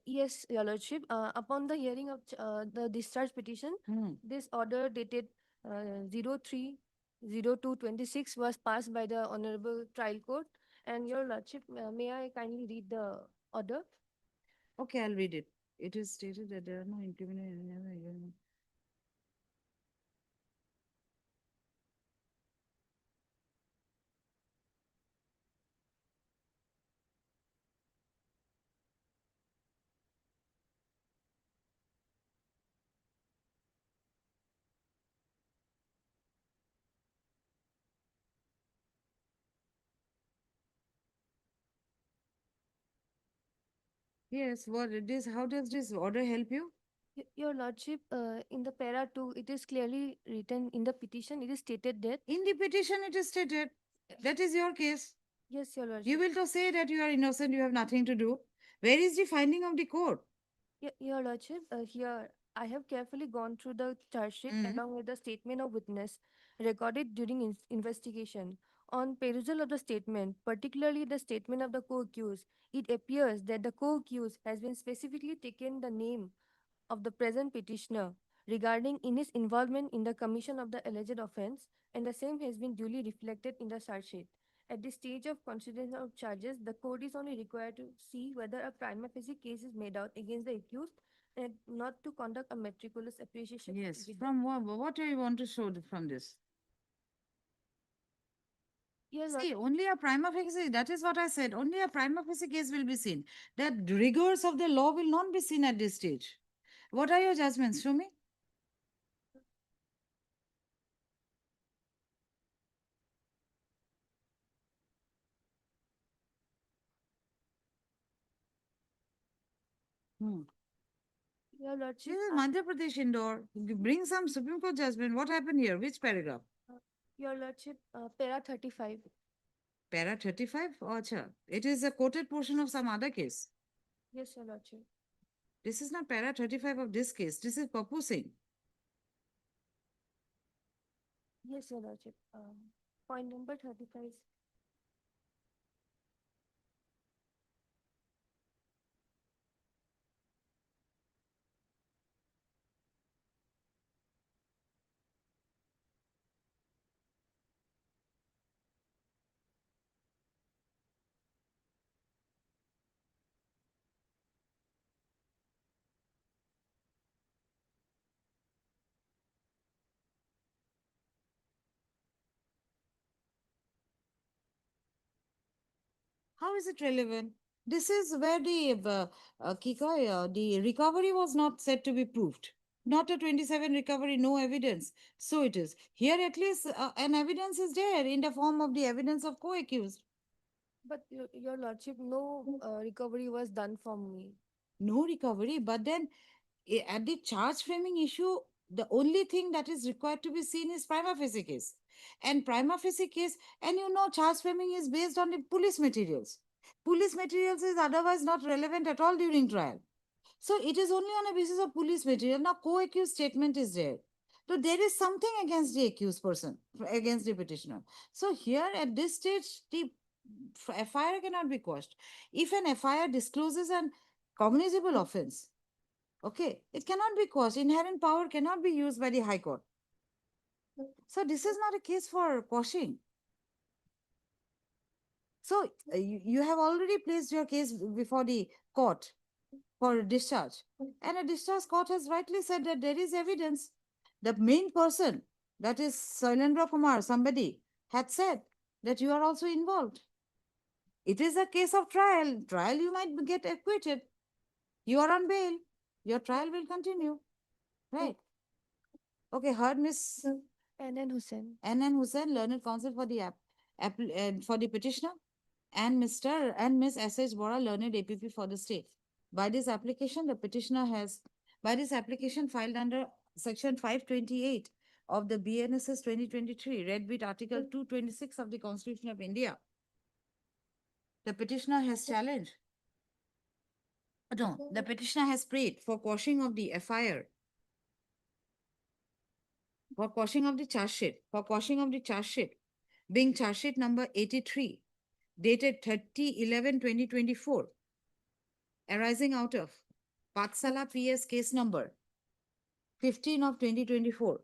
Yes, Your Lordship. Upon the hearing of the discharge petition, this order dated 03/02/26 was passed by the Honorable Trial Court. And Your Lordship, may I kindly read the order? Okay, I'll read it. It is stated that there are no incriminating. Yes, what it is, how does this order help you? Your Lordship, in the para 2, it is clearly written in the petition, it is stated that. In the petition, it is stated. That is your case. Yes, Your Lordship. You will to say that you are innocent, you have nothing to do. Where is the finding of the court? Your Lordship, here I have carefully gone through the charge sheet along with the statement of witness recorded during investigation. On perusal of the statement, particularly the statement of the co-accused, it appears that the co-accused has been specifically taken the name of the present petitioner regarding in his involvement in the commission of the alleged offense, and the same has been duly reflected in the charge sheet. At this stage of consideration of charges, the court is only required to see whether a prima facie case is made out against the accused and not to conduct a meticulous appreciation. Yes, from what do you want to show from this? Yes, See, only a prima facie, that is what I said, only a prima facie case will be seen. The rigors of the law will not be seen at this stage. What are your judgments? Show me. Your Lordship, This is Madhya Pradesh Indore. Bring some Supreme Court judgment. What happened here? Which paragraph? Your Lordship, para 35. Para 35? Oh, acha. It is a quoted portion of some other case. Yes, Your Lordship. This is not para 35 of this case. This is Papu Singh. Yes, Your Lordship. Point number 35. How is it relevant? This is where the recovery was not said to be proved. Not a 27 recovery, no evidence. So it is. Here at least an evidence is there in the form of the evidence of co-accused. But your lordship, no recovery was done from me. No recovery, but then at the charge framing issue, the only thing that is required to be seen is prima facie case. And prima facie case, and you know, charge framing is based on the police materials. Police materials is otherwise not relevant at all during trial. So it is only on a basis of police material. Now, co-accused statement is there. So there is something against the accused person, against the petitioner. So here at this stage, the FIR cannot be quashed. If an FIR discloses an cognizable offense, okay, it cannot be quashed. Inherent power cannot be used by the High Court. So this is not a case for quashing. So you have already placed your case before the court for discharge. And a discharge court has rightly said that there is evidence. The main person, that is Sailendra Kumar, somebody, had said that you are also involved. It is a case of trial. Trial, you might get acquitted. You are on bail. Your trial will continue. Right. Okay, heard Miss N.N. Hussain. N.N. Hussain, learned counsel for the for the petitioner, and Mr. and Miss S.H. Bora, learned APP for the state. By this application, the petitioner has, by this application filed under Section 528 of the BNSS 2023, read with Article 226 of the Constitution of India, the petitioner has challenged. No, the petitioner has prayed for quashing of the FIR, for quashing of the charge sheet, being charge sheet number 83, dated 30/11/2024, arising out of Patsala PS case number 15 of 2024,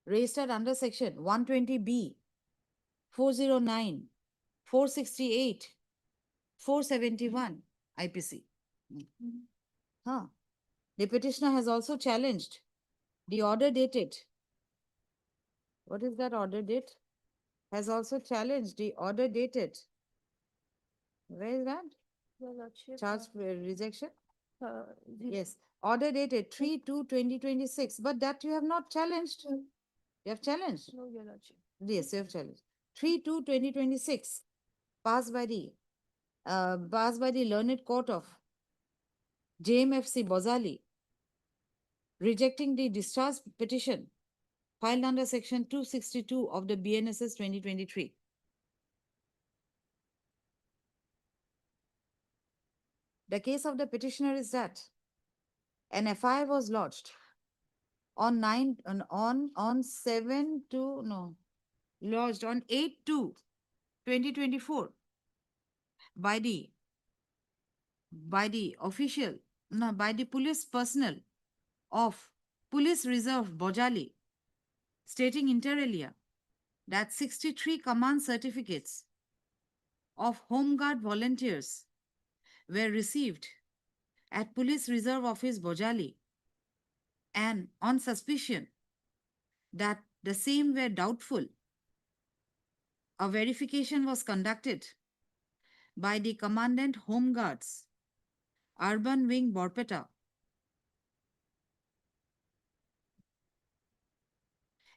registered under section 120B, 409, 468, 471 IPC. Huh. The petitioner has also challenged the order dated. What is that order date? Has also challenged the order dated. Where is that? Your lordship. Charge rejection? The- Yes. Order dated 3/2/2026. But that you have not challenged. You have challenged? No, your lordship. Yes, you have challenged. 3/2/2026. Passed by the learned court of JMFC Bozali, rejecting the discharge petition filed under section 262 of the BNSS 2023. The case of the petitioner is that an FIR was lodged on 8/2/2024 by the official, no, by the police personnel of Police Reserve Bojali, stating inter alia that 63 command certificates of Home Guard volunteers were received at Police Reserve Office Bojali, and on suspicion that the same were doubtful, a verification was conducted by the Commandant Home Guards, Urban Wing Borpeta,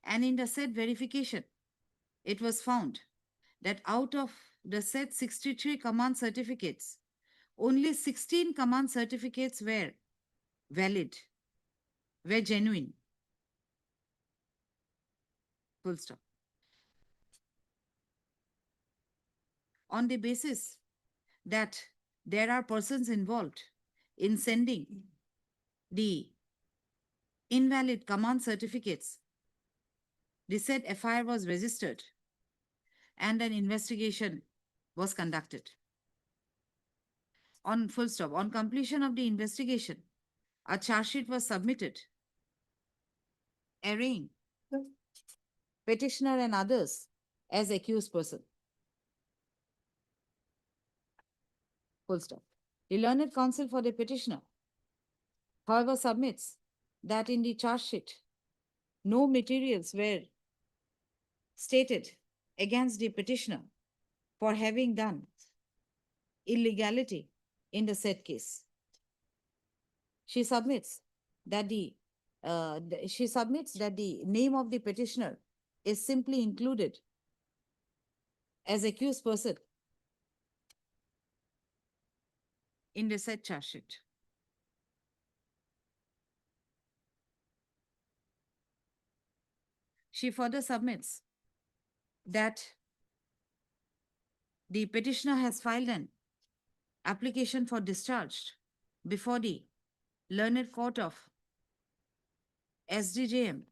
and in the said verification, it was found that out of the said 63 command certificates, only 16 command certificates were valid, were genuine. Full stop. On the basis that there are persons involved in sending the invalid command certificates, the said FIR was registered and an investigation was conducted. On full stop, on completion of the investigation, a charge sheet was submitted, arraigning petitioner and others as accused person. Full stop. The learned counsel for the petitioner, however, submits that in the charge sheet, no materials were stated against the petitioner for having done illegality in the said case. She submits that the name of the petitioner is simply included as accused person in the said charge sheet. She further submits that the petitioner has filed an application for discharge before the learned court of SDJM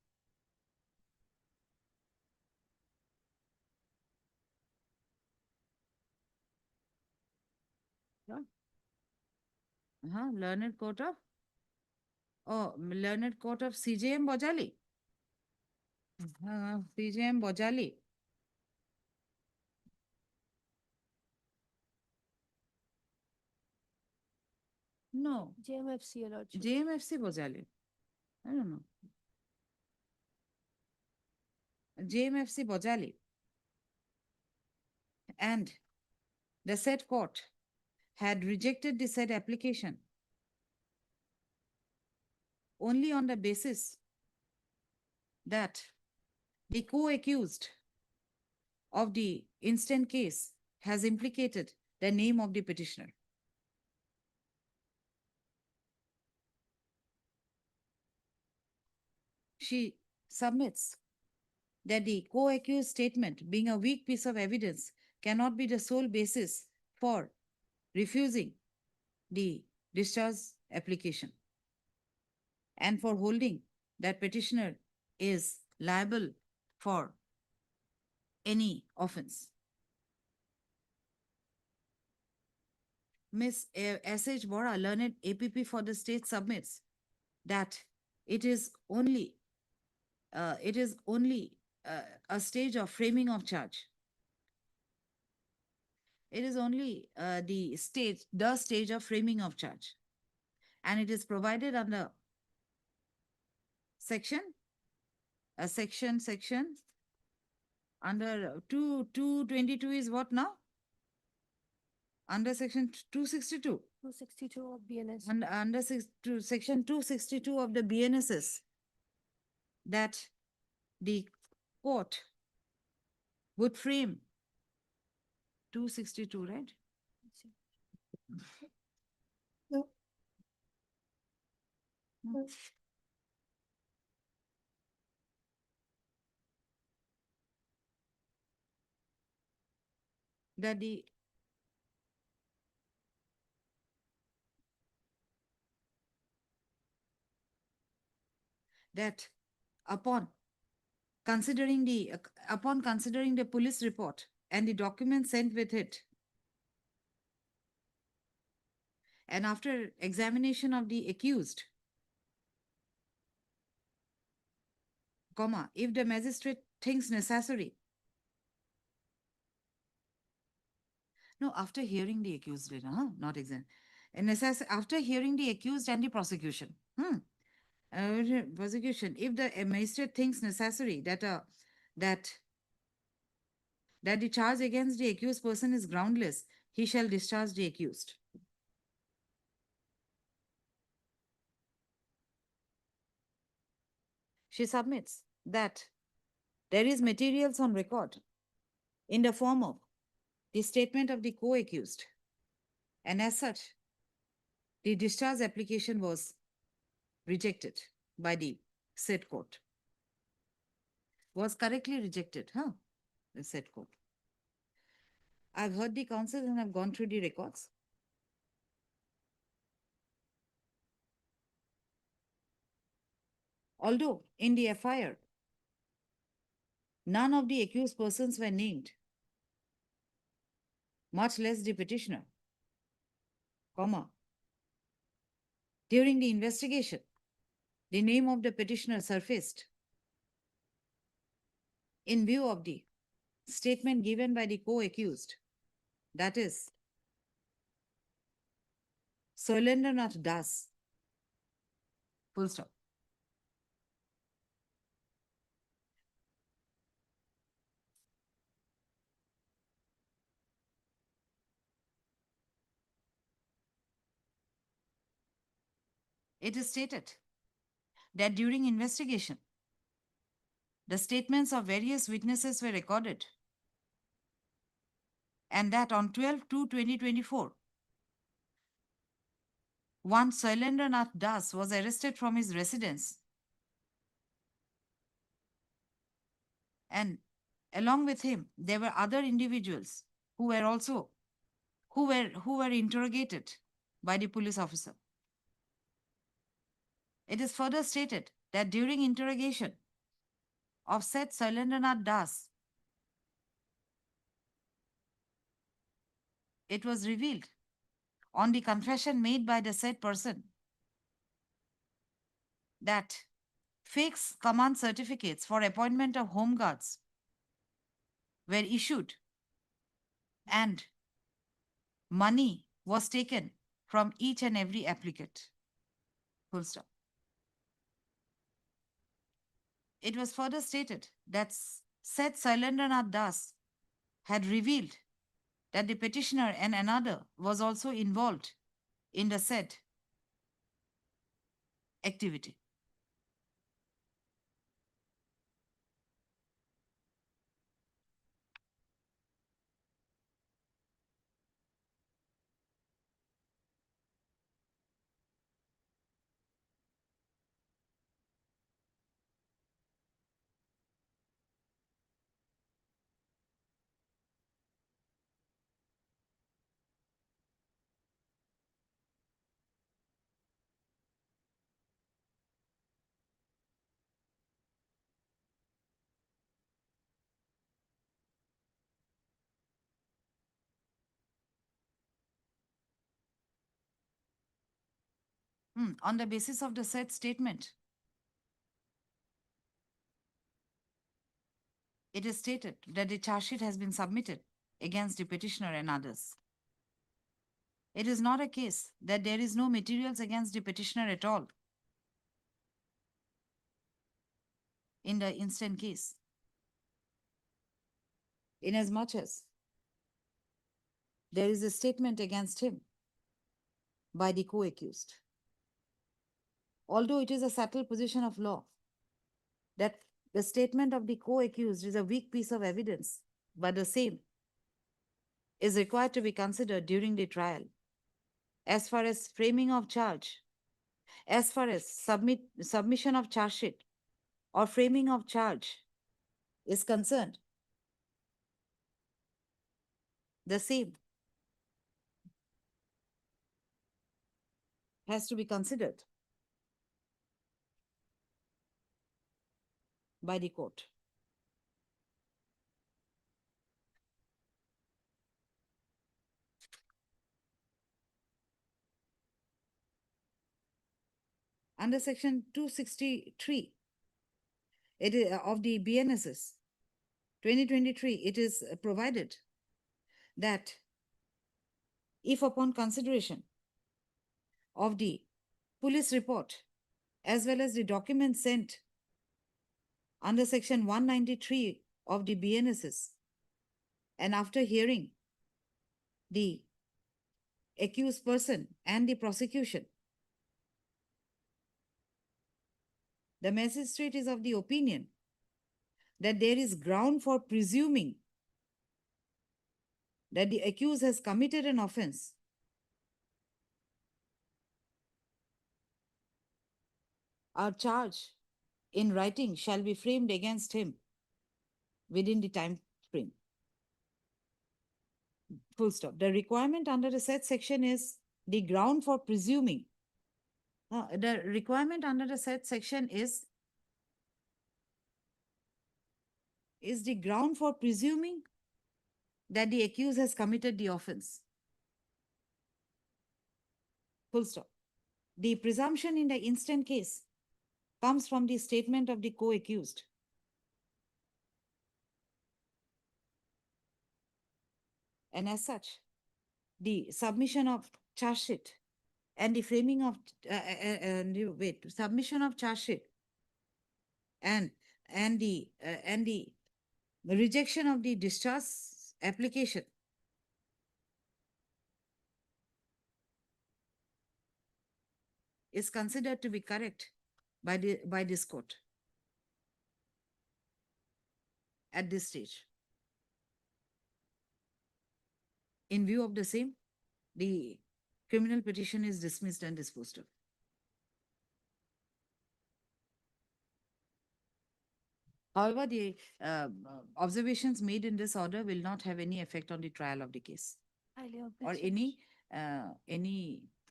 learned court of CJM Bojali. CJM Bojali. No. JMFC, Your Lordship. JMFC Bojali. I don't know. JMFC Bojali. And the said court had rejected the said application only on the basis that the co-accused of the instant case has implicated the name of the petitioner. She submits that the co-accused statement, being a weak piece of evidence, cannot be the sole basis for refusing the discharge application and for holding that petitioner is liable for any offense. Ms. S.H. Bora, learned APP for the state, submits that it is only a stage of framing of charge. It is only the stage of framing of charge. And it is provided under section under 222 is what now? Under section 262. 262 of BNS. And under section 262 of the BNSS, that the court would frame 262, right? No. No. That upon considering the police report and the documents sent with it, and after examination of the accused, if the magistrate thinks necessary. No, after hearing the accused, not exam. After hearing the accused and the prosecution. Prosecution, if the magistrate thinks necessary that the charge against the accused person is groundless, he shall discharge the accused. She submits that there is materials on record in the form of the statement of the co-accused, and as such, the discharge application was rejected by the said court. Was correctly rejected, the said court. I've heard the counsel and I've gone through the records. Although in the FIR, none of the accused persons were named, much less the petitioner, during the investigation, the name of the petitioner surfaced in view of the statement given by the co-accused, that is, Soilendranath Das, full stop. it is stated that during investigation, the statements of various witnesses were recorded and that on 12/2/2024, one Shailendranath Das was arrested from his residence and along with him there were other individuals who were also who were interrogated by the police officer. It is further stated that during interrogation of said Shailendranath Das, it was revealed on the confession made by the said person that fake command certificates for appointment of home guards were issued and money was taken from each and every applicant. Full stop. It was further stated that said Shailendranath Das had revealed that the petitioner and another was also involved in the said activity. On the basis of the said statement, it is stated that the charge sheet has been submitted against the petitioner and others. It is not a case that there is no materials against the petitioner at all in the instant case, inasmuch as there is a statement against him by the co-accused. Although it is a subtle position of law that the statement of the co-accused is a weak piece of evidence, but the same is required to be considered during the trial. As far as framing of charge, as far as submission of charge sheet or framing of charge is concerned, the same has to be considered by the court. Under section 263 of the BNSS 2023, it is provided that if upon consideration of the police report as well as the documents sent under section 193 of the BNSS, and after hearing the accused person and the prosecution, the magistrate is of the opinion that there is ground for presuming that the accused has committed an offense, a charge in writing shall be framed against him within the time frame. Full stop. The requirement under the said section is the ground for presuming. The requirement under the said section is the ground for presuming that the accused has committed the offense. Full stop. The presumption in the instant case comes from the statement of the co-accused. And as such, the submission of charge sheet and the framing of submission of charge sheet and the rejection of the discharge application is considered to be correct by this court at this stage. In view of the same, the criminal petition is dismissed and disposed of. However, the observations made in this order will not have any effect on the trial of the case Highly or objection.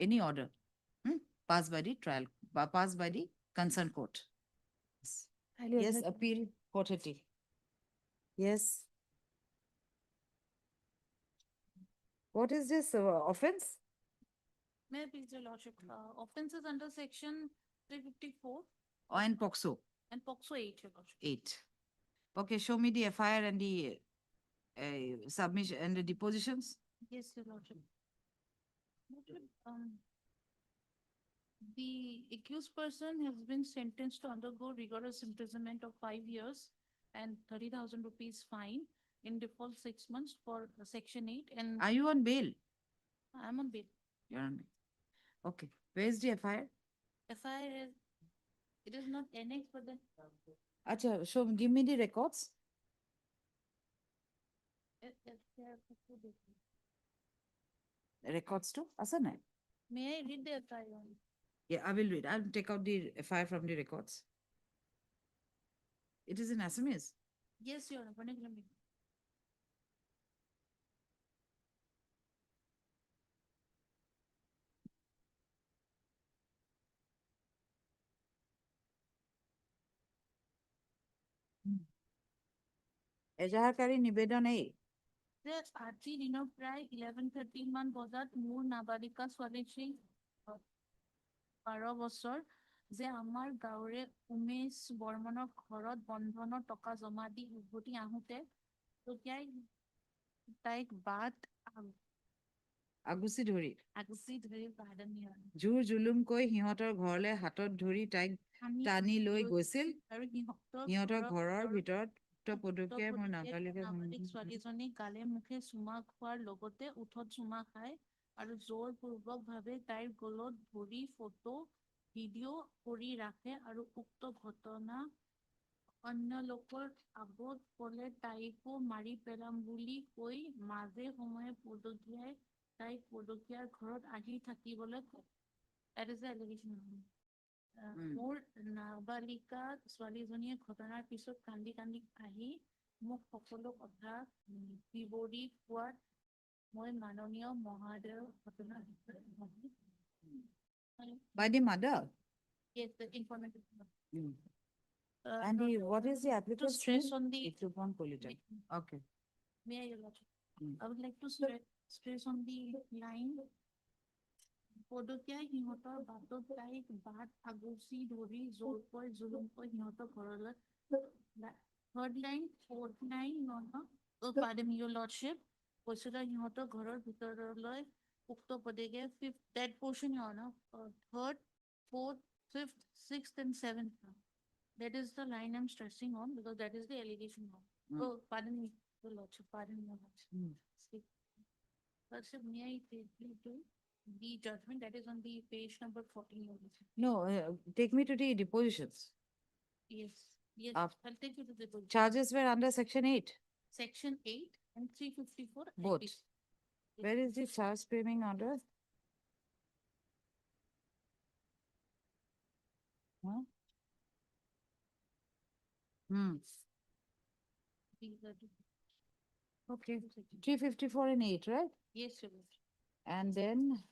any order passed by the passed by the concerned court. Highly Yes, objection. appeal quantity. Yes. What is this offense? May I please, your lordship, offenses under section 354 And POXO and POXO 8, your lordship. 8. Okay, show me the FIR and the submission and the depositions. Yes, your lordship. Lordship, the accused person has been sentenced to undergo rigorous imprisonment of 5 years and 30,000 rupees fine in default 6 months for section 8 and Are you on bail? I'm on bail. You're on bail. Okay, where's the FIR? FIR is, it is not annexed, but then Acha, show, give me the records. Records too? Asa nahi? May I read the FIR? Yeah, I will read. I'll take out the FIR from the records. It is in Assamese. Yes, your honor. এজাহাৰকাৰী নিবেদন এই যে আজি দিনৰ প্ৰায় 11:30 মান বজাত মোৰ নাবালিকা ছোৱালী শ্ৰী 12 বছৰ যে আমাৰ গাঁৱৰে উমেশ বৰ্মনৰ ঘৰত বন্ধনৰ টকা জমা দি উভতি আহোঁতে তেতিয়াই তাইক বাট আগুচি ধৰি আগুচি ধৰি বাহাদুৰ নিয়ে জোৰ জুলুমকৈ সিহঁতৰ ঘৰলে হাতত ধৰি তাইক টানি লৈ গৈছিল আৰু সিহঁতৰ ঘৰৰ ভিতৰত উক্ত পদক্ষেপে মোৰ নাবালিকা নাবালিক ছোৱালীজনী গালে মুখে চুমা খোৱাৰ লগতে উঠত চুমা খায় আৰু জোৰপূৰ্বক ভাৱে তাইৰ গলত ধৰি ফটো ভিডিঅ' কৰি ৰাখে আৰু উক্ত ঘটনা অন্য লোকৰ আগত ক'লে তাইকো মাৰি পেলাম বুলি কৈ মাজে সময়ে পদকীয়াই তাইক পদকীয়াৰ ঘৰত আহি থাকিবলৈ কয়। That is the allegation. মোৰ নাবালিকা ছোৱালীজনীয়ে ঘটনাৰ পিছত কান্দি কান্দি আহি মোক সকলো কথা বিৱৰি কোৱাত মই মাননীয় মহাদেৱ ঘটনাৰ বিষয়ে by the mother. Yes, the informative. And the, what is the To applicant's stress name? on the. Ikrupon Polita. Okay. May I, Your Lordship? I would like to stress on the line. পদকীয়াই সিহঁতৰ বাটত তাইক but আগুচি ধৰি জোৰকৈ জুলুমকৈ সিহঁতৰ ঘৰলৈ third line, fourth line, pardon me, Your Lordship, কৈছিলে সিহঁতৰ ঘৰৰ ভিতৰলৈ উক্ত পদকীয়াই fifth, that portion, Your Honor, third, fourth, fifth, sixth and seventh. That is the line I'm stressing on because that is the allegation. Oh, pardon me, Your Lordship, pardon me, Your Lordship. Lordship, may I take you to the judgment that is on the page number 14, Your Lordship? No, take me to the depositions. Yes, yes, I'll take you to the position. Charges were under section 8. Section 8 and 354. Both. Yes. Where is the charge framing order? Huh? These are the- Okay. 354 and 8, right? Yes, Your Lordship. And then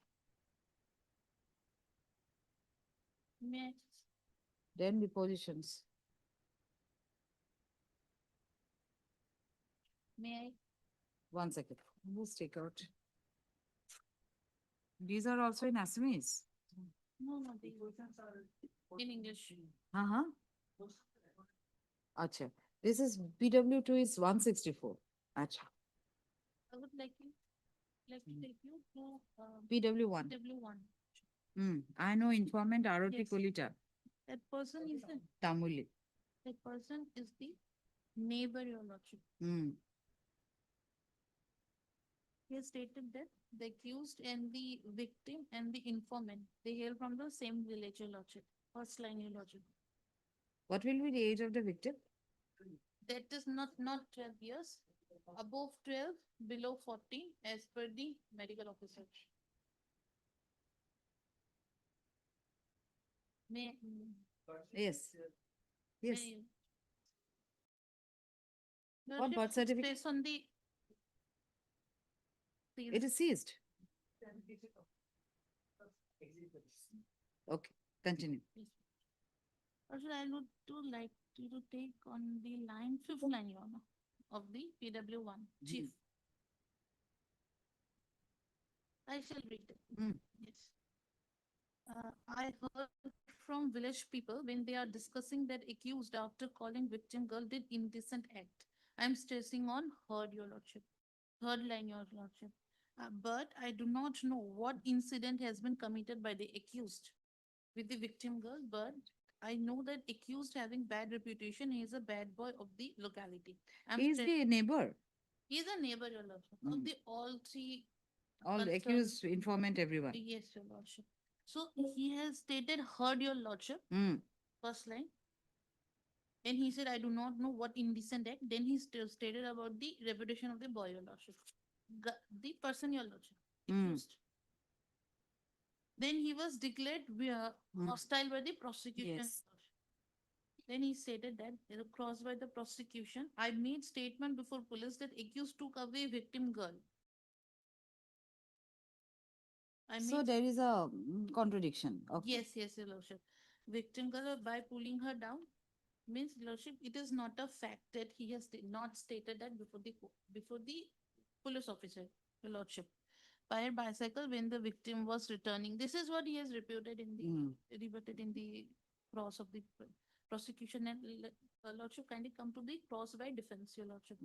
May I? depositions. May I? One second. Let's take out. These are also in Assamese. No, the versions are in English. Uh-huh. Acha. This is PW2 is 164. Acha. I would like to take you to PW1. PW1. I know informant Aroti Yes. Kolita. That person is the Tamuli. is the neighbor, Your Lordship. He has stated that the accused and the victim and the informant, they hail from the same village, your lordship, first line, your lordship. What will be the age of the victim? That is not 12 years, above 12, below 14, as per the medical officer. May, Yes. Yes. may. What Lordship, birth certificate? based on the. It is seized. Okay, continue. Also, I would to like you to take on the line, fifth line, Your Honor, of the PW1 chief. I shall read it. Yes. I heard from village people when they are discussing that accused after calling victim girl did indecent act. I'm stressing on heard, Your Lordship. Third line, Your Lordship. But I do not know what incident has been committed by the accused with the victim girl, but I know that accused having bad reputation, he is a bad boy of the locality. He is the neighbor. He is a neighbor, Your Lordship, of the all three. All concerned- accused, informant, everyone. Yes, Your Lordship. So he has stated heard, Your Lordship, first line. And he said, I do not know what indecent act. Then he still stated about the reputation of the boy, Your Lordship. The person, Your Lordship, accused. Then he was declared hostile by the prosecution. Yes. Then he stated that crossed by the prosecution, I made statement before police that accused took away victim girl. So there is a contradiction. Okay. Yes, Your Lordship. Victim girl by pulling her down means, Lordship, it is not a fact that he has not stated that before the police officer, Your Lordship. By a bicycle when the victim was returning. This is what he has rebutted in the cross of the prosecution. And Lordship, kindly come to the cross by defense, Your Lordship.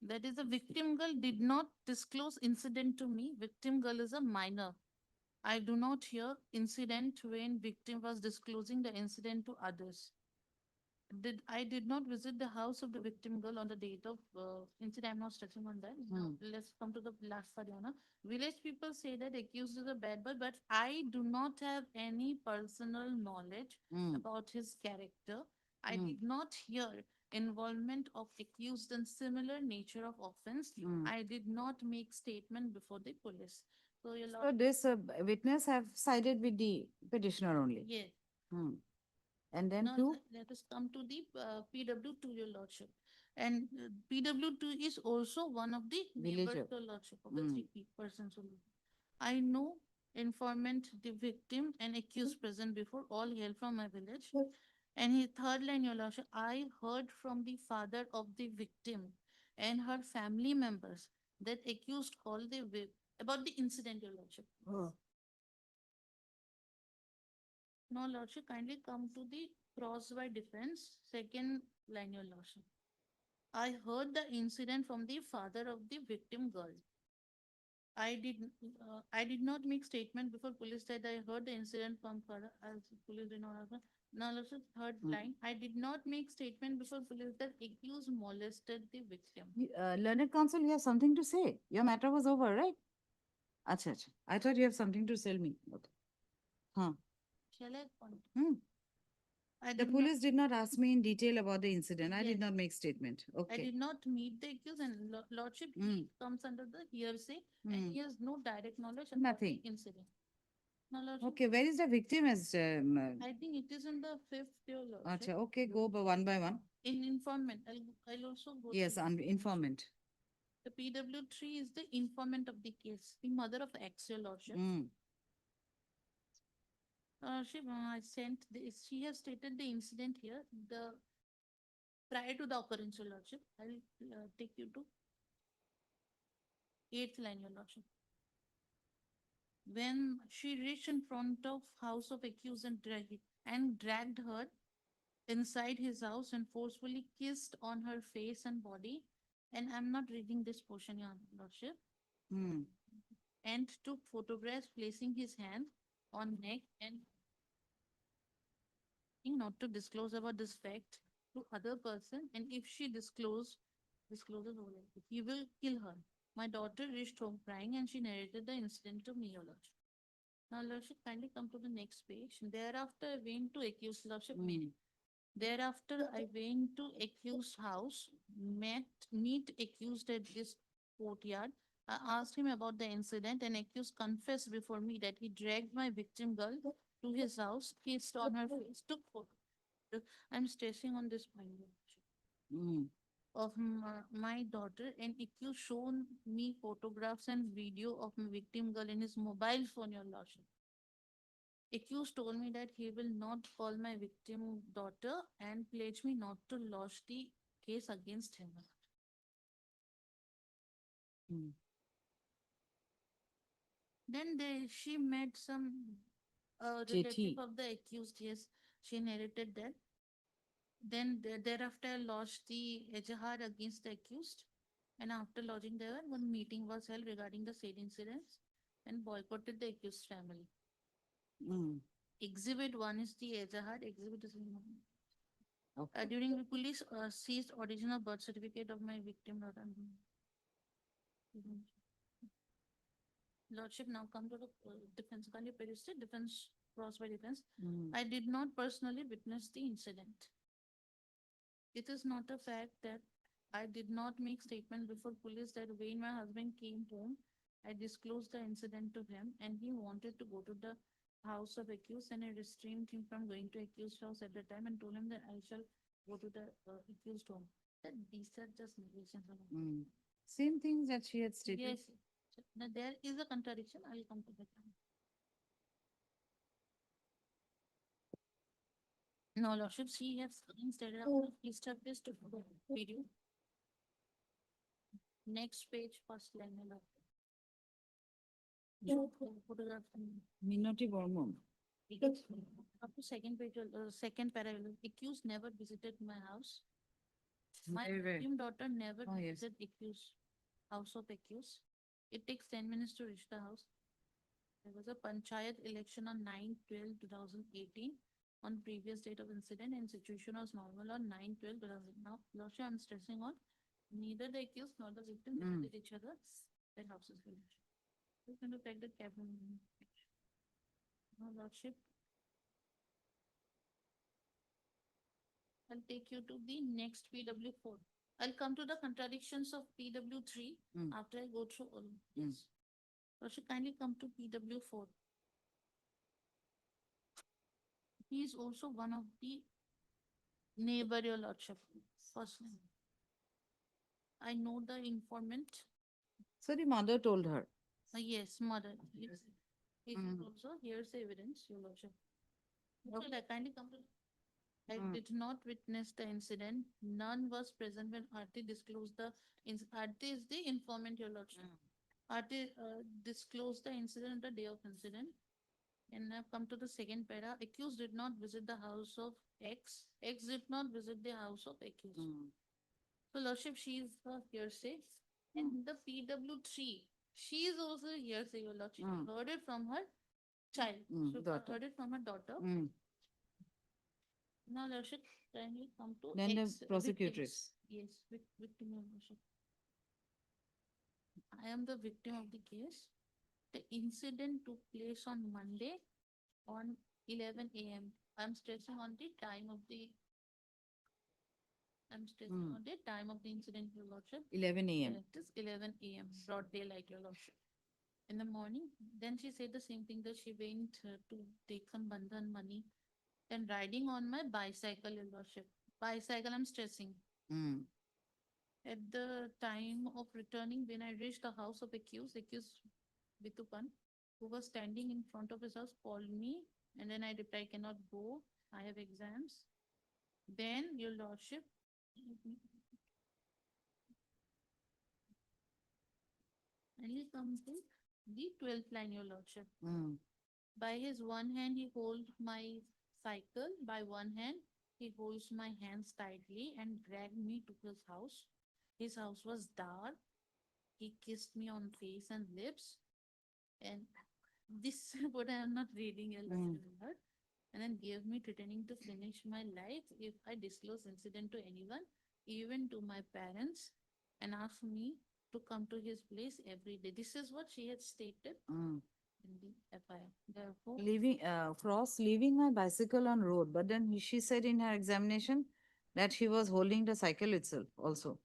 That is, the victim girl did not disclose incident to me. Victim girl is a minor. I do not hear incident when victim was disclosing the incident to others. I did not visit the house of the victim girl on the date of incident. I'm not stressing on that. Now, let's come to the last part, Your Honor. Village people say that accused is a bad boy, but I do not have any personal knowledge about his character. I did not hear involvement of accused in similar nature of offense. I did not make statement before the police. So, Your So Lord, this witness have sided with the petitioner only. yes. And then Now, let us come to the PW2, Your Lordship. And PW2 is also one of the neighbors, Villager. Your Lordship, of the three persons only. I know informant, the victim, and accused present before all hail from my village. And his third line, Your Lordship, I heard from the father of the victim and her family members that accused called about the incident, Your Lordship. No, Lordship, kindly come to the cross by defense, second line, Your Lordship. I heard the incident from the father of the victim girl. I did not make statement before police that I heard the incident from father as police did not have. Now, Lordship, third line, I did not make statement before police that accused molested the victim. Learned counsel, you have something to say. Your matter was over, right? Acha, acha. I thought you have something to tell me. Okay. Huh. Shall I continue? The police did not ask me in detail about the incident. I did Yes. not make statement. I Okay. did not meet the accused, and Lordship, he comes under the hearsay and he has no direct knowledge about Nothing. the incident. Now, Lordship, Okay, where is the victim as I think it is in the fifth, Your Lordship. acha, okay, go one by one. In informant, I'll also go. Yes, to informant. the PW3 is the informant of the case, the mother of X, Your Lordship. Lordship, I sent this. She has stated the incident here. The prior to the occurrence, Your Lordship, I'll take you to eighth line, Your Lordship. When she reached in front of house of accused and dragged her inside his house and forcefully kissed on her face and body. And I'm not reading this portion, Your Lordship. And took photographs placing his hand on neck and not to disclose about this fact to other person. And if she discloses, he will kill her. My daughter reached home crying and she narrated the incident to me, Your Lordship. Now, Lordship, kindly come to the next page. Thereafter, I went to accused Lordship meeting. Thereafter, I went to accused house, meet accused at this courtyard. I asked him about the incident and accused confessed before me that he dragged my victim girl to his house, kissed on her face, took photo. I'm stressing on this point. Your Lordship, of my daughter, and accused shown me photographs and video of my victim girl in his mobile phone, Your Lordship. Accused told me that he will not call my victim daughter and pledged me not to lodge the case against him. Then she met some relative of the accused. Yes, she narrated that. Then thereafter I lodged the Ejahar against the accused. And after lodging there, one meeting was held regarding the said incidents and boycotted the accused family. Exhibit 1 is the Ejahar. Exhibit is during the police seized original birth certificate of my victim daughter. Lordship, now come to the defense. Can you produce the defense cross by defense? I did not personally witness the incident. It is not a fact that I did not make statement before police that when my husband came home, I disclosed the incident to him and he wanted to go to the house of accused and I restrained him from going to accused house at the time and told him that I shall go to the accused home. That these are just negations. Same things that she had stated. Yes. Now there is a contradiction. I will come to that. No, Lordship, she has instead of established video. Next page, first line. Photograph. Minoti Bormon. Up to second page, second paragraph. Accused never visited my house. My Where? victim daughter never Oh, yes. visited accused house of accused. It takes 10 minutes to reach the house. There was a panchayat election on 9/12/2018 on previous date of incident and situation was normal on 9/12/2000. Now, Lordship, I'm stressing on neither the accused nor the victim visited each other. Their houses were reached. We're going to take the cabin. Now, Lordship, I'll take you to the next PW4. I'll come to the contradictions of PW3 after I go through all. Yes. Lordship, kindly come to PW4. He is also one of the neighbor, Your Lordship. First name. I know the informant. So the mother told her. Yes, mother. It is also, here's the evidence, Your Lordship. Okay, I kindly come to. I did not witness the incident. None was present when Aarti disclosed the. Aarti is the informant, Your Lordship. Aarti disclosed the incident the day of incident. And I've come to the second para. Accused did not visit the house of X. X did not visit the house of accused. So, Lordship, she is the hearsay. And the PW3, she is also a hearsay, Your Lordship. Heard it from her child. So, heard it from her daughter. Now, Lordship, kindly come to Then the X, prosecutrix. victims. Yes, victim, Your Lordship. I am the victim of the case. The incident took place on Monday on 11 a.m. I'm stressing on the time of the. I'm stressing on the time of the incident, Your Lordship. 11 a.m. It is 11 a.m. broad daylight, Your Lordship. In the morning, then she said the same thing that she went to take some bandhan money. Then riding on my bicycle, Your Lordship. Bicycle, I'm stressing. At the time of returning, when I reached the house of accused Vitupan, who was standing in front of his house, called me, and then I replied, I cannot go. I have exams. Then, Your Lordship, and he comes to the 12th line, Your Lordship. By his one hand, he holds my cycle. By one hand, he holds my hands tightly and dragged me to his house. His house was dark. He kissed me on face and lips. And this is what I am not reading a lot. And then gave me threatening to finish my life if I disclose incident to anyone, even to my parents, and asked me to come to his place every day. This is what she had stated Mm. in the FIR. Therefore, Leaving my bicycle on road, but then she said in her examination that she was holding the cycle itself also.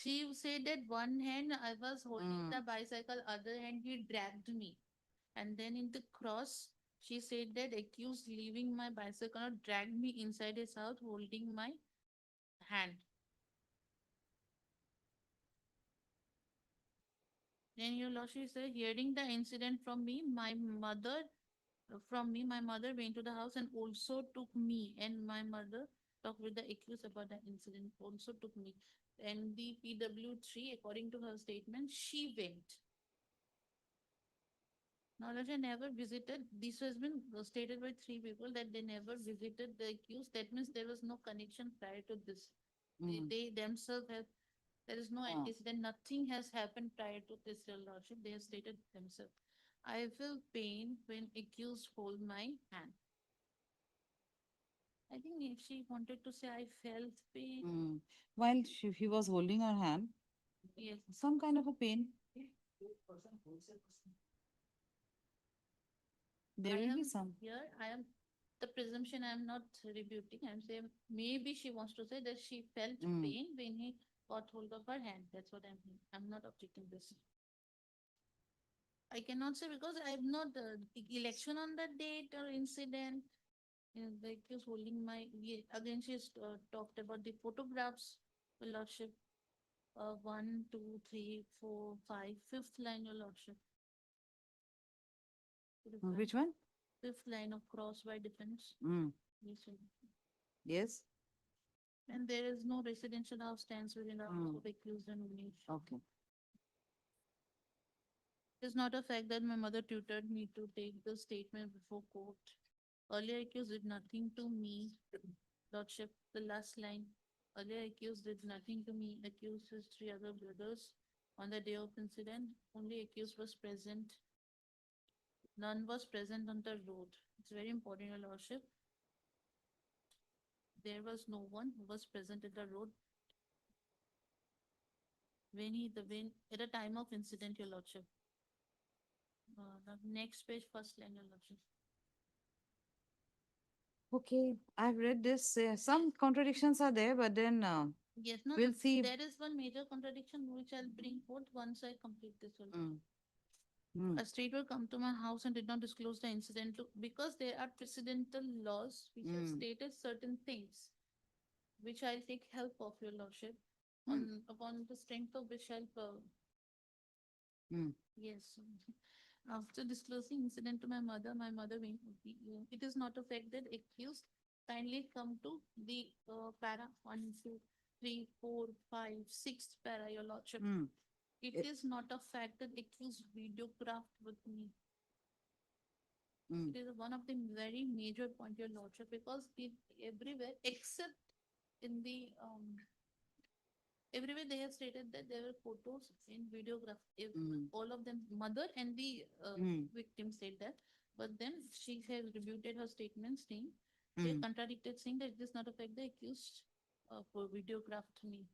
she said that one hand I was holding Mm. the bicycle, other hand he dragged me. And then in the cross, she said that accused leaving my bicycle dragged me inside his house holding my hand. Then your lordship said, hearing the incident my mother went to the house and also took me, and my mother talked with the accused about the incident, also took me. And the PW3, according to her statement, she went. Knowledge never visited. This has been stated by three people that they never visited the accused. That means there was no connection prior to this. They themselves have, there is no antecedent. Nothing has happened prior to this, your lordship. They have stated themselves. I feel pain when accused hold my hand. I think if she wanted to say I felt pain. While he was holding her hand, Yes. some kind of a pain. There will be some. Here, I am the presumption I am not rebuting. I'm saying maybe she wants to say that she felt pain when he got hold of her hand. That's what I'm not objecting this. I cannot say because I have not election on that date or incident. The accused holding my again she's talked about the photographs, your lordship. 1, 2, 3, 4, 5, fifth line, your lordship. Which one? Fifth line of cross by defense. Yes, your lordship. Yes. And there is no residential house stands within the house of accused and Umesh. Okay. It is not a fact that my mother tutored me to take the statement before court. Earlier accused did nothing to me. Lordship, the last line. Earlier accused did nothing to me. Accused his three other brothers. On the day of incident, only accused was present. None was present on the road. It's very important, your lordship. There was no one who was present at the road when at the time of incident, your lordship. The next page, first line, your lordship. Okay, I've read this. Some contradictions are there, but then Yes, no, we'll see. there is one major contradiction which I'll bring forth once I complete this one. A state will come to my house and did not disclose the incident because there are precedental laws which have stated certain things, which I'll take help of your lordship upon the strength of which I'll. Yes. After disclosing incident to my mother went. It is not a fact that accused kindly come to the para 1, 2, 3, 4, 5, 6 para, your lordship. It is not a fact that accused videographed with me. It is one of the very major point, your lordship, because it everywhere except in the everywhere they have stated that there were photos in videograph. If all of them, mother and the victim said that, but then she has rebuted her statement saying, she contradicted saying that it is not a fact the accused videographed me.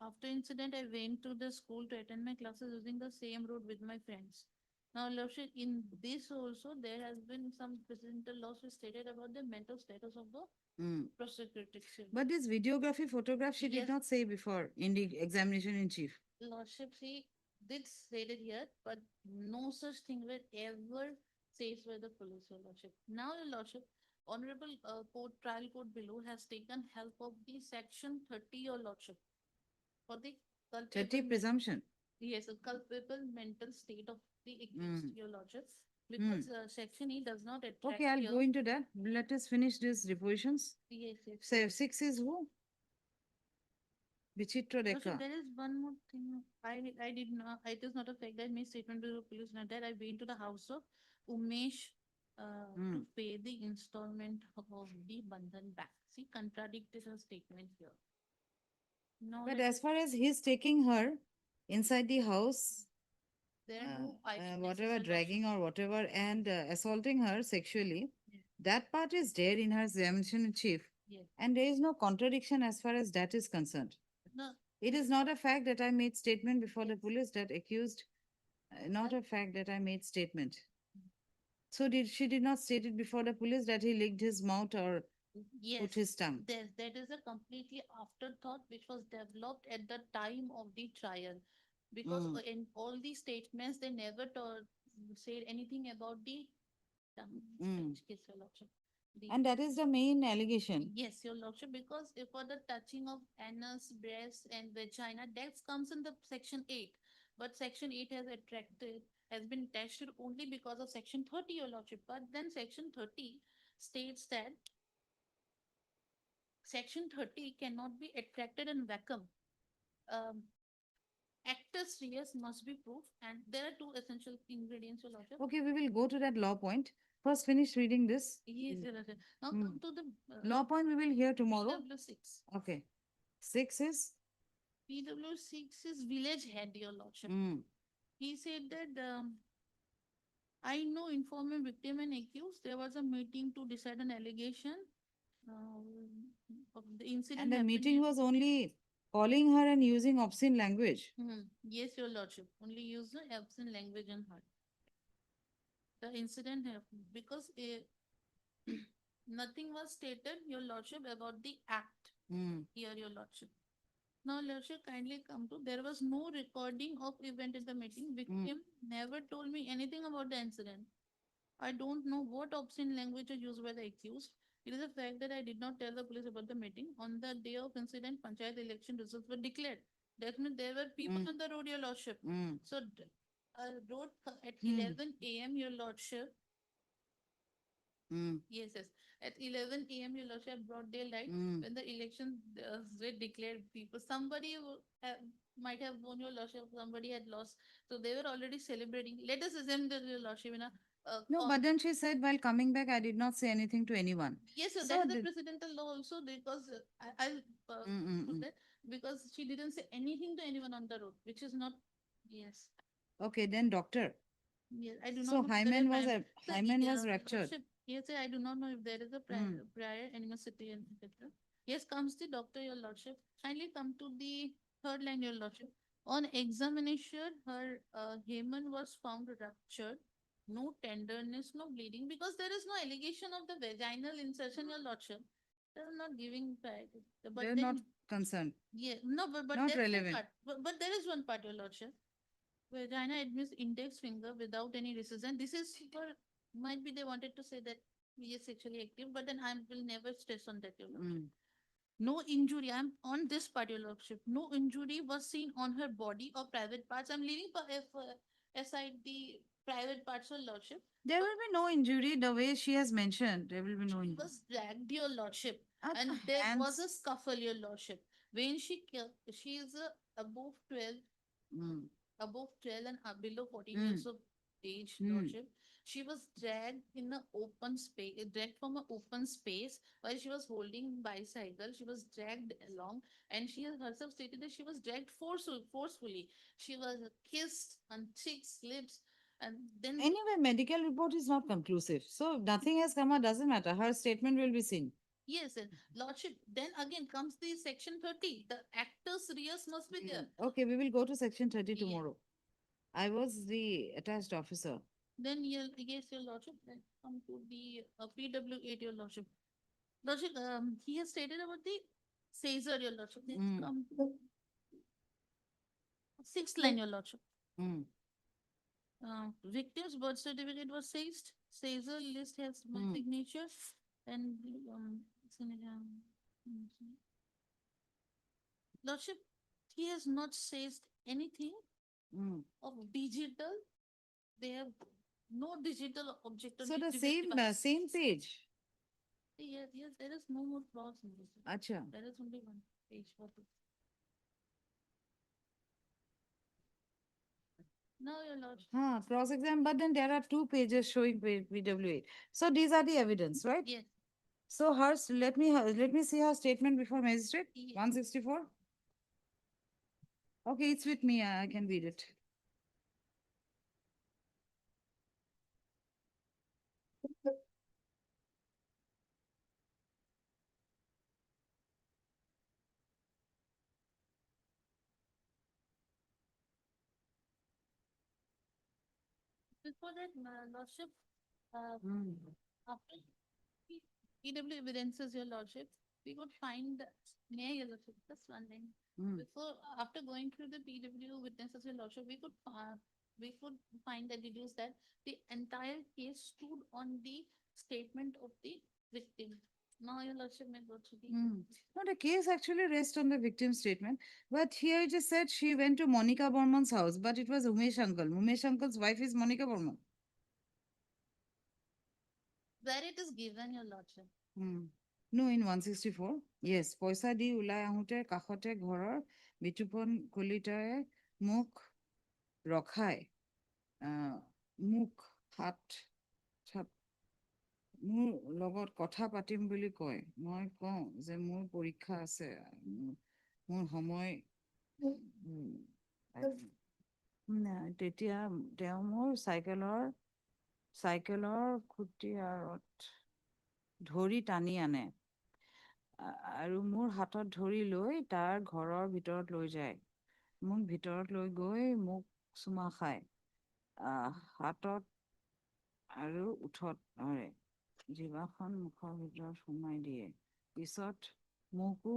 After incident, I went to the school to attend my classes using the same road with my friends. Now, lordship, in this also, there has been some precedental laws which stated about the mental status of the prosecutor. But this videography, photograph, she did not say before in the examination in chief. Lordship, she did say it here, but no such thing were ever said by the police, your lordship. Now, your lordship, honorable trial court below has taken help of the section 30, your lordship, for the 30 presumption. Yes, a culpable mental state of the accused, your lordship, because section E does not attract. Okay, I'll go into that. Let us finish these depositions. Yes, yes. So 6 is who? Vichitra Lordship, Rekha. there is one more thing. I did not. It is not a fact that my statement to the police not that I went to the house of Umesh to pay the installment of the Bandhan back. She contradicted her statement here. No, But as far as he's taking her inside the house, there are no whatever dragging or whatever, and assaulting her sexually, that part is there in her examination in chief. Yes. And there is no contradiction as far as that is concerned. No, It is not a fact that I made statement before the police that accused, not a fact that I made statement. So she did not state it before the police that he licked his mouth or yes. put his tongue. That is a completely afterthought which was developed at the time of the trial. Because in all the statements, they never said anything about the tongue. Yes, Your Lordship. And that is the main allegation. Yes, Your Lordship, because if for the touching of anus, breast, and vagina, that comes in the section 8. But section 8 has been tested only because of section 30, Your Lordship. But then section 30 states that section 30 cannot be attracted in vacuum. Um, actus reus must be proof, and there are two essential ingredients, Your Lordship. Okay, we will go to that law point. First, finish reading this. Yes, Your Lordship. Now come to the Law point we will hear tomorrow. PW6. Okay. 6 is? PW6 is village head, Your Lordship. He said that I know informing victim and accused. There was a meeting to decide an allegation of the incident. And the happened meeting in- was only calling her and using obscene language. Yes, Your Lordship. Only use the absent language in her. The incident happened because nothing was stated, Your Lordship, about the act here, Your Lordship. Now, Lordship, kindly come to. There was no recording of event at the meeting. Victim never told me anything about the incident. I don't know what obscene language was used by the accused. It is a fact that I did not tell the police about the meeting. On the day of incident, Panchayat election results were declared. Definitely, there were people on the road, Your Lordship. So, road at 11 a.m., Your Lordship. Yes, yes. At 11 a.m., Your Lordship, broad daylight, when the election were declared, somebody might have won, Your Lordship, somebody had lost. So they were already celebrating. Let us assume that, Your Lordship, No, but then she said while coming back, I did not say anything to anyone. yes, sir, So that is the- a precedental law also because I'll put that because she didn't say anything to anyone on the road, which is not, yes. Okay, then doctor. Yes, I do not So know. hymen was hymen was ruptured. Yes, sir, I do not know if there is a prior animosity and etc. Yes, comes the doctor, Your Lordship. Kindly come to the third line, Your Lordship. On examination, her hymen was found ruptured. No tenderness, no bleeding, because there is no allegation of the vaginal insertion, Your Lordship. They're not giving priority. But They're then, not concerned. yeah, no, but Not there is one relevant. part. But there is one part, Your Lordship. Vagina admits index finger without any resistance. This is for, might be they wanted to say that he is sexually active, but then I will never stress on that, Your Lordship. No injury. I'm on this part, Your Lordship. No injury was seen on her body or private parts. I'm leaving aside the private parts, Your Lordship. There will be no injury the way she has mentioned. There will be no She injury. was dragged, Your Lordship, At and the there was hands. a scuffle, Your Lordship. When she is above 12, above 12 and below 14 years of age, Lordship. She was dragged in an open space, dragged from an open space while she was holding bicycle. She was dragged along, and she herself stated that she was dragged forcefully. She was kissed on cheeks, lips, and then Anyway, medical report is not conclusive. So nothing has come out, doesn't matter. Her statement will be seen. yes, and Lordship. Then again comes the section 30. The actus reus must be there. Okay, we will go to section 30 Yeah. tomorrow. I was the attached officer. Then yes, Your Lordship. Then come to the PW8, Your Lordship. Lordship, he has stated about the Caesar, Your Lordship. Let's come to sixth line, Your Lordship. Victim's birth certificate was seized. Caesar list has my signature and Lordship, he has not seized anything of digital. They have no digital object. So the same page. Yes, yes, there is no more clause in this. Acha. There is only one page for this. No, Your Lordship. Cross exam, but then there are 2 pages showing PW8. So these are the evidence, right? Yes. So hers, let me see her statement before magistrate. Yes. 164. Okay, it's with me. I can read it. Before that, Lordship, Hmm. after PW evidences, Your Lordship, we could find, Your Lordship, just one thing. Hmm. Before, after going through the PW witnesses, Your Lordship, we could find the deduce that the entire case stood on the statement of the victim. Now, Your Lordship may go through the. Hmm. No, the case actually rests on the victim's statement. But here it just said she went to Monica Burman's house, but it was Umesh uncle. Umesh uncle's wife is Monica Burman. Where it is given, Your Lordship. Hmm. No, in 164. Yes, পইচা দি ওলাই আহোঁতে কাষতে ঘৰৰ বিতুপন কলিতাই মোক ৰখাই মোক হাত চাপ মোৰ লগত কথা পাতিম বুলি কয় মই কওঁ যে মোৰ পৰীক্ষা আছে মোৰ সময় তেতিয়া তেওঁ মোৰ চাইকেলৰ খুটি আঁৰত ধৰি টানি আনে আৰু মোৰ হাতত ধৰি লৈ তাৰ ঘৰৰ ভিতৰত লৈ যায় মোক ভিতৰত লৈ গৈ মোক চুমা খায় হাতত আৰু উঠত ধৰে জিভাখন মুখৰ ভিতৰত সোমাই দিয়ে পিছত মোকো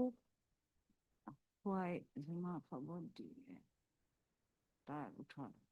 খুৱাই জিমা খাব দিয়ে তাৰ উঠত